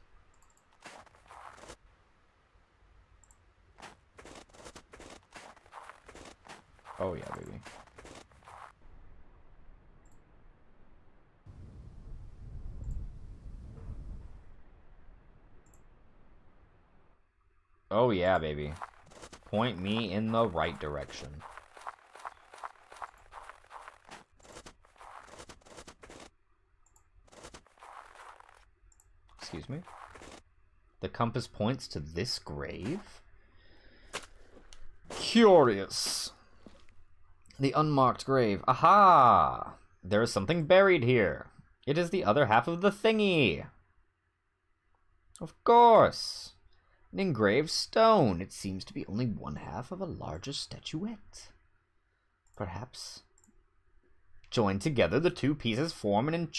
Oh yeah, baby. Oh yeah, baby. Point me in the right direction. Excuse me? The compass points to this grave? Curious. The unmarked grave. Aha! There is something buried here. It is the other half of the thingy. Of course. An engraved stone. It seems to be only one half of a larger statuette. Perhaps. Joined together, the two pieces form an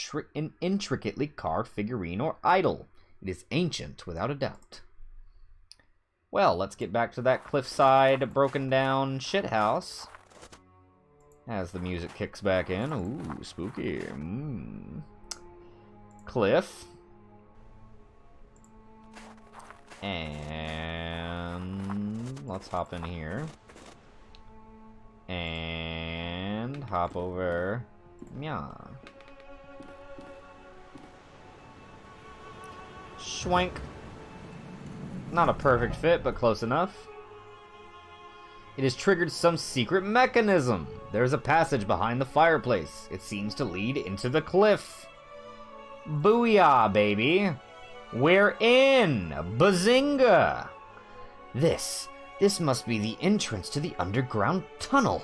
intricately carved figurine or idol. It is ancient, without a doubt. Well, let's get back to that cliffside, broken down shithouse. As the music kicks back in. Ooh, spooky. Cliff. And let's hop in here. And hop over. Yeah. Schwank. Not a perfect fit, but close enough. It has triggered some secret mechanism. There's a passage behind the fireplace. It seems to lead into the cliff. Booyah, baby. We're in! Bazinga! This must be the entrance to the underground tunnel.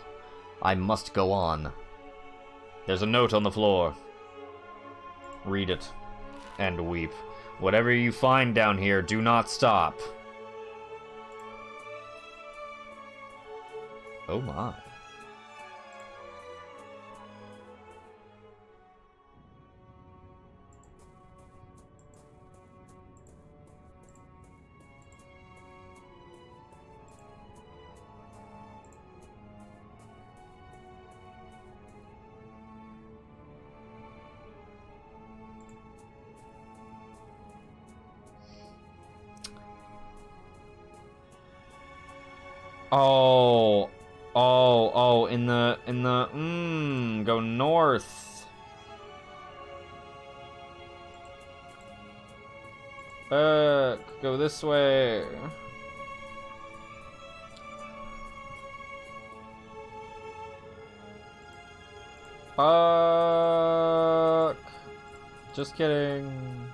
I must go on. There's a note on the floor. Read it. And weep. Whatever you find down here, do not stop. Oh my. Go north. Go this way. Fuck. Just kidding.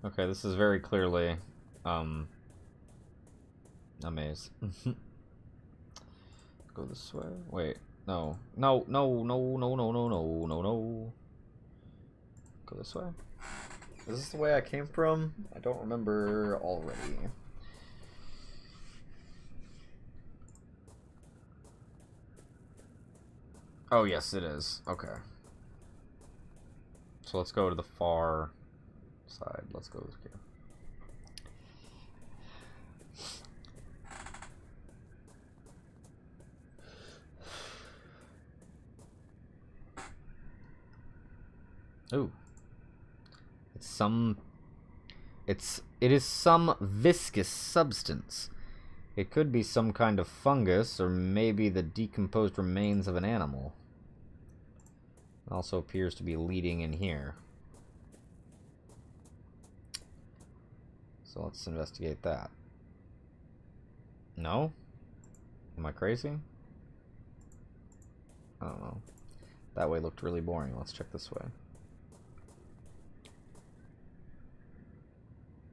Okay, this is very clearly, a maze. Go this way? Wait, no. No. Go this way? Is this the way I came from? I don't remember already. Oh, yes, it is. Okay. So let's go to the far side. Let's go here. Ooh. It is some viscous substance. It could be some kind of fungus, or maybe the decomposed remains of an animal. It also appears to be leading in here. So let's investigate that. No? Am I crazy? I don't know. That way looked really boring. Let's check this way.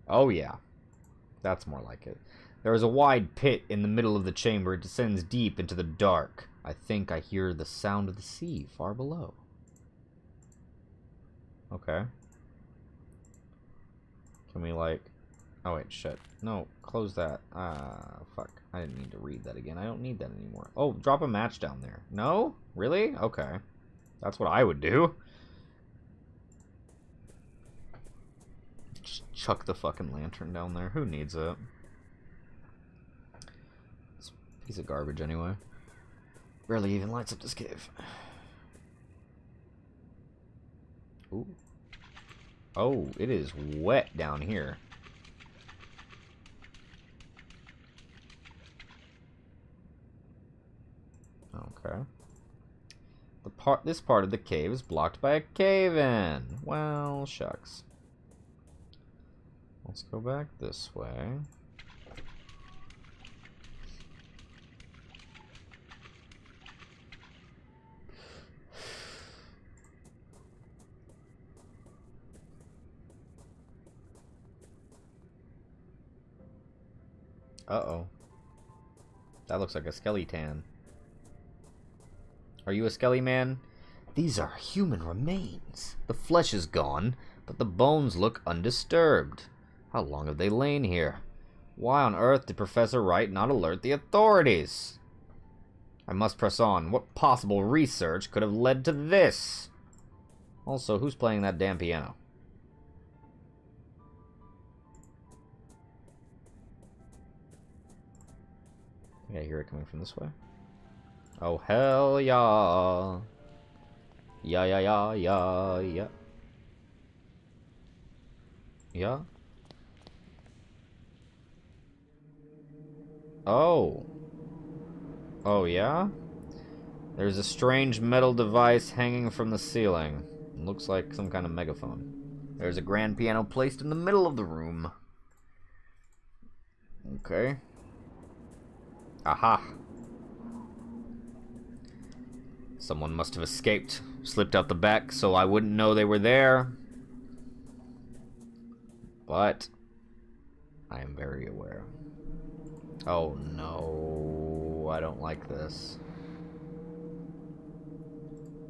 Oh yeah. That's more like it. There is a wide pit in the middle of the chamber. It descends deep into the dark. I think I hear the sound of the sea far below. Okay. Can we, like... Oh, wait, shit. No, close that. Ah, fuck. I didn't need to read that again. I don't need that anymore. Oh, drop a match down there. No? Really? Okay. That's what I would do. Just chuck the fucking lantern down there. Who needs it? It's a piece of garbage anyway. Barely even lights up this cave. Ooh. Oh, it is wet down here. Okay. This part of the cave is blocked by a cave-in. Well, shucks. Let's go back this way. Uh-oh. That looks like a skeleton. Are you a skelly man? These are human remains. The flesh is gone, but the bones look undisturbed. How long have they lain here? Why on earth did Professor Wright not alert the authorities? I must press on. What possible research could have led to this? Also, who's playing that damn piano? I hear it coming from this way. Oh, hell yeah. Yeah, yeah, yeah, yeah, yeah. Yeah? Oh. Oh, yeah? There's a strange metal device hanging from the ceiling. It looks like some kind of megaphone. There's a grand piano placed in the middle of the room. Okay. Aha. Someone must have escaped, slipped out the back so I wouldn't know they were there. But I am very aware. Oh no, I don't like this.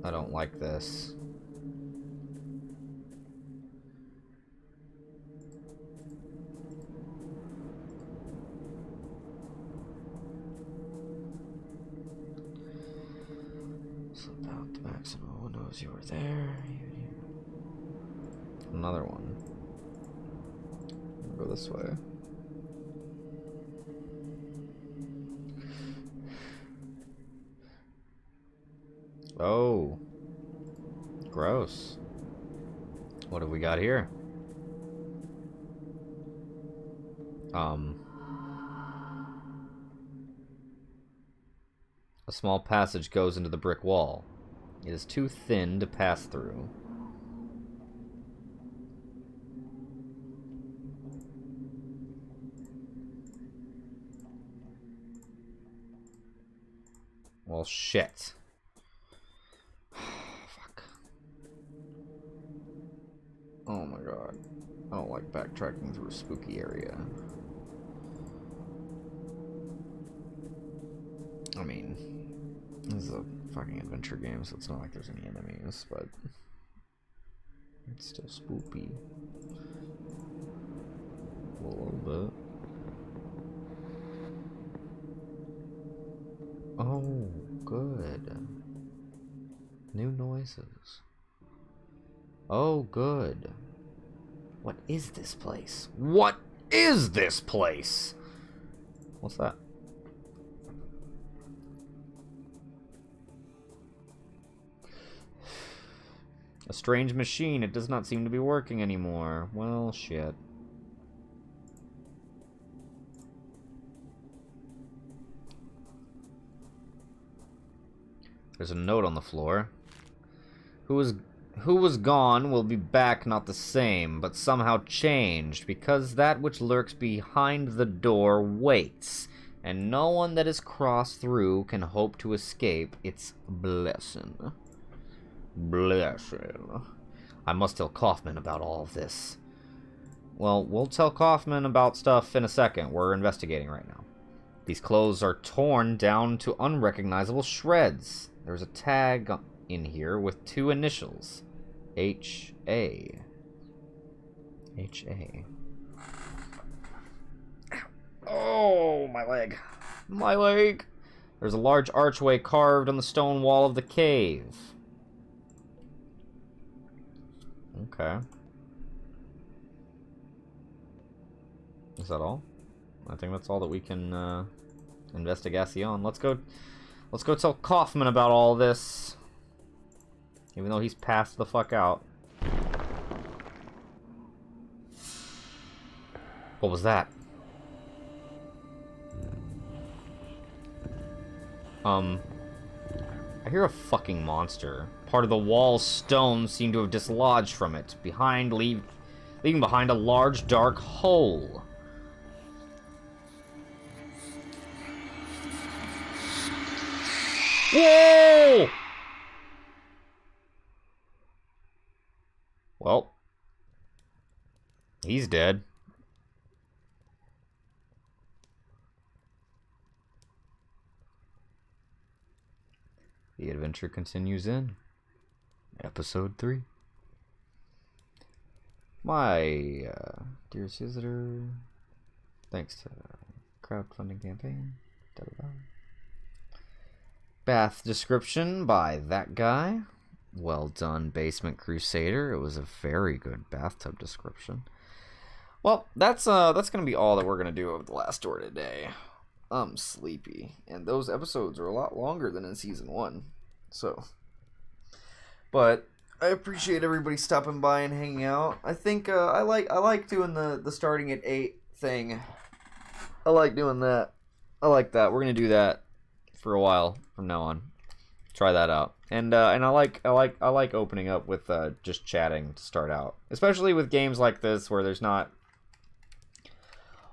I don't like this. Slip out the maximum knows you were there. Another one. Go this way. Oh. Gross. What have we got here? A small passage goes into the brick wall. It is too thin to pass through. Well, shit. Fuck. Oh my god. I don't like backtracking through a spooky area. I mean, this is a fucking adventure game, so it's not like there's any enemies, but it's still spooky. A little bit. Oh, good. New noises. Oh, good. What is this place? What is this place? What's that? A strange machine. It does not seem to be working anymore. Well, shit. There's a note on the floor. Who was gone will be back not the same, but somehow changed, because that which lurks behind the door waits, and no one that is crossed through can hope to escape its blessing. Blessing. I must tell Kaufman about all of this. Well, we'll tell Kaufman about stuff in a second. We're investigating right now. These clothes are torn down to unrecognizable shreds. There's a tag in here with two initials. H.A. H.A. Oh, my leg. My leg! There's a large archway carved on the stone wall of the cave. Okay. Is that all? I think that's all that we can, investigation. Let's go tell Kaufman about all this. Even though he's passed the fuck out. What was that? I hear a fucking monster. Part of the wall's stone seemed to have dislodged from it, leaving behind a large dark hole. Whoa! Well, he's dead. The adventure continues in Episode 3. My dearest visitor, thanks to crowdfunding campaign. Da-da-da. Bath description by that guy. Well done, Basement Crusader. It was a very good bathtub description. Well, that's gonna be all that we're gonna do over the last door today. I'm sleepy, and those episodes are a lot longer than in season 1. So, but I appreciate everybody stopping by and hanging out. I think I like doing the starting at 8 thing. I like doing that. I like that. We're gonna do that for a while from now on. Try that out. And I like opening up with just chatting to start out, especially with games like this where there's not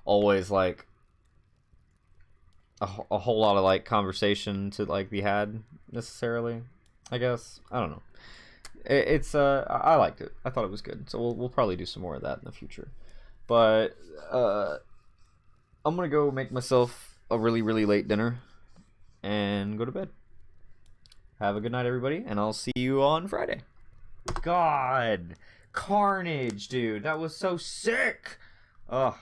always like a whole lot of like conversation to like be had necessarily. I guess I don't know. It's I liked it. I thought it was good. So we'll probably do some more of that in the future. But I'm gonna go make myself a really late dinner and go to bed. Have a good night, everybody, and I'll see you on Friday. God, Carnage, dude, that was so sick. Ugh.